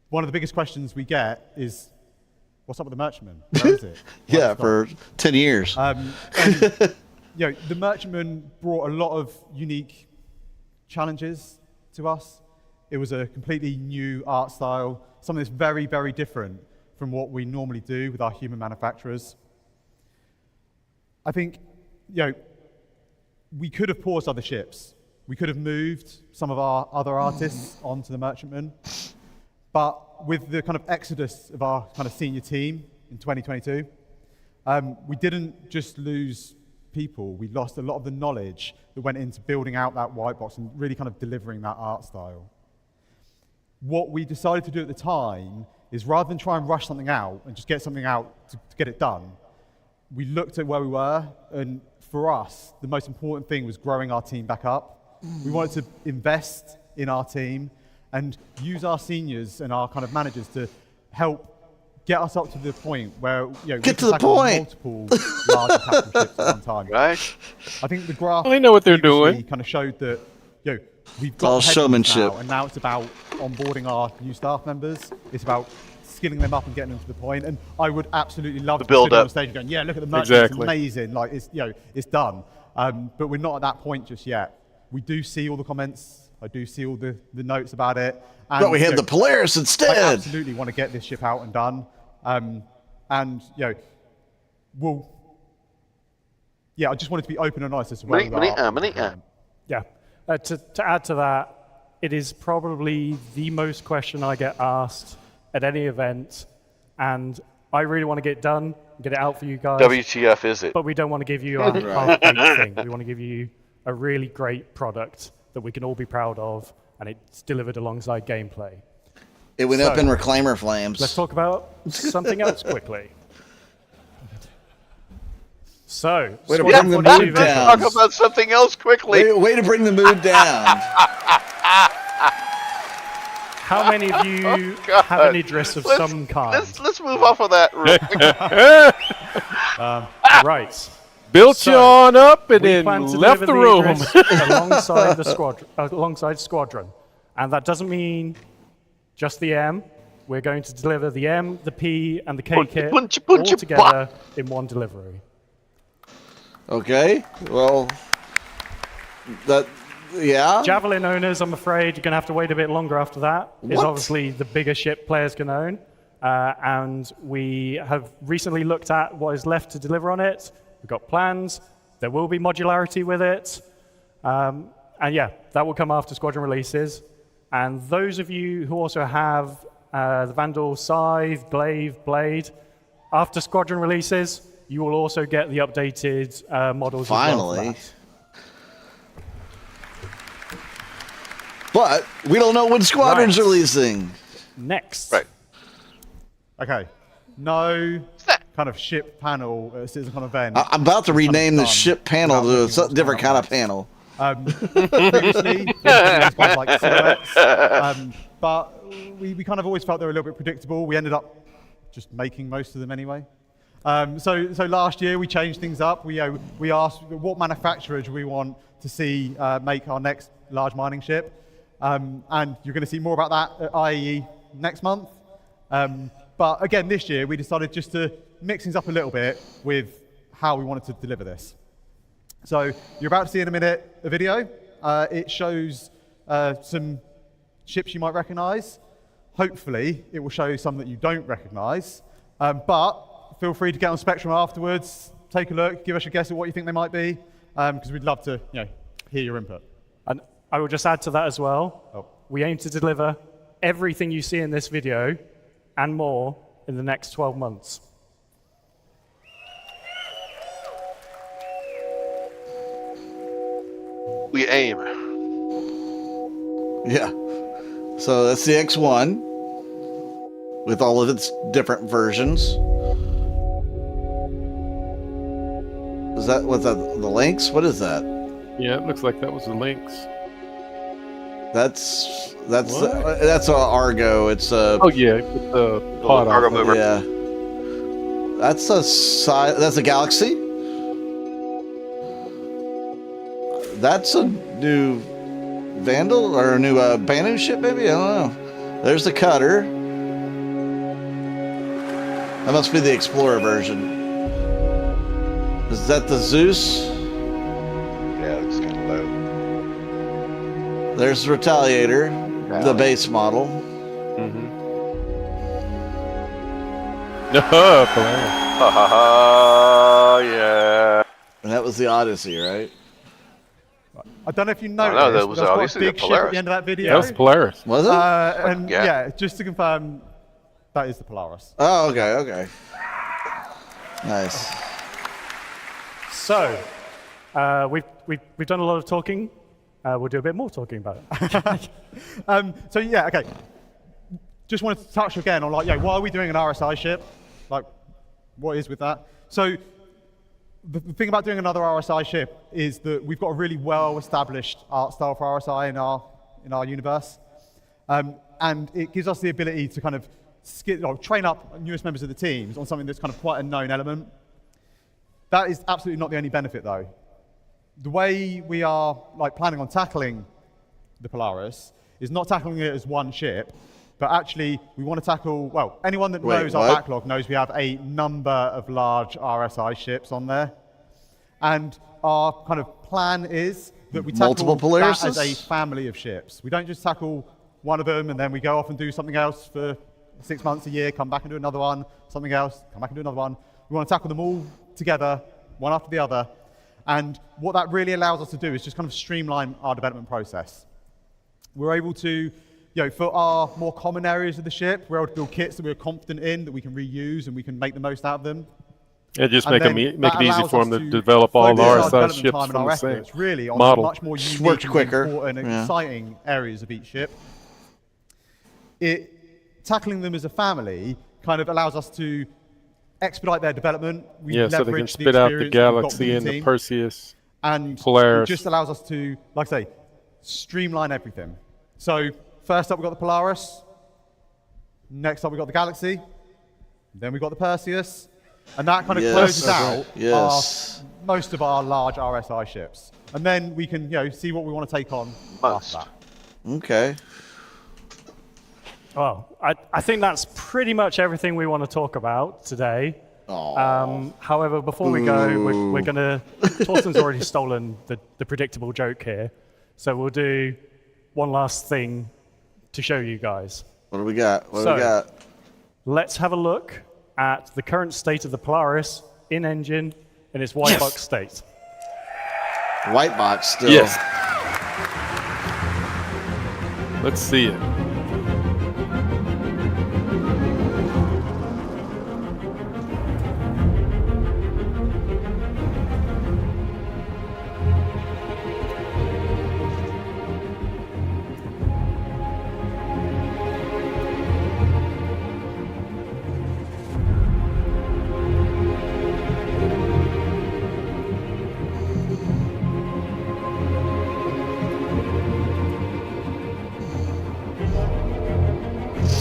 One of the biggest questions we get is, what's up with the merchantman? Where is it? Yeah, for 10 years. The merchantman brought a lot of unique challenges to us. It was a completely new art style, something that's very, very different from what we normally do with our human manufacturers. I think, we could have paused other ships. We could have moved some of our other artists onto the merchantman. But with the kind of exodus of our kind of senior team in 2022, we didn't just lose people, we lost a lot of the knowledge that went into building out that white box and really kind of delivering that art style. What we decided to do at the time is, rather than try and rush something out and just get something out to get it done, we looked at where we were, and for us, the most important thing was growing our team back up. We wanted to invest in our team and use our seniors and our kind of managers to help get us up to the point where we can tackle multiple larger capital ships at one time. Right. I think the graph I know what they're doing. kind of showed that we've got all showmanship now, and now it's about onboarding our new staff members. It's about skilling them up and getting them to the point. And I would absolutely love to build sit on up. the stage and going, yeah, look at the merchant, it's amazing, like it's done. But we're not at that point just yet. We do see all the comments. I do see all the notes about it. And, but we had the Polaris instead. I absolutely want to get this ship out and done. I just wanted to be open and honest as well. Yeah. To add to that, it is probably the most question I get asked at any event, and I really want to get it done, get it out for you guys. WTF is it? But we don't want to give you a half-baked thing. We want to give you a really great product that we can all be proud of, and it's delivered alongside gameplay. It went up in reclaimer flames. Let's talk about something else quickly. So, way to bring the mood down. Talk about something else quickly. Way to bring the mood down. How many of you have an Idris of some kind? Let's move off of that. Right. Built you on up and then left the room. alongside Squadron. And that doesn't mean just the M. We're going to deliver the M, the P, and the K kit all together in one delivery. Okay. Well, yeah. Javelin owners, I'm afraid you're going to have to wait a bit longer after that. It's obviously the bigger ship players can own. And we have recently looked at what is left to deliver on it. We've got plans. There will be modularity with it. And yeah, that will come after Squadron releases. And those of you who also have the Vandal Scythe, Glaive, Blade, after Squadron releases, you will also get the updated models. Finally. But we don't know when Squadron's releasing. Next. Right. Okay. No kind of ship panel at a CitizenCon event. I'm about to rename the ship panel to a different kind of panel. Previously, kind of like silhouettes, but we kind of always felt they were a little bit predictable. We ended up just making most of them anyway. So last year we changed things up. We asked what manufacturer do we want to see make our next large mining ship, and you're going to see more about that at IAE next month. But again, this year we decided just to mix things up a little bit with how we wanted to deliver this. So you're about to see in a minute a video. It shows some ships you might recognize. Hopefully, it will show you some that you don't recognize. But feel free to get on Spectrum afterwards, take a look, give us a guess at what you think they might be, because we'd love to hear your input. And I will just add to that as well. We aim to deliver everything you see in this video and more in the next 12 months. We aim. Yeah. So that's the X1 with all of its different versions. Is that, what's that, the Lynx? What is that? Yeah, it looks like that was the Lynx. That's a Argo. It's a oh yeah, with the pod Argo mover. Yeah. That's a Galaxy. That's a new Vandal or a new Banu ship, maybe? I don't know. There's the Cutter. That must be the Explorer version. Is that the Zeus? Yeah, it looks kind of low. There's the Retaliator, the base model. Polaris. Yeah. And that was the Odyssey, right? I don't know if you noticed, no, that was there was obviously quite a big the ship at Polaris. the end of that video. That was Polaris. Was it? And Yeah. yeah, just to confirm, that is the Polaris. Oh, okay. Nice. So, we've done a lot of talking. We'll do a bit more talking about it. So yeah, okay. Just wanted to touch again on why are we doing an RSI ship? Like, what is with that? So the thing about doing another RSI ship is that we've got a really well-established art style for RSI in our universe, and it gives us the ability to kind of train up newest members of the teams on something that's kind of quite a known element. That is absolutely not the only benefit, though. The way we are planning on tackling the Polaris is not tackling it as one ship, but actually we want to tackle, well, anyone that knows our backlog knows we have a number of large RSI ships on there. And our kind of plan is that we tackle that as a family of ships. We don't just tackle one of them and then we go off and do something else for 6 months, a year, come back and do another one, something else, come back and do another one. We want to tackle them all together, one after the other. And what that really allows us to do is just kind of streamline our development process. We're able to, for our more common areas of the ship, we're able to build kits that we're confident in, that we can reuse and we can make the most out of them. Yeah, just make it easy for them to develop all the RSI ships from the same really on model. Much more unique, important, and exciting areas of each ship. Tackling them as a family kind of allows us to expedite their development. So they can spit out the Galaxy and the Perseus, and Polaris. It just allows us to, like I say, streamline everything. So first up, we've got the Polaris. Next up, we've got the Galaxy. Then we've got the Perseus. And that kind of closes out most of our large RSI ships. And then we can see what we want to take on after that. Okay. Well, I think that's pretty much everything we want to talk about today. However, before we go, we're going to... Torsten's already stolen the predictable joke here. So we'll do one last thing to show you guys. What do we got? What do we got? Let's have a look at the current state of the Polaris in engine in its white box state. White box still. Yes. Let's see it.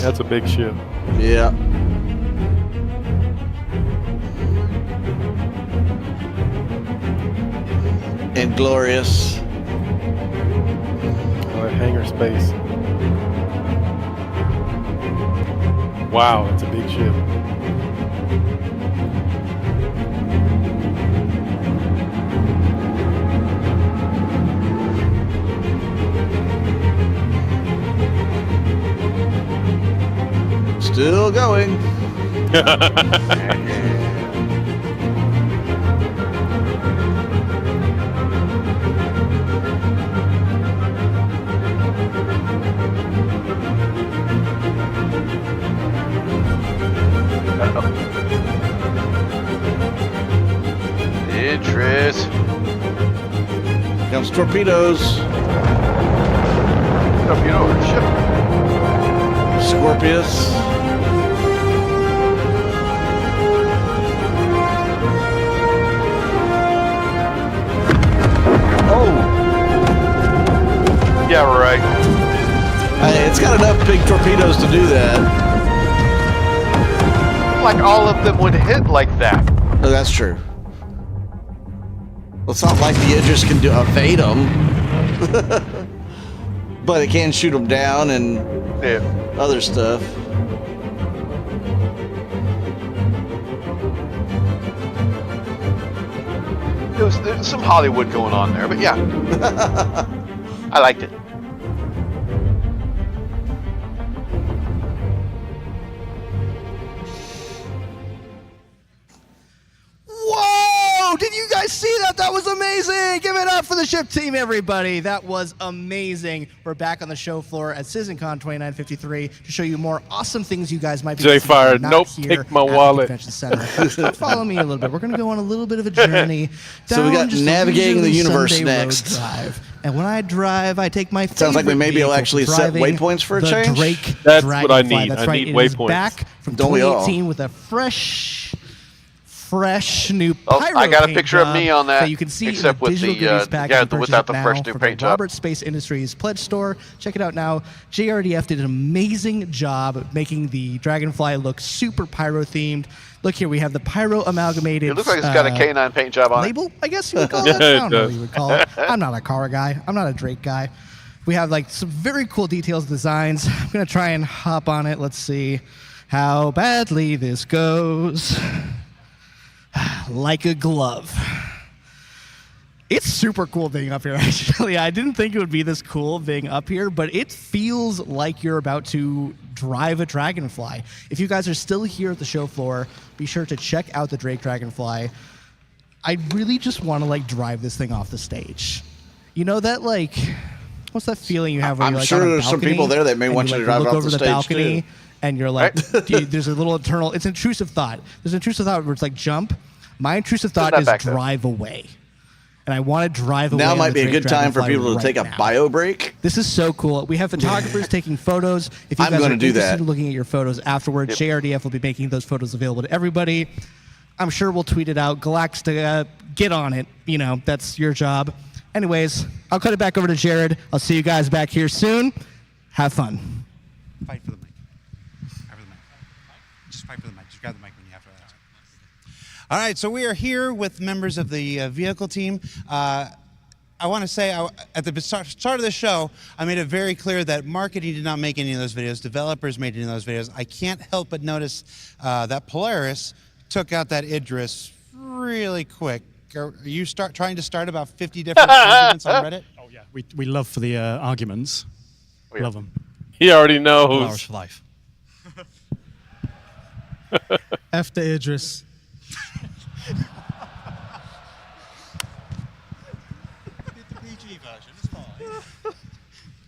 That's a big ship. Yeah. Inglorious. Oh, hangar space. Wow, it's a big ship. Still going. Idris. Comes torpedoes. Torpedo over ship. Scorpius. Oh. Yeah, right. It's got enough big torpedoes to do that. Like all of them would hit like that. Oh, that's true. Well, it's not like the Idris can evade them. But it can shoot them down and other stuff. There's some Hollywood going on there, but yeah. I liked it. Whoa! Did you guys see that? That was amazing! Give it up for the ship team, everybody. That was amazing. We're back on the show floor at CitizenCon 2953 to show you more awesome things you guys might be Jay fired. not Nope, here take my at the wallet. Convention Center. Follow me a little bit. We're going to go on a little bit of a journey. So we got down just a navigating the leisurely universe Sunday road next. drive. And when I drive, I take my Sounds like we favorite maybe will vehicle actually for set driving, waypoints for a the change? Drake That's what I Dragonfly. need. That's I right. need It is waypoints. back from Don't we all? 2018 with a fresh new Pyro I got a paint picture of job me on that, that you can see except in the with digital the, goodies pack. yeah, You can purchase without it the now fresh new from paint the job. Robert Space Industries pledge store. Check it out now. JRDF did an amazing job making the Dragonfly look super Pyro themed. Look here, we have the Pyro amalgamated. It looks like it's got a K9 paint job on label, it. I guess you would call it. I don't know what you would call it. I'm not a car guy. I'm not a Drake guy. We have like some very cool details, designs. I'm gonna try and hop on it. Let's see how badly this goes. Like a glove. It's super cool being up here, actually. I didn't think it would be this cool being up here, but it feels like you're about to drive a Dragonfly. If you guys are still here at the show floor, be sure to check out the Drake Dragonfly. I really just want to like drive this thing off the stage. You know that like, what's that feeling you have when I'm you're like sure on a there's some balcony people there that may and want you to drive look it off over the the stage, balcony too. and you're like, dude, there's a little internal, it's intrusive thought. There's an intrusive thought where it's like jump. My intrusive thought that is back there. drive away. And I want to drive away. Now on might the be a Drake good time for Dragonfly people to right take a now. bio break. This is so cool. We have photographers taking photos. If you I'm guys gonna are do interested that. in looking at your photos afterwards, JRDF will be making those photos available to everybody. I'm sure we'll tweet it out. Galactica, get on it. You know, that's your job. Anyways, I'll cut it back over to Jared. I'll see you guys back here soon. Have fun. Fight for the mic. Fight for the mic. Just fight for the mic. Just grab the mic when you have to. All right, so we are here with members of the vehicle team. I want to say at the start of the show, I made it very clear that marketing did not make any of those videos. Developers made any of those videos. I can't help but notice that Polaris took out that Idris really quick. Are you trying to start about 50 different arguments on Reddit? Oh yeah, we love for the arguments. Oh, yeah. Love them. He already knows. Polaris for life. F the Idris.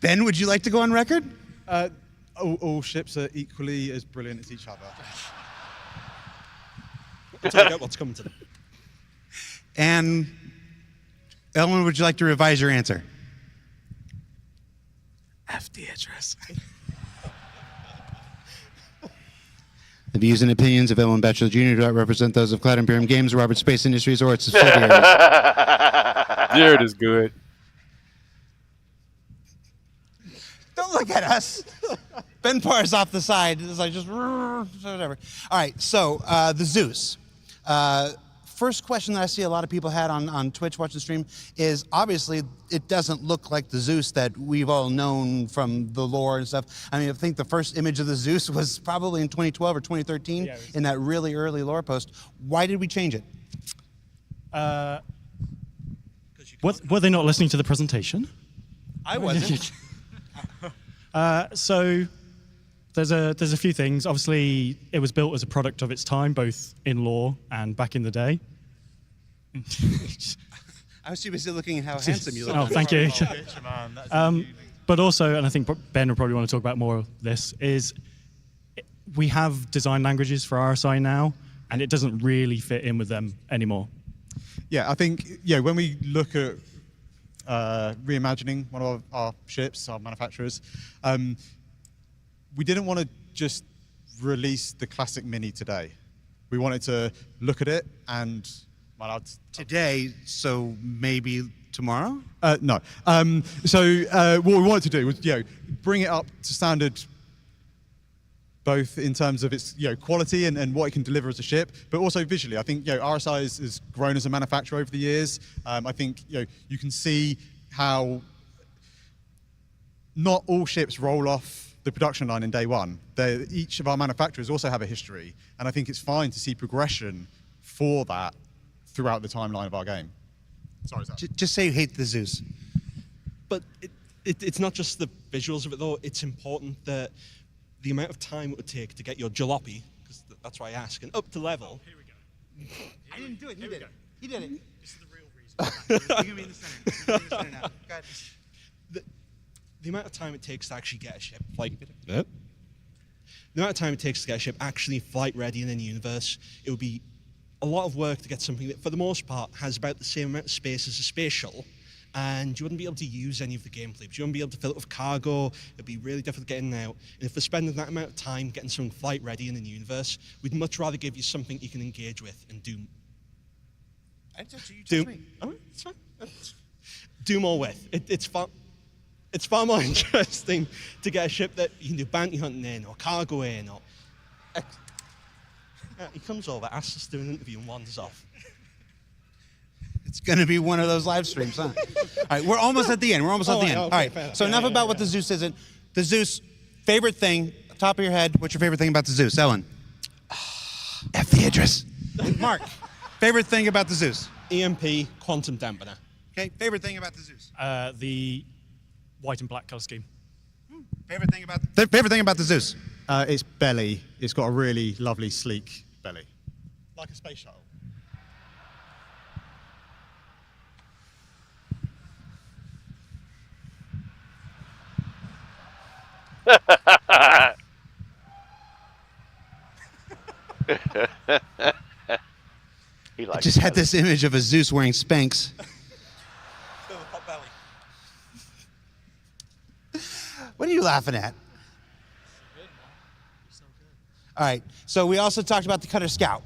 Ben, would you like to go on record? All ships are equally as brilliant as each other. I'll tell you what's coming to them. And Ellen, would you like to revise your answer? F the Idris. The views and opinions of Ellen Batchelor Jr. do not represent those of Cloud Imperium Games, Robert Space Industries, or its subsidiaries. Jared is good. Don't look at us. Ben Parr's off the side. It's like just whatever. All right, so the Zeus. First question that I see a lot of people had on Twitch watching the stream is obviously it doesn't look like the Zeus that we've all known from the lore and stuff. I mean, I think the first image of the Zeus was probably in 2012 or 2013 in that really early lore post. Why did we change it? Were they not listening to the presentation? I wasn't. So There's a few things. Obviously, it was built as a product of its time, both in lore and back in the day. I was too busy looking at how handsome you look. Oh, thank you. But also, and I think Ben will probably want to talk about more of this, is we have design languages for RSI now, and it doesn't really fit in with them anymore. Yeah, I think when we look at reimagining one of our ships, our manufacturers, we didn't want to just release the classic Mini today. We wanted to look at it and today, so maybe tomorrow? No. So what we wanted to do was bring it up to standard, both in terms of its quality and what it can deliver as a ship, but also visually. I think RSI has grown as a manufacturer over the years. I think you can see how not all ships roll off the production line in day one. Each of our manufacturers also have a history, and I think it's fine to see progression for that throughout the timeline of our game. Sorry, Zach. Just say you hate the Zeus. But it's not just the visuals of it, though. It's important that the amount of time it would take to get your jalopy, because that's why I ask, and up to level. Oh, here we go. I didn't do it. He did it. He did it. This is the real reason. You're going to be in the center. You're in the center now. Go ahead. The amount of time it takes to actually get a ship, the amount of time it takes to get a ship actually flight ready in the universe, it would be a lot of work to get something that, for the most part, has about the same amount of space as a space shuttle, and you wouldn't be able to use any of the gameplay. But you wouldn't be able to fill it with cargo. It'd be really difficult to get in and out. And if we're spending that amount of time getting something flight ready in the universe, we'd much rather give you something you can engage with and do. I touch you. You touch me. Oh, it's fine. Do more with. It's far more interesting to get a ship that you can do bounty hunting in, or cargo in, or. He comes over, asks us to do an interview, and wanders off. It's going to be one of those live streams, huh? All right, we're almost at the end. All right, so enough about what the Zeus isn't. The Zeus, favorite thing, top of your head, what's your favorite thing about the Zeus? Ellen? F the Idris. Mark, favorite thing about the Zeus? EMP, quantum dampener. Okay, favorite thing about the Zeus? The white and black color scheme. Favorite thing about the Zeus? Its belly. It's got a really lovely, sleek belly. Like a space shuttle. I just had this image of a Zeus wearing Spanx. What are you laughing at? All right, so we also talked about the Cutter Scout.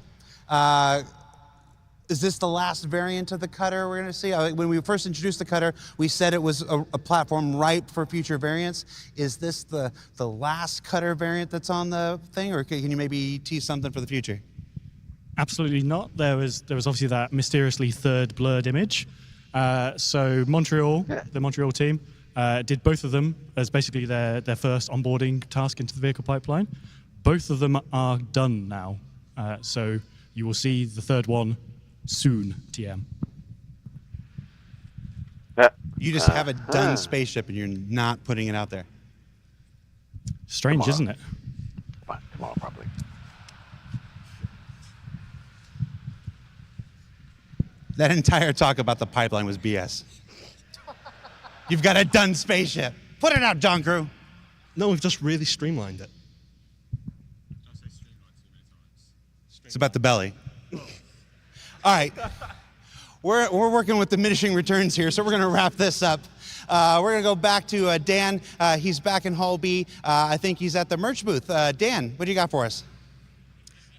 Is this the last variant of the Cutter we're going to see? When we first introduced the Cutter, we said it was a platform ripe for future variants. Is this the last Cutter variant that's on the thing, or can you maybe tease something for the future? Absolutely not. There was obviously that mysteriously third blurred image. So Montreal, the Montreal team, did both of them as basically their first onboarding task into the vehicle pipeline. Both of them are done now. So you will see the third one soon, TM. You just have a done spaceship and you're not putting it out there. Strange, isn't it? Tomorrow, probably. That entire talk about the pipeline was BS. You've got a done spaceship. Put it out, John Crew. No, we've just really streamlined it. It's about the belly. All right. We're working with diminishing returns here, so we're going to wrap this up. We're going to go back to Dan. He's back in Hall B. I think he's at the merch booth. Dan, what do you got for us?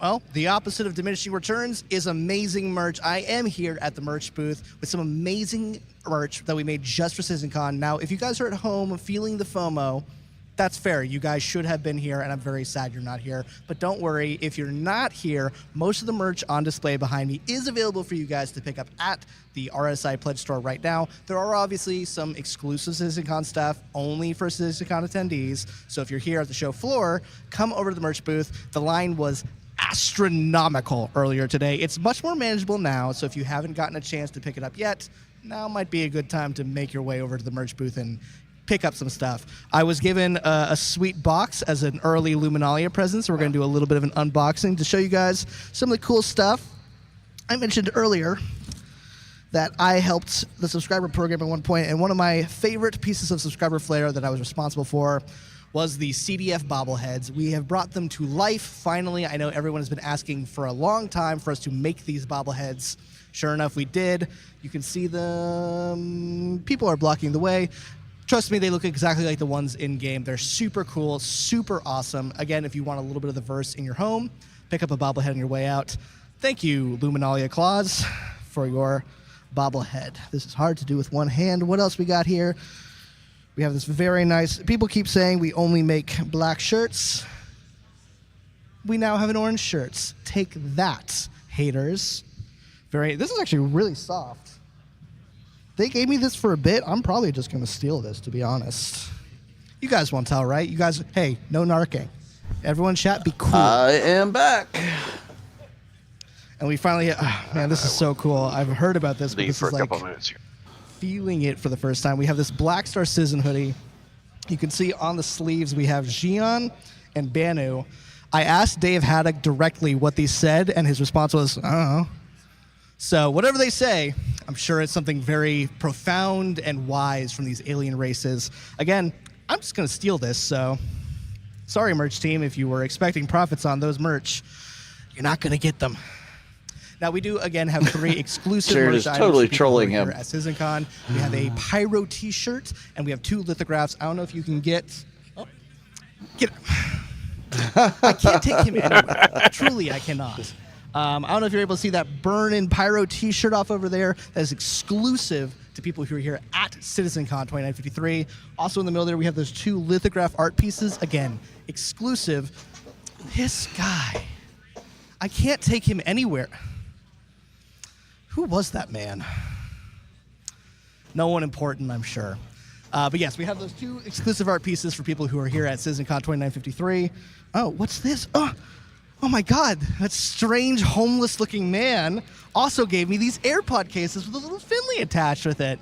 Well, the opposite of diminishing returns is amazing merch. I am here at the merch booth with some amazing merch that we made just for CitizenCon. Now, if you guys are at home feeling the FOMO, that's fair. You guys should have been here, and I'm very sad you're not here. But don't worry, if you're not here, most of the merch on display behind me is available for you guys to pick up at the RSI Pledge Store right now. There are obviously some exclusive CitizenCon stuff only for CitizenCon attendees. So if you're here at the show floor, come over to the merch booth. The line was astronomical earlier today. It's much more manageable now, so if you haven't gotten a chance to pick it up yet, now might be a good time to make your way over to the merch booth and pick up some stuff. I was given a sweet box as an early Luminalia present, so we're going to do a little bit of an unboxing to show you guys some of the cool stuff. I mentioned earlier that I helped the subscriber program at one point, and one of my favorite pieces of subscriber flair that I was responsible for was the CDF bobbleheads. We have brought them to life, finally. I know everyone has been asking for a long time for us to make these bobbleheads. Sure enough, we did. You can see them. People are blocking the way. Trust me, they look exactly like the ones in-game. They're super cool, super awesome. Again, if you want a little bit of the verse in your home, pick up a bobblehead on your way out. Thank you, Luminalia Claus, for your bobblehead. This is hard to do with one hand. What else we got here? We have this very nice... People keep saying we only make black shirts. We now have an orange shirt. Take that, haters. This is actually really soft. They gave me this for a bit. I'm probably just going to steal this, to be honest. You guys won't tell, right? You guys, hey, no narking. Everyone chat, be cool. I am back. And we finally... man, this is so cool. I've heard about this, but this for is a like... couple minutes here. Feeling it for the first time. We have this Black Star Citizen hoodie. You can see on the sleeves we have Xion and Banu. I asked Dave Haddock directly what these said, and his response was, I don't know. So whatever they say, I'm sure it's something very profound and wise from these alien races. Again, I'm just going to steal this, so sorry, merch team, if you were expecting profits on those merch, you're not going to get them. Now, we do, again, have 3 exclusive Jared merch is items totally for people trolling who are him. here at CitizenCon. We have a Pyro t-shirt, and we have 2 lithographs. I don't know if you can get... Oh, get it. I can't take him anywhere. Truly, I cannot. I don't know if you're able to see that Burn-In Pyro t-shirt off over there. That is exclusive to people who are here at CitizenCon 2953. Also in the middle there, we have those 2 lithograph art pieces. Again, exclusive. This guy, I can't take him anywhere. Who was that man? No one important, I'm sure. But yes, we have those 2 exclusive art pieces for people who are here at CitizenCon 2953. Oh, what's this? Oh my God, that strange homeless-looking man also gave me these AirPod cases with a little Finley attached with it.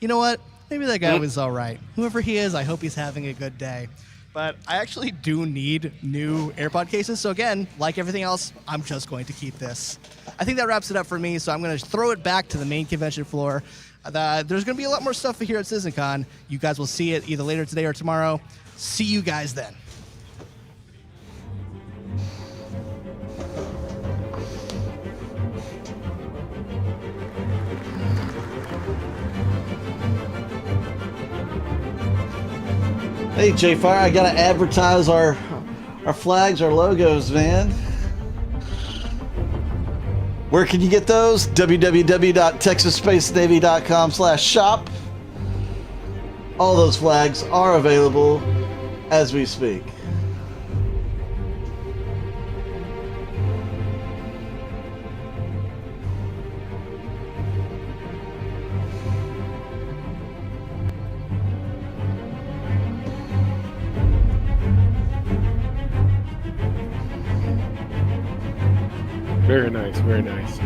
You know what? Maybe that guy was all right. Whoever he is, I hope he's having a good day. But I actually do need new AirPod cases. So again, like everything else, I'm just going to keep this. I think that wraps it up for me. So I'm going to throw it back to the main convention floor. There's going to be a lot more stuff here at CitizenCon. You guys will see it either later today or tomorrow. See you guys then. Hey, J-Fire, I gotta advertise our flags, our logos, man. Where can you get those? www.texasspacenavy.com/shop. All those flags are available as we speak. Very nice, very nice.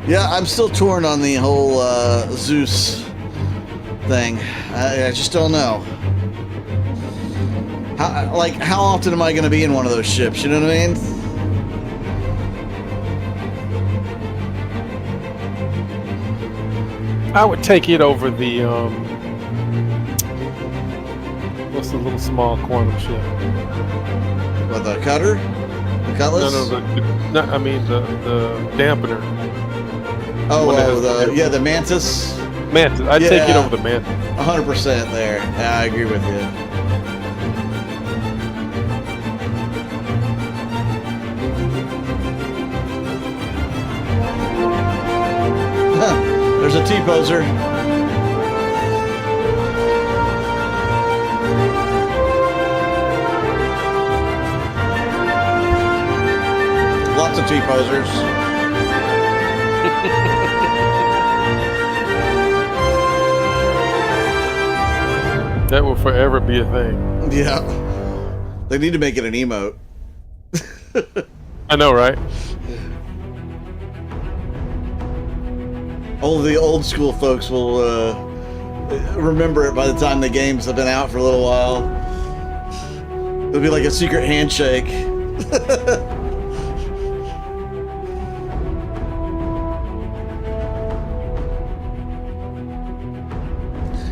Yeah, I'm still torn on the whole Zeus thing. I just don't know. How often am I going to be in one of those ships? You know what I mean? I would take it over the what's the little small quantum ship? What, the cutter? The Cutlass? No, I mean the dampener. The Mantis. Mantis. I'd take it over the Mantis. 100% there. Yeah, I agree with you. There's a T-poser. Lots of T-posers. That will forever be a thing. Yeah. They need to make it an emote. I know, right? Only the old school folks will remember it by the time the games have been out for a little while. It'll be like a secret handshake.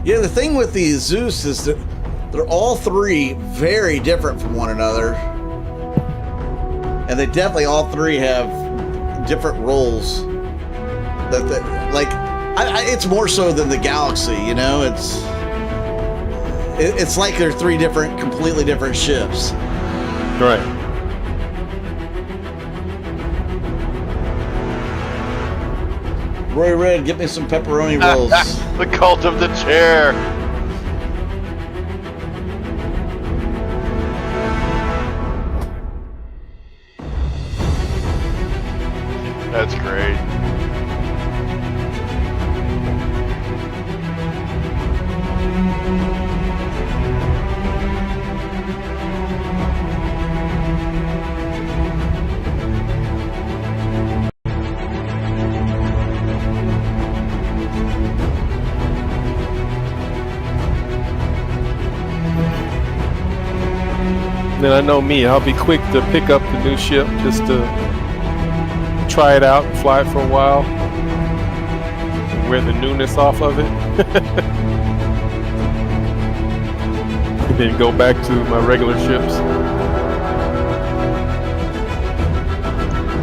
Yeah, the thing with the Zeus is that they're all three very different from one another. And they definitely all three have different roles. It's more so than the Galaxy, you know? It's like they're three completely different ships. Right. Roy Red, get me some pepperoni rolls. The cult of the chair. That's great. Then I know me, I'll be quick to pick up the new ship just to try it out and fly it for a while. Wear the newness off of it. And then go back to my regular ships.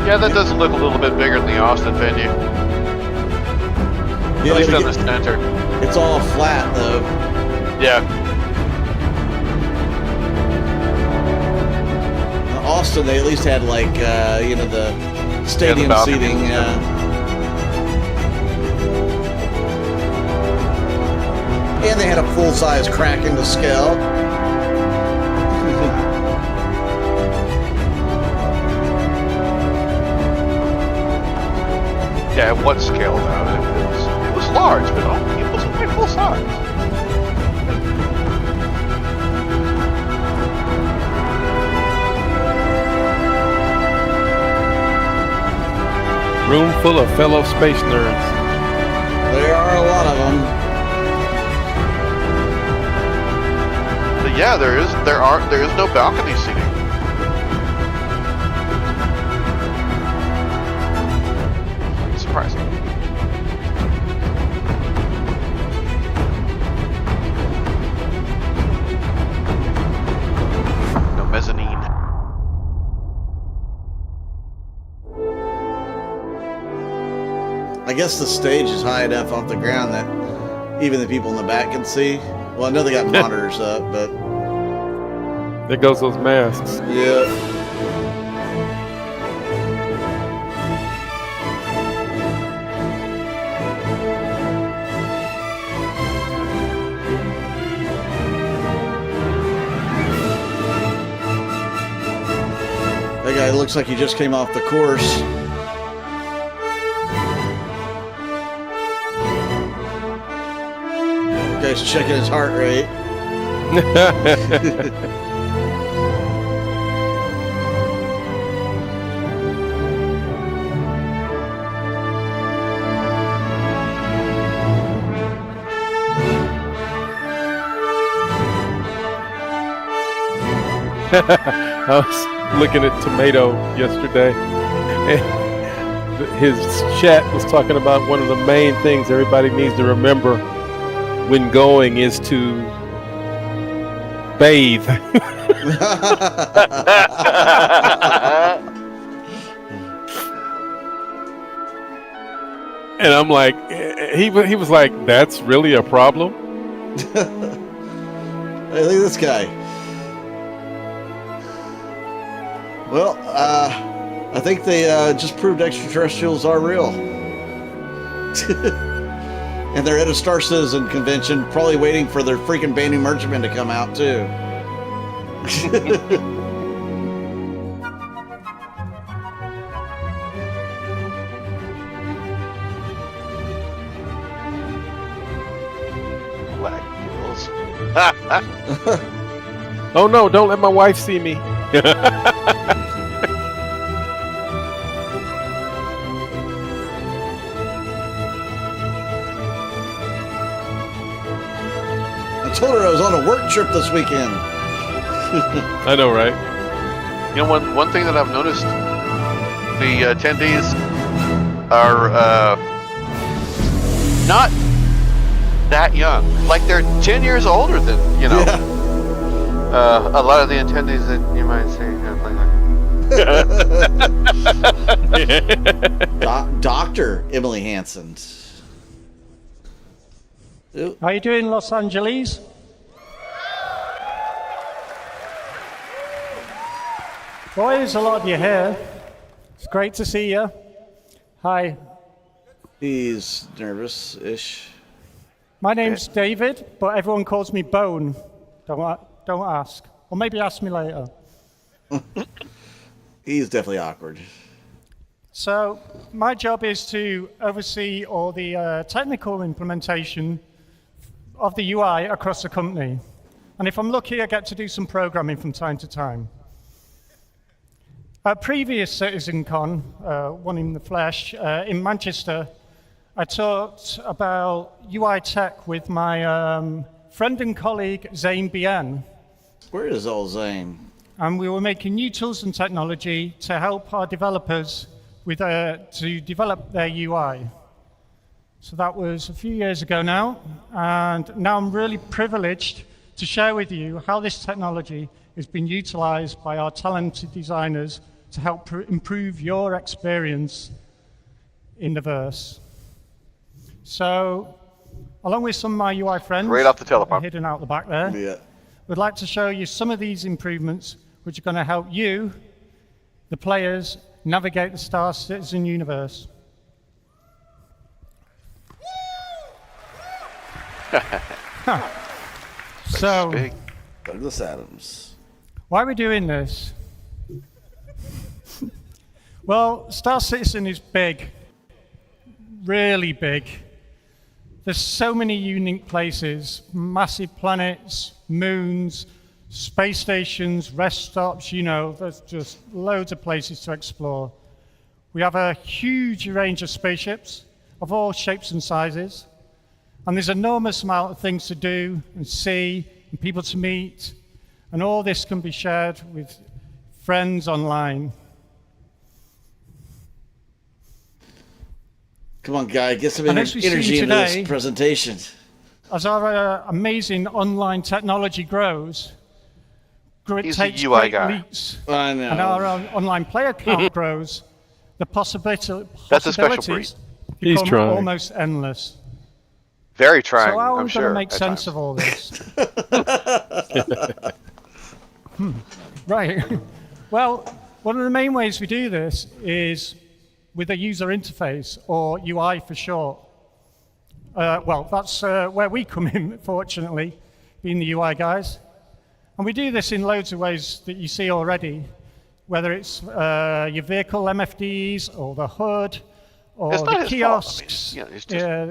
Yeah, that does look a little bit bigger than the Austin venue. Yeah, at least on the center. It's all flat though. Yeah. Austin, they at least had like the stadium seating. And they had a full-size crack in the scale. Yeah, what scale though? It was large, but it wasn't quite full size. Room full of fellow space nerds. There are a lot of them. But yeah, there is no balcony seating. Surprising. No mezzanine. I guess the stage is high enough off the ground that even the people in the back can see. Well, I know they got monitors up, but there goes those masks. Yeah. That guy looks like he just came off the course. Guy's checking his heart rate. I was looking at Tomato yesterday, and his chat was talking about one of the main things everybody needs to remember when going is to bathe. And I'm like, he was like, that's really a problem? Hey, look at this guy. Well, I think they just proved extraterrestrials are real. And they're at a Star Citizen convention, probably waiting for their freaking Banding Merchantman to come out, too. Black heels. Oh no, don't let my wife see me. Totoro's on a work trip this weekend. I know, right? You know, one thing that I've noticed, the attendees are not that young. Like they're 10 years older than, you know, a lot of the attendees that you might see. Dr. Emily Hansen. How you doing, Los Angeles? Boys, a lot of you here. It's great to see you. Hi. He's nervous-ish. My name's David, but everyone calls me Bone. Don't ask. Or maybe ask me later. He's definitely awkward. So my job is to oversee all the technical implementation of the UI across the company. And if I'm lucky, I get to do some programming from time to time. At previous CitizenCon, one in the flesh, in Manchester, I talked about UI tech with my friend and colleague, Zane Bien. Where is old Zane? And we were making new tools and technology to help our developers with, to develop their UI. So that was a few years ago now, and now I'm really privileged to share with you how this technology is being utilized by our talented designers to help improve your experience in the verse. So, along with some of my UI friends, right off the telephone, hidden out the back there, we'd like to show you some of these improvements which are going to help you, the players, navigate the Star Citizen universe. So, Douglas Adams. Why are we doing this? Well, Star Citizen is big, really big. There's so many unique places, massive planets, moons, space stations, rest stops, you know, there's just loads of places to explore. We have a huge range of spaceships of all shapes and sizes, and there's an enormous amount of things to do and see and people to meet, and all this can be shared with friends online. Come on, guy, get some energy into this presentation. As our amazing online technology grows, it takes a UI great guy. leaps, I know. and our online player count grows, the possibilities That's a special breed. become almost endless. Very trying, So how are I'm we sure. going to make sense of all this? Right. Well, one of the main ways we do this is with a user interface, or UI for short. Well, that's where we come in, fortunately, being the UI guys. And we do this in loads of ways that you see already, whether it's your vehicle MFDs, or the hood, or the kiosks,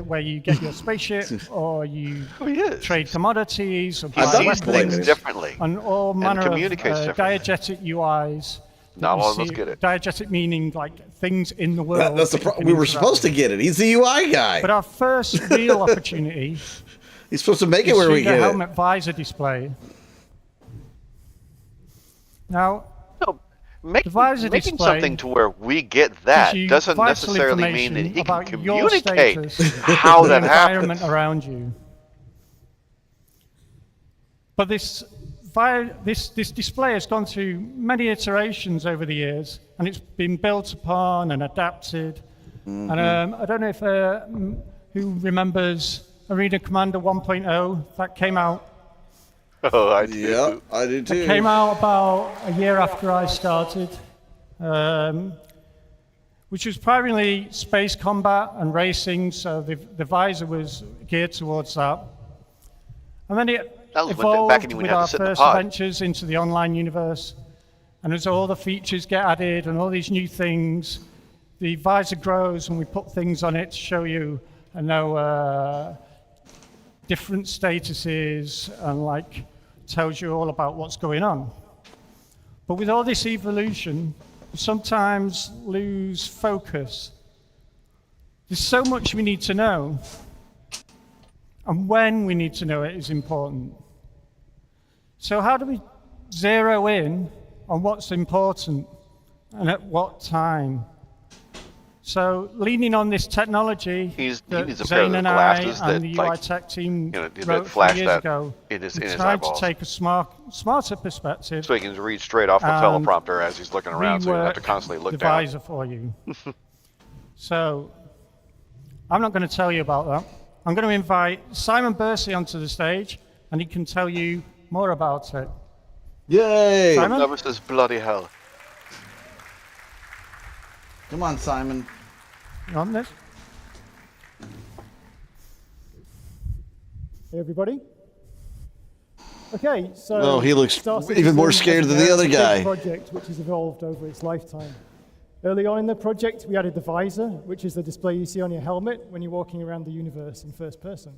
where you get your spaceship, or you trade commodities, or buy weapons, differently, and all manner of diegetic UIs. Not all of us get it. Diegetic meaning like things in the world. That's we were supposed to get it. He's the UI guy. But our first real opportunity He's supposed to make it where we get the it. helmet visor display. Now, the visor making display something to where we get that gives you doesn't vital necessarily mean that he can about your communicate status how in that the happens. environment around you. But this display has gone through many iterations over the years, and it's been built upon and adapted. Mm-hmm. And I don't know if who remembers Arena Commander 1.0 that came out. Oh, I do. Yeah, I do too. It came out about a year after I started, which was primarily space combat and racing, so the visor was geared towards that. And then it evolved with our first ventures into the online universe. And as all the features get added and all these new things, the visor grows and we put things on it to show you, different statuses and like tells you all about what's going on. But with all this evolution, we sometimes lose focus. There's so much we need to know. And when we need to know it is important. So how do we zero in on what's important and at what time? So leaning on this technology he needs a pair of Zane and glasses I that, and the UI tech team that wrote flash 3 years that ago, in his we tried to eyeballs. take a smarter perspective. So he can read straight off the and teleprompter as he's looking around, so he doesn't have to constantly look the down. visor for you. So I'm not going to tell you about that. I'm going to invite Simon Bursey onto the stage, and he can tell you more about it. Yay! Simon? That was this bloody hell. Come on, Simon. You on this? Hey, everybody. Okay, so Oh, he looks Star even more Citizen scared is than the a other big guy. project which has evolved over its lifetime. Early on in the project, we added the visor, which is the display you see on your helmet when you're walking around the universe in first person.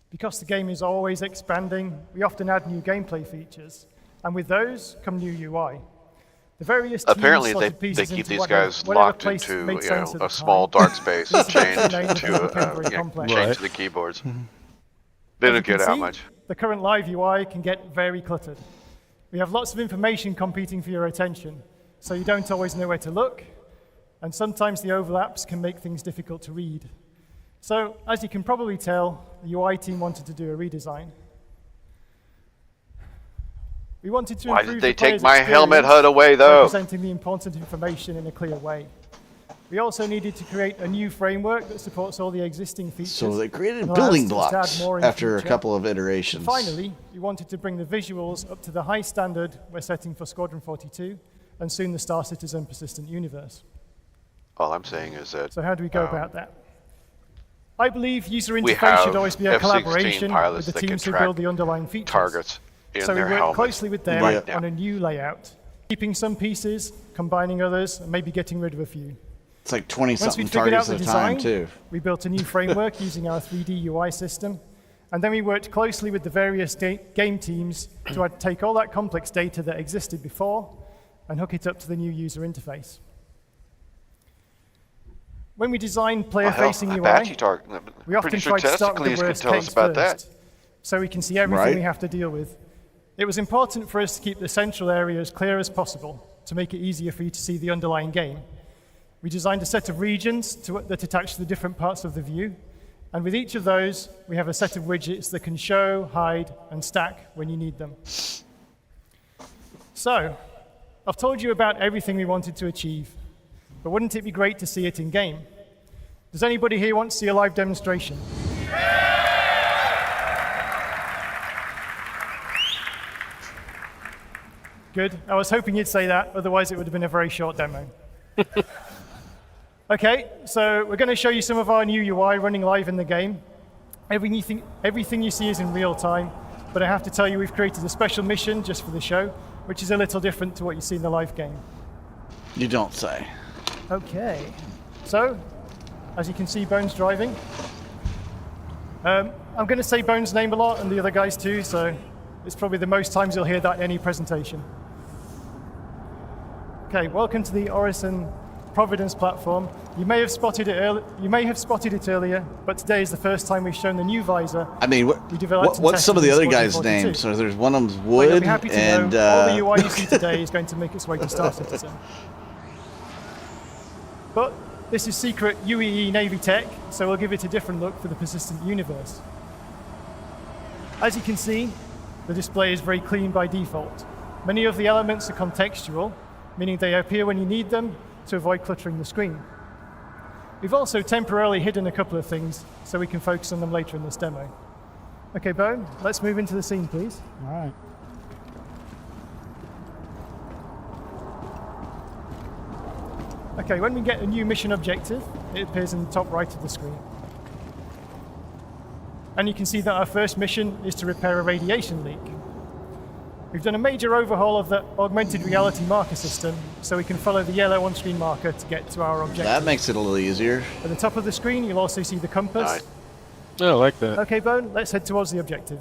Because the game is always expanding, we often add new gameplay features, and with those come new UI. The various Apparently, teams they slotted pieces keep into these whatever- guys whatever locked place into made sense at a the small time. dark space, These chained effects remain to very complex. chained to the keyboards. They As don't you get can out see, much. The current live UI can get very cluttered. We have lots of information competing for your attention, so you don't always know where to look, and sometimes the overlaps can make things difficult to read. So, as you can probably tell, the UI team wanted to do a redesign. We wanted to Why improve did they the player's take my helmet experience HUD away, by though? presenting the important information in a clear way. We also needed to create a new framework that supports all the existing features. So they created and allows building us to add blocks more in the after a future. couple of iterations. Finally, we wanted to bring the visuals up to the high standard we're setting for Squadron 42 and soon the Star Citizen Persistent Universe. All I'm saying is that. So how do we go about that? I believe user We interface have should always be a F-16 collaboration pilots with the that can teams who track build the underlying features. targets in so we their work helmets closely with them right now. on a new layout, keeping some pieces, combining others, and maybe getting rid of a few. It's like Once 20-something we figured out targets the at a time, design, too. we built a new framework using our 3D UI system, and then we worked closely with the various game teams to take all that complex data that existed before and hook it up to the new user interface. When we designed player-facing UI, we often tried to start with the worst case first, so we can see everything we have to deal with. It was important for us to keep the central area as clear as possible to make it easier for you to see the underlying game. We designed a set of regions that attach to the different parts of the view, and with each of those, we have a set of widgets that can show, hide, and stack when you need them. So, I've told you about everything we wanted to achieve, but wouldn't it be great to see it in game? Does anybody here want to see a live demonstration? Good. I was hoping you'd say that, otherwise it would have been a very short demo. Okay, so we're going to show you some of our new UI running live in the game. Everything you see is in real time, but I have to tell you we've created a special mission just for the show, which is a little different to what you see in the live game. You don't say. Okay, so as you can see, Bones driving. I'm going to say Bones' name a lot, and the other guys too, so it's probably the most times you'll hear that in any presentation. Okay, welcome to the Orison Providence platform. You may have spotted it earlier, but today is the first time we've shown the new visor. I mean, what's some of the other guys' names? So there's one of them's Wood, you'll be happy to and know all the UI you see today is going to make its way to Star Citizen. But this is secret UEE Navy tech, so we'll give it a different look for the persistent universe. As you can see, the display is very clean by default. Many of the elements are contextual, meaning they appear when you need them to avoid cluttering the screen. We've also temporarily hidden a couple of things so we can focus on them later in this demo. Okay, Bone, let's move into the scene, please. All right. Okay, when we get a new mission objective, it appears in the top right of the screen. And you can see that our first mission is to repair a radiation leak. We've done a major overhaul of the augmented reality marker system, so we can follow the yellow on-screen marker to get to our objective. That makes it a little easier. At the top of the screen, you'll also see the compass. Oh, I like that. Okay, Bone, let's head towards the objective.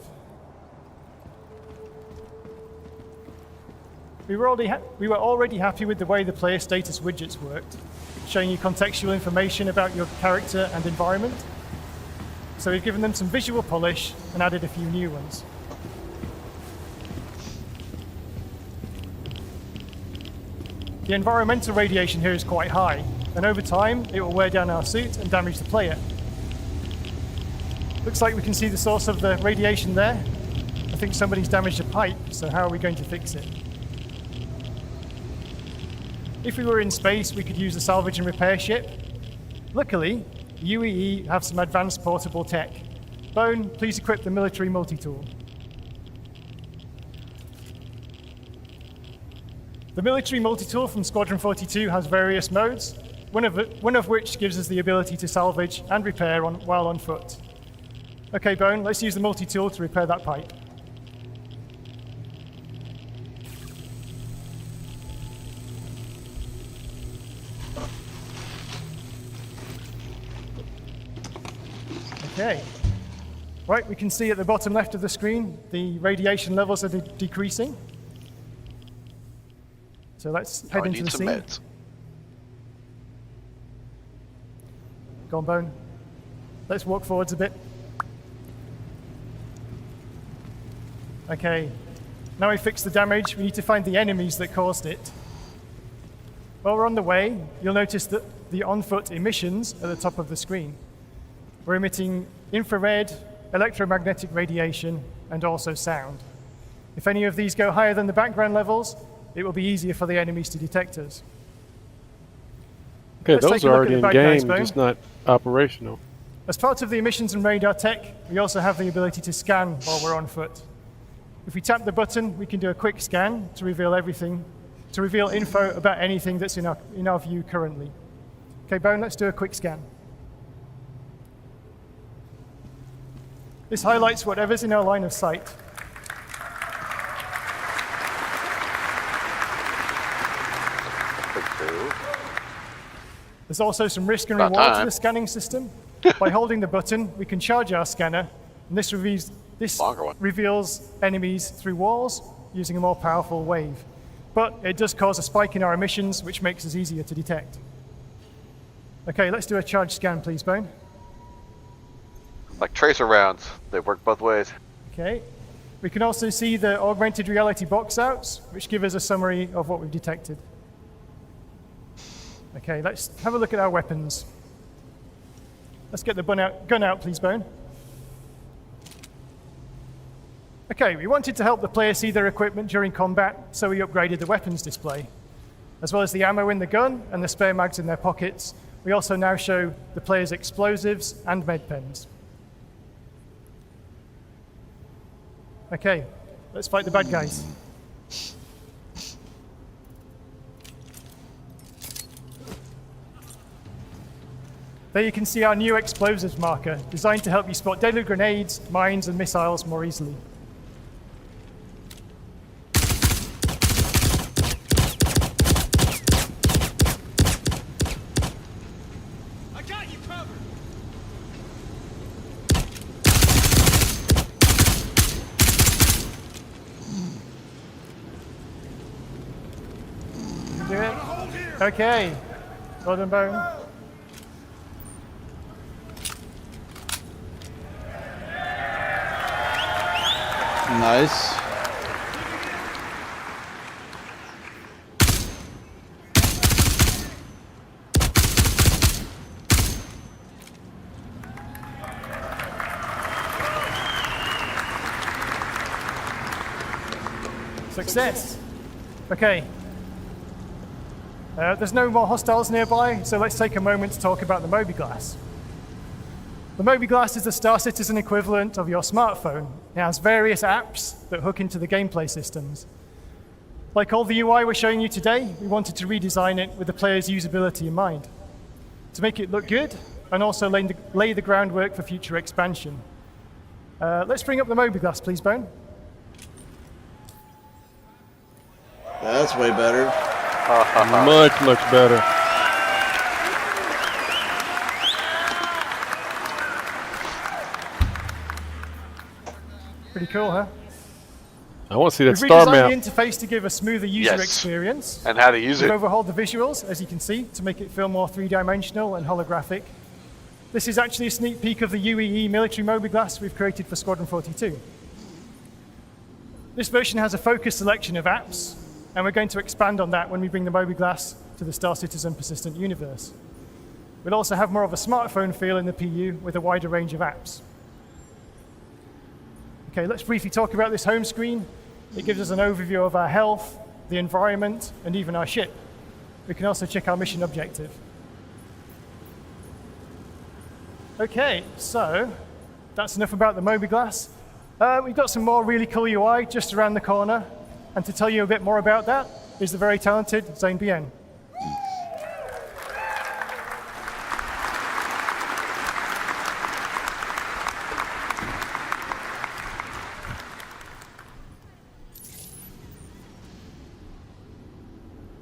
We were already happy with the way the player status widgets worked, showing you contextual information about your character and environment. so we've given them some visual polish and added a few new ones. The environmental radiation here is quite high, and over time it will wear down our suit and damage the player. Looks like we can see the source of the radiation there. I think somebody's damaged a pipe, so how are we going to fix it? If we were in space, we could use a salvage and repair ship. Luckily, UEE have some advanced portable tech. Bone, please equip the military multi-tool. The military multi-tool from Squadron 42 has various modes, one of which gives us the ability to salvage and repair while on foot. Okay, Bone, let's use the multi-tool to repair that pipe. Okay. Right, we can see at the bottom left of the screen, the radiation levels are decreasing. So let's head into the scene. Meds. Go on, Bone. Let's walk forwards a bit. Okay. Now we fixed the damage, we need to find the enemies that caused it. While we're on the way, you'll notice that the on-foot emissions at the top of the screen. We're emitting infrared, electromagnetic radiation, and also sound. If any of these go higher than the background levels, it will be easier for the enemies to detect us. Okay, Let's those take a are look already at in the bad guys, game, Bone. just not operational. As part of the emissions and radar tech, we also have the ability to scan while we're on foot. If we tap the button, we can do a quick scan to reveal everything, to reveal info about anything that's in our view currently. Okay, Bone, let's do a quick scan. This highlights whatever's in our line of sight. There's also some risk and reward to the scanning system. By holding the button, we can charge our scanner, and this reveals enemies through walls using a more powerful wave. But it does cause a spike in our emissions, which makes us easier to detect. Okay, let's do a charge scan, please, Bone. Like tracer rounds, they work both ways. Okay. We can also see the augmented reality box outs, which give us a summary of what we've detected. Okay, let's have a look at our weapons. Let's get the gun out, please, Bone. Okay, we wanted to help the player see their equipment during combat, so we upgraded the weapons display. As well as the ammo in the gun and the spare mags in their pockets, we also now show the player's explosives and med pens. Okay, let's fight the bad guys. There you can see our new explosives marker, designed to help you spot deadly grenades, mines, and missiles more easily. I got you covered. Do it. Okay. Well done, Bone. Nice. Success. Okay. There's no more hostiles nearby, so let's take a moment to talk about the Mobiglass. The Mobiglass is the Star Citizen equivalent of your smartphone. It has various apps that hook into the gameplay systems. Like all the UI we're showing you today, we wanted to redesign it with the player's usability in mind, to make it look good and also lay the groundwork for future expansion. Let's bring up the Mobiglass, please, Bone. That's way better. Much, much better. Pretty cool, huh? I want to see that We've star redesigned map. the interface to give a smoother user experience. And how to use We've it. overhauled the visuals, as you can see, to make it feel more three-dimensional and holographic. This is actually a sneak peek of the UEE military mobiGlas we've created for Squadron 42. This version has a focused selection of apps, and we're going to expand on that when we bring the mobiGlas to the Star Citizen persistent universe. We'll also have more of a smartphone feel in the PU with a wider range of apps. Okay, let's briefly talk about this home screen. It gives us an overview of our health, the environment, and even our ship. We can also check our mission objective. Okay, so that's enough about the mobiGlas. We've got some more really cool UI just around the corner. And to tell you a bit more about that is the very talented Zane Bien.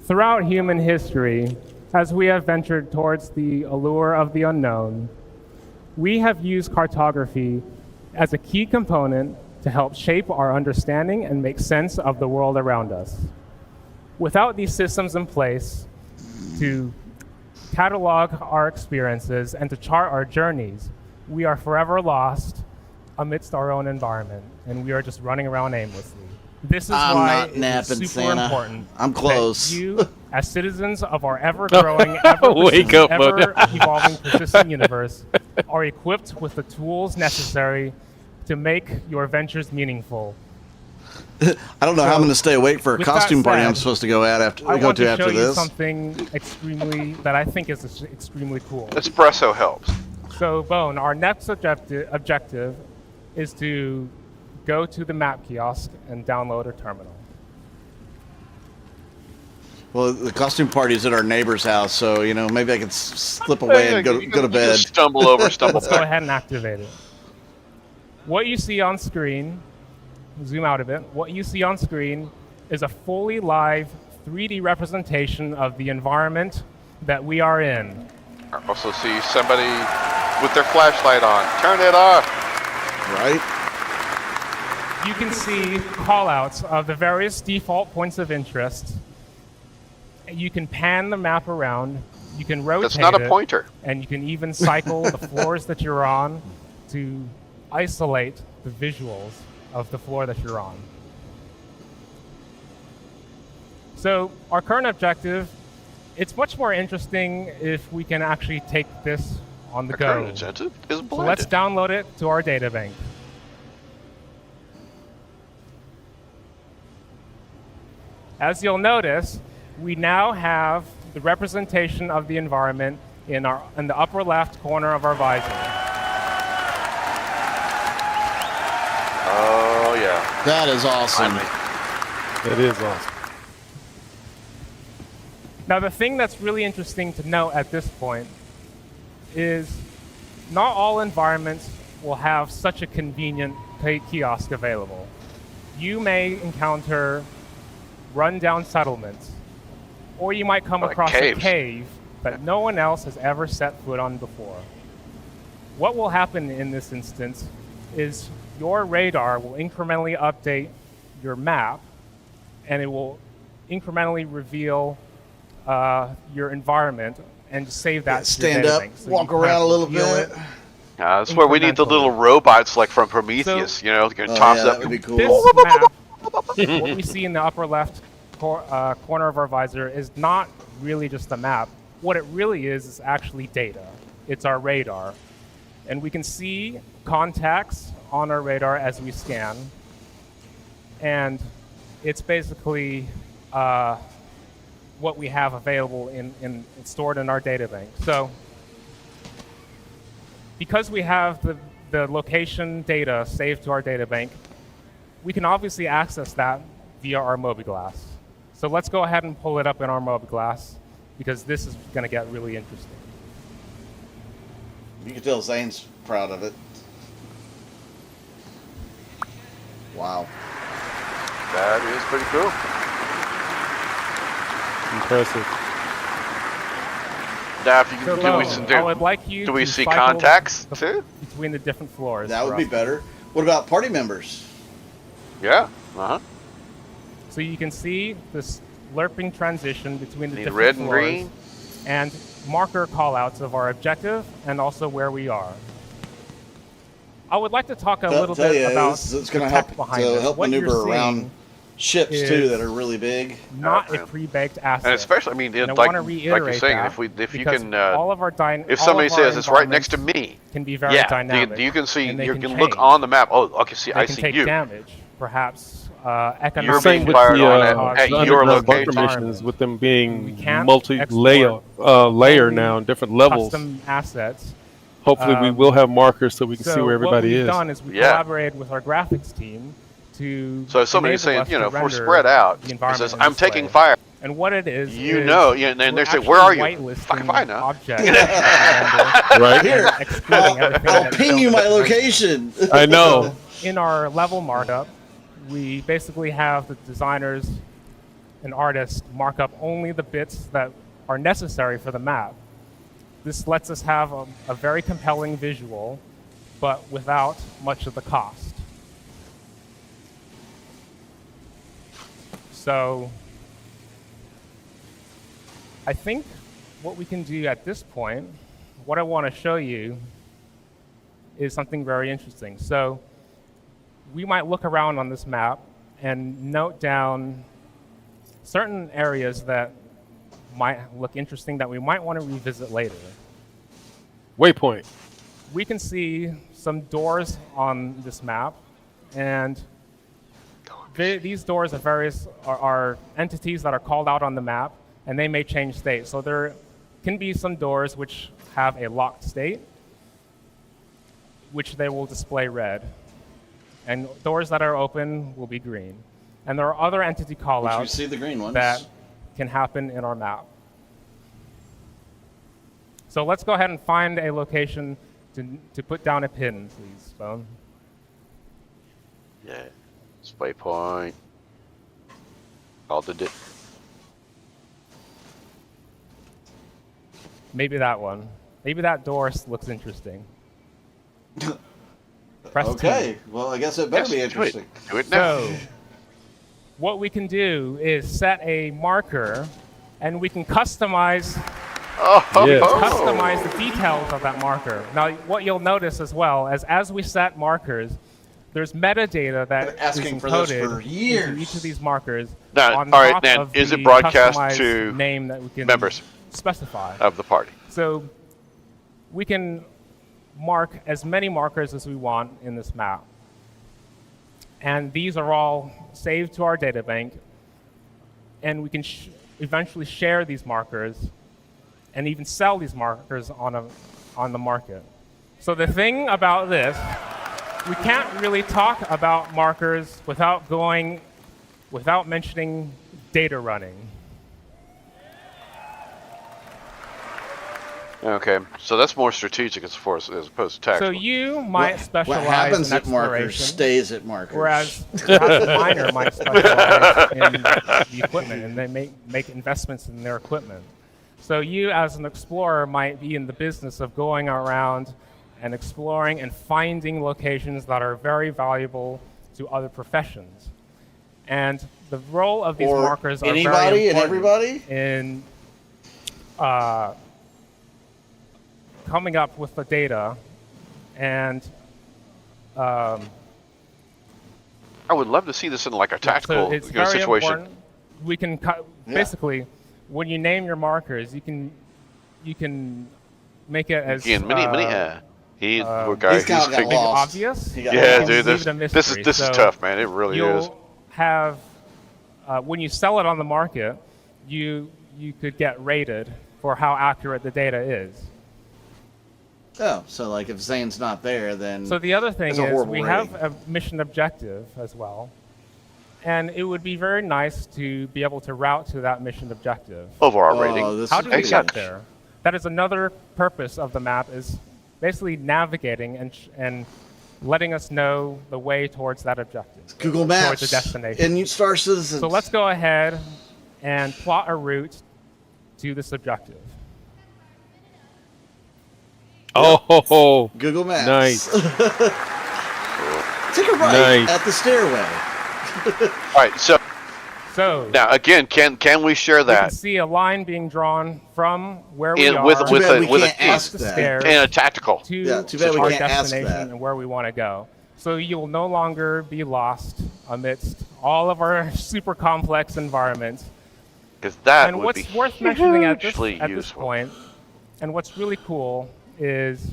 Throughout human history, as we have ventured towards the allure of the unknown, we have used cartography as a key component to help shape our understanding and make sense of the world around us. Without these systems in place to catalog our experiences and to chart our journeys, we are forever lost amidst our own environment, and we are just running around aimlessly. This is why it is super Santa. important I'm close. that you, as citizens of our ever-growing, ever-evolving, persistent universe, are equipped with the tools necessary to make your ventures meaningful. I don't know how I'm going to stay awake for a costume party I'm supposed to go after I want to after show you this. something that I think is extremely cool. Espresso helps. So, Bone, our next objective is to go to the map kiosk and download a terminal. Well, the costume party is at our neighbor's house, so maybe I can slip away and go to bed. Just stumble over, stumble Let's go ahead and activate it. What you see on screen, zoom out a bit, what you see on screen is a fully live 3D representation of the environment that we are in. I also see somebody with their flashlight on. Turn it off. Right. You can see callouts of the various default points of interest. You can pan the map around. You can rotate That's not a pointer. And you can even cycle the floors that you're on to isolate the visuals of the floor that you're on. So our current objective, it's much more interesting if we can actually take this on the go. Current objective is blended. So let's download it to our data bank. As you'll notice, we now have the representation of the environment in the upper left corner of our visor. Oh, yeah. That is awesome. It is awesome. Now, the thing that's really interesting to note at this point is not all environments will have such a convenient kiosk available. You may encounter run-down settlements, or you might come across a cave that no one else has ever set foot on before. What will happen in this instance is your radar will incrementally update your map, and it will incrementally reveal your environment and save that. Stand up, walk around a little bit. That's where we need the little robots like from Prometheus, you know, you can toss up. That would be cool. This map, what we see in the upper left corner of our visor is not really just a map. What it really is actually data. It's our radar. And we can see contacts on our radar as we scan. And it's basically what we have available stored in our data bank. So because we have the location data saved to our data bank, we can obviously access that via our mobiGlas. So let's go ahead and pull it up in our mobiGlas, because this is going to get really interesting. You can tell Zane's proud of it. Wow. That is pretty cool. Impressive. Now, if you do we see contacts too? Between the different floors. That would be better. What about party members? Yeah. Uh-huh. So you can see this lerping transition between the different red floors. and green. And marker callouts of our objective and also where we are. I would like to talk a little bit about it's the going tech to behind this. help What maneuver you're around seeing ships is too that are really big. not a pre-baked asset. And especially, I mean, And I like wanna you're reiterate saying, that if you because can, all of our if somebody says it's right next to me, can be very yeah, dynamic, you can see, and they you can can look change. on the map. Oh, okay, see, They I can see take you. damage, perhaps You're economic being with fired the, on at the your underground bunker location. missions, with them being can't multi-layer layer now in different levels. custom assets. Hopefully, we will have markers so we can see where everybody what is. we've done is we Yeah. collaborated with our graphics team to So if somebody's enable saying, us you know, to if we're render spread out, the it environment says, in I'm this way. taking fire. And what it is, You know, yeah, and then we're they say, where are you? actually Fucking whitelisting fine now. objects Right here. excluding everything I'll that ping you my location. I know. In our level markup, we basically have the designers and artists mark up only the bits that are necessary for the map. This lets us have a very compelling visual, but without much of the cost. So I think what we can do at this point, what I want to show you is something very interesting. So we might look around on this map and note down certain areas that might look interesting that we might want to revisit later. Waypoint. We can see some doors on this map, and these doors are entities that are called out on the map, and they may change state. So there can be some doors which have a locked state, which they will display red. And doors that are open will be green. And there are other entity callouts We see the green ones. that can happen in our map. So let's go ahead and find a location to put down a pin, please, Bone. Yeah, display point. Called it. Maybe that one. Maybe that door looks interesting. Press Okay, T. well, I guess it better be interesting. Do it now. So, what we can do is set a marker, and we can customize. Customize the details of that marker. Now, what you'll notice as well as we set markers, there's metadata that asking is for this encoded for years. into each of these markers. Now, on all right, top now, of is the it broadcast customized to name that we can members specify of the party? So we can mark as many markers as we want in this map. And these are all saved to our data bank. And we can eventually share these markers and even sell these markers on the market. So the thing about this, we can't really talk about markers without mentioning data running. Okay, so that's more strategic as opposed to tactical. So you might specialize What happens in at markers exploration, stays at markers. whereas perhaps a miner might specialize in the equipment, and they make investments in their equipment. So you, as an explorer, might be in the business of going around and exploring and finding locations that are very valuable to other professions. And the role of these Or markers are anybody very and important everybody? in coming up with the data and I would love to see this in like a tactical so it's very situation. important. We can basically, when you name your markers, you can make it as Again, many. Poor guy. He's kinda got lost. obvious. Yeah, dude, Leave it a this is mystery. So tough, man. It really is. You'll have when you sell it on the market, you could get rated for how accurate the data is. Oh, so like if Zane's not there, then So the other thing it's a is horrible we rating. have a mission objective as well. And it would be very nice to be able to route to that mission objective. Overall rating. How do we get Exactly. there? That is another purpose of the map, is basically navigating and letting us know the way towards that objective. Google Maps Towards the destination. and Star Citizens. So let's go ahead and plot a route to this objective. Oh, Google Maps. Nice. Take a right Nice. at the stairway. All right, so So now again, can we share you can that? see a line being drawn from where we are With up a the stairs and a tactical. to too bad we our can't ask destination that. and where we want to go. So you will no longer be lost amidst all of our super complex environments. Because that and would what's be worth mentioning at hugely this useful. point, and what's really cool is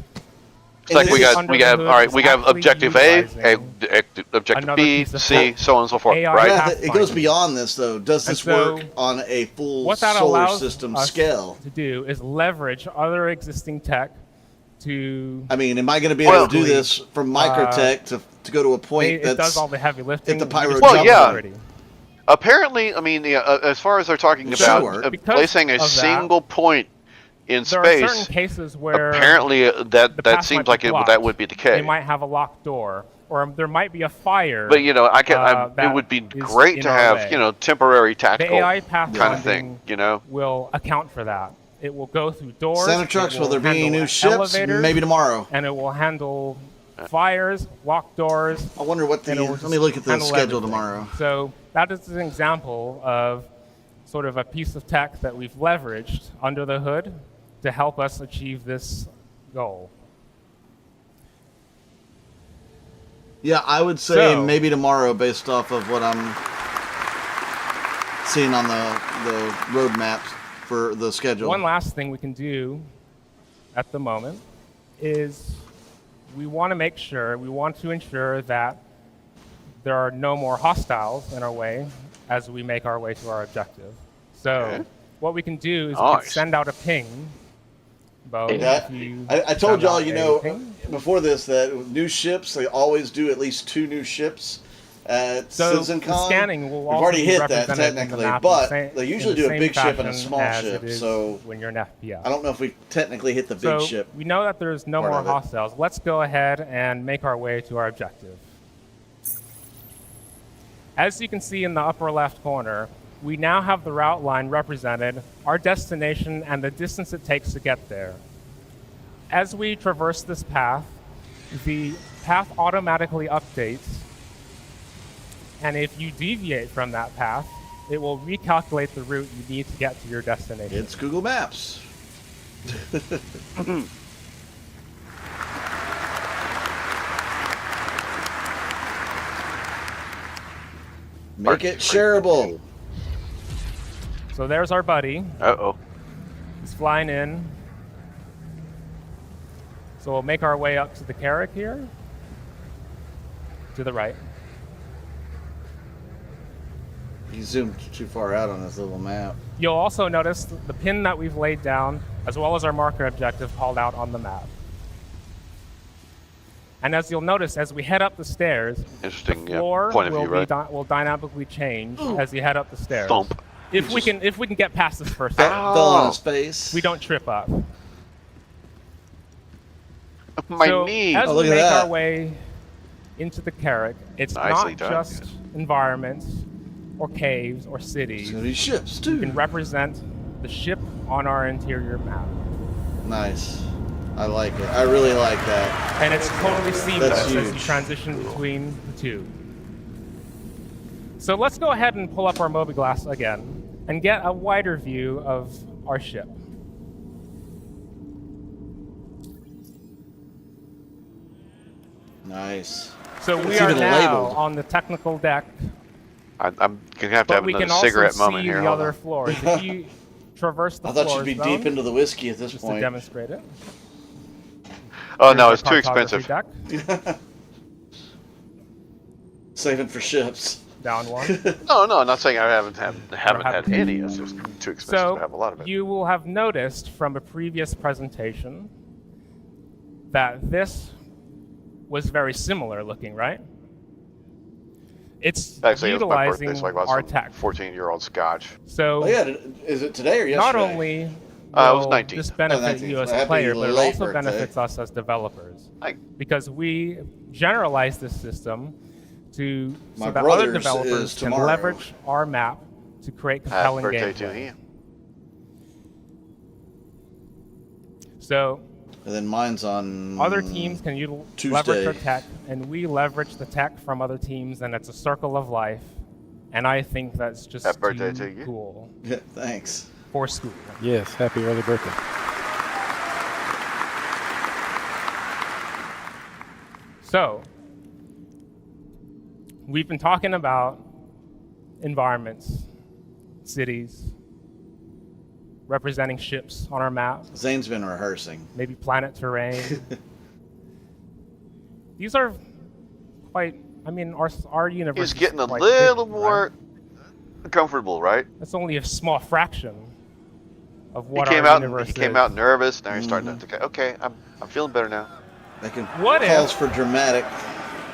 It's like we got under all the right. hood We is have actually objective A, utilizing objective another B, piece of C, tech. so on and so forth. AI Right? Yeah, it goes pathfinding. beyond this, though. Does And this so work on a full what that solar allows system us scale? to do is leverage other existing tech to. I mean, am I going to be able to do this from Microtech to go to a point it that's does all the heavy lifting. if the Pyro Well, jumps yeah. already? Apparently, I mean, as far as they're talking Sure. about Because placing a of that, single point in there are space, certain cases where apparently the that path seems might like be that blocked. would be the They case. might have a locked door, or there might be a fire. But you know, it that would be is great in to our have way. temporary The tactical AI kind of pathfinding thing. You know, will account for that. It will go through doors. Center trucks, it will there be any handle new ships? elevators, Maybe tomorrow. And it will handle fires, locked doors. I wonder what the. Let me look at the schedule tomorrow. So that is an example of sort of a piece of tech that we've leveraged under the hood to help us achieve this goal. Yeah, I would say So- maybe tomorrow, based off of what I'm seeing on the roadmaps for the schedule. One last thing we can do at the moment is we want to ensure that there are no more hostiles in our way as we make our way to our objective. So what we can do is we can send out a ping. Bo, I told send y'all, out you a know, ping. before this, that with new ships, they always do at least 2 new ships at So CitizenCon. the scanning will We've also already be hit that represented in the technically, map but in the same- they usually in the do a same big ship and a fashion small as ship. it is So when you're in FPS. I don't know if we technically hit the big So ship. we know that there's no part more of it. hostiles. Let's go ahead and make our way to our objective. As you can see in the upper left corner, we now have the route line represented, our destination, and the distance it takes to get there. As we traverse this path, the path automatically updates, and if you deviate from that path, it will recalculate the route you need to get to your destination. It's Google Maps. Make it shareable. So there's our buddy. Uh-oh. He's flying in. So we'll make our way up to the Carrack here. To the right. He zoomed too far out on this little map. You'll also notice the pin that we've laid down, as well as our marker objective called out on the map. And as you'll notice, as we head up the stairs, Interesting, the floor point of will, view, right? will dynamically change as you head up the stairs. Thump. If we can get past this first, Fell on his face. we don't trip up. My so knee. As Oh, we look at make that. our way into the Carrack, it's Nicely not done, just environments or caves or cities. It's gonna be ships too. You can represent the ship on our interior map. Nice. I like it. I really like that. And it's totally seamless as you huge. transition between the two. So let's go ahead and pull up our Mobiglass again and get a wider view of our ship. Nice. So we It's are even now labeled. on the technical deck, I'm gonna have to but have we another can also cigarette see moment here. the Hold other on. floors. If you traverse the I thought floor you'd be zone, deep into the whiskey at this just to point. demonstrate it. Oh no, Here's it's our too expensive. cartography deck. Saving for ships. Down one. No, I'm not saying I haven't had any. It's just too expensive So to have a lot of it. you will have noticed from a previous presentation that this was very similar looking, right? It's Actually, it was my birthday, utilizing so I bought our some tech. 14-year-old scotch. So Oh yeah, is it today or yesterday? not only it was will 19th. this benefit 19th. you as Happy a player, but it late also birthday. benefits us as developers. Like, Because we generalize this system to My so that other brother's developers is can tomorrow. leverage our map to create happy compelling birthday to gameplay. him. So And then mine's on other teams can leverage Tuesday. our tech, and we leverage the tech from other teams, and it's a circle of life And I think that's just Happy birthday too to you. cool. Yeah, thanks. For school. Yes, happy early birthday. So, we've been talking about environments, cities, representing ships on our map. Zane's been rehearsing. Maybe planet terrain. These are quite, I mean, our universe He's getting is a quite little big, more comfortable, right? That's only a small fraction of what he came our out. universe He came is. out nervous. Now he's starting to. Okay, I'm feeling better now. What calls if? for dramatic.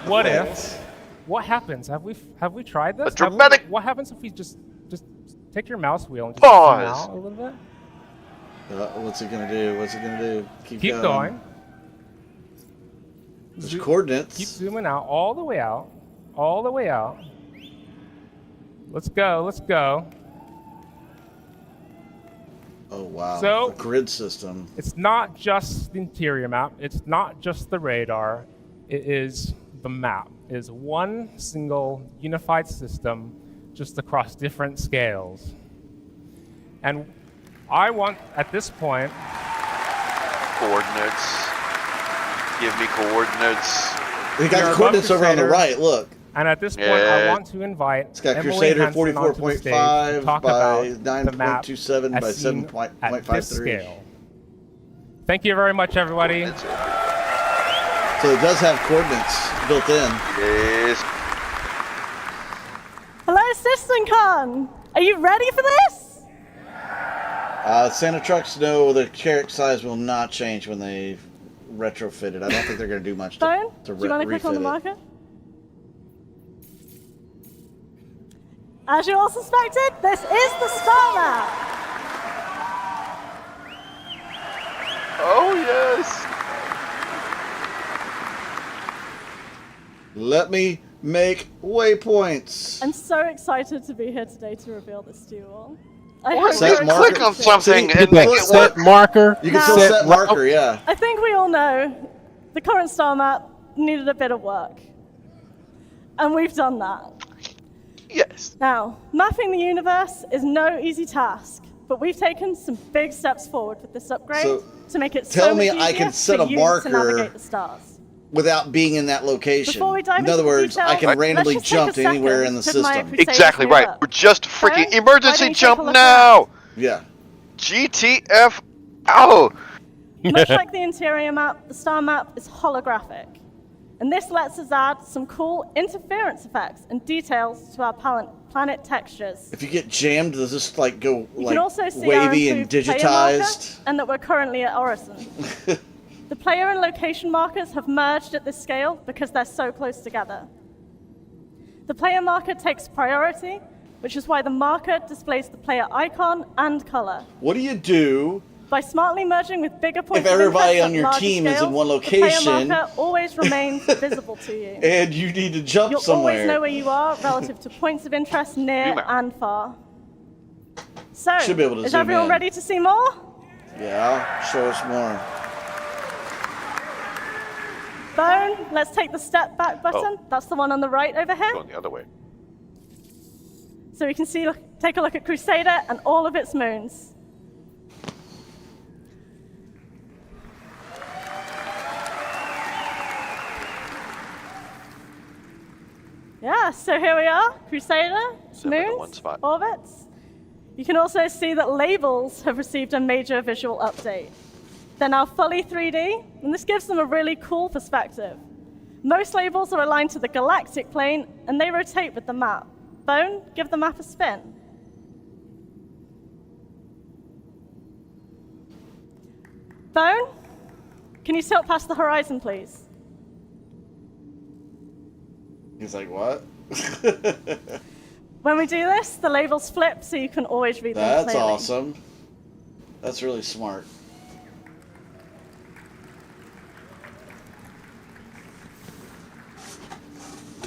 What if? What happens? Have we tried this? A dramatic. What happens if we just take your mouse wheel and just Pause. zoom out a little bit? What's it gonna do? What's it gonna do? Keep going. There's coordinates. Keep zooming out, all the way out, all the way out. Let's go. Let's go. Oh wow. So, a grid system. It's not just the interior map. It's not just the radar. It is the map. It is one single unified system just across different scales. And I want, at this point... Coordinates. Give me coordinates. We got the coordinates over on the right, look. And at this point, I want to invite It's got Emily Crusader Hansen onto the stage to 44.5 talk by about the map 9.27 by as seen 7.53. at this scale. Thank you very much, everybody. So it does have coordinates built in. Yes. Hello, CitizenCon! Are you ready for this? Santa trucks know the carrot size will not change when they retrofit it. I don't think they're going to do much Phone? to Do you want to click on the refit it. marker? As you all suspected, this is the star map. Oh, yes. Let me make waypoints. I'm so excited to be here today to reveal this to you all. I Or hope you you're click excited on too. something and Hit make that it set work. marker. You can still Now- set marker, yeah. I think we all know the current star map needed a bit of work. And we've done that. Yes. Now, mapping the universe is no easy task, but we've taken some big steps forward with this upgrade So, to make it tell so much me easier I can set for a you marker to navigate the stars. without being in that location. Before we dive in into other the words, I details, can randomly let's just take jump a to anywhere second in the to admire system. Crusaders Exactly move right. up. We're just So, freaking why don't emergency you take jump a look now. Yeah. GTF. Oh. Much like the interior map, the star map is holographic. And this lets us add some cool interference effects and details to our planet textures. If you get jammed, does this like go You like can also see wavy our and improved player marker, digitized? and that we're currently at Orison. The player and location markers have merged at this scale because they're so close together. The player marker takes priority, which is why the marker displays the player icon and color. What do you do By smartly merging with bigger points if of everybody interest on at your larger team is in scales, one the player location marker always remains visible to you. and you need to jump You'll somewhere? always know where you are relative to points of interest near Zoom out. and far. So, Should be able to is zoom everyone in. ready to see more? Yeah, show us more. Bone, let's take the step back button. That's the one on the right over here. Going the other way. So we can see, take a look at Crusader and all of its moons. Yeah, so here we are, Crusader, its moons, orbits. You can also see that labels have received a major visual update. They're now fully 3D, and this gives them a really cool perspective. Most labels are aligned to the galactic plane, and they rotate with the map. Bone, give the map a spin. Bone, can you tilt past the horizon, please? He's like, what? When we do this, the labels flip so you can always read them That's clearly. awesome. That's really smart.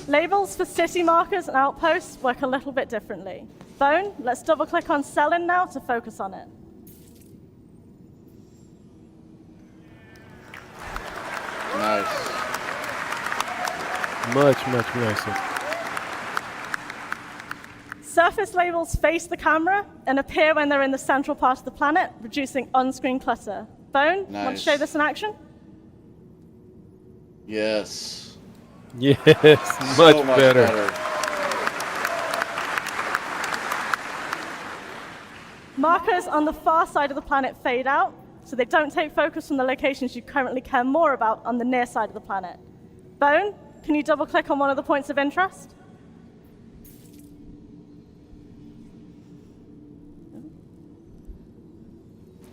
Labels for city markers and outposts work a little bit differently. Bone, let's double click on Selin now to focus on it. Nice. Much, much nicer. Surface labels face the camera and appear when they're in the central part of the planet, reducing on-screen clutter. Bone, want to show this in action? Yes. Yes, So much better. Markers on the far side of the planet fade out, so they don't take focus from the locations you currently care more about on the near side of the planet. Bone, can you double-click on one of the points of interest?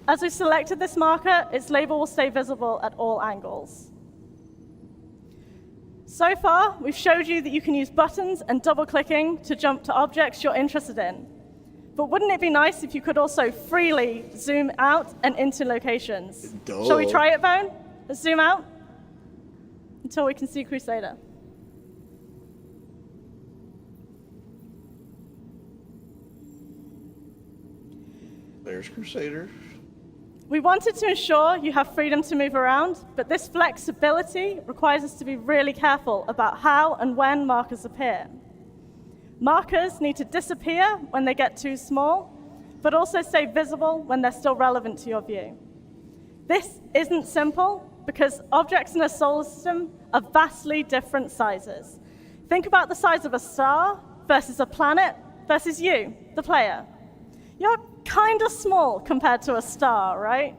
As we selected this marker, its label will stay visible at all angles. So far, we've showed you that you can use buttons and double-clicking to jump to objects you're interested in. But wouldn't it be nice if you could also freely zoom out and into locations? Duh. Shall we try it, Bone? Let's zoom out until we can see Crusader. There's Crusader. We wanted to ensure you have freedom to move around, but this flexibility requires us to be really careful about how and when markers appear. Markers need to disappear when they get too small, but also stay visible when they're still relevant to your view. This isn't simple because objects in a solar system are vastly different sizes. Think about the size of a star versus a planet versus you, the player. You're kind of small compared to a star, right?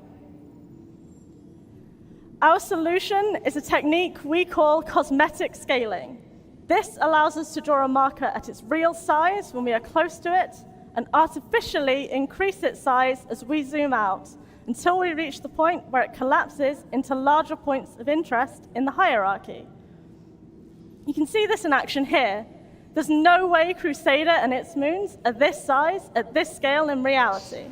Our solution is a technique we call cosmetic scaling. This allows us to draw a marker at its real size when we are close to it and artificially increase its size as we zoom out until we reach the point where it collapses into larger points of interest in the hierarchy. You can see this in action here. There's no way Crusader and its moons are this size at this scale in reality.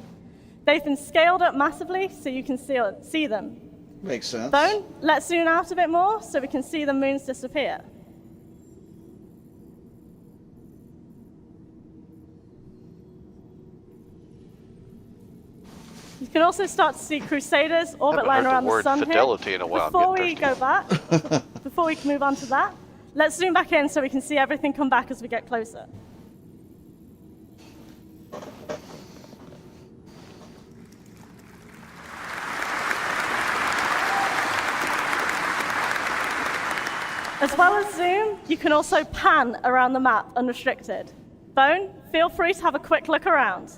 They've been scaled up massively so you can see them. Makes sense. Bone, let's zoom out a bit more so we can see the moons disappear. You can also start to see Crusader's orbit line around the sun fidelity here. in a while. Before we go back, before we can move on to that, let's zoom back in so we can see everything come back as we get closer. As well as zoom, you can also pan around the map unrestricted. Bone, feel free to have a quick look around.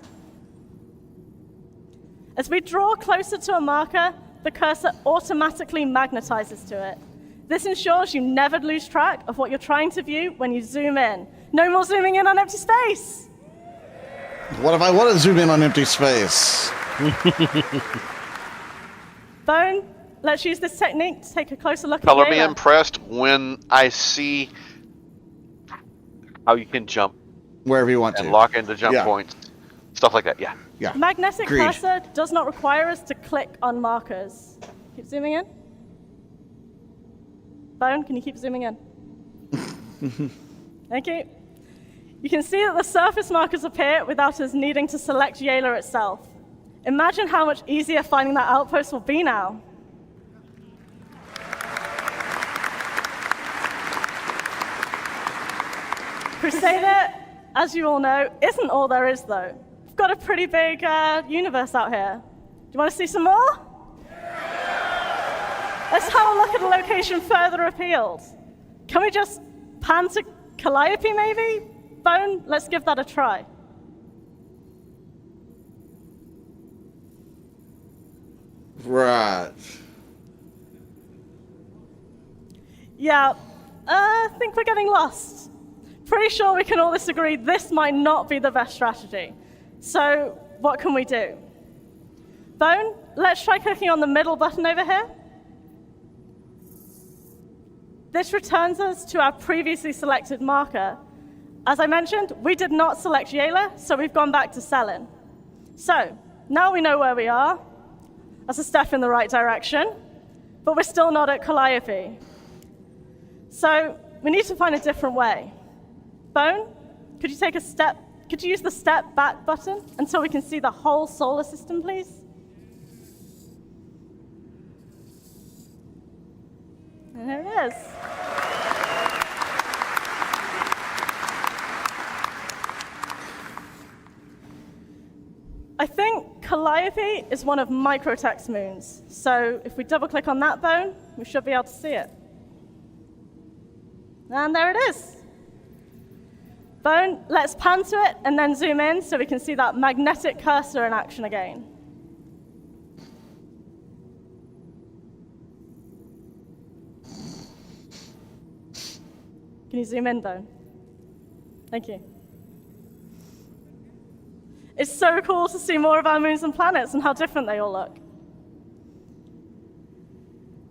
As we draw closer to a marker, the cursor automatically magnetizes to it. This ensures you never lose track of what you're trying to view when you zoom in. No more zooming in on empty space. What if I want to zoom in on empty space? Bone, let's use this technique to take a closer look at Color me Layla. impressed when I see how you can jump wherever you want and to. lock into jump Yeah. points, stuff like that. Yeah. Yeah. Magnetic Agreed. cursor does not require us to click on markers. Keep zooming in. Bone, can you keep zooming in? Thank you. You can see that the surface markers appear without us needing to select Yayla itself. Imagine how much easier finding that outpost will be now. Crusader, as you all know, isn't all there is, though. We've got a pretty big universe out here. Do you want to see some more? Let's have a look at a location further afield. Can we just pan to Calliope, maybe? Bone, let's give that a try. Right. Yeah, I think we're getting lost. Pretty sure we can all disagree this might not be the best strategy. So what can we do? Bone, let's try clicking on the middle button over here. This returns us to our previously selected marker. As I mentioned, we did not select Yayla, so we've gone back to Selin. So now we know where we are. That's a step in the right direction, but we're still not at Calliope. So we need to find a different way. Bone, could you use the step back button until we can see the whole solar system, please? And there it is. I think Calliope is one of Microtech's moons. So if we double click on that bone, we should be able to see it. And there it is. Bone, let's pan to it and then zoom in so we can see that magnetic cursor in action again. Can you zoom in, Bone? Thank you. It's so cool to see more of our moons and planets and how different they all look.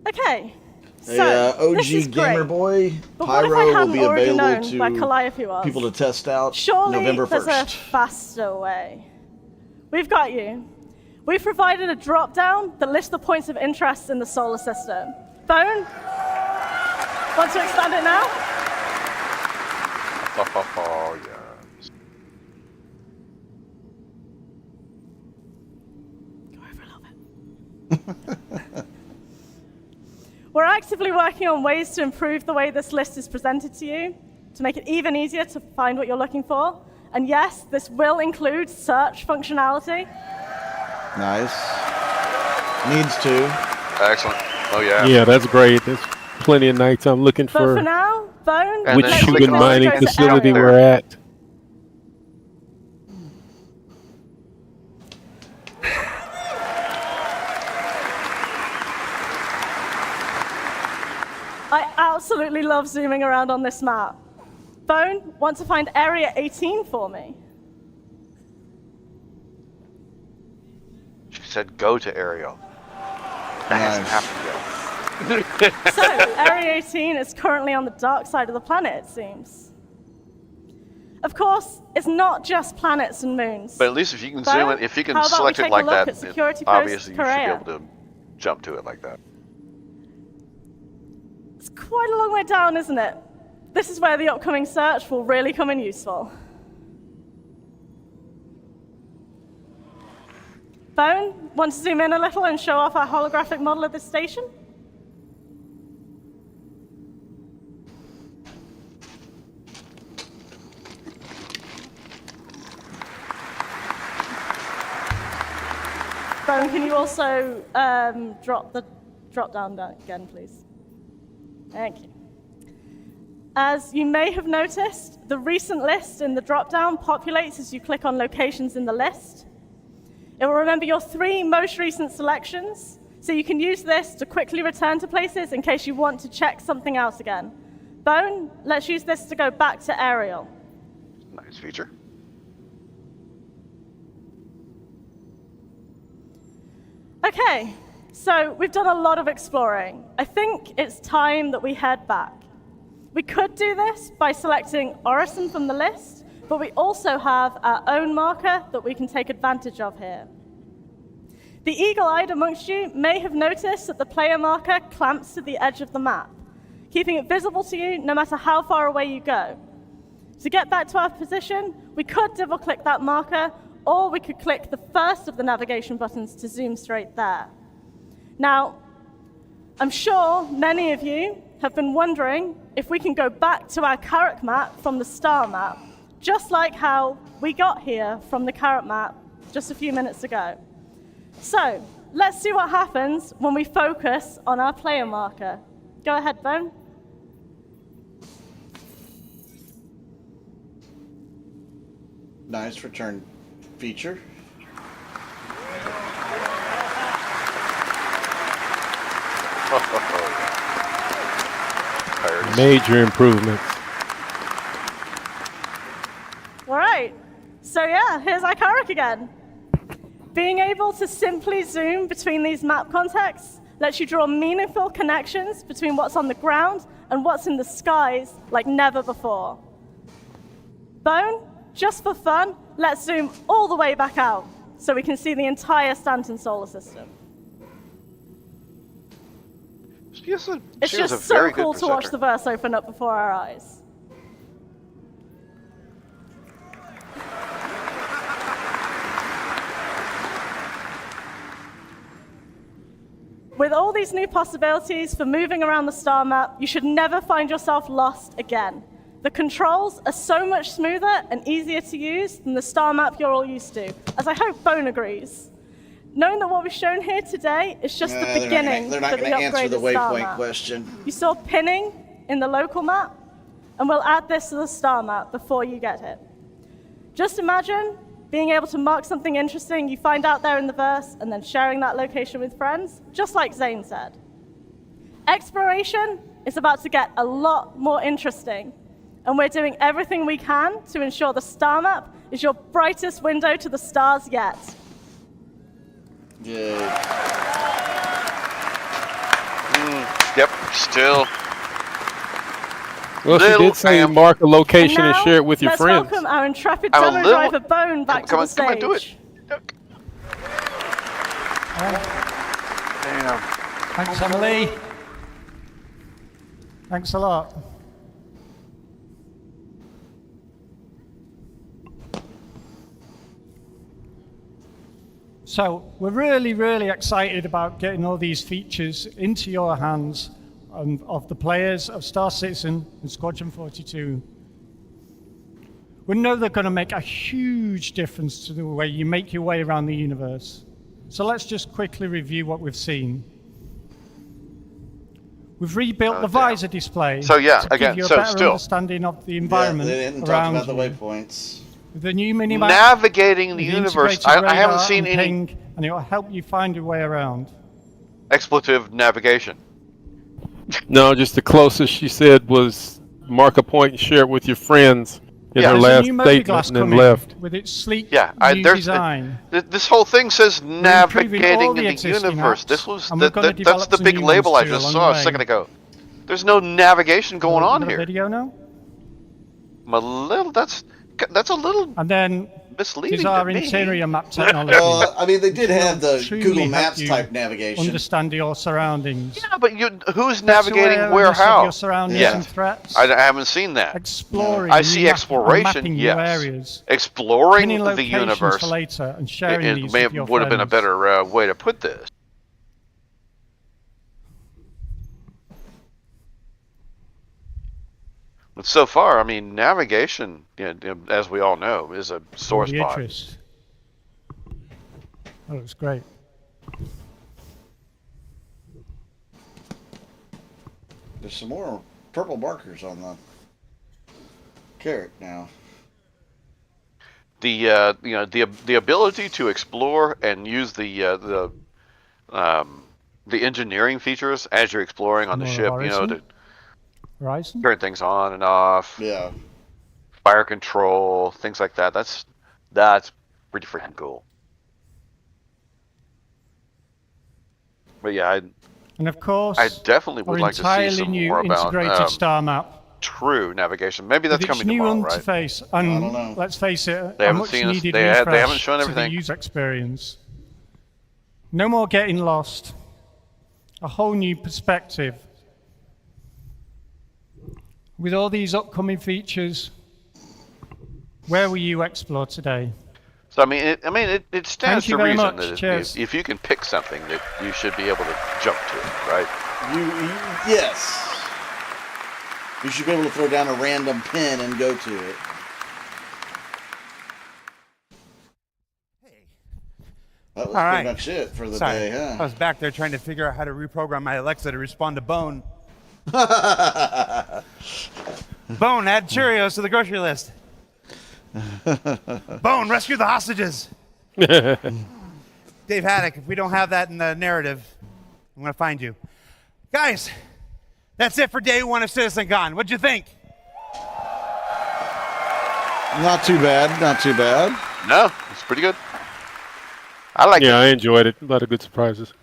Okay, so OG this is Gamer great. Boy But what if I Pyro will hadn't be already available known where to Calliope was? people to test out Surely November there's a 1st. faster way. We've got you. We've provided a drop-down that lists the points of interest in the solar system. Bone, want to expand it now? Oh, yes. We're actively working on ways to improve the way this list is presented to you, to make it even easier to find what you're looking for. And yes, this will include search functionality. Nice. Needs to. Excellent. Oh, yeah. Yeah, that's great. There's plenty of nights I'm looking But for for now, Bone, which let's human go mining to facility area. we're at. I absolutely love zooming around on this map. Bone, want to find Area 18 for me? She said go to Ariel. That doesn't have to go. So, Area 18 is currently on the dark side of the planet, it seems. Of course, it's not just planets and moons. But at least if you can Bone, zoom it, if you can how about select we it take like a look that, at Security Post obviously you should be Korea? able to jump to it like that. It's quite a long way down, isn't it? This is where the upcoming search will really come in useful. Bone, want to zoom in a little and show off our holographic model of this station? Bone, can you also drop down again, please? Thank you. As you may have noticed, the recent list in the drop-down populates as you click on locations in the list. It will remember your 3 most recent selections, so you can use this to quickly return to places in case you want to check something else again. Bone, let's use this to go back to Ariel. Nice feature. Okay, so we've done a lot of exploring. I think it's time that we head back. We could do this by selecting Orison from the list, but we also have our own marker that we can take advantage of here. The eagle-eyed amongst you may have noticed that the player marker clamps to the edge of the map, keeping it visible to you no matter how far away you go. To get back to our position, we could double-click that marker, or we could click the first of the navigation buttons to zoom straight there. Now, I'm sure many of you have been wondering if we can go back to our carrot map from the star map, just like how we got here from the carrot map just a few minutes ago. So, let's see what happens when we focus on our player marker. Go ahead, Bone. Nice return feature. Major improvements. All right, so yeah, here's our carrot again. Being able to simply zoom between these map contexts lets you draw meaningful connections between what's on the ground and what's in the skies like never before. Bone, just for fun, let's zoom all the way back out so we can see the entire Stanton solar system. It's just so cool to watch the verse open up before our eyes. With all these new possibilities for moving around the star map, you should never find yourself lost again. The controls are so much smoother and easier to use than the star map you're all used to, as I hope Bone agrees. Knowing that what we've shown here today is just the beginning They're not for the going to answer the upgraded star waypoint map. question. You saw pinning in the local map, and we'll add this to the star map before you get it. Just imagine being able to mark something interesting you find out there in the verse and then sharing that location with friends, just like Zane said. Exploration is about to get a lot more interesting, and we're doing everything we can to ensure the star map is your brightest window to the stars yet. Yay. Yep, still. Well, she did say mark a location and share it with your friends. Let's welcome our intrepid demo driver Bone back to the stage. Come on, do it. Damn. Thanks, Emily. Thanks a lot. So we're really, really excited about getting all these features into your hands of the players of Star Citizen and Squadron 42. We know they're going to make a huge difference to the way you make your way around the universe. So let's just quickly review what we've seen. We've rebuilt the visor display so yeah, to again, give you a so better still understanding of the environment they didn't around talk about the you. waypoints. The new minimap, navigating the universe. I haven't radar seen and any ping, and it will help you find your way around. expletive navigation. No, just the closest she said was mark a point and share it with your friends in her There's last a new motor statement glass and then coming left. with its sleek Yeah, new there's design. this whole thing says improving all navigating the the existing universe. apps, This was and we're gonna that's develop the some big new label ones I too just along saw a the way. second ago. There's no navigation going on here. Video now? That's a little and then misleading is our to me. interior map technology. Well, I mean, they did have the Truly Google help Maps you type navigation. Understand your surroundings. Yeah, but who's Better navigating where, awareness of how? your surroundings Yeah. and threats. I haven't seen that. Exploring. I see new exploration, mapping new yes. areas. Exploring Pinning the locations universe. for later and sharing It these may with your would have been a friends. better way to put this. But so far, I mean, navigation, as we all know, is a sore The spot. interest. Oh, it's great. There's some more purple markers on the carrot now. The ability to explore and use the engineering features as you're exploring on the More ship, Horizon? to Horizon? turn things on and off. Yeah. Fire control, things like that. That's pretty freaking cool. But yeah, And of course, I definitely would our like to see entirely some new more about integrated star map. true navigation. Maybe that's With its coming new tomorrow, right? interface, I don't and know. let's face it, They a haven't much seen us- needed they haven't refresh shown to everything. the user experience. No more getting lost. A whole new perspective. With all these upcoming features, where will you explore today? So it stands Thank you to very reason much. that Cheers. if you can pick something, that you should be able to jump to it, right? Yes. You should be able to throw down a random pin and go to it. That was All pretty right. much it for the Sorry. day, huh? I was back there trying to figure out how to reprogram my Alexa to respond to Bone. Bone, add Cheerios to the grocery list. Bone, rescue the hostages. Dave Haddock, if we don't have that in the narrative, I'm going to find you. Guys, that's it for day one of CitizenCon. What'd you think? Not too bad, not too bad. No, it's pretty good. I like it. Yeah, I enjoyed it. A lot of good surprises.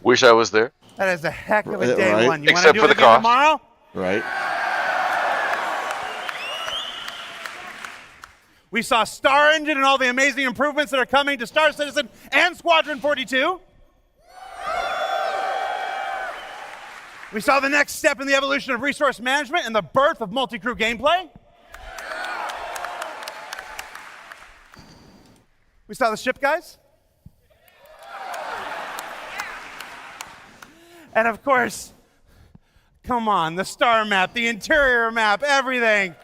Wish I was there. That is a heck of a day Right. one. You want to Except do for it the again cost. tomorrow? Right. We saw Star Engine and all the amazing improvements that are coming to Star Citizen and Squadron 42. We saw the next step in the evolution of resource management and the birth of multi-crew gameplay. We saw the ship guys. And of course, Come on, the star map, the interior map, everything.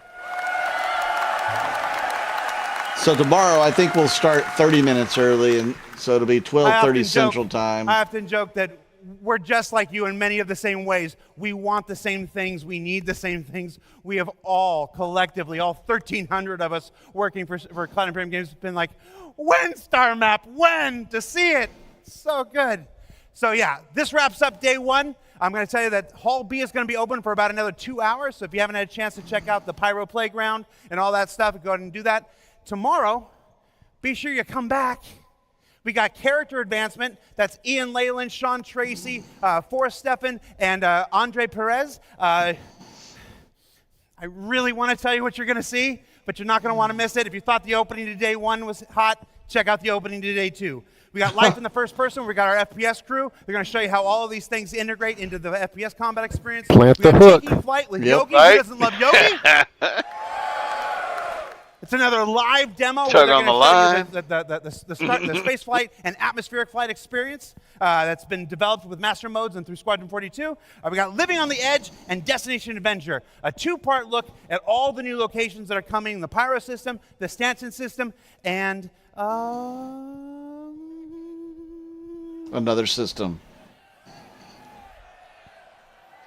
So tomorrow, I think we'll start 30 minutes early, and so it'll be 12:30 Central Time. I often joke that we're just like you in many of the same ways. We want the same things. We need the same things. We have all collectively, all 1,300 of us working for Cloud Imperium Games, been like, when Star Map? When? To see it. So good. So yeah, this wraps up day one. I'm going to tell you that Hall B is going to be open for about another 2 hours. So if you haven't had a chance to check out the Pyro Playground and all that stuff, go ahead and do that. Tomorrow, be sure you come back. We got character advancement. That's Ian Leyland, Sean Tracy, Forrest Steffen, and Andre Perez. I really want to tell you what you're going to see, but you're not going to want to miss it. If you thought the opening to day one was hot, check out the opening to day two. We got life in the first person. We got our FPS crew. They're going to show you how all of these things integrate into the FPS combat experience. Plant we got the hook. Taking Flight with Yogi. Right? Who doesn't love Yogi? It's another live demo. Tug on the line. The space flight and atmospheric flight experience that's been developed with master modes and through Squadron 42. We got Living on the Edge and Destination Adventure, a two-part look at all the new locations that are coming in the Pyro system, the Stanton system, and another system.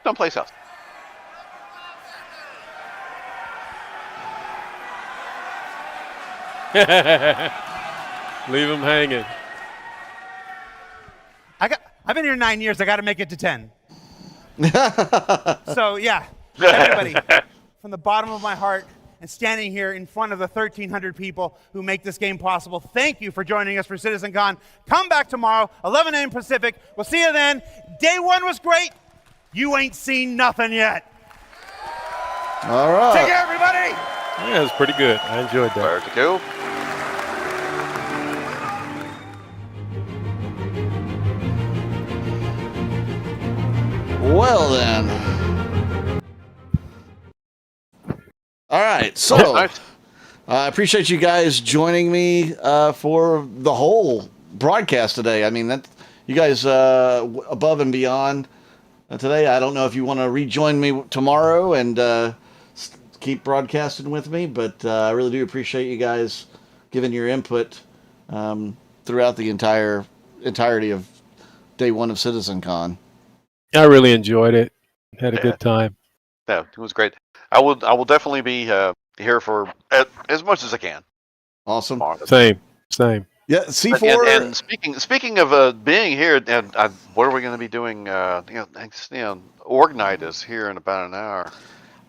Someplace else. Leave them hanging. I've been here 9 years. I got to make it to 10. So yeah, everybody, from the bottom of my heart and standing here in front of the 1,300 people who make this game possible, thank you for joining us for CitizenCon. Come back tomorrow, 11 a.m. Pacific. We'll see you then. Day one was great. You ain't seen nothing yet. All right. Take care, everybody. Yeah, it was pretty good. I enjoyed that. Where to go? Well then. All right, so I appreciate you guys joining me for the whole broadcast today. I mean, that you guys above and beyond today. I don't know if you want to rejoin me tomorrow and keep broadcasting with me, but I really do appreciate you guys giving your input throughout the entirety of day one of CitizenCon. I really enjoyed it. Had a good time. Yeah, it was great. I will definitely be here for as much as I can. Awesome. Same. Yeah, C4. And speaking of being here, and what are we going to be doing? Org night is here in about an hour.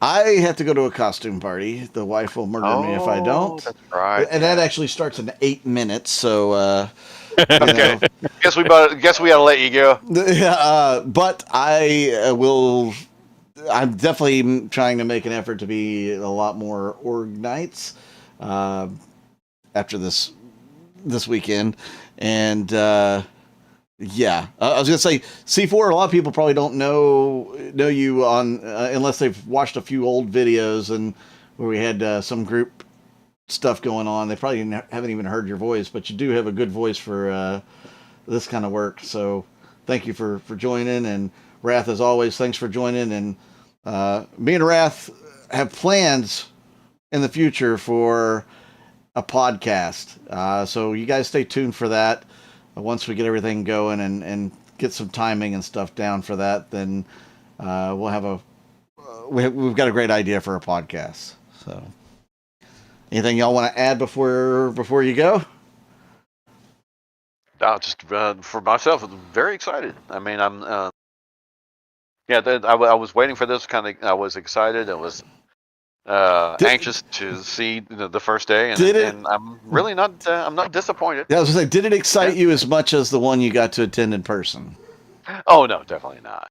I have to go to a costume party. The wife will murder me if I don't. That's right. And that actually starts in 8 minutes. So. Okay. Guess we ought to let you go. Yeah, but I will. I'm definitely trying to make an effort to be a lot more org nights after this weekend, and yeah, I was gonna say C4. A lot of people probably don't know you on unless they've watched a few old videos and where we had some group stuff going on. They probably haven't even heard your voice, but you do have a good voice for this kind of work. So thank you for joining, and Wrath, as always, thanks for joining. And me and Wrath have plans in the future for a podcast. So you guys stay tuned for that. Once we get everything going and get some timing and stuff down for that, then we'll have we've got a great idea for a podcast. So anything y'all want to add before you go? Just for myself, I'm very excited. I mean, I'm I was waiting for this I was excited. I was anxious to see the first day, and I'm really not. I'm not disappointed. Yeah, I was gonna say, did it excite you as much as the one you got to attend in person? Oh no, definitely not.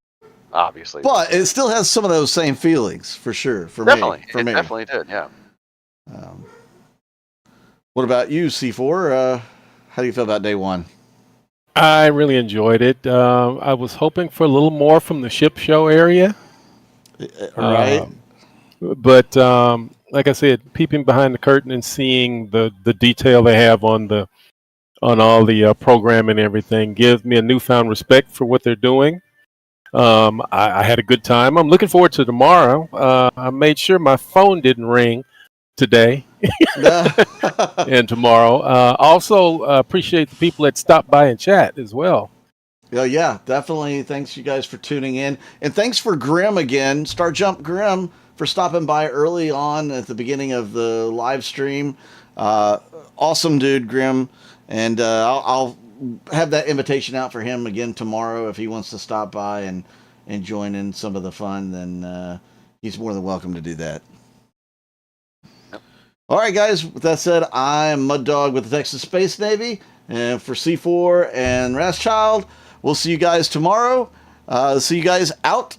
Obviously, but it still has some of those same feelings for sure. For me, definitely did. Yeah. What about you, C4? How do you feel about day one? I really enjoyed it. I was hoping for a little more from the ship show area. Right. But like I said, peeping behind the curtain and seeing the detail they have on all the program and everything gives me a newfound respect for what they're doing. I had a good time. I'm looking forward to tomorrow. I made sure my phone didn't ring today and tomorrow. Also, appreciate the people that stopped by and chat as well. Yeah, definitely. Thanks you guys for tuning in. And thanks for Grim again, Star Jump Grim, for stopping by early on at the beginning of the live stream. Awesome dude, Grim. And I'll have that invitation out for him again tomorrow if he wants to stop by and join in some of the fun. Then he's more than welcome to do that. All right, guys. With that said, I'm Mud Dog with the Texas Space Navy. And for C4 and Wrathchild, we'll see you guys tomorrow. See you guys out